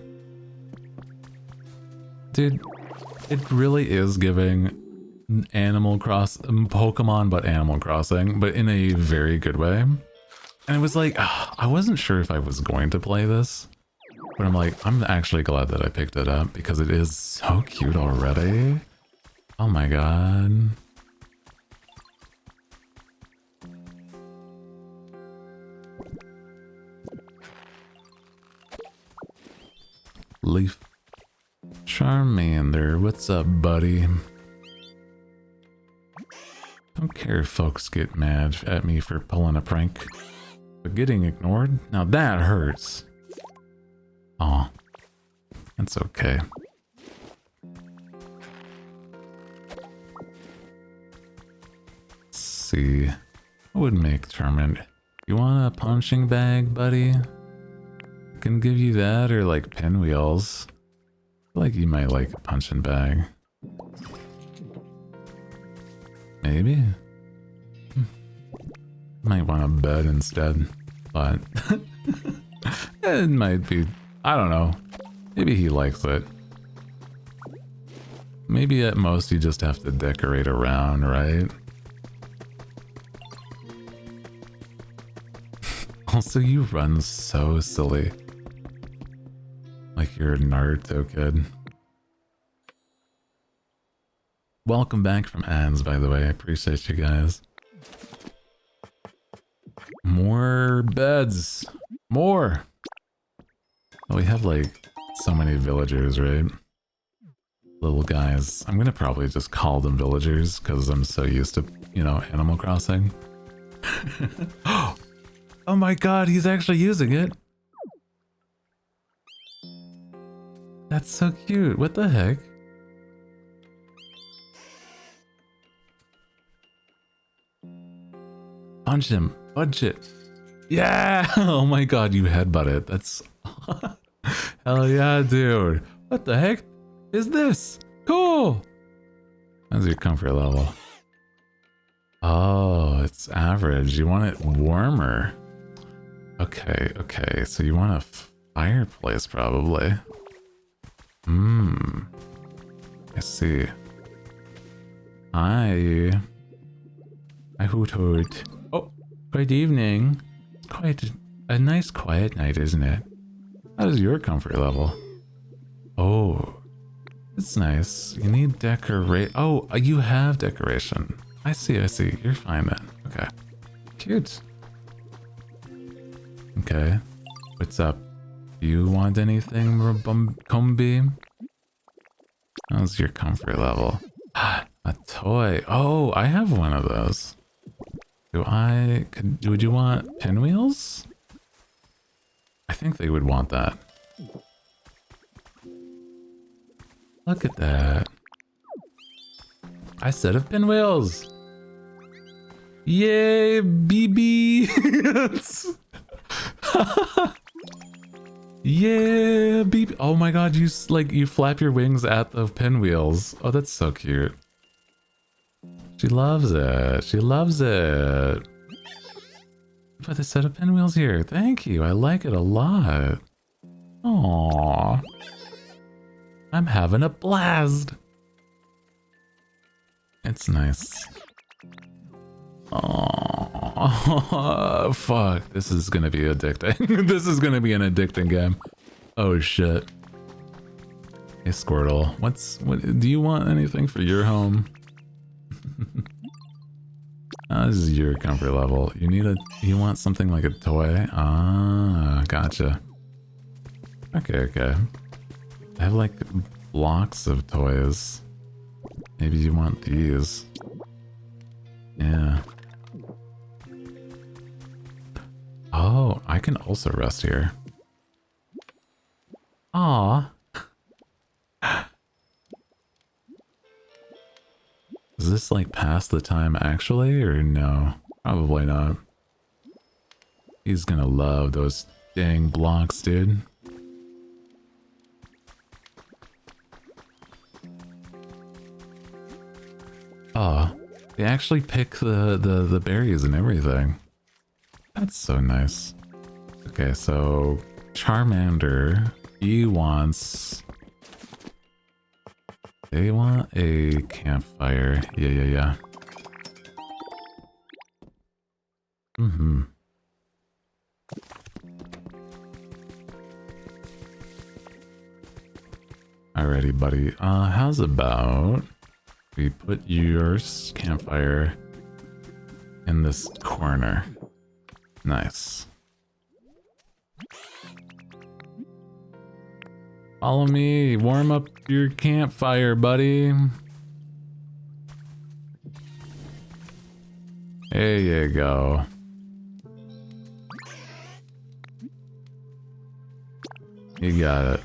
[SPEAKER 2] Dude, it really is giving Pokemon, but Animal Crossing, but in a very good way. And it was like, I wasn't sure if I was going to play this, but I'm like, I'm actually glad that I picked it up because it is so cute already. Oh my god. Leaf. Charmander, what's up, buddy? Don't care if folks get mad at me for pulling a prank. But getting ignored? Now that hurts. Aw. That's okay. Let's see. What would make Charmander? You want a punching bag, buddy? I can give you that, or like pinwheels. I feel like you might like a punching bag. Maybe? Might want a bed instead, but it might be, I don't know. Maybe he likes it. Maybe at most you just have to decorate around, right? Also, you run so silly. Like you're a Naruto kid. Welcome back from ads, by the way. I appreciate you guys. More beds. More. Oh, we have like so many villagers, right? Little guys. I'm gonna probably just call them villagers because I'm so used to, you know, Animal Crossing. Oh my god, he's actually using it. That's so cute. What the heck? Punch him. Punch it. Yeah! Oh my god, you headbutt it. That's... Hell yeah, dude. What the heck is this? Cool! How's your comfort level? Oh, it's average. You want it warmer. Okay, okay. So you want a fireplace, probably. I see. Hi, Hoot Hoot. Oh, good evening. It's quite a nice quiet night, isn't it? How's your comfort level? Oh, it's nice. You need decorate. Oh, you have decoration. I see, I see. You're fine then. Okay. Cute. Okay. What's up? Do you want anything, Combi? How's your comfort level? A toy. Oh, I have one of those. Would you want pinwheels? I think they would want that. Look at that. I said of pinwheels. Yay, BB. Yeah, BB. Oh my god, you flap your wings at the pinwheels. Oh, that's so cute. She loves it. She loves it. Put a set of pinwheels here. Thank you. I like it a lot. Aww. I'm having a blast. It's nice. Oh, fuck. This is gonna be addicting. This is gonna be an addicting game. Oh shit. Hey Squirtle, what do you want anything for your home? This is your comfort level. You want something like a toy? Ah, gotcha. Okay, okay. I have like blocks of toys. Maybe you want these. Yeah. Oh, I can also rest here. Aw. Is this like past the time actually, or no? Probably not. He's gonna love those dang blocks, dude. Oh, they actually pick the berries and everything. That's so nice. Okay, so Charmander, he wants... They want a campfire. Yeah. Mm-hmm. Alrighty, buddy. How's about we put your campfire in this corner? Nice. Follow me, warm up your campfire, buddy. There you go. You got it.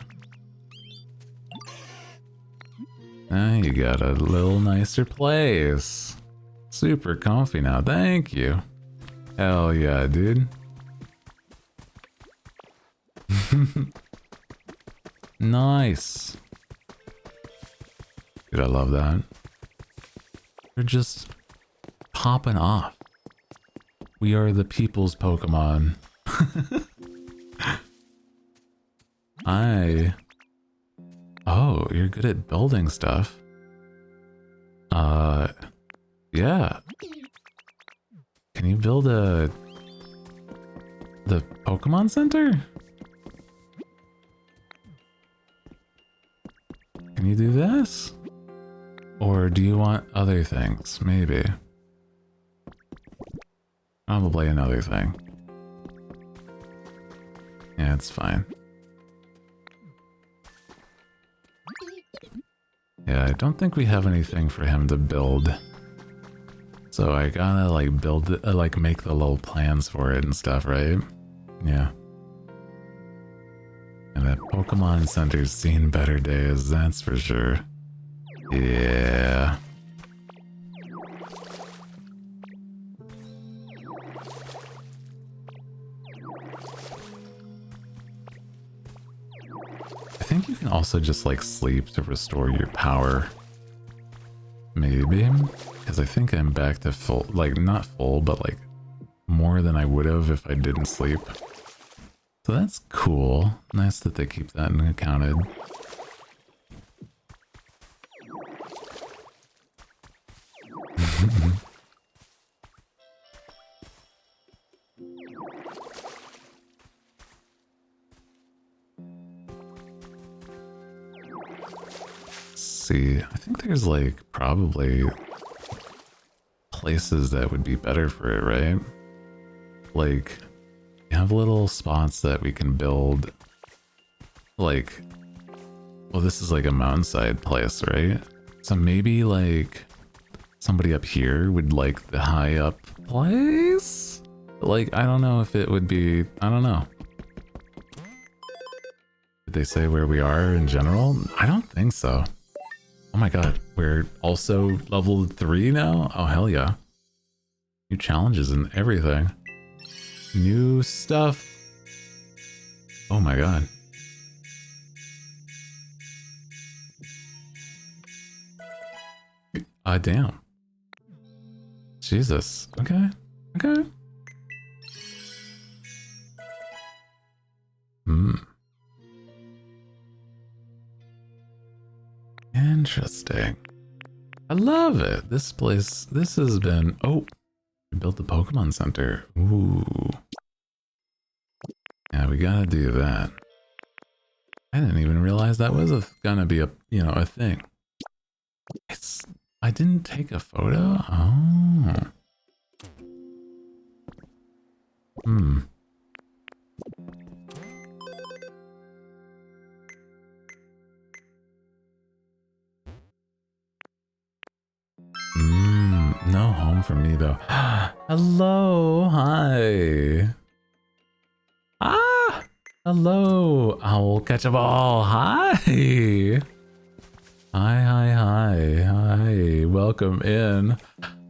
[SPEAKER 2] Now you got a little nicer place. Super comfy now, thank you. Hell yeah, dude. Nice. Dude, I love that. They're just popping off. We are the people's Pokemon. Oh, you're good at building stuff. Yeah. Can you build the Pokemon Center? Can you do this? Or do you want other things? Maybe. Probably another thing. Yeah, it's fine. Yeah, I don't think we have anything for him to build. So I gotta like build it, like make the little plans for it and stuff, right? Yeah. And that Pokemon Center's seen better days, that's for sure. Yeah. I think you can also just like sleep to restore your power. Maybe. Because I think I'm back to full, like not full, but like more than I would have if I didn't sleep. So that's cool. Nice that they keep that accounted. See, I think there's like probably places that would be better for it, right? Like, we have little spots that we can build. Like, well, this is like a mountainside place, right? So maybe like somebody up here would like the high up place? Like, I don't know if it would be, I don't know. Did they say where we are in general? I don't think so. Oh my god, we're also level 3 now? Oh hell yeah. New challenges and everything. New stuff. Oh my god. Damn. Jesus. Okay. Okay. Hmm. Interesting. I love it. This place, this has been... Oh, we built the Pokemon Center. Ooh. Yeah, we gotta do that. I didn't even realize that was gonna be a, you know, a thing. I didn't take a photo? Oh. Hmm. No home for me though. Hello, hi. Ah, hello, Owl Catch a Ball. Hi. Hi. Welcome in.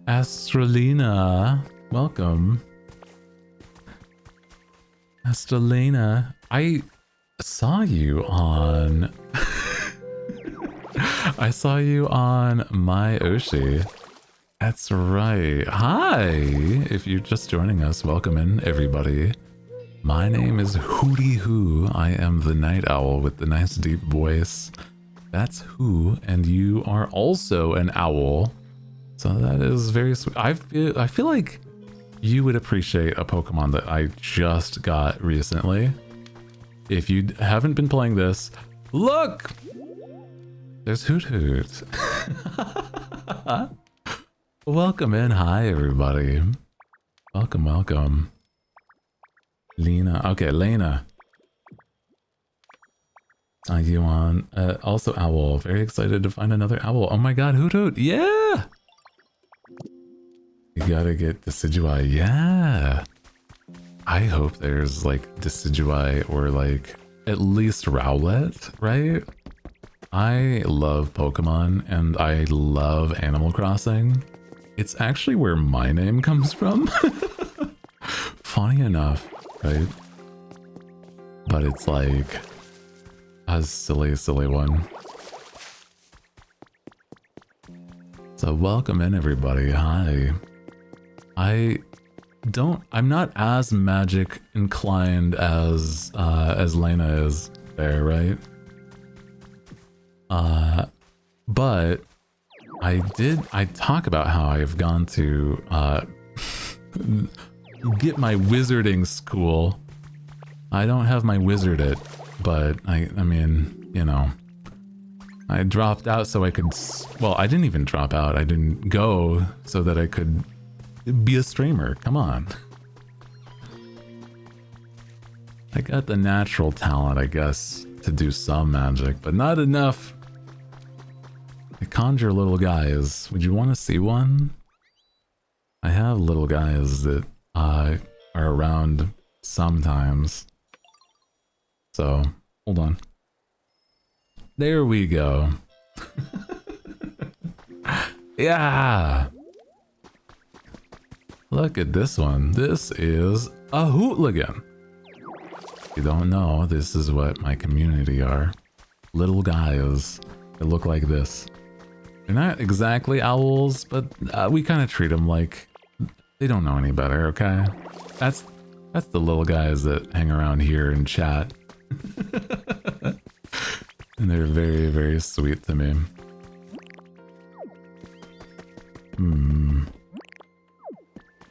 [SPEAKER 2] Astralina, welcome. Astralina, I saw you on... I saw you on My Oshi. That's right. Hi! If you're just joining us, welcome in, everybody. My name is Hooty Hoo. I am the night owl with the nice deep voice. That's Who, and you are also an owl. So that is very sweet. I feel like you would appreciate a Pokemon that I just got recently. If you haven't been playing this, look! There's Hoot Hoot. Welcome in. Hi, everybody. Welcome. Lena. Okay, Lena. Are you on? Also, Owl. Very excited to find another owl. Oh my god, Hoot Hoot. Yeah! You gotta get Decidueye. Yeah! I hope there's, like, Decidueye or, like, at least Rowlet, right? I love Pokemon, and I love Animal Crossing. It's actually where my name comes from. Funny enough, right? But it's like a silly one. So welcome in, everybody. Hi. I'm not as magic inclined as Lena is there, right? But I talk about how I've gone to get my wizarding school. I don't have my wizarded, but I mean, you know, I dropped out so I could, well, I didn't even drop out. I didn't go so that I could be a streamer. Come on. I got the natural talent, I guess, to do some magic, but not enough. I conjure little guys. Would you want to see one? I have little guys that are around sometimes. So, hold on. There we go. Yeah! Look at this one. This is a hootligan. If you don't know, this is what my community are. Little guys that look like this. They're not exactly owls, but we kind of treat them like they don't know any better, okay? That's the little guys that hang around here and chat. And they're very, very sweet to me.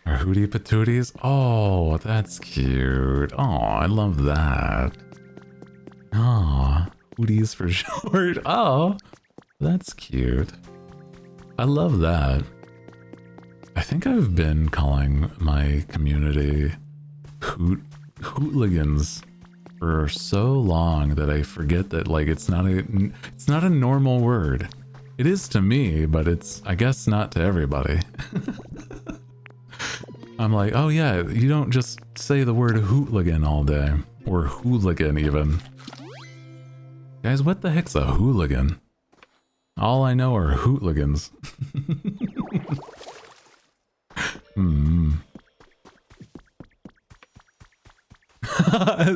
[SPEAKER 2] Are Hooty Patooties? Oh, that's cute. Oh, I love that. Aw, Hooties for short. Oh, that's cute. I love that. I I think I've been calling my community hooligans for so long that I forget that like it's not a normal word. It is to me, but it's I guess not to everybody. I'm like, oh yeah, you don't just say the word hooligan all day or hooligan even. Guys, what the heck's a hooligan? All I know are hooligans.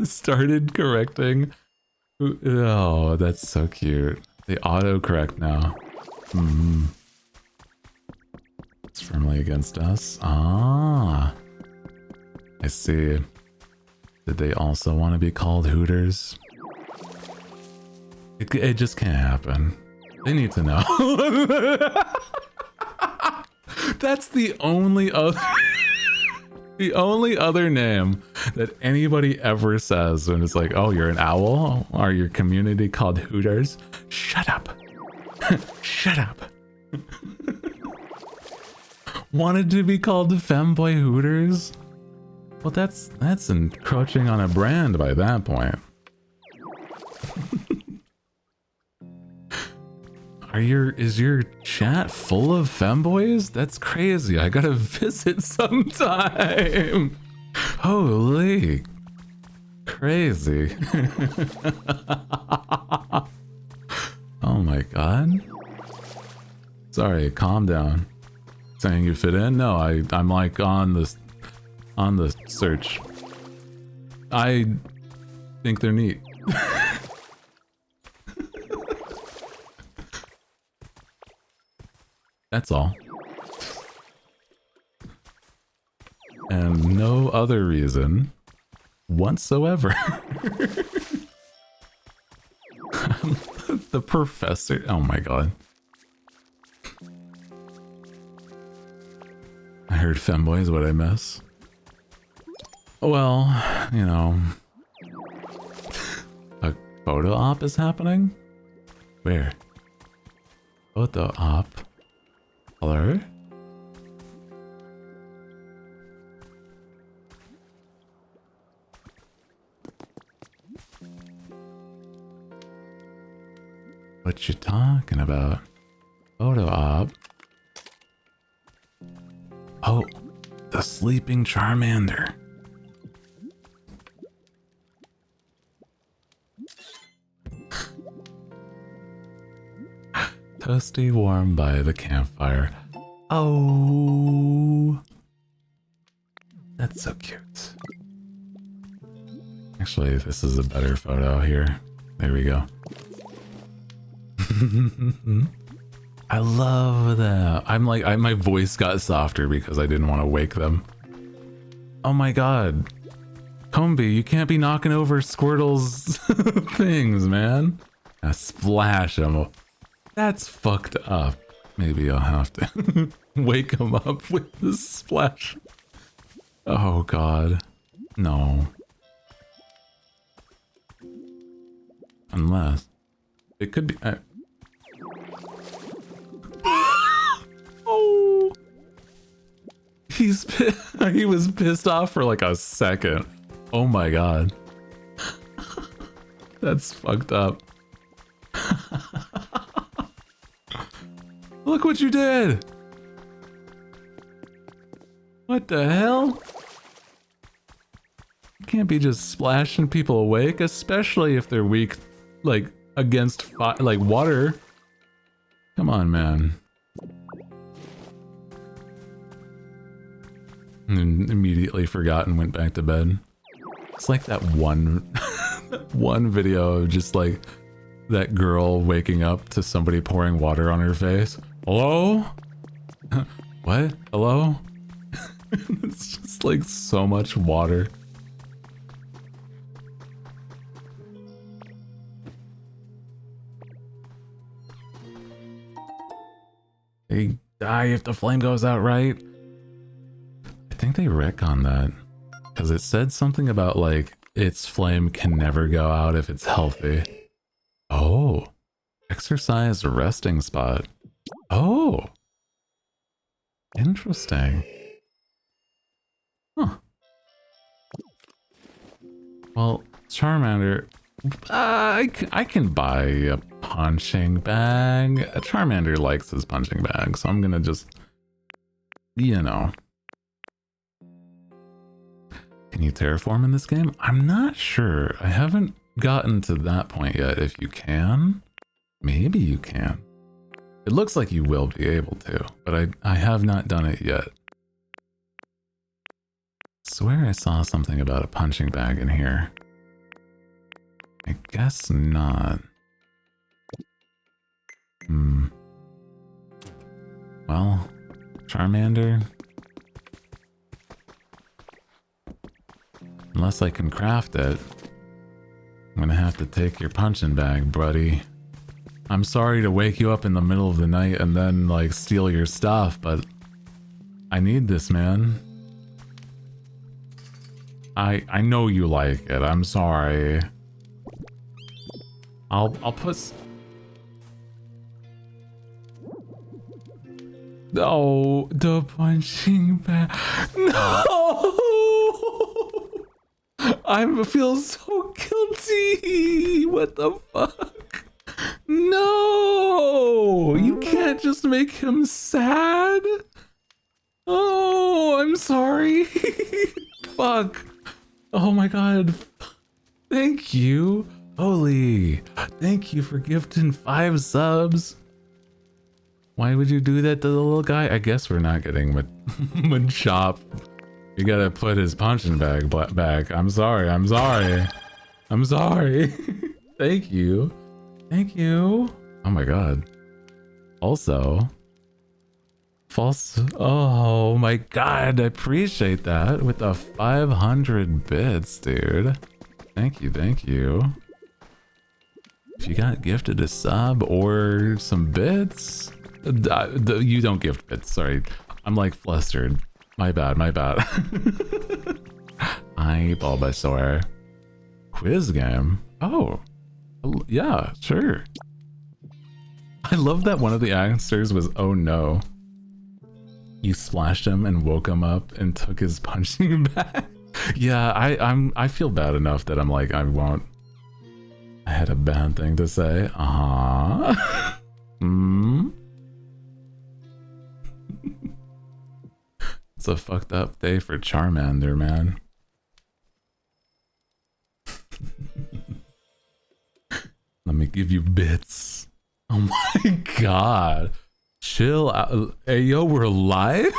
[SPEAKER 2] Started correcting. Oh, that's so cute. They autocorrect now. It's firmly against us. Ah, I see. Did they also want to be called Hooters? It just can't happen. They need to know. That's the only other the only other name that anybody ever says when it's like, oh, you're an owl? Are your community called Hooters? Shut up. Shut up. Wanted to be called Femboy Hooters? Well, that's encroaching on a brand by that point. Is your chat full of femboys? That's crazy. I gotta visit sometime. Holy crazy. Oh my god. Sorry, calm down. Saying you fit in? No, I'm like on the search. I think they're neat. That's all. And no other reason whatsoever. The professor. Oh my god. I heard femboys, what I miss. Well, you know. A photo op is happening? Where? Photo op? Hello? What you talking about? Photo op? Oh, the sleeping Charmander. Toasty warm by the campfire. Oh, that's so cute. Actually, this is a better photo here. There we go. I love that. I'm like, my voice got softer because I didn't want to wake them. Oh my god. Comby, you can't be knocking over Squirtle's things, man. I splash him. That's fucked up. Maybe I'll have to wake him up with the splash. Oh god. No. Unless. It could be... Oh! He was pissed off for like a second. Oh my god. That's fucked up. Look what you did! What the hell? You can't be just splashing people awake, especially if they're weak, like, against like water. Come on, man. And immediately forgot and went back to bed. It's like that one one video of just like that girl waking up to somebody pouring water on her face. Hello? What? Hello? It's just like so much water. They die if the flame goes out, right? I think they wreck on that. Because it said something about like, its flame can never go out if it's healthy. Oh. Exercise resting spot. Oh. Interesting. Huh. Well, Charmander, I can buy a punching bag. Charmander likes his punching bag, so I'm gonna just, you know. Can you terraform in this game? I'm not sure. I haven't gotten to that point yet. If you can, maybe you can. It looks like you will be able to, but I have not done it yet. Swear I saw something about a punching bag in here. I guess not. Well, Charmander. Unless I can craft it, I'm gonna have to take your punching bag, buddy. I'm sorry to wake you up in the middle of the night and then, like, steal your stuff, but I need this, man. I know you like it. I'm sorry. I'll put... Oh, the punching bag. No! I feel so guilty. What the fuck? No! You can't just make him sad. Oh, I'm sorry. Fuck. Oh my god. Thank you. Holy. Thank you for gifting 5 subs. Why would you do that to the little guy? I guess we're not getting Machop. You gotta put his punching bag back. I'm sorry. I'm sorry. I'm sorry. Thank you. Thank you. Oh my god. Also, false. Oh my god. I appreciate that with the 500 bits, dude. Thank you. Thank you. If you got gifted a sub or some bits, you don't gift bits. Sorry. I'm like flustered. My bad, my bad. Hi, Bulbasaur. Quiz game? Oh, yeah, sure. I love that one of the answers was, oh no. You splashed him and woke him up and took his punching bag. Yeah, I feel bad enough that I'm like, I won't. I had a bad thing to say. It's a fucked up day for Charmander, man. Let me give you bits. Oh my god. Chill out. Hey, yo, we're live?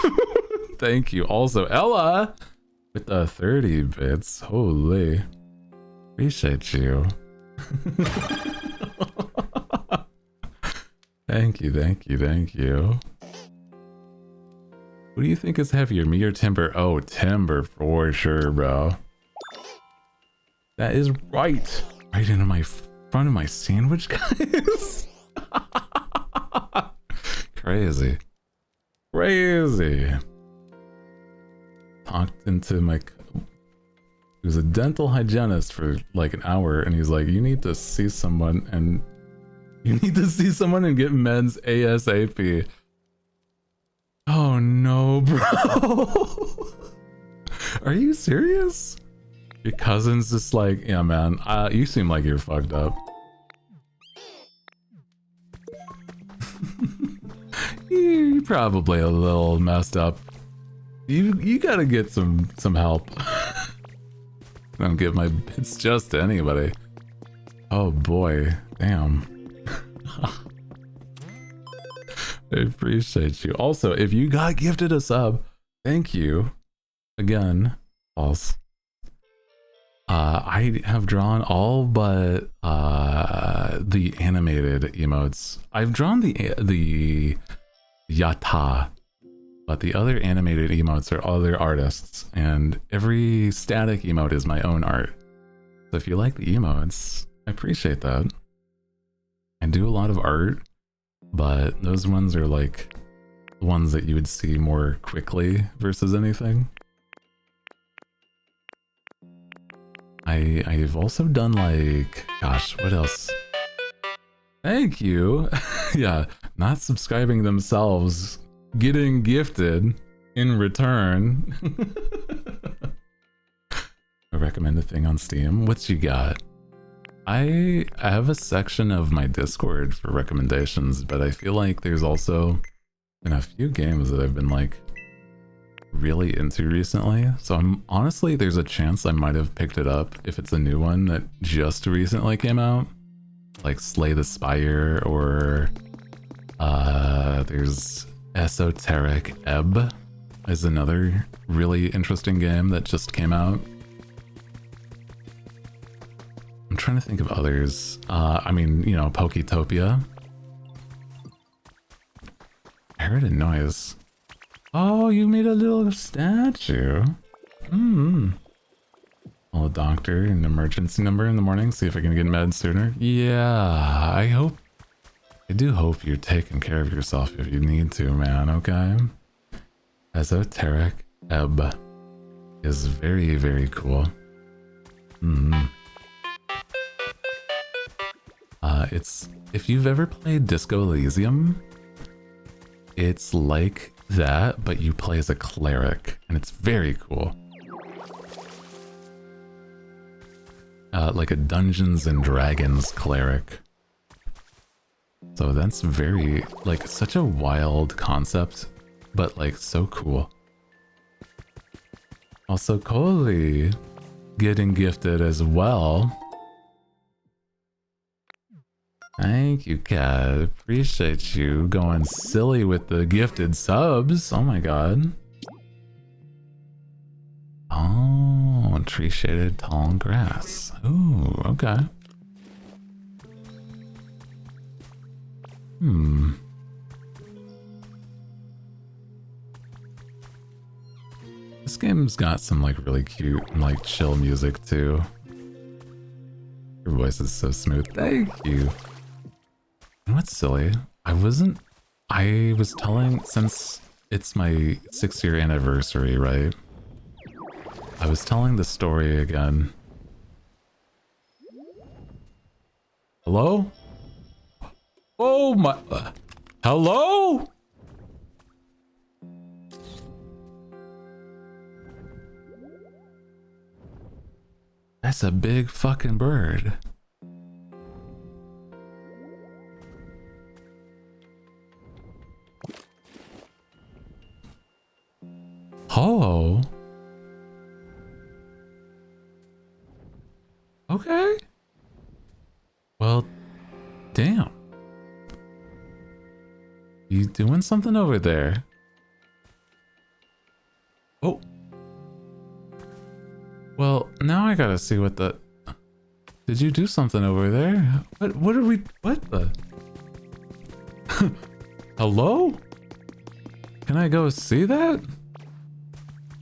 [SPEAKER 2] Thank you. Also, Ella with the 30 bits. Holy. Appreciate you. Thank you, thank you, thank you. What do you think is heavier, me or Timber? Oh, Timber for sure, bro. That is right. Right into my front of my sandwich, guys. Crazy. Crazy. Talked into my... He was a dental hygienist for like an hour, and he's like, you need to see someone and... You need to see someone and get meds ASAP. Oh no, bro. Are you serious? Your cousin's just like, yeah, man, you seem like you're fucked up. You're probably a little messed up. You gotta get some help. Don't give my bits just to anybody. Oh boy, damn. I appreciate you. Also, if you got gifted a sub, thank you. Again, false. I have drawn all but the animated emotes. I've drawn the Yata, but the other animated emotes are other artists, and every static emote is my own art. So if you like the emotes, I appreciate that. I do a lot of art, but those ones are like the ones that you would see more quickly versus anything. I've also done like, gosh, what else? Thank you. Yeah, not subscribing themselves getting gifted in return. I recommend a thing on Steam. What you got? I have a section of my Discord for recommendations, but I feel like there's also been a few games that I've been like really into recently. So I'm honestly, there's a chance I might have picked it up if it's a new one that just recently came out, like Slay the Spire, or there's Esoteric Ebb is another really interesting game that just came out. I'm trying to think of others. I mean, you know, Poketopia. I heard a noise. Oh, you made a little statue. Call a doctor, an emergency number in the morning, see if I can get meds sooner. Yeah, I do hope you're taking care of yourself if you need to, man, okay? Esoteric Ebb is very, very cool. It's, if you've ever played Disco Elysium, it's like that, but you play as a cleric, and it's very cool. Like a Dungeons and Dragons cleric. So that's very, like, such a wild concept, but like so cool. Also, Coley getting gifted as well. Thank you, Kat. Appreciate you going silly with the gifted subs. Oh my god. Oh, tree shaded tall grass. Ooh, okay. This game's got some like really cute and like chill music too. Your voice is so smooth. Thank you. You know what's silly? I was telling, since it's my 6-year anniversary, right? I was telling the story again. Hello? Oh my, hello? That's a big fucking bird. Oh. Okay. Well, damn. You doing something over there? Oh. Well, now I gotta see what the... Did you do something over there? What are we... What the... Hello? Can I go see that?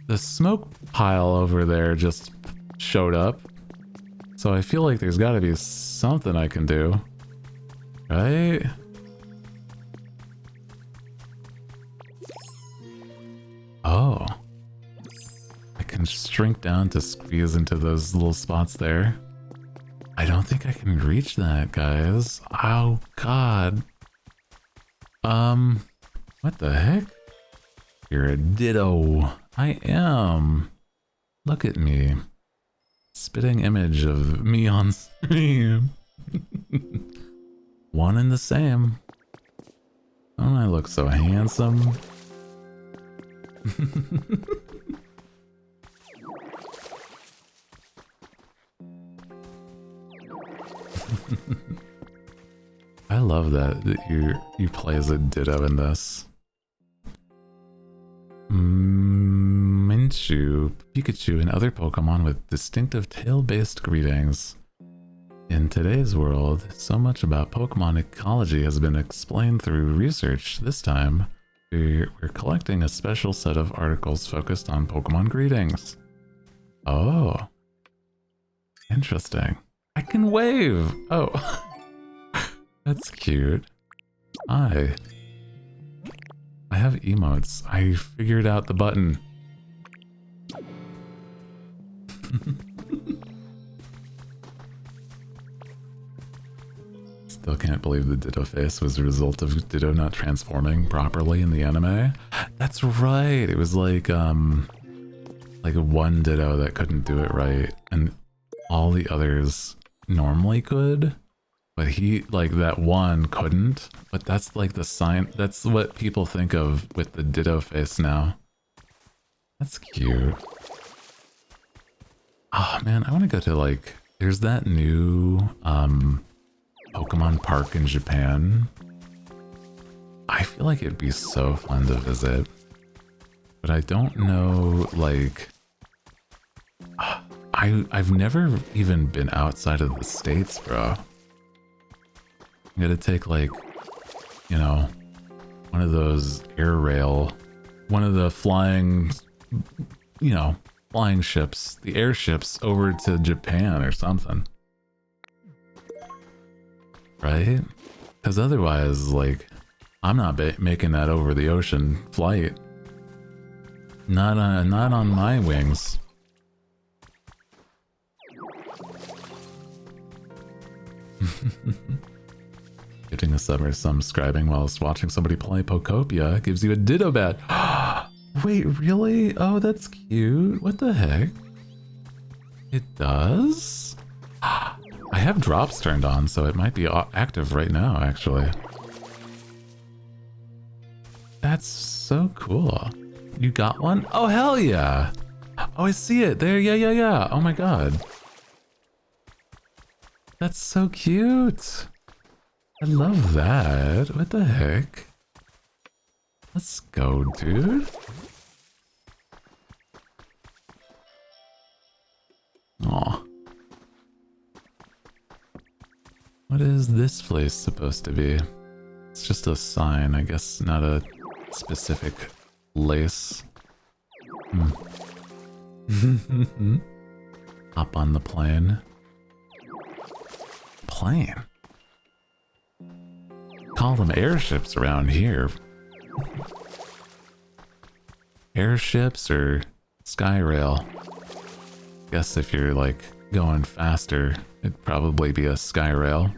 [SPEAKER 2] The smoke pile over there just showed up. So I feel like there's gotta be something I can do. Right? Oh. I can shrink down to squeeze into those little spots there. I don't think I can reach that, guys. Oh, God. What the heck? You're a ditto. I am. Look at me. Spitting image of me on stream. One and the same. Oh, I look so handsome. I love that you play as a ditto in this. Minchu, Pikachu, and other Pokemon with distinctive tail-based greetings. In today's world, so much about Pokemon ecology has been explained through research. This time, we're collecting a special set of articles focused on Pokemon greetings. Oh. Interesting. I can wave! Oh. That's cute. I have emotes. I figured out the button. Still can't believe the Ditto face was a result of Ditto not transforming properly in the anime. That's right. It was like one Ditto that couldn't do it right, and all the others normally could, but he, like, that one couldn't. But that's like the sign. That's what people think of with the Ditto face now. That's cute. Oh man, I want to go to, like, there's that new Pokemon park in Japan. I feel like it'd be so fun to visit, but I don't know, like, I've never even been outside of the States, bro. I'm gonna take, like, you know, one of those air rail, one of the flying, you know, flying ships, the airships over to Japan or something. Right? Because otherwise, like, I'm not making that over the ocean flight. Not on my wings. Getting a sub or subscribing whilst watching somebody play Pokopia gives you a Ditto bat. Wait, really? Oh, that's cute. What the heck? It does? I have drops turned on, so it might be active right now, actually. That's so cool. You got one? Oh, hell yeah. Oh, I see it there. Yeah. Oh my god. That's so cute. I love that. What the heck? Let's go, dude. Aw. What is this place supposed to be? It's just a sign, I guess, not a specific place. Hop on the plane. Plane? Call them airships around here. Airships or Skyrail? Guess if you're, like, going faster, it'd probably be a Skyrail.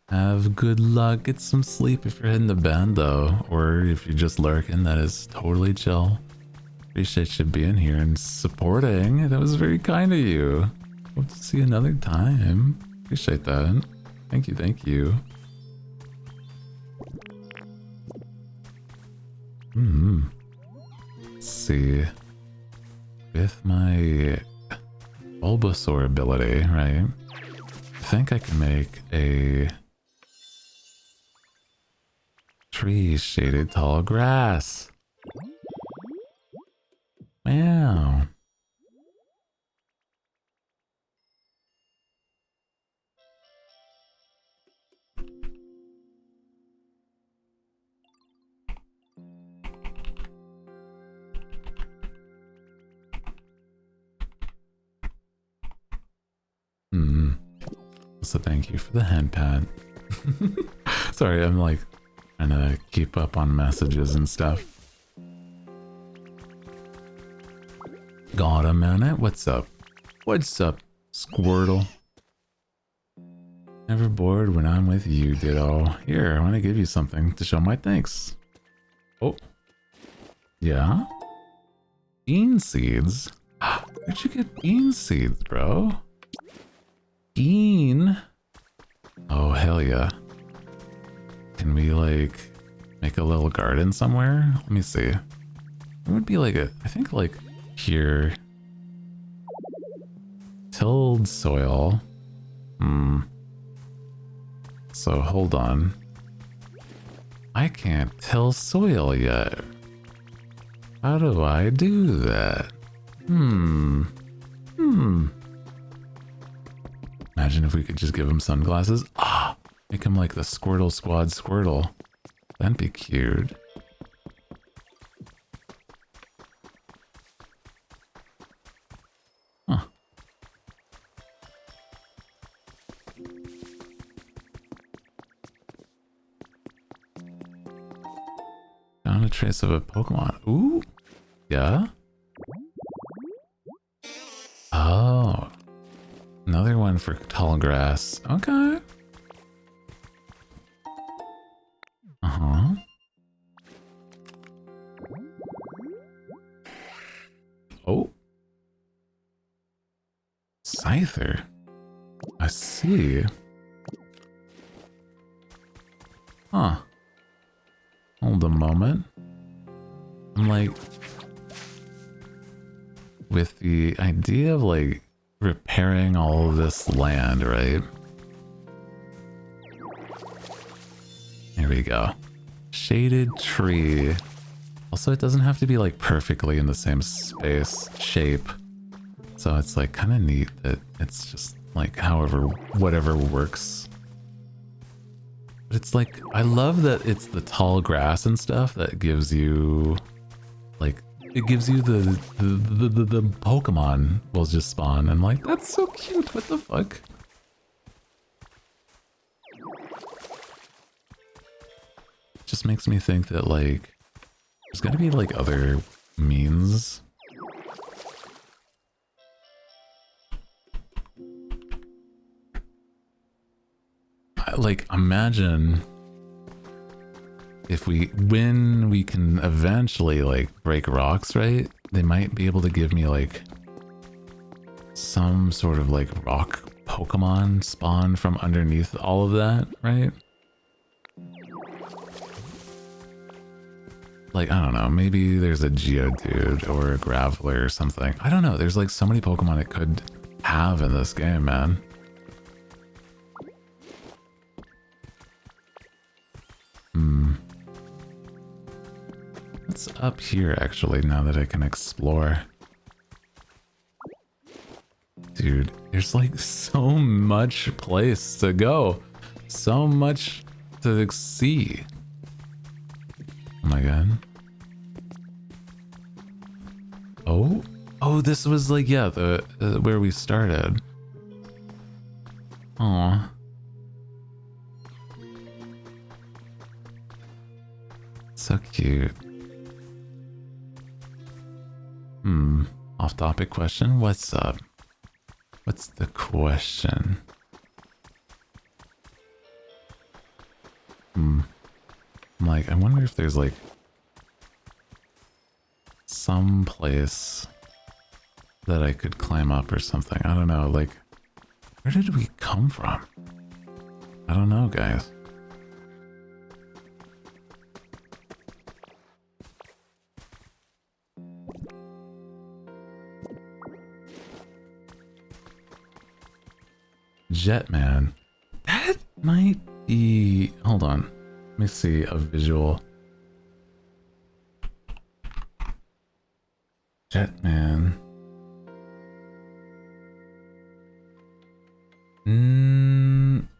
[SPEAKER 2] Have good luck. Get some sleep if you're heading to bed, though. Or if you're just lurking, that is totally chill. Appreciate you being here and supporting. That was very kind of you. Hope to see you another time. Appreciate that. Thank you. Let's see. With my Bulbasaur ability, right? I think I can make a tree shaded tall grass. Wow. So thank you for the hand pad. Sorry, I'm like trying to keep up on messages and stuff. Got a minute? What's up? What's up, Squirtle? Never bored when I'm with you, Ditto. Here, I want to give you something to show my thanks. Oh. Yeah? Bean seeds? Where'd you get bean seeds, bro? Bean? Oh, hell yeah. Can we, like, make a little garden somewhere? Let me see. It would be like I think, like, here. Tilled soil. So, hold on. I can't till soil yet. How do I do that? Imagine if we could just give him sunglasses. Ah! Make him like the Squirtle Squad Squirtle. That'd be cute. Huh. Found a trace of a Pokemon. Ooh! Yeah? Oh. Another one for tall grass. Okay. Uh-huh. Oh. Scyther. I see. Huh. Hold a moment. I'm like, with the idea of like repairing all of this land, right? Here we go. Shaded tree. Also, it doesn't have to be like perfectly in the same space, shape. So it's like kind of neat that it's just like however, whatever works. But it's like, I love that it's the tall grass and stuff that gives you, like, it gives you the Pokemon will just spawn. And like, that's so cute. What the fuck? It just makes me think that like, there's gotta be like other means. Like, imagine if when we can eventually like break rocks, right? They might be able to give me like some sort of like rock Pokemon spawn from underneath all of that, right? Like, I don't know, maybe there's a Geodude or a Graveler or something. I don't know, there's like so many Pokemon it could have in this game, man. What's up here, actually, now that I can explore? Dude, there's like so much place to go. So much to see. Oh my god. Oh? Oh, this was like, yeah, the where we started. Aw. So cute. Off-topic question. What's up? What's the question? I'm like, I wonder if there's like some place that I could climb up or something. I don't know. Like, where did we come from? I don't know, guys. Jetman. That might be... Hold on. Let me see a visual. Jetman.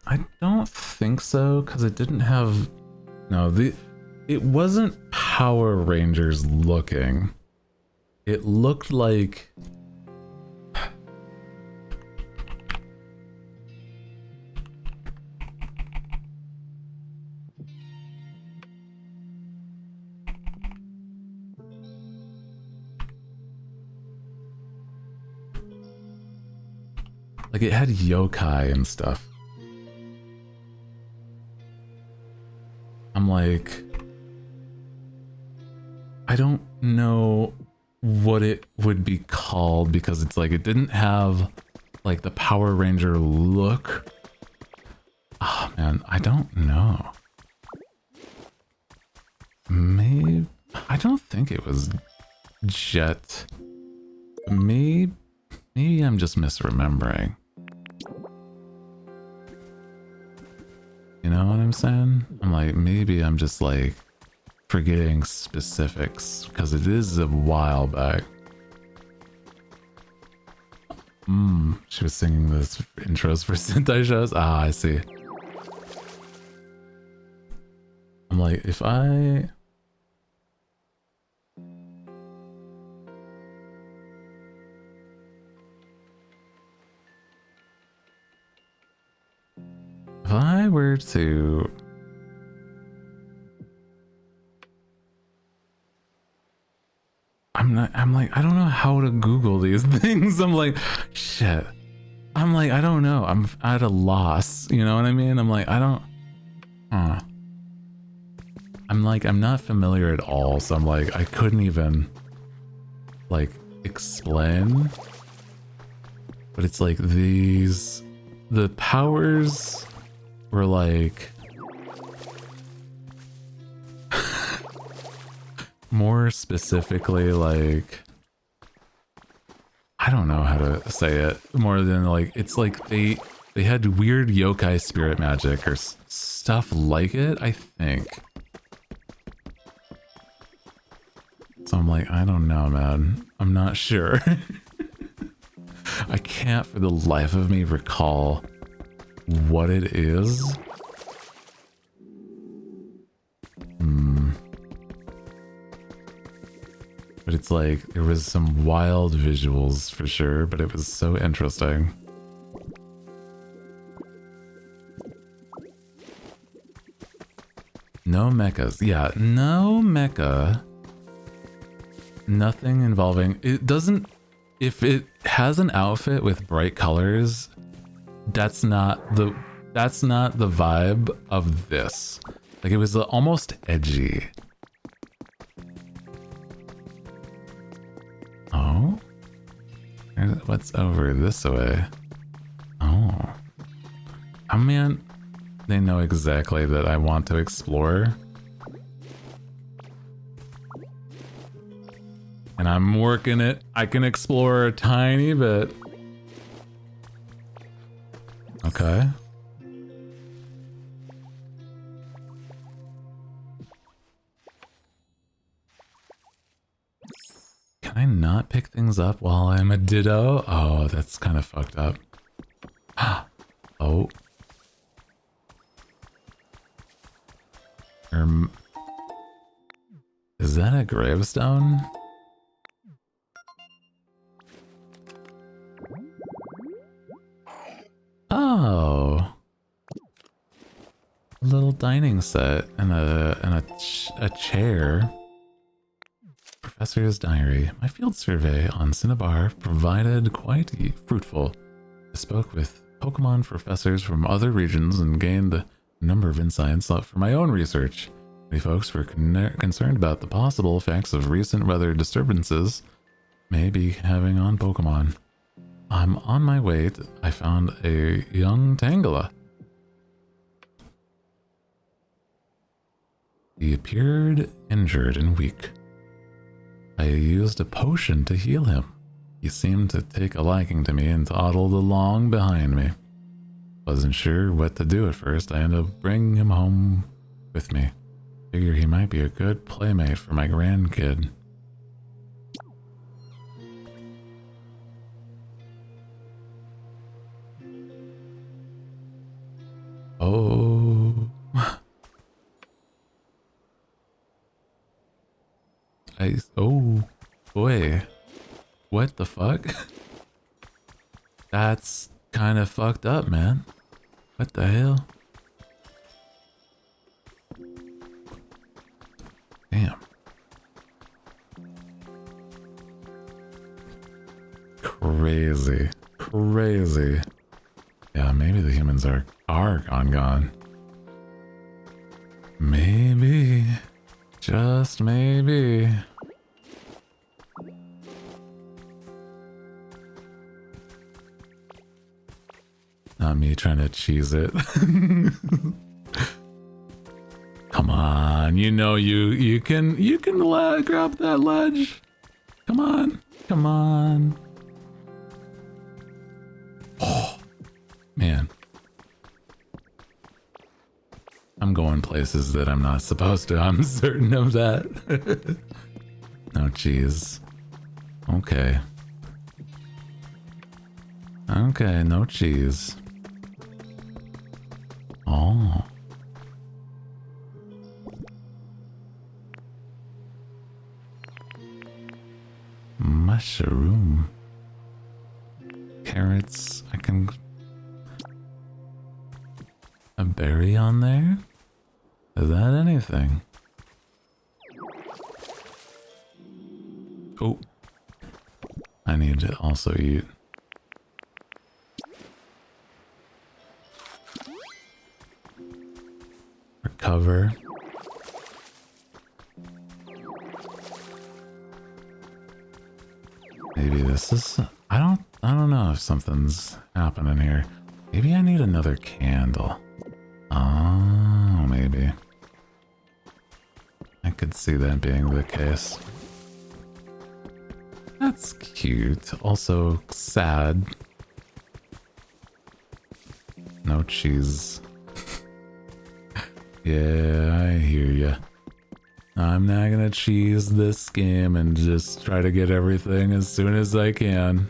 [SPEAKER 2] I don't think so, because it didn't have... No, it wasn't Power Rangers looking. It looked like... Like, it had yokai and stuff. I'm like... I don't know what it would be called, because it's like, it didn't have, like, the Power Ranger look. Oh, man, I don't know. Maybe... I don't think it was Jet. Maybe I'm just misremembering. You know what I'm saying? I'm like, maybe I'm just like forgetting specifics, because it is a while back. She was singing this intros for Sentai shows. Ah, I see. I'm like, if I were to... I'm like, I don't know how to Google these things. I'm like, shit. I'm like, I don't know. I'm at a loss. You know what I mean? I'm like, I don't. I'm like, I'm not familiar at all. So I'm like, I couldn't even like explain. But it's like the powers were like more specifically like, I don't know how to say it more than like, it's like they had weird yokai spirit magic or stuff like it, I think. So I'm like, I don't know, man. I'm not sure. I can't for the life of me recall what it is. But it's like, there was some wild visuals for sure, but it was so interesting. No mechas. Yeah, no mecha. Nothing involving... It doesn't... If it has an outfit with bright colors, that's not the vibe of this. Like, it was almost edgy. Oh? What's over this way? Oh. Oh man, they know exactly that I want to explore. And I'm working it. I can explore a tiny bit. Okay. Can I not pick things up while I'm a ditto? Oh, that's kind of fucked up. Oh. Is that a gravestone? Oh. A little dining set and a chair. Professor's diary. My field survey on Cinnabar provided quite fruitful. I spoke with Pokemon professors from other regions and gained a number of insights for my own research. Many folks were concerned about the possible effects of recent weather disturbances may be having on Pokemon. I'm on my way. I found a young Tangela. He appeared injured and weak. I used a potion to heal him. He seemed to take a liking to me and toddled along behind me. Wasn't sure what to do at first. I ended up bringing him home with me. Figure he might be a good playmate for my grandkid. Oh. Oh boy. What the fuck? That's kind of fucked up, man. What the hell? Damn. Crazy. Crazy. Yeah, maybe the humans are gone. Maybe. Just maybe. Not me trying to cheese it. Come on, you know you can grab that ledge. Come on, come on. Oh, man. I'm going places that I'm not supposed to. I'm certain of that. No cheese. Okay. Okay, no cheese. Oh. Mushroom. Carrots. I can... A berry on there? Is that anything? Oh, I need to also eat. Recover. Maybe this is, I don't know if something's happening here. Maybe I need another candle. Oh, maybe. I could see that being the case. That's cute. Also sad. No cheese. Yeah, I hear ya. I'm not gonna cheese this game and just try to get everything as soon as I can.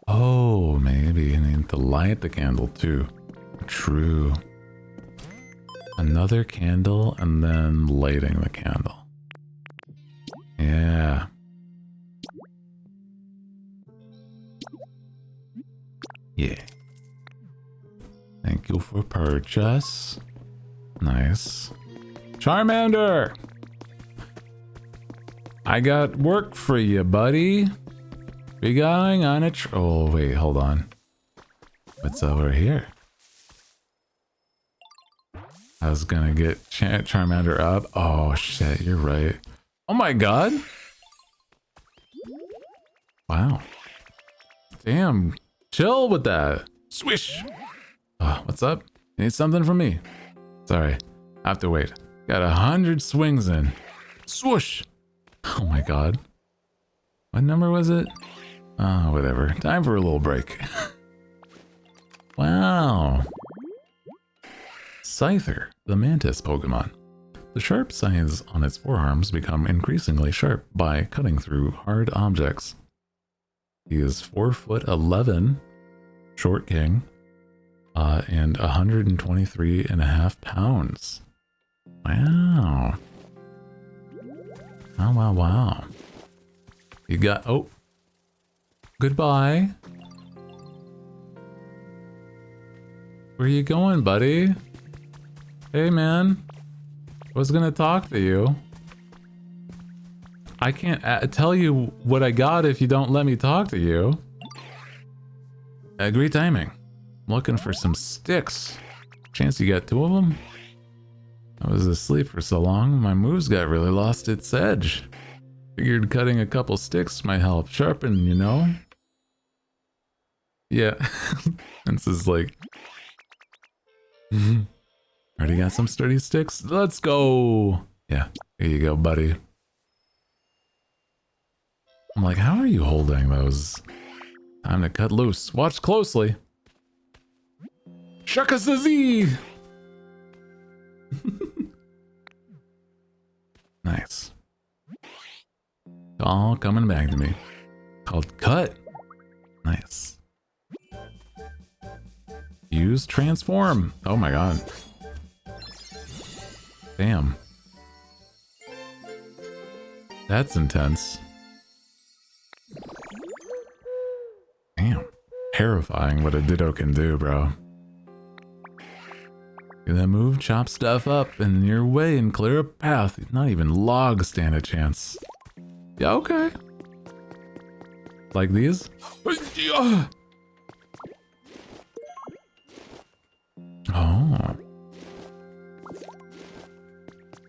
[SPEAKER 2] Oh, maybe I need to light the candle too. True. Another candle and then lighting the candle. Yeah. Yeah. Thank you for purchase. Nice. Charmander! I got work for you, buddy. We going on a oh, wait, hold on. What's over here? I was gonna get Charmander up. Oh, shit, you're right. Oh my god! Wow. Damn, chill with that. Swish! Oh, what's up? You need something from me? Sorry, I have to wait. Got 100 swings in. Swoosh! Oh my god. What number was it? Oh, whatever. Time for a little break. Wow. Scyther, the mantis Pokemon. The sharp scythes on its forearms become increasingly sharp by cutting through hard objects. He is 4'11", short king, and 123.5 pounds. Wow. Wow, wow, wow. You got, oh. Goodbye. Where you going, buddy? Hey, man. I was gonna talk to you. I can't tell you what I got if you don't let me talk to you. Great timing. I'm looking for some sticks. Chance you got 2 of them? I was asleep for so long, my moves got really lost its edge. Figured cutting a couple sticks might help sharpen, you know? Yeah. This is like... Already got some sturdy sticks? Let's go! Yeah, here you go, buddy. I'm like, how are you holding those? Time to cut loose. Watch closely. Shakazazi! Nice. All coming back to me. Called cut. Nice. Use transform. Oh my god. Damn. That's intense. Damn. Terrifying what a Ditto can do, bro. Do that move, chop stuff up in your way and clear a path. Not even logs stand a chance. Yeah, okay. Like these? Oh.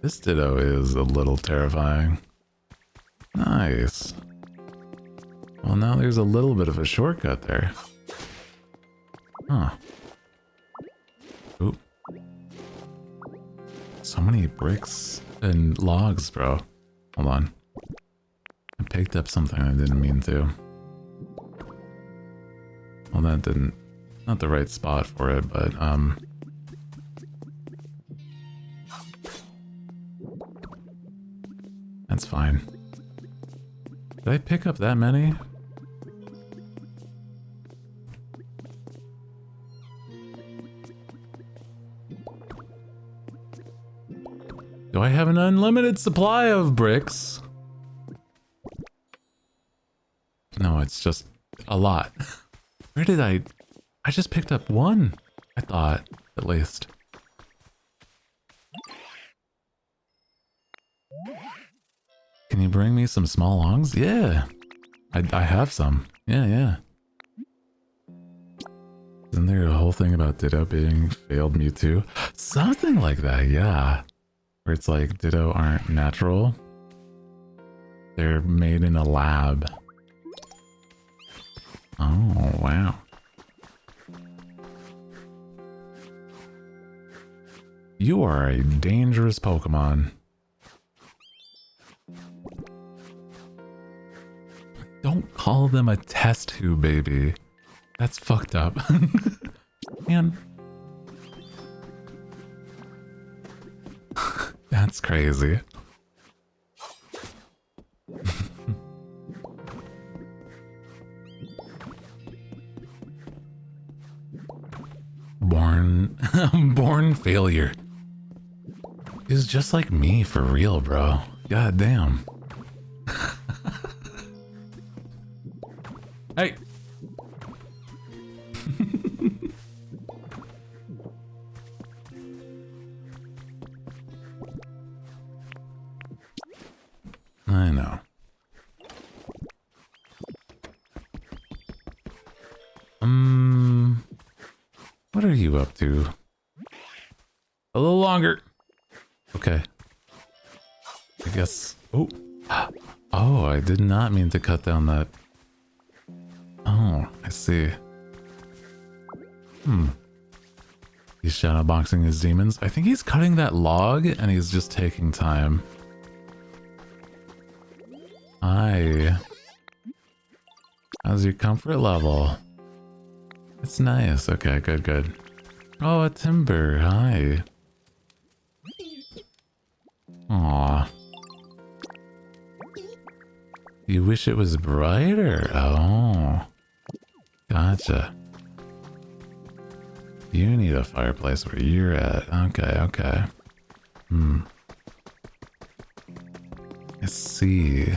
[SPEAKER 2] This Ditto is a little terrifying. Nice. Well, now there's a little bit of a shortcut there. Huh. Oop. So many bricks and logs, bro. Hold on. I picked up something I didn't mean to. Well, that didn't... Not the right spot for it, but, that's fine. Did I pick up that many? Do I have an unlimited supply of bricks? No, it's just a lot. Where did I just picked up one, I thought, at least. Can you bring me some small longs? Yeah. I have some. Yeah, yeah. Isn't there a whole thing about Ditto being failed Mewtwo? Something like that, yeah. Where it's like Ditto aren't natural. They're made in a lab. Oh, wow. You are a dangerous Pokemon. Don't call them a test tube, baby. That's fucked up. Man. That's crazy. Born failure. Is just like me for real, bro. God damn. Hey. I know. What are you up to? A little longer. Okay. I guess. Oh. Oh, I did not mean to cut down that. Oh, I see. He's shadowboxing his demons. I think he's cutting that log and he's just taking time. Hi. How's your comfort level? It's nice. Okay, good, good. Oh, a timber. Hi. Aw. You wish it was brighter? Oh. Gotcha. You need a fireplace where you're at. Okay, okay. I see.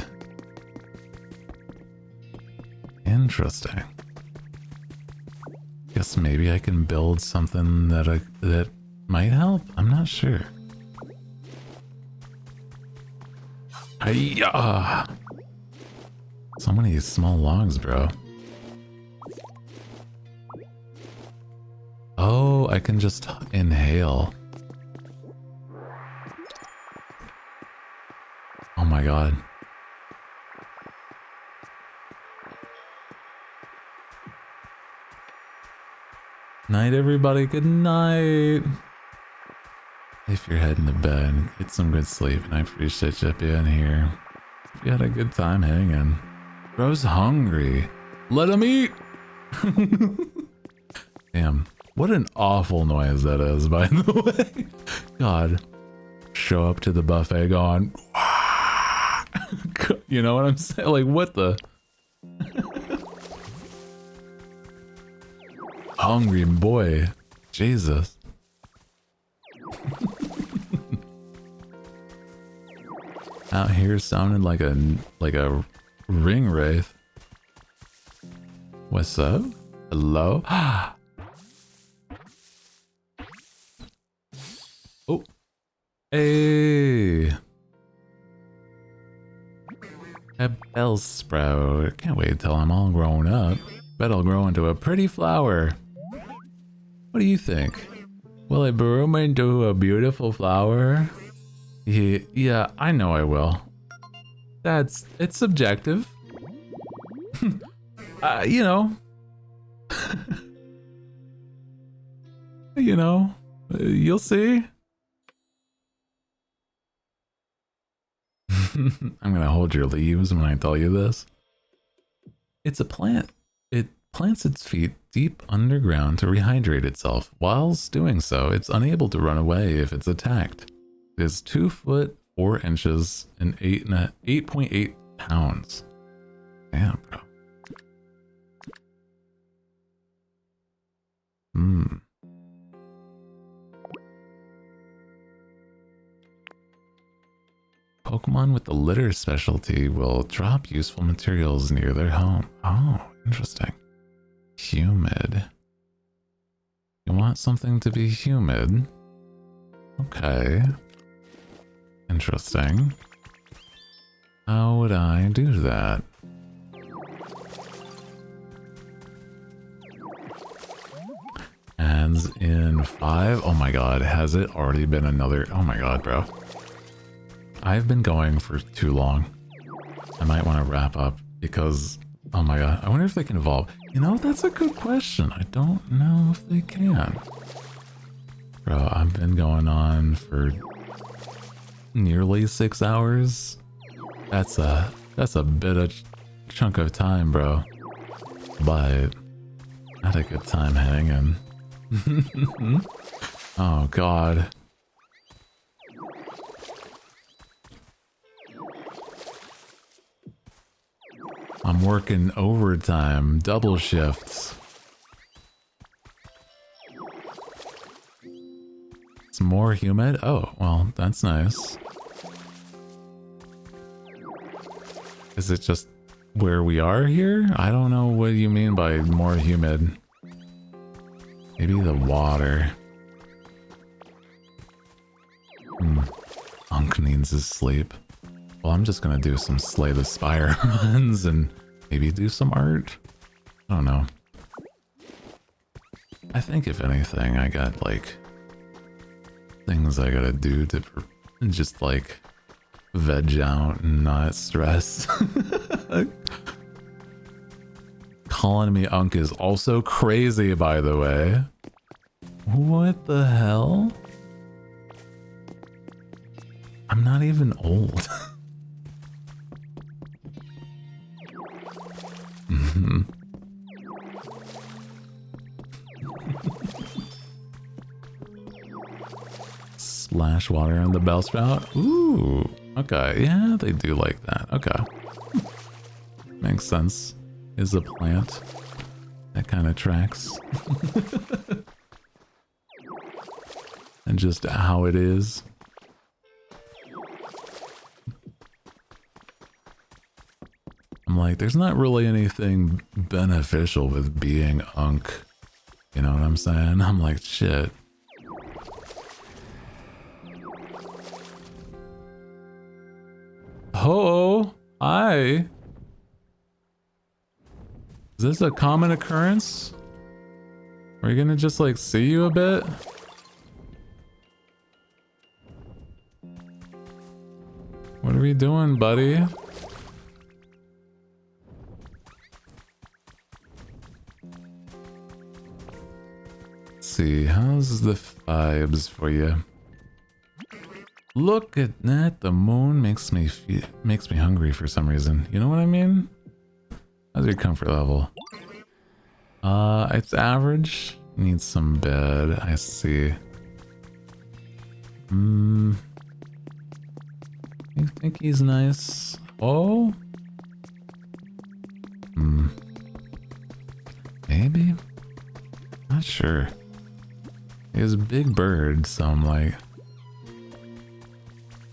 [SPEAKER 2] Interesting. Guess maybe I can build something that might help. I'm not sure. Hiya! So many small logs, bro. Oh, I can just inhale. Oh my god. Night, everybody. Good night. If you're heading to bed, get some good sleep, and I appreciate you being here. You had a good time hanging. Bro's hungry. Let him eat. Damn. What an awful noise that is, by the way. God. Show up to the buffet going, you know what I'm saying? Like, what the? Hungry boy. Jesus. Out here sounding like a ring wraith. What's up? Hello? Oh. Hey. A Bellsprout. Can't wait till I'm all grown up. Bet I'll grow into a pretty flower. What do you think? Will it bloom into a beautiful flower? Yeah, I know I will. It's subjective. You know. You know, you'll see. I'm gonna hold your leaves when I tell you this. It's a plant. It plants its feet deep underground to rehydrate itself. Whilst doing so, it's unable to run away if it's attacked. It is 2 foot 4 inches and 8.8 pounds. Damn, bro. Pokemon with the litter specialty will drop useful materials near their home. Oh, interesting. Humid. You want something to be humid? Okay. Interesting. would I do that? Ads in 5. Oh my god, has it already been another? Oh my god, bro. I've been going for too long. I might want to wrap up because, oh my god, I wonder if they can evolve. You know, that's a good question. I don't know if they can. Bro, I've been going on for nearly 6 hours. That's a bit of chunk of time, bro. But I had a good time hanging. Oh god. I'm working overtime, double shifts. It's more humid? Oh, well, that's nice. Is it just where we are here? I don't know what you mean by more humid. Maybe the water. Unk needs his sleep. Well, I'm just gonna do some Slay the Spire runs and maybe do some art. I don't know. I think if anything, I got like things I gotta do to just like veg out and not stress. Calling me Unk is also crazy, by the way. What the hell? I'm not even old. Splash water on the bellsprout. Ooh, okay, yeah, they do like that. Okay, makes sense. Is a plant that kind of tracks, and just how it is. I'm like, there's not really anything beneficial with being Unk. You know what I'm saying? I'm like, shit. Ho-oh, hi. Is this a common occurrence? Are we gonna just like see you a bit? What are we doing, buddy? Let's see, how's the vibes for you? Look at that, the moon makes me hungry for some reason. You know what I mean? How's your comfort level? It's average. Needs some bed, I see. I think he's nice. Oh? Maybe? Not sure. He's a big bird, so I'm like...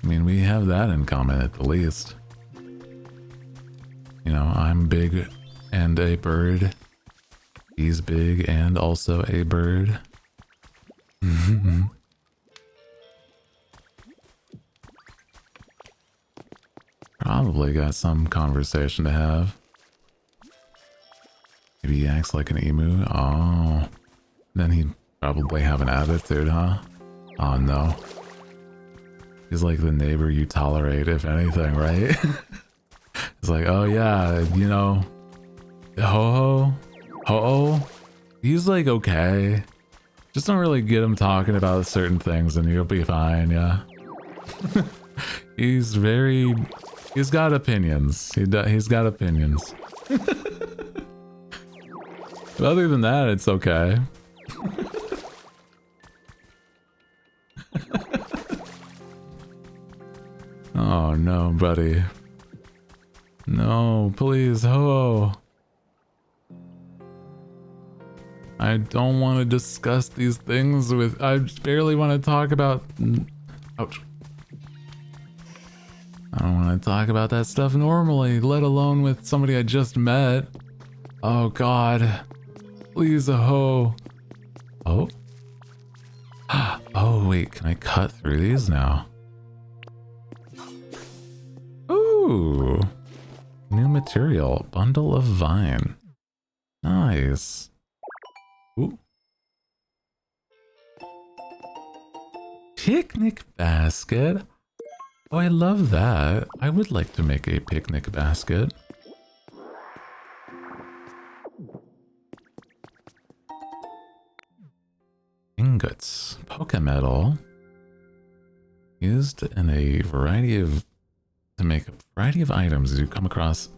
[SPEAKER 2] I mean, we have that in common at the least. You know, I'm big and a bird. He's big and also a bird. Probably got some conversation to have. Maybe he acts like an emu. Oh. Then he'd probably have an attitude, huh? Oh no. He's like the neighbor you tolerate, if anything, right? It's like, oh yeah, you know, ho-ho, he's like okay. Just don't really get him talking about certain things and you'll be fine, yeah. He's got opinions. He's got opinions. But other than that, it's okay. Oh no, buddy. No, please, ho. I don't want to discuss these things with... I barely want to talk about... Ouch. I don't want to talk about that stuff normally, let alone with somebody I just met. Oh god. Please, ho. Oh? Oh wait, can I cut through these now? Ooh, material. Bundle of vine. Nice. Ooh. Picnic basket. Oh, I love that. I would like to make a picnic basket. Ingots. Pokemetal. Used in a variety of... to make a variety of items you come across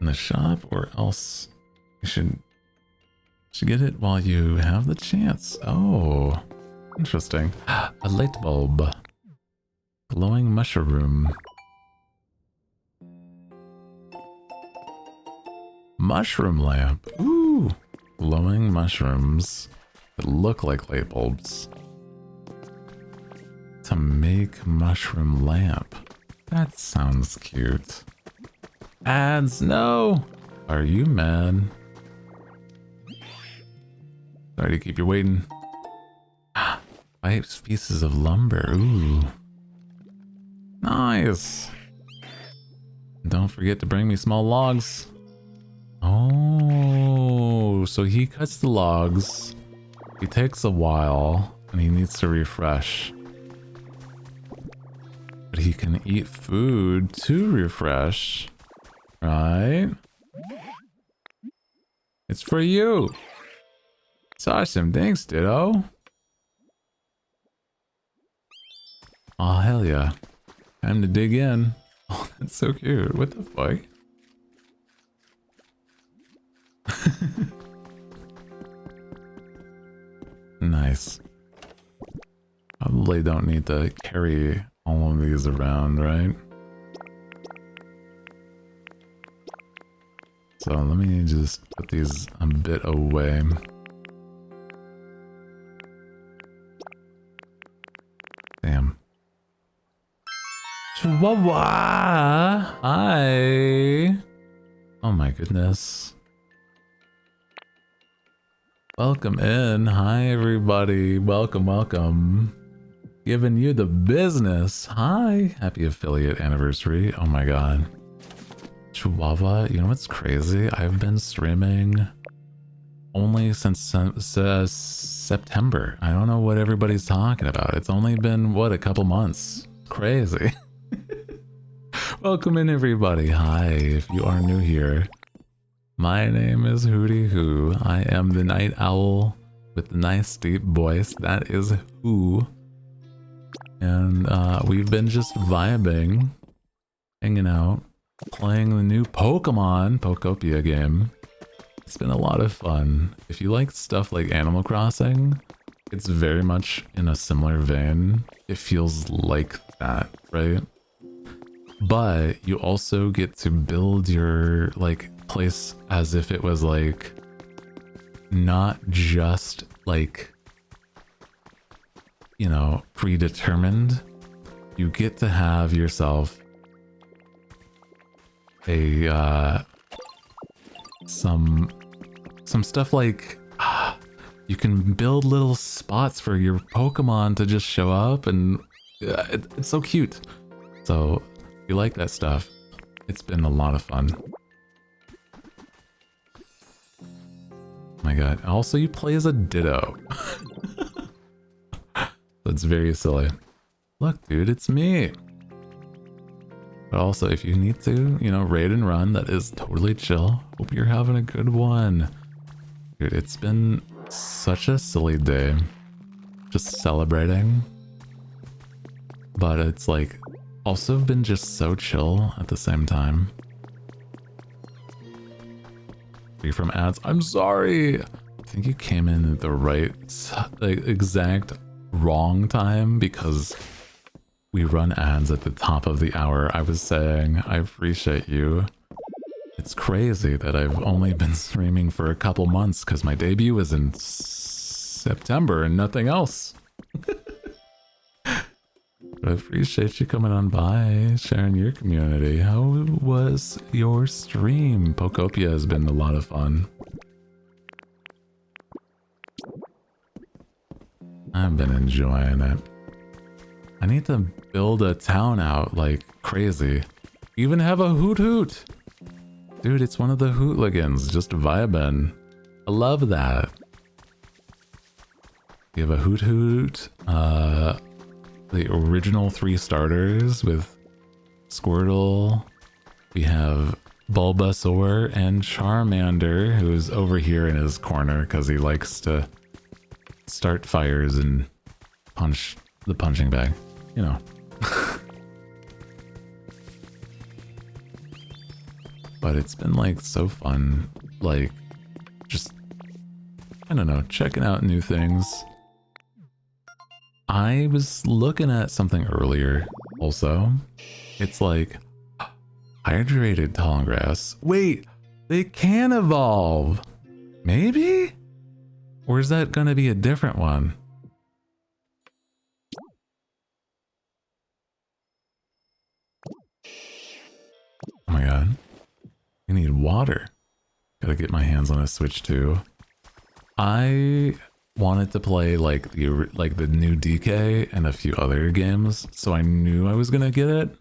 [SPEAKER 2] in the shop, or else you should get it while you have the chance. Oh, interesting. A light bulb. Glowing mushroom. Mushroom lamp. Ooh. Glowing mushrooms that look like light bulbs. To make mushroom lamp. That sounds cute. Ads, no! Are you mad? Sorry to keep you waiting. 5 pieces of lumber. Ooh. Nice! Don't forget to bring me small logs. Oh, so he cuts the logs. He takes a while and he needs to refresh. But he can eat food to refresh. Right? It's for you. It's awesome. Thanks, Ditto. Oh, hell yeah. Time to dig in. Oh, that's so cute. What the fuck? Nice. Probably don't need to carry all of these around, right? So let me just put these a bit away. Damn. Chihuahua! Hi! Oh my goodness. Welcome in. Hi everybody. Welcome, welcome. Giving you the business. Hi. Happy affiliate anniversary. Oh my god. Chihuahua, you know what's crazy? I've been streaming only since September. I don't know what everybody's talking about. It's only been, what, a couple months. Crazy. Welcome in everybody. Hi, if you are new here. My name is Hooty Who. I am the night owl with the nice deep voice. That is Who. And we've been just vibing, hanging out, playing the new Pokopia game. It's been a lot of fun. If you like stuff like Animal Crossing, it's very much in a similar vein. It feels like that, right? But you also get to build your like place as if it was like not just like, you know, predetermined. You get to have yourself a some stuff like you can build little spots for your Pokemon to just show up, and it's so cute. So if you like that stuff, it's been a lot of fun. Oh my god. Also, you play as a Ditto. That's very silly. Look, dude, it's me. But also, if you need to, you know, raid and run, that is totally chill. Hope you're having a good one. Dude, it's been such a silly day. Just celebrating. But it's like, also been just so chill at the same time. Free from ads. I'm sorry! I think you came in at the right, like, exact wrong time, because we run ads at the top of the hour. I was saying, I appreciate you. It's crazy that I've only been streaming for a couple months because my debut was in September and nothing else. But I appreciate you coming on by, sharing your community. How was your stream? Pokopia has been a lot of fun. I've been enjoying it. I need to build a town out like crazy. even have a Hoot Hoot. Dude, it's one of the Hootligans, just vibing. I love that. You have a Hoot Hoot, the original 3 starters with Squirtle. We have Bulbasaur and Charmander, who's over here in his corner because he likes to start fires and punch the punching bag, you know. But it's been like so fun, like just, I don't know, checking out new things. I was looking at something earlier also. It's like hydrated tall grass. Wait, they can evolve. Maybe? Or is that gonna be a different one? Oh my god. I need water. Gotta get my hands on a Switch too. I wanted to play like the new DK and a few other games, so I knew I was gonna get it.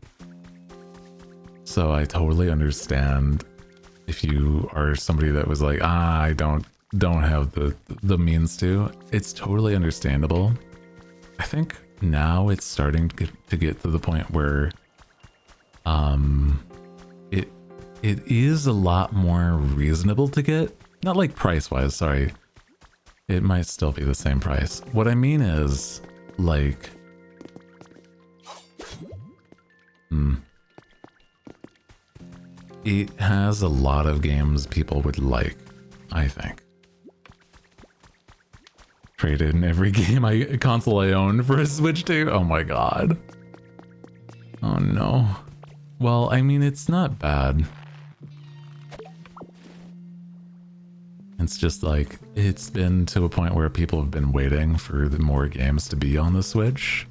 [SPEAKER 2] So I totally understand if you are somebody that was like, I don't have the means to. It's totally understandable. I think now it's starting to get to the point where it is a lot more reasonable to get. Not like price-wise, sorry. It might still be the same price. What I mean is, like... It has a lot of games people would like, I think. Traded in every console I own for a Switch too. Oh my god. Oh no. Well, I mean, it's not bad. It's just like, it's been to a point where people have been waiting for the more games to be on the Switch.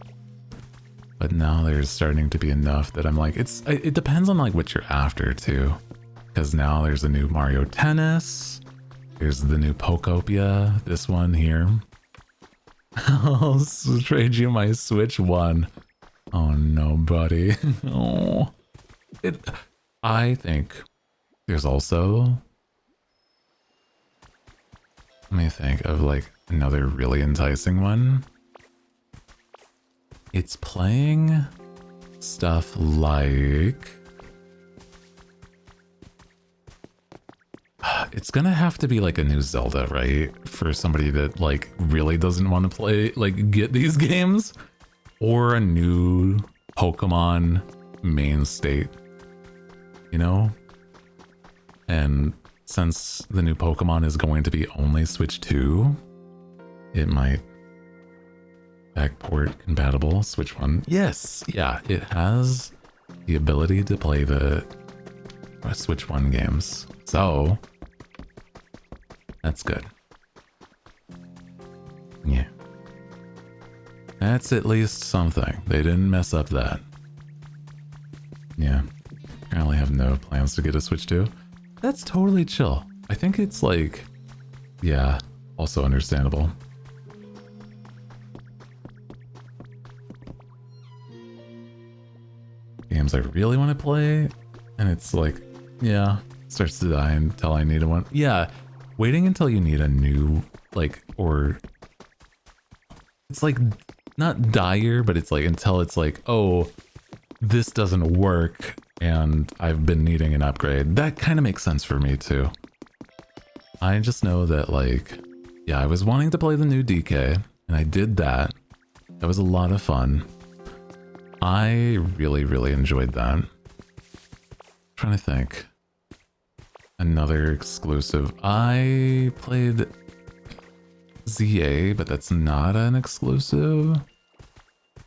[SPEAKER 2] But now there's starting to be enough that I'm like, it depends on like what you're after too. Because now there's a new Mario Tennis. There's the new Pokopia, this one here. I'll trade you my Switch 1. Oh no, buddy. Oh. I think there's also... Let me think of like another really enticing one. It's playing stuff like... It's gonna have to be like a new Zelda, right? For somebody that like really doesn't want to play, like get these games. Or a new Pokemon main state, you know? And since the new Pokemon is going to be only Switch 2, it might backport compatible Switch 1. Yes, yeah, it has the ability to play the Switch 1 games. So, that's good. Yeah. That's at least something. They didn't mess up that. Yeah. Apparently have no plans to get a Switch 2. That's totally chill. I think it's like, yeah, also understandable. Games I really want to play, and it's like, yeah, starts to die until I need one. Yeah, waiting until you need a new, like, or it's like not dire, but it's like until it's like, oh, this doesn't work and I've been needing an upgrade. That kind of makes sense for me too. I just know that like, yeah, I was wanting to play the new DK and I did that. That was a lot of fun. I really, really enjoyed that. I'm trying to think. Another exclusive. I played ZA, but that's not an exclusive.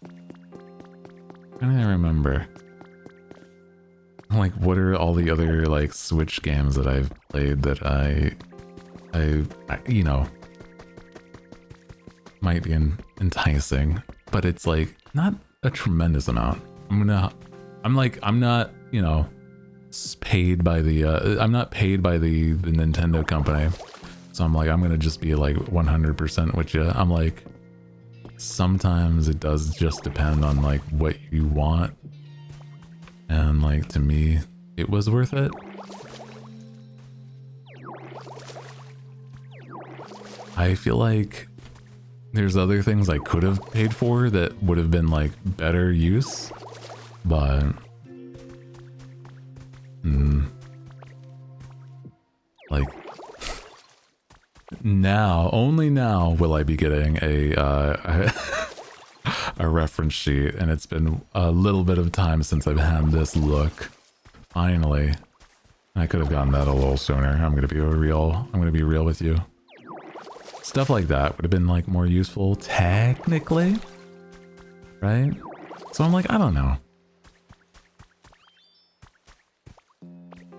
[SPEAKER 2] I don't remember. Like, what are all the other, like, Switch games that I've played that I you know, might be enticing, but it's, like, not a tremendous amount. I'm not, you know, paid by the, I'm not paid by the Nintendo company. So I'm like, I'm gonna just be, like, 100% with you. I'm like, sometimes it does just depend on, like, what you want. And like, to me, it was worth it. I feel like there's other things I could have paid for that would have been like better use, but like now, only now will I be getting a a reference sheet, and it's been a little bit of time since I've had this look. Finally, I could have gotten that a little sooner. I'm gonna be real with you. Stuff like that would have been like more useful technically, right? So I'm like, I don't know.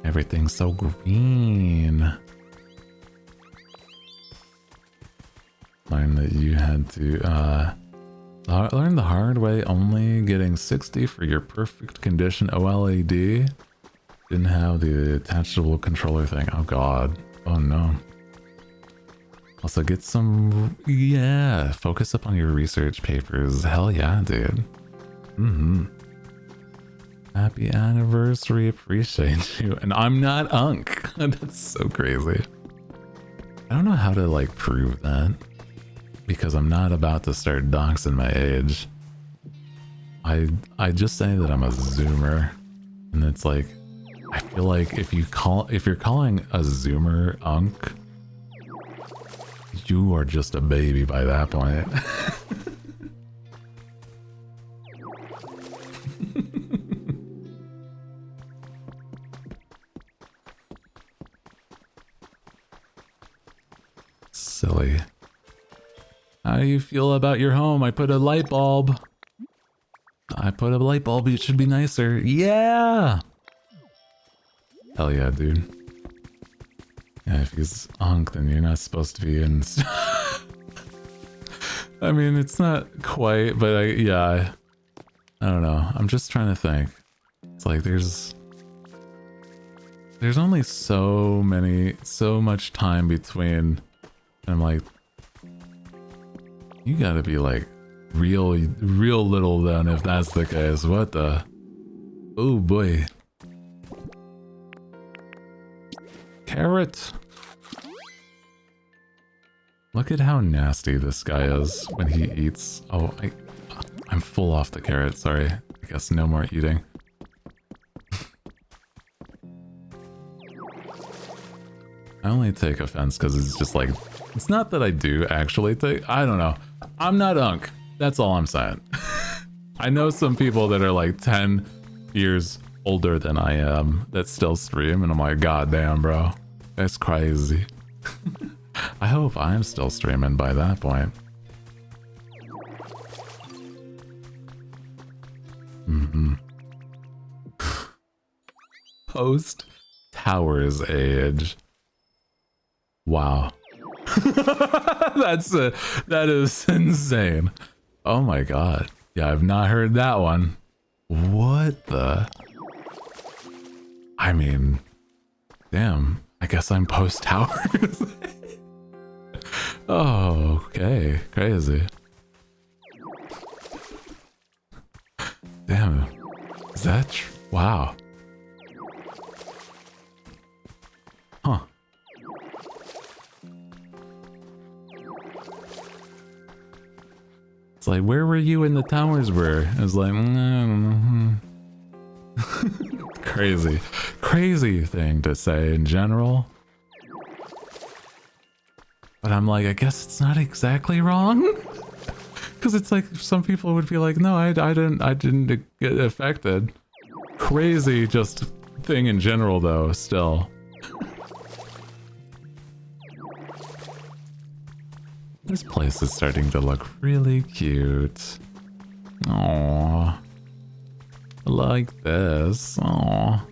[SPEAKER 2] Everything's so green. Learn that you had to learn the hard way, only getting 60 for your perfect condition OLED. Didn't have the attachable controller thing. Oh god. Oh no. Also get some, yeah, focus up on your research papers. Hell yeah, dude. Happy anniversary, appreciate you. And I'm not Unk. That's so crazy. I don't know how to like prove that, because I'm not about to start doxing my age. I just say that I'm a Zoomer, and it's like, I feel like if you're calling a Zoomer Unk, you are just a baby by that point. Silly. How do you feel about your home? I put a light bulb. It should be nicer. Yeah! Hell yeah, dude. Yeah, if he's Unk, then you're not supposed to be in... I mean, it's not quite, but I don't know. I'm just trying to think. It's like there's only so much time between. I'm like, you gotta be like real little then if that's the case. What the? Oh boy. Carrot. Look at how nasty this guy is when he eats. Oh, I'm full off the carrot. Sorry. I guess no more eating. I only take offense because it's just like, it's not that I do actually take, I don't know. I'm not Unk. That's all I'm saying. I know some people that are like 10 years older than I am that still stream, and I'm like, god damn, bro. That's crazy. I hope I'm still streaming by that point. Post Towers age. Wow. That is insane. Oh my god. Yeah, I've not heard that one. What the? I mean, damn. I guess I'm post Towers. Oh, okay. Crazy. Damn. Is that wow. Huh. It's like, where were you when the towers were? I was like, I don't know. Crazy. Crazy thing to say in general. But I'm like, I guess it's not exactly wrong. Because it's like, some people would be like, no, I didn't get affected. Crazy just thing in general though, still. This place is starting to look really cute. Aww. I like this. Aww.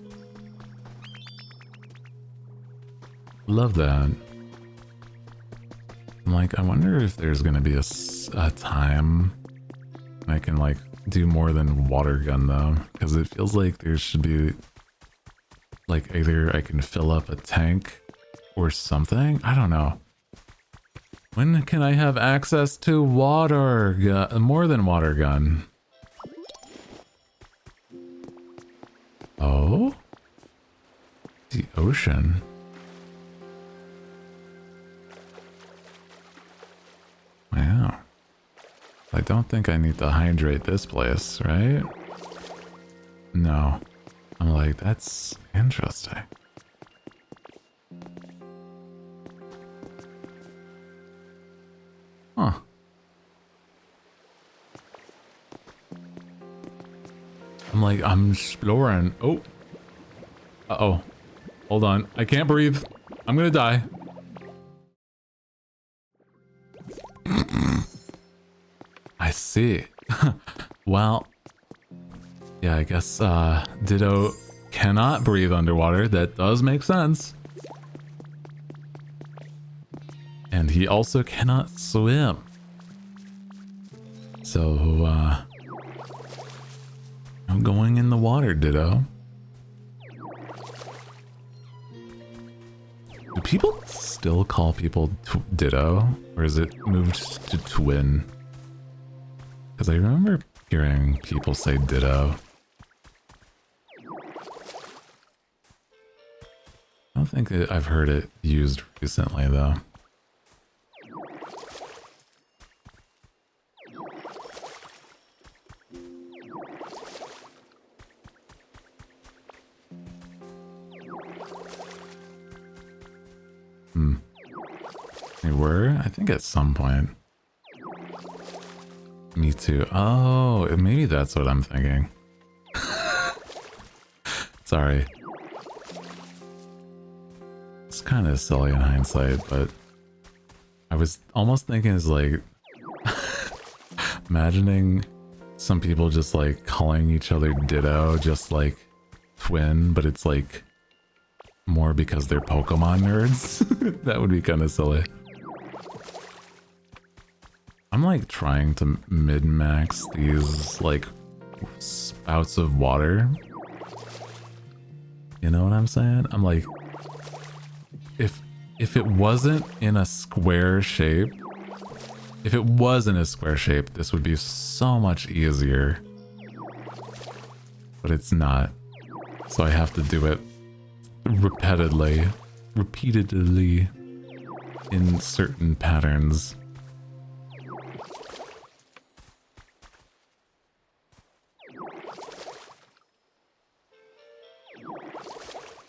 [SPEAKER 2] Love that. I'm like, I wonder if there's gonna be a time I can like do more than water gun though, because it feels like there should be like either I can fill up a tank or something. I don't know. When can I have access to water gun? More than water gun. The ocean. Wow. I don't think I need to hydrate this place, right? No. I'm like, that's interesting. Huh. I'm like, I'm exploring. Oh. Uh-oh. Hold on. I can't breathe. I'm gonna die. I see. Well, yeah, I guess Ditto cannot breathe underwater. That does make sense. And he also cannot swim. So, I'm going in the water, Ditto. Do people still call people Ditto? Or is it moved to Twin? Because I remember hearing people say Ditto. I don't think that I've heard it used recently, though. They were? I think at some point. Me too. Oh, maybe that's what I'm thinking. Sorry. It's kind of silly in hindsight, but I was almost thinking is like imagining some people just like calling each other Ditto, just like Twin, but it's like more because they're Pokemon nerds. That would be kind of silly. I'm like trying to min-max these like spouts of water. You know what I'm saying? I'm like, if it wasn't in a square shape, this would be so much easier. But it's not. So I have to do it repeatedly in certain patterns.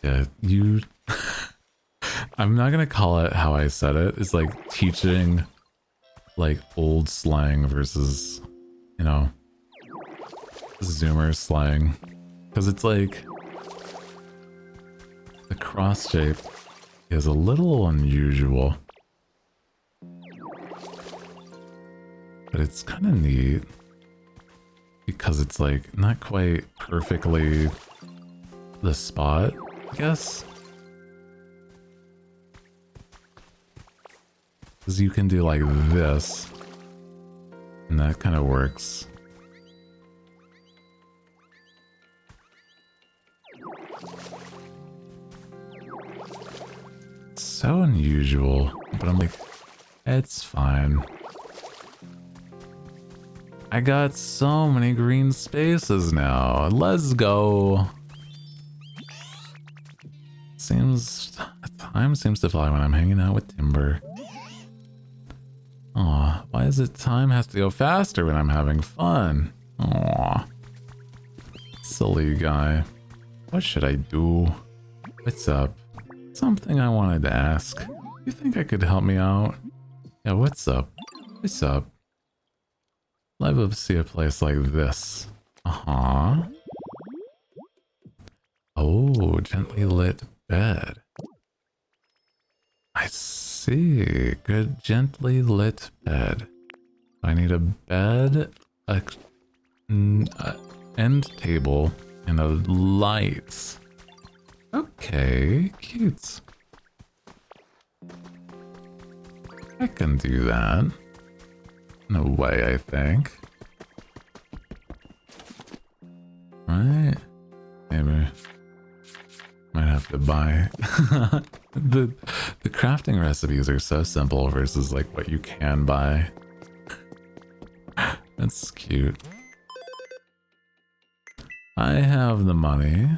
[SPEAKER 2] Yeah, you... I'm not gonna call it how I said it. It's like teaching like old slang versus, you know, Zoomer slang. Because it's like the cross shape is a little unusual. But it's kind of neat. Because it's like not quite perfectly the spot, I guess. Because you can do like this, and that kind of works. It's so unusual, but I'm like, it's fine. I got so many green spaces now. Let's go. Time seems to fly when I'm hanging out with Timber. Aw, why is it time has to go faster when I'm having fun? Aw. Silly guy. What should I do? What's up? Something I wanted to ask. You think I could help me out? Yeah, what's up? What's up? I'd love to see a place like this. Uh-huh. Oh, gently lit bed. I see. Good gently lit bed. I need a bed, an end table, and a light. Okay, cute. I can do that. In a way, I think. Right? Maybe. Might have to buy. The crafting recipes are so simple versus like what you can buy. That's cute. I have the money.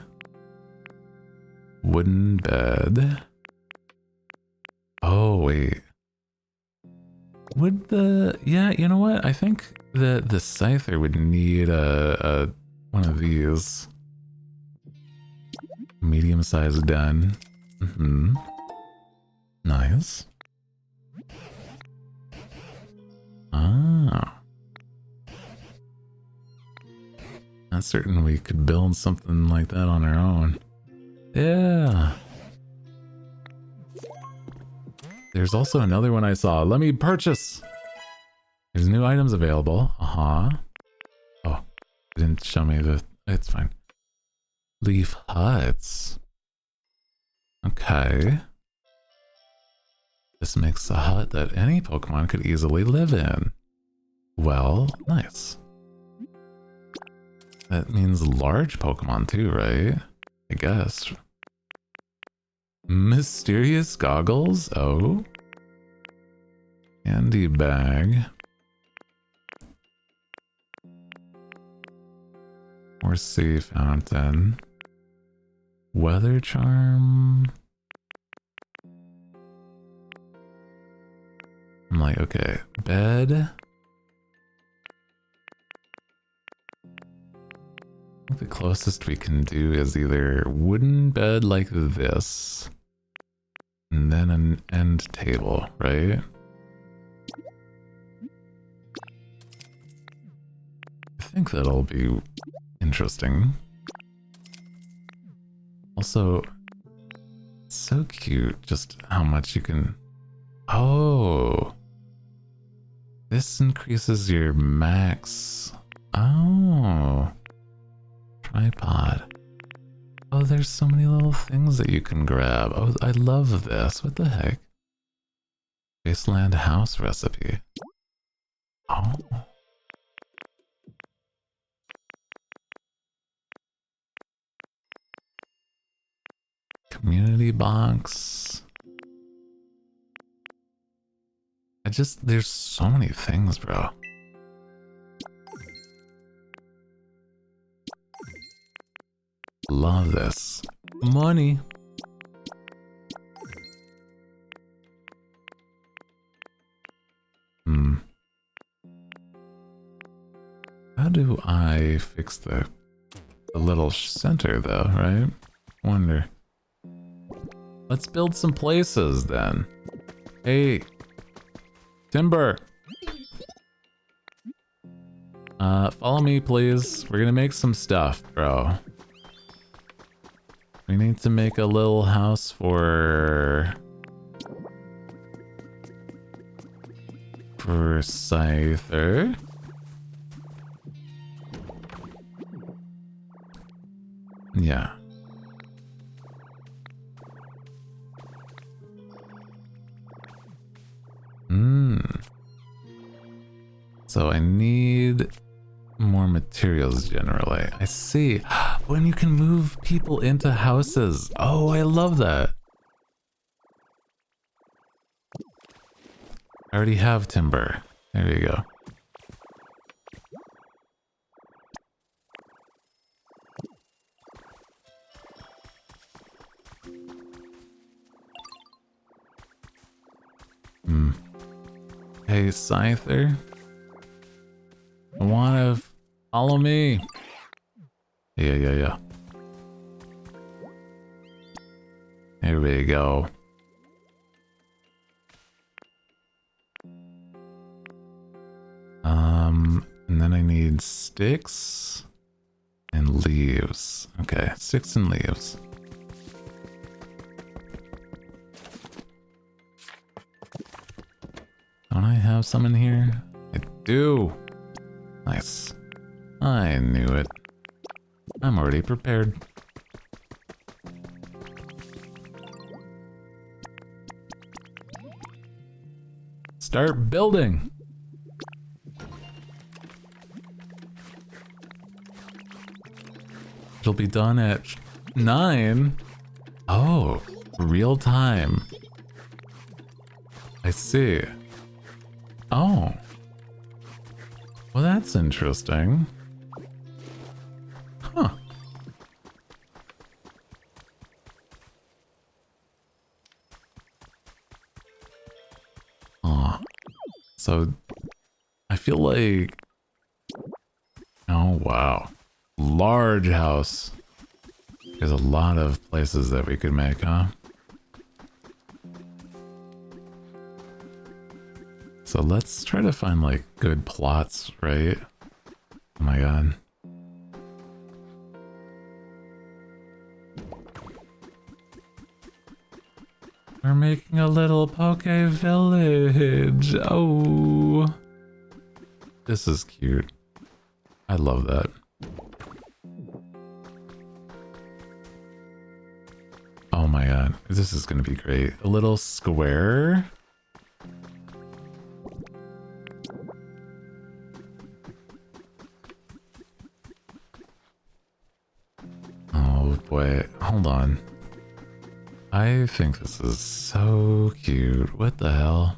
[SPEAKER 2] wooden bed. Oh, wait. Would the... Yeah, you know what? I think that the scyther would need a one of these. Medium-sized den. Mm-hmm. Nice. Ah. That's certain we could build something like that on our own. Yeah. There's also another one I saw. Let me purchase. There's new items available. Uh-huh. Oh, it didn't show me the... It's fine. Leaf huts. Okay. This makes a hut that any Pokemon could easily live in. Well, nice. That means large Pokemon too, right? I guess. Mysterious goggles? Oh. Candy bag. Or sea fountain. Weather charm. I'm like, okay, bed. I think the closest we can do is either wooden bed like this, and then an end table, right? I think that'll be interesting. Also, it's so cute just how much you can... Oh! This increases your max. Oh! Tripod. Oh, there's so many little things that you can grab. Oh, I love this. What the heck? Wasteland house recipe. Oh. Community box. There's so many things, bro. Love this. Money. How do I fix the little center though, right? Wonder. Let's build some places then. Hey, Timber. Follow me, please. We're gonna make some stuff, bro. We need to make a little house for Scyther. Yeah. So I need more materials generally. I see. When you can move people into houses. Oh, I love that. I already have timber. There you go. Hey, Scyther. I wanna follow me. Yeah. There we go. And then I need sticks and leaves. Okay, sticks and leaves. Don't I have some in here? I do. Nice. I knew it. I'm already prepared. Start building. It'll be done at 9. Oh, real time. I see. Oh. Well, that's interesting. Huh. So I feel like, oh wow, large house. There's a lot of places that we could make, huh? So let's try to find like good plots, right? Oh my god. We're making a little Poke Village. Oh. This is cute. I love that. Oh my god. This is gonna be great. A little square. Oh boy. Hold on. I think this is so cute. What the hell?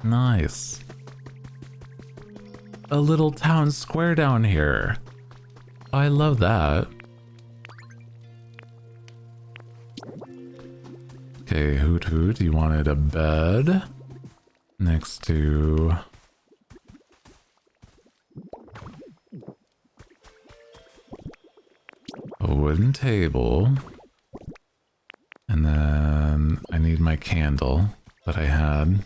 [SPEAKER 2] Nice. A little town square down here. Oh, I love that. Okay, Hoot Hoot, you wanted a bed next to... a wooden table. And then I need my candle that I had.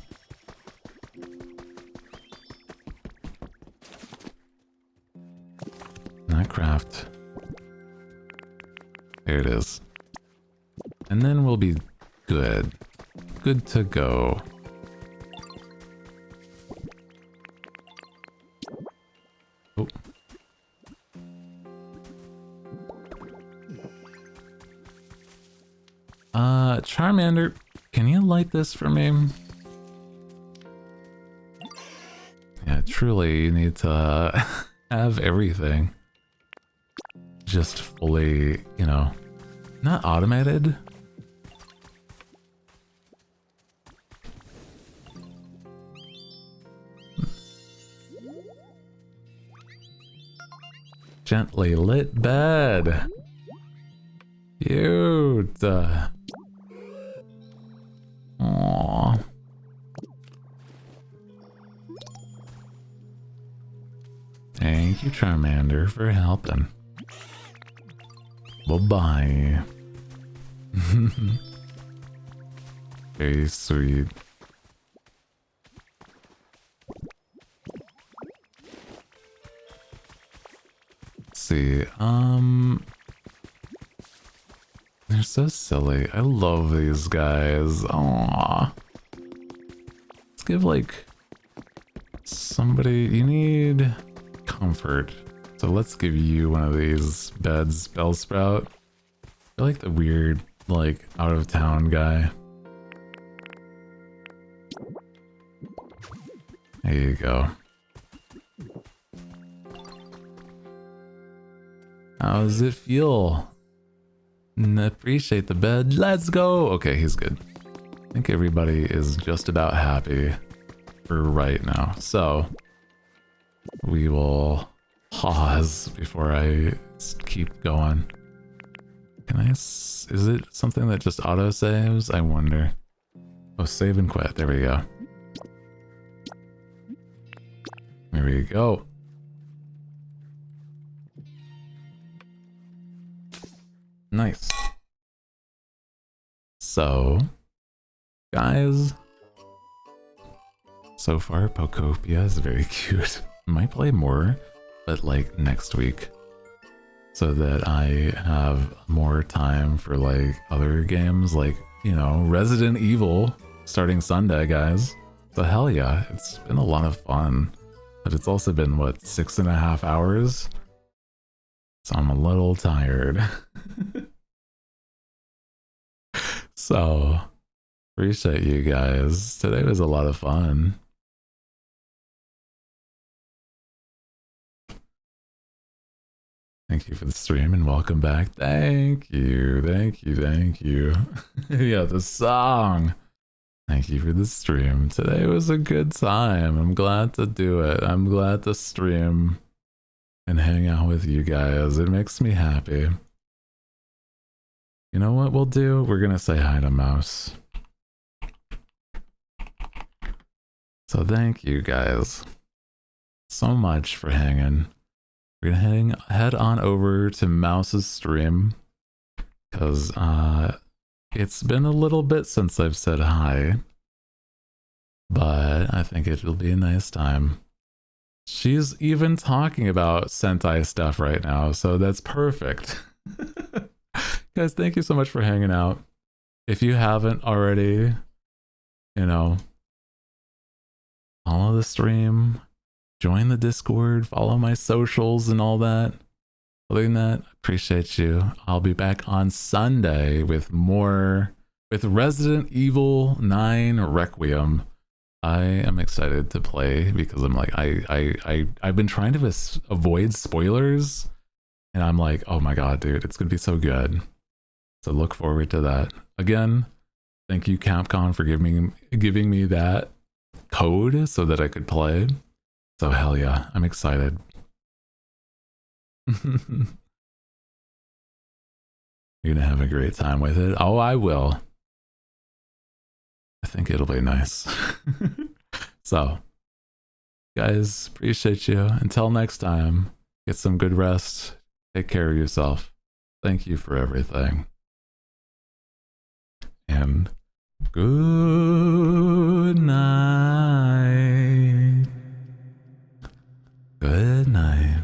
[SPEAKER 2] Not craft. There it is. And then we'll be good. Good to go. Oh. Charmander, can you light this for me? Yeah, truly, you need to have everything. Just fully, you know, not automated. Gently lit bed. Cute. Aww. Thank you, Charmander, for helping. Bye-bye. Very sweet. Let's see, they're so silly. I love these guys. Aww. Let's give, like, somebody... You need comfort. So let's give you one of these beds, Bellsprout. You're like the weird, like, out-of-town guy. There you go. How does it feel? Appreciate the bed. Let's go! Okay, he's good. I think everybody is just about happy for right now. So, we will pause before I keep going. Can I... Is it something that just auto-saves? I wonder. Oh, save and quit. There we go. There we go. Nice. So, guys, so far Pokopia is very cute. Might play more, but like next week, so that I have more time for like other games, like, you know, Resident Evil starting Sunday, guys. So hell yeah, it's been a lot of fun, but it's also been, what, 6.5 hours? So I'm a little tired. So, appreciate you guys. Today was a lot of fun. Thank you for the stream and welcome back. Thank you, thank you, thank you. Yeah, the song. Thank you for the stream. Today was a good time. I'm glad to do it. I'm glad to stream and hang out with you guys. It makes me happy. You know what we'll do? We're gonna say hi to Mouse. So thank you guys so much for hanging. We're gonna head on over to Mouse's stream because it's been a little bit since I've said hi, but I think it'll be a nice time. She's even talking about Sentai stuff right now, so that's perfect. Guys, thank you so much for hanging out. If you haven't already, you know, follow the stream, join the Discord, follow my socials and all that. Other than that, appreciate you. I'll be back on Sunday with Resident Evil 9 Requiem. I am excited to play because I'm like, I've been trying to avoid spoilers, and I'm like, oh my god, dude, it's gonna be so good. So look forward to that. Again, thank you Capcom for giving me that code so that I could play. So hell yeah, I'm excited. You're gonna have a great time with it. Oh, I will. I think it'll be nice. So, guys, appreciate you. Until next time, get some good rest. Take care of yourself. Thank you for everything. And good night. Good night.